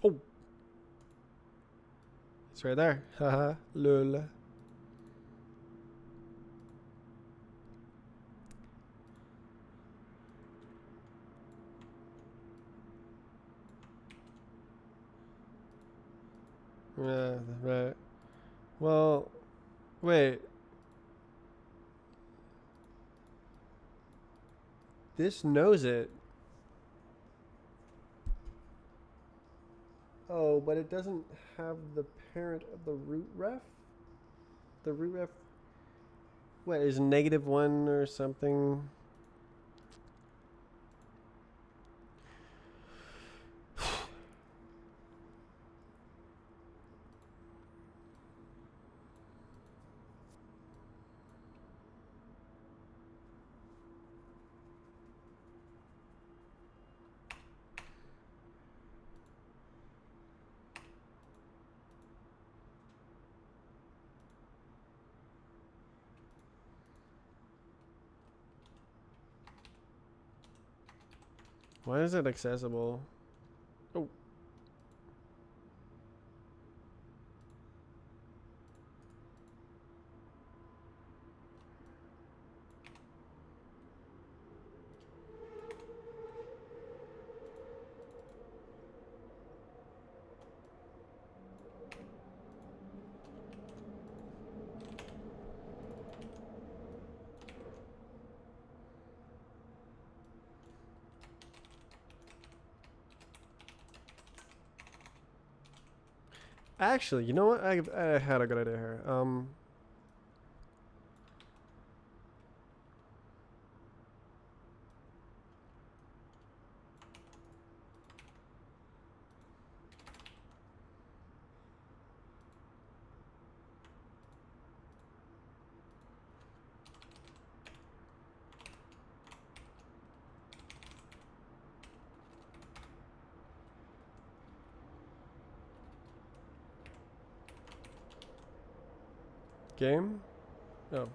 Oh, it's right there. Haha, lol. Yeah, right. Well, wait. This knows it. Oh, but it doesn't have the parent of the root ref? The root ref, what, is -1 or something? Why is it accessible? Oh. Actually, you know what? I had a good idea here. Game? Oh.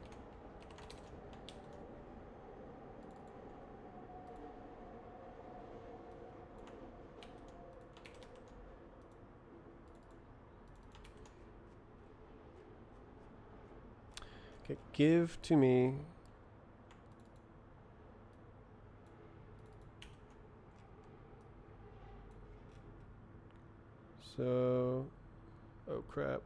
Okay, give to me. So, oh crap.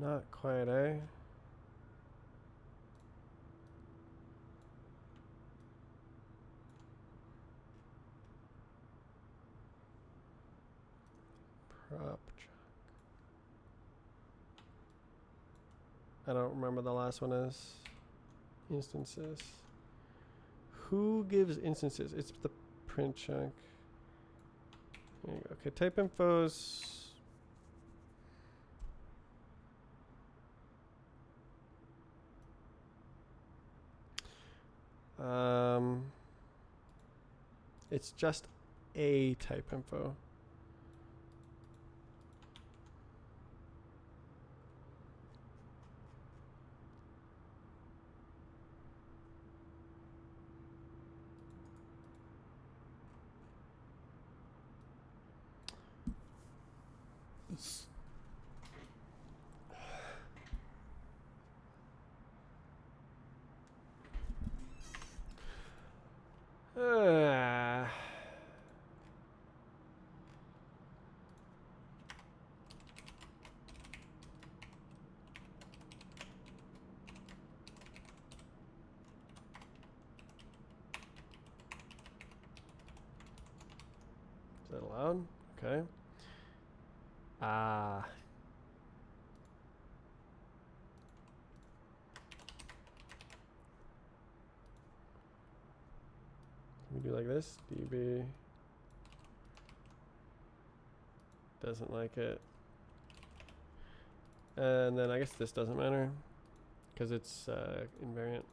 Not quite, eh? Prop. I don't remember the last one is. Instances. Who gives instances? It's the print chunk. There you go. Okay, type infos. It's just a type info. Okay. Ah. We do like this. DB doesn't like it. And then I guess this doesn't matter because it's invariant.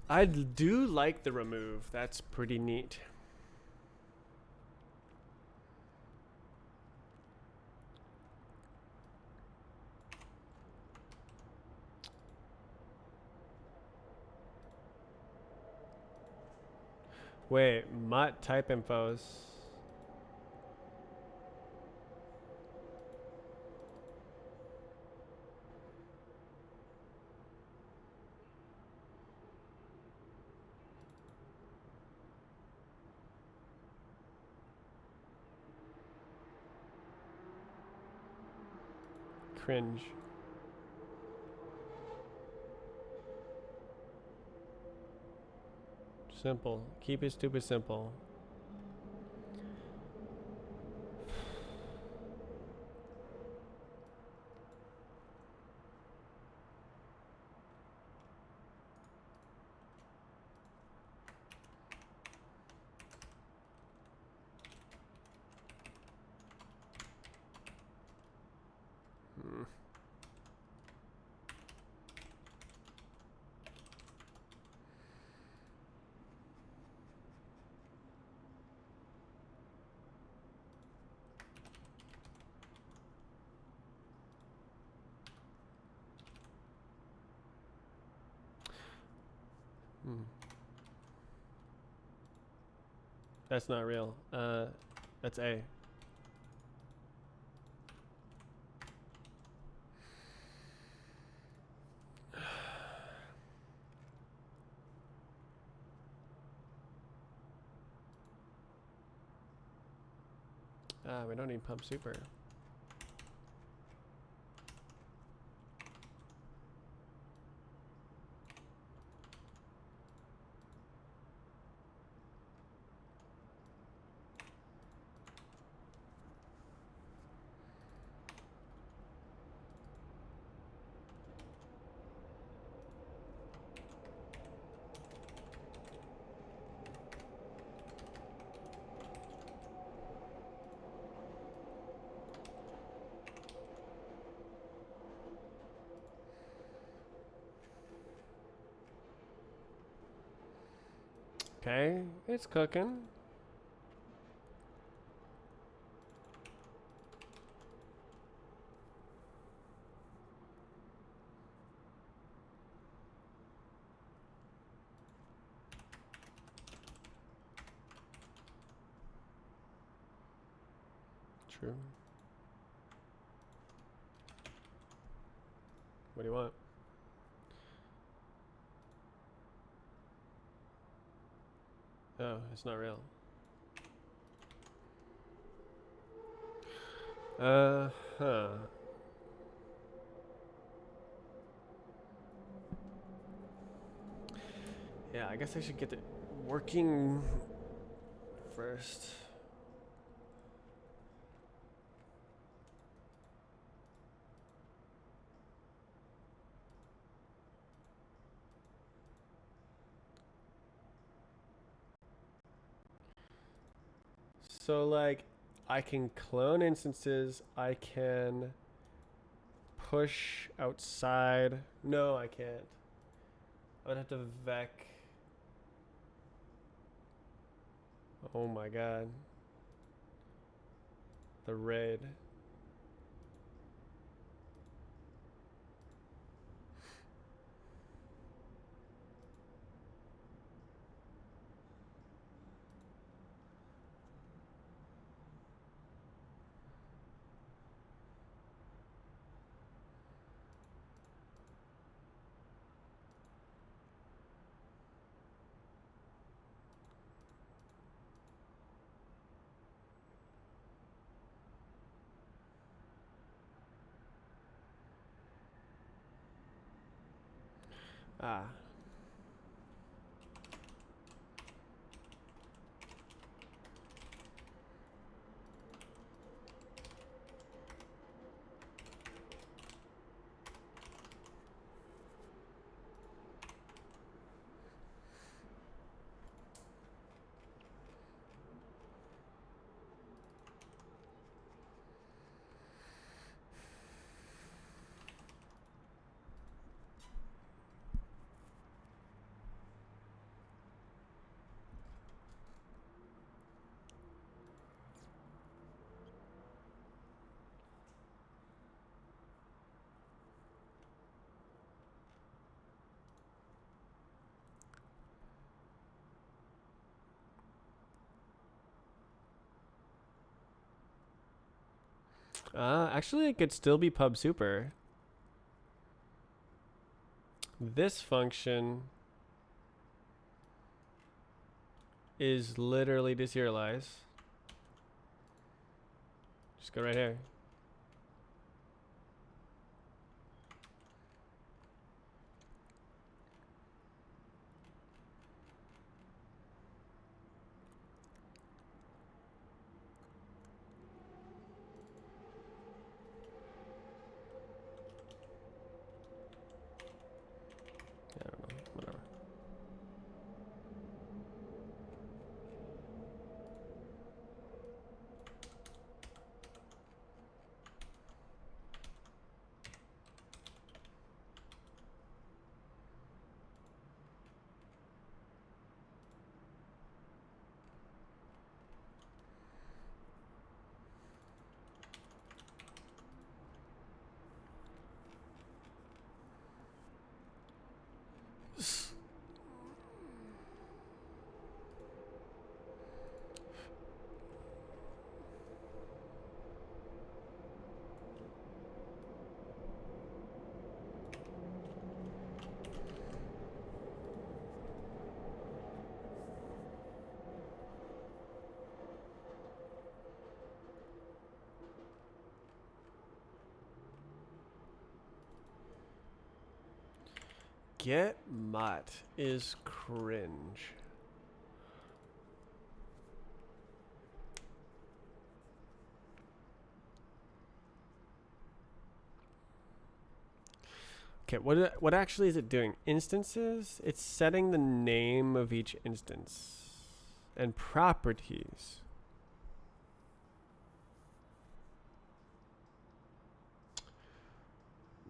I do like the remove. That's pretty neat. Wait, mutt type infos. Cringe. Simple. Keep it stupid simple. Hmm. Hmm. That's not real. That's A. We don't need pump super. Okay, it's cooking. True. What do you want? Oh, it's not real. Huh. Yeah, I guess I should get it working first. So like I can clone instances, I can push outside. No, I can't. I would have to vec. Oh my god. The raid. Ah. Actually, it could still be pub super. This function is literally deserialize. Just go right here. I don't know, whatever. Get mutt is cringe. Okay, what actually is it doing? Instances? It's setting the name of each instance and properties.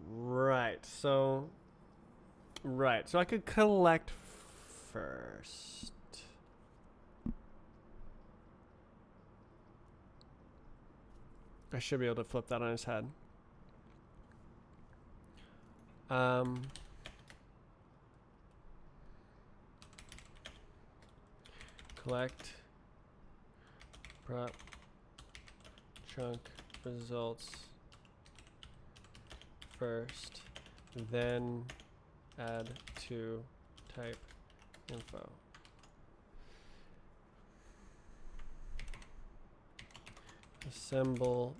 Right. So I could collect first. I should be able to flip that on his head. Collect prop chunk results first, then add to type info. Assemble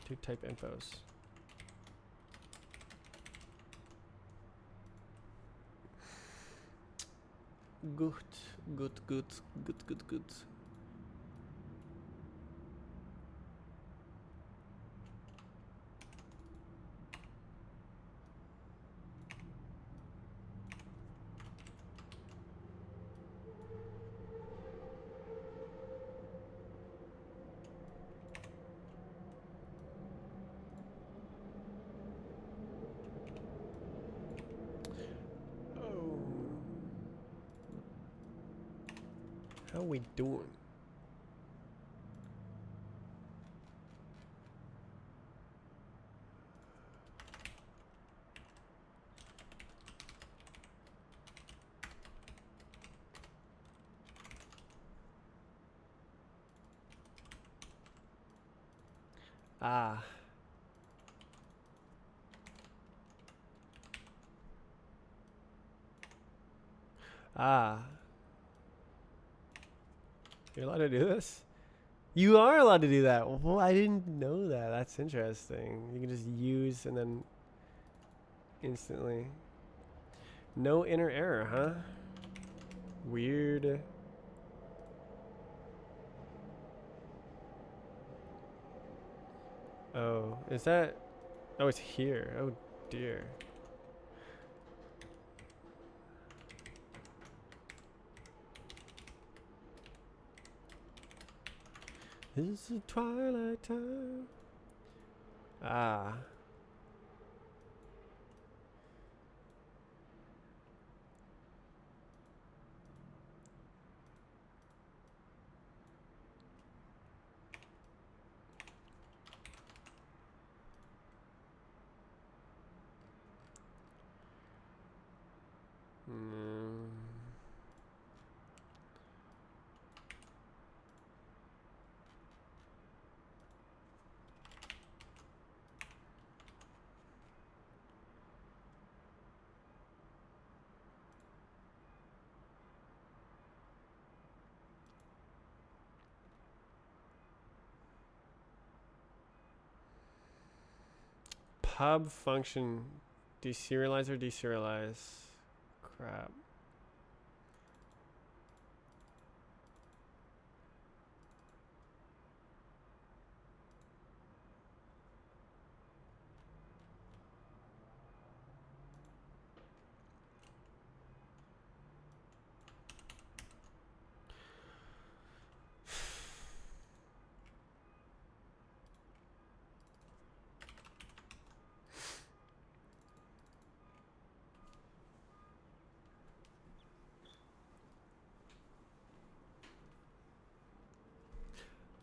to type infos. Good. Oh. How we doing? Ah. Ah. You're allowed to do this? You are allowed to do that. Well, I didn't know that. That's interesting. You can just use and then instantly. No inner error, huh? Weird. Oh, is that? Oh, it's here. Oh dear. It's the twilight time. Ah. Mm. Pub function deserialize or deserialize? Crap.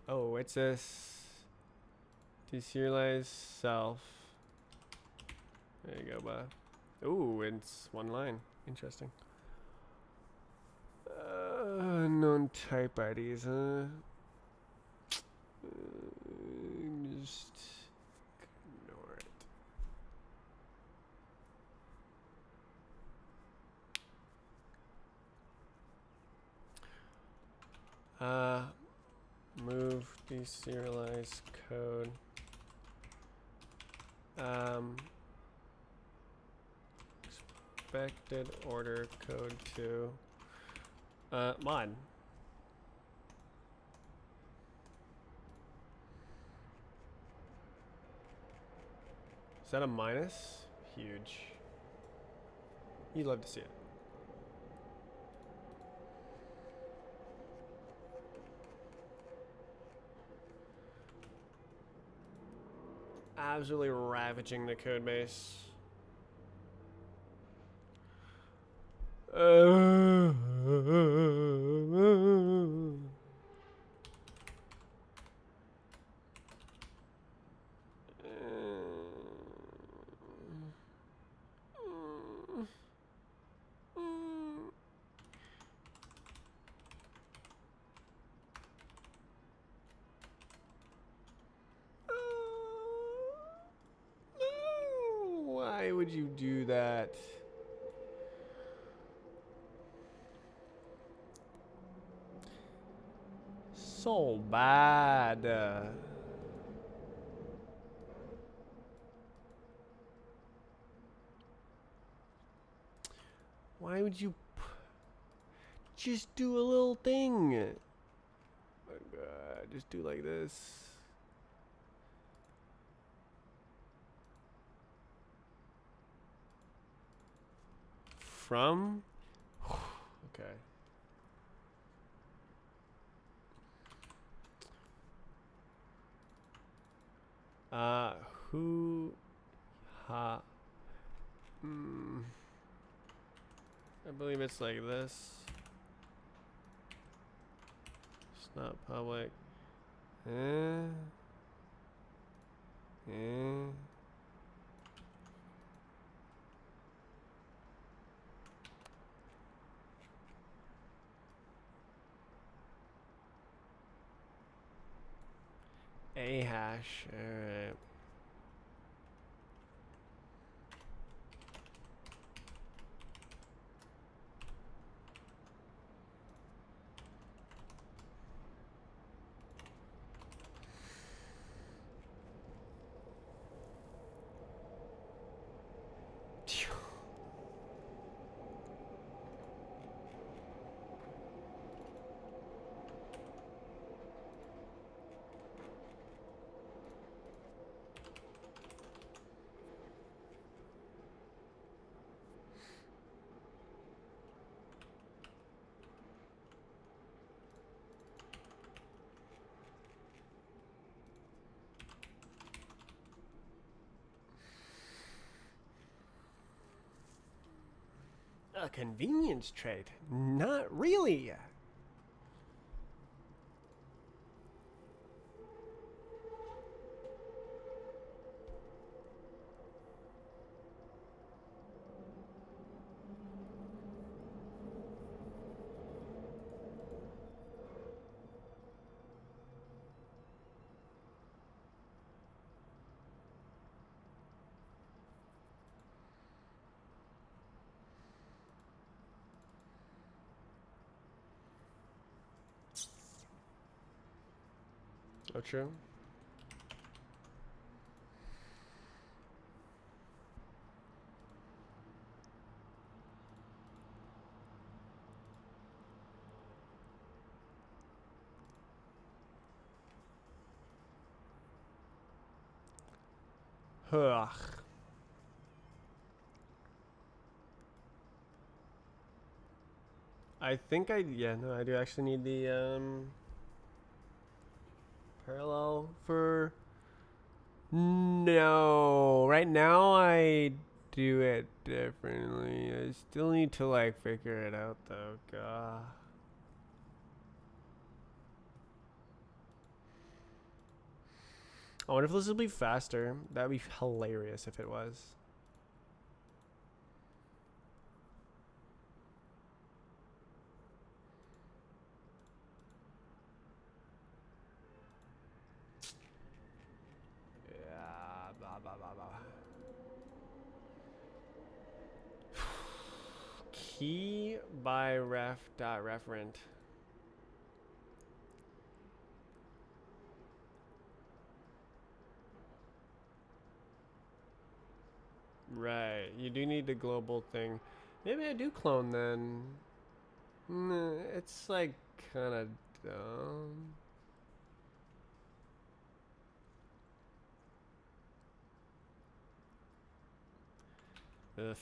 Oh, it's this. Deserialize self. There you go, bud. Ooh, it's one line. Interesting. Unknown type IDs, huh? Just ignore it. Move deserialize code. Expected order code to mod. Is that a minus? Huge. You love to see it. Absolutely ravaging the code base. Why would you do that? So bad. Why would you just do a little thing? Oh my god, just do like this. From? Okay. Who? Ha. I believe it's like this. It's not public. Eh. Eh. A hash. Alright. A convenience trait? Not really. Oh, true. Ugh. I think yeah, no, I do actually need the parallel for. No, right now I do it differently. I still need to like figure it out though. God. I wonder if this will be faster. That'd be hilarious if it was. Yeah, blah blah blah blah. Key by ref dot referent. Right, you do need the global thing. Maybe I do clone then. It's like kind of dumb. Ugh.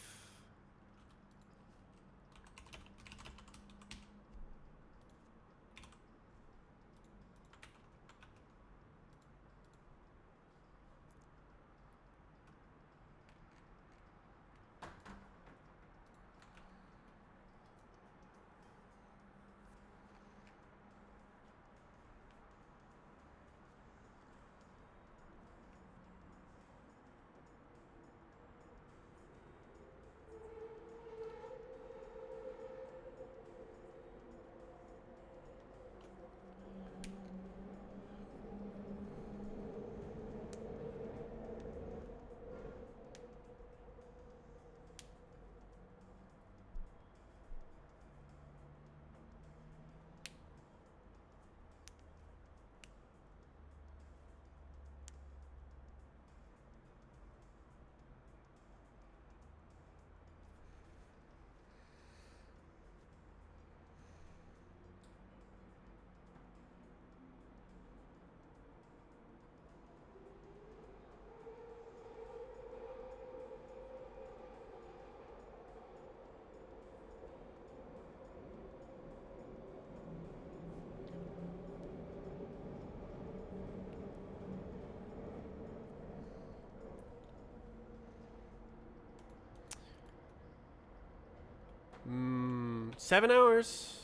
Mm, 7 hours.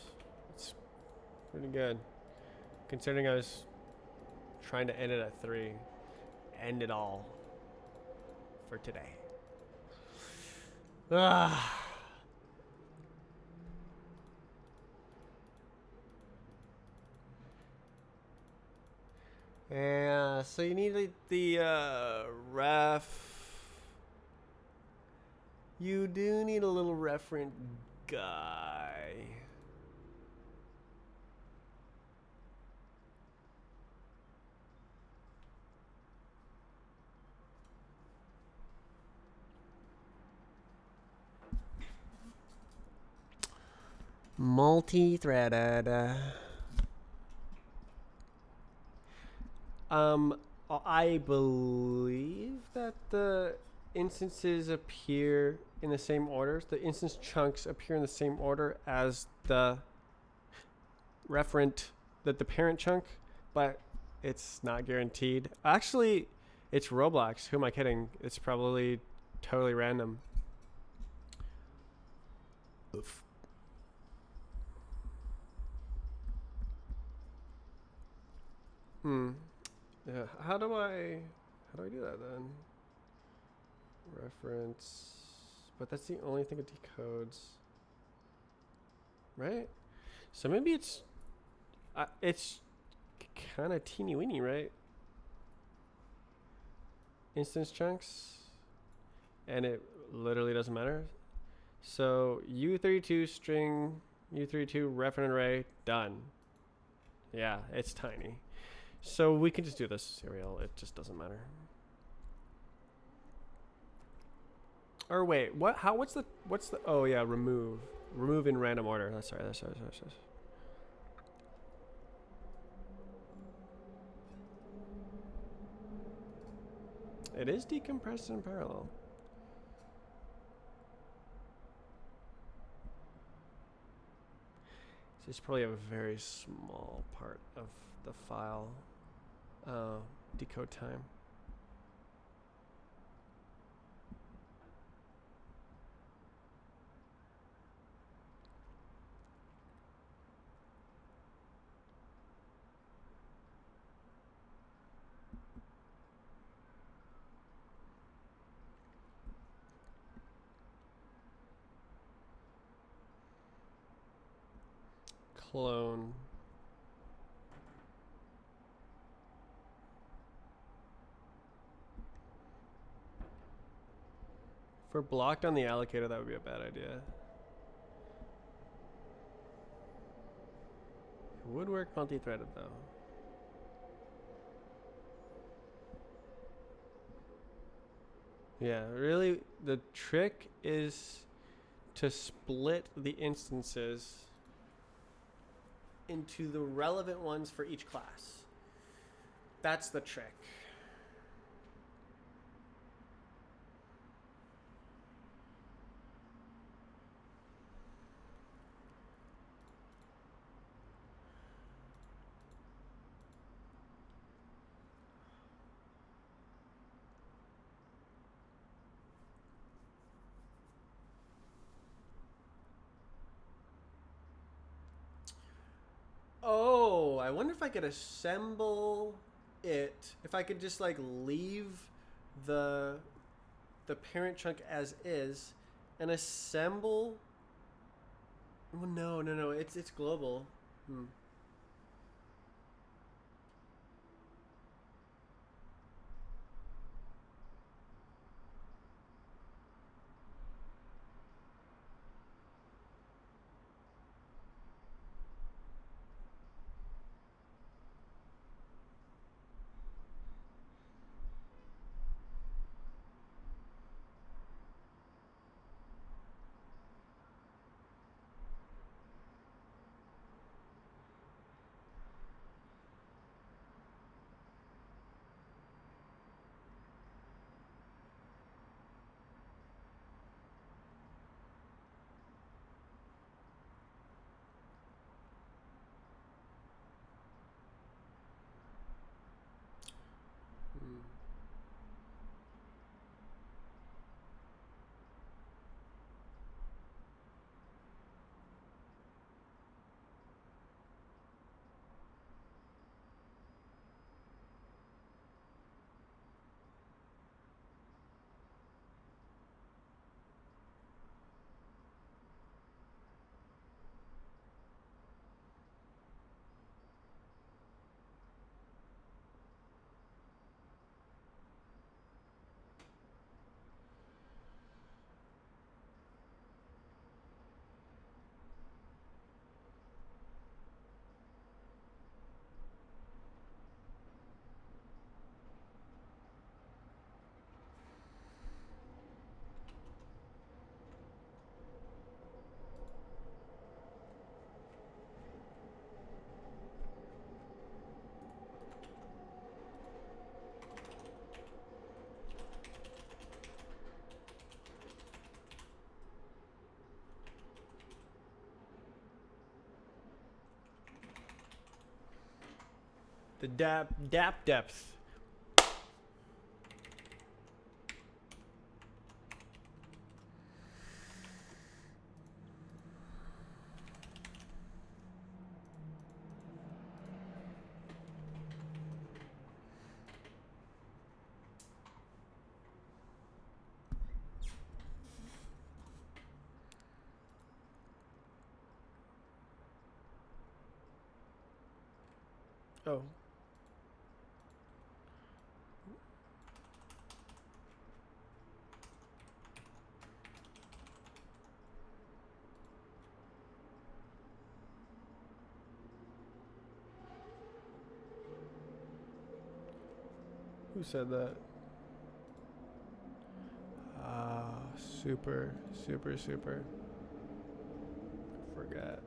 It's pretty good. Considering I was trying to end it at 3. End it all for today. Ah. Yeah, so you need the ref. You do need a little referent guy. Multi-threaded. Um, I believe that the instances appear in the same order. The instance chunks appear in the same order as the referent, that the parent chunk, but it's not guaranteed. Actually, it's Roblox. Who am I kidding? It's probably totally random. Oof. Hmm. Yeah. How do I do that then? Reference. But that's the only thing it decodes, right? So maybe it's kind of teeny weeny, right? Instance chunks, and it literally doesn't matter. So U32 string, U32 reference array, done. Yeah, it's tiny. So we can just do this serial. It just doesn't matter. Or wait, what? How? What's the? Oh yeah, remove. Remove in random order. That's right. That's right. That's right. It is decompressed in parallel. This is probably a very small part of the file decode time. Clone. For blocked on the allocator, that would be a bad idea. It would work multi-threaded though. Yeah, really, the trick is to split the instances into the relevant ones for each class. That's the trick. Oh, I wonder if I could assemble it. If I could just like leave the the parent chunk as is and assemble. Well, no. It's global. Hmm. Hmm. The dap depth. Oh. Who said that? Ah, super, super, super. Forgot.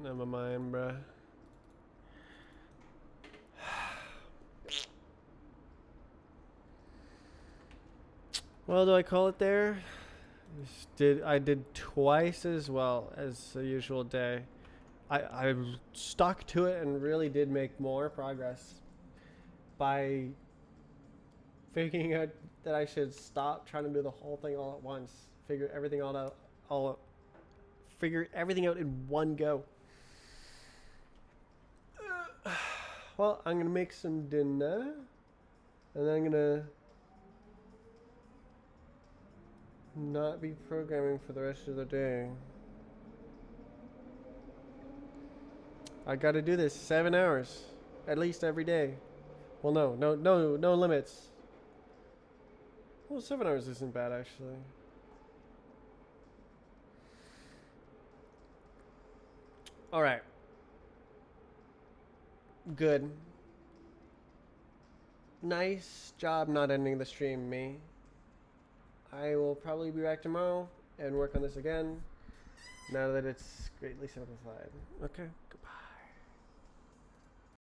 Never mind, bruh. Well, do I call it there? I did twice as well as the usual day. I stuck to it and really did make more progress by figuring out that I should stop trying to do the whole thing all at once. All figure everything out in one go. Well, I'm gonna make some dinner, and then I'm gonna not be programming for the rest of the day. I gotta do this 7 hours, at least every day. Well, no limits. Well, 7 hours isn't bad actually. All right. Good. Nice job not ending the stream, me. I will probably be back tomorrow and work on this again now that it's greatly simplified. Okay, goodbye.